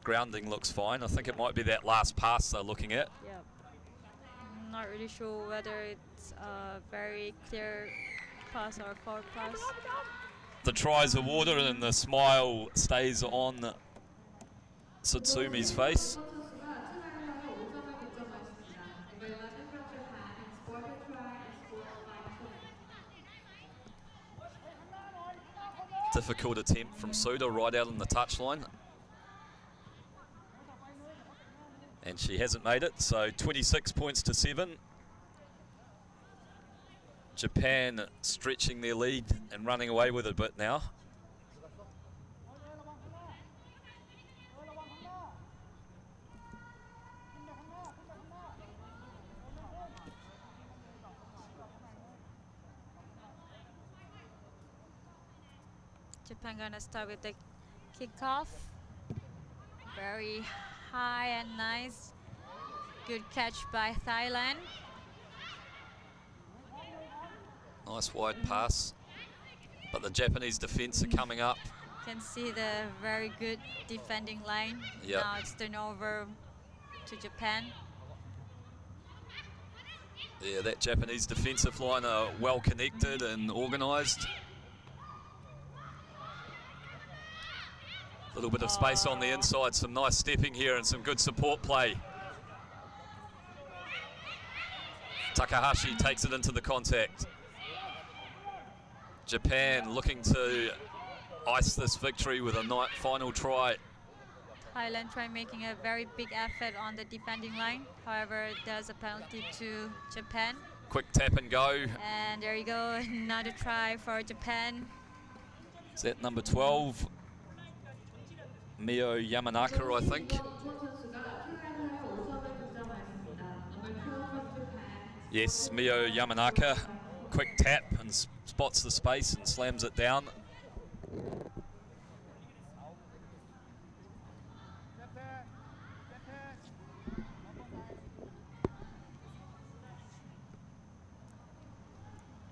Grounding looks fine. I think it might be that last pass they're looking at. Yep. I'm not really sure whether it's a very clear pass or forward pass. The tries awarded and the smile stays on Satsumi's face. Difficult attempt from Suda right out on the touchline. And she hasn't made it, so 26 points to 7. Japan stretching their lead and running away with it a bit now. Japan gonna start with the kickoff. Very high and nice. Good catch by Thailand. Nice wide pass. But the Japanese defense are coming up. You can see the very good defending line. Yep. Now it's turnover to Japan. Yeah, that Japanese defensive line are well connected and organised. A little bit of space on the inside, some nice stepping here and some good support play. Takahashi takes it into the contact. Japan looking to ice this victory with a final try. Thailand try making a very big effort on the defending line. However, there's a penalty to Japan. Quick tap and go. And there you go, another try for Japan. Is that number 12? Mio Yamanaka, I think. Yes, Mio Yamanaka. Quick tap and spots the space and slams it down.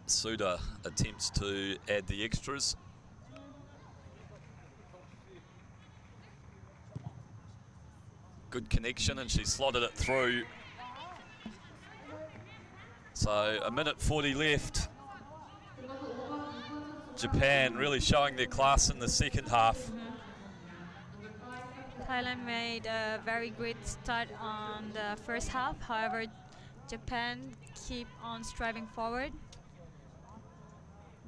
Suda attempts to add the extras. Good connection and she slotted it through. So a minute 40 left. Japan really showing their class in the second half. Thailand made a very great start on the first half. However, Japan keep on striving forward,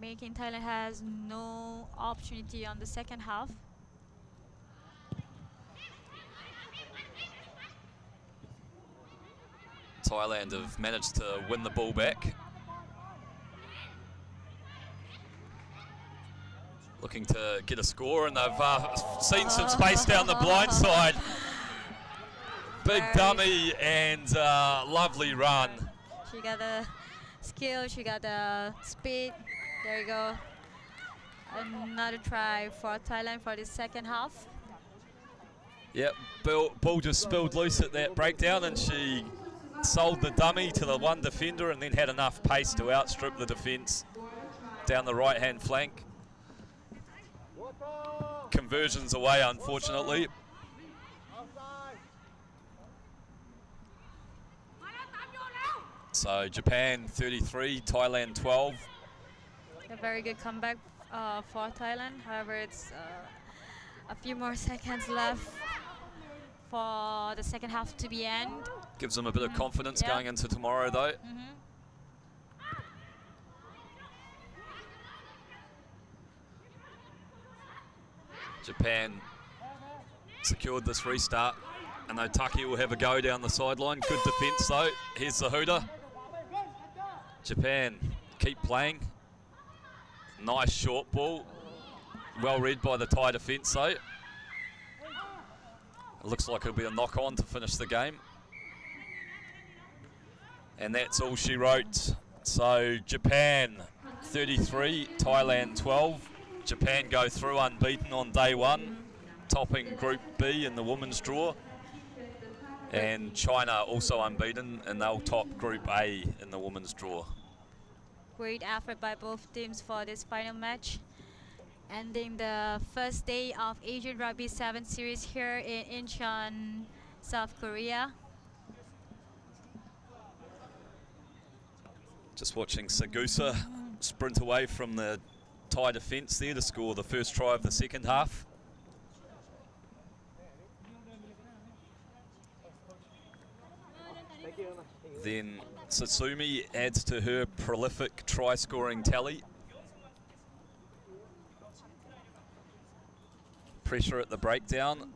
making Thailand has no opportunity on the second half. Thailand have managed to win the ball back. Looking to get a score, and they've seen some space down the blind side. Big dummy and lovely run. She got the skill, she got the speed. There you go. Another try for Thailand for the second half. Yep, ball just spilled loose at that breakdown and she sold the dummy to the one defender and then had enough pace to outstrip the defence down the right-hand flank. Conversions away, unfortunately. So Japan 33, Thailand 12. A very good comeback for Thailand. However, it's a few more seconds left for the second half to be end. Gives them a bit of confidence going into tomorrow, though. Japan secured this restart. And Otaki will have a go down the sideline. Good defence, though. Here's the hooter. Japan keep playing. Nice short ball. Well read by the Thai defence, though. It looks like it'll be a knock-on to finish the game. And that's all she wrote. So Japan 33, Thailand 12. Japan go through unbeaten on day one, topping Group B in the women's draw. And China also unbeaten, and they'll top Group A in the women's draw. Great effort by both teams for this final match. Ending the first day of Asian Rugby 7 series here in Incheon, South Korea. Just watching Sagusa sprint away from the Thai defence there to score the first try of the second half. Then Satsumi adds to her prolific try-scoring tally. Pressure at the breakdown.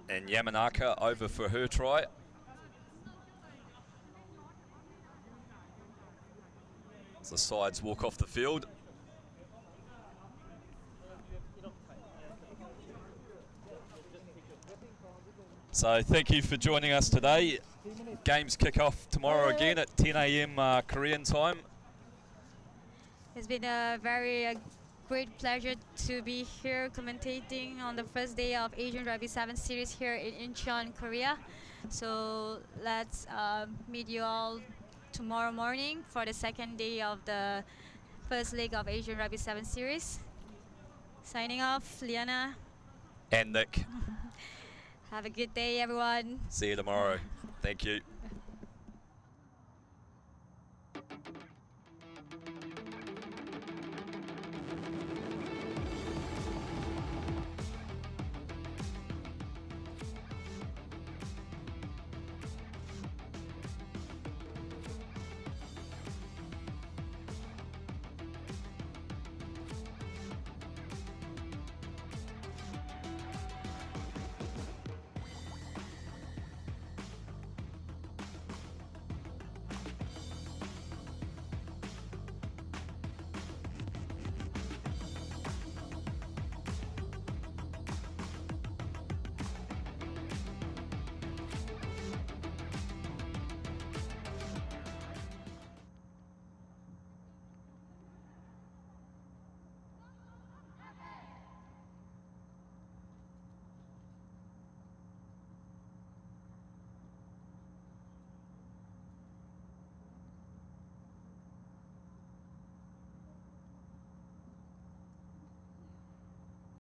And Yamanaka over for her try. As the sides walk off the field. So thank you for joining us today. Games kick off tomorrow again at 10 AM Korean time. It's been a very great pleasure to be here commentating on the first day of Asian Rugby 7 Series here in Incheon, Korea. So let's meet you all tomorrow morning for the second day of the first leg of Asian Rugby 7 Series. Signing off, Liana. And Nick. Have a good day, everyone. See you tomorrow. Thank you.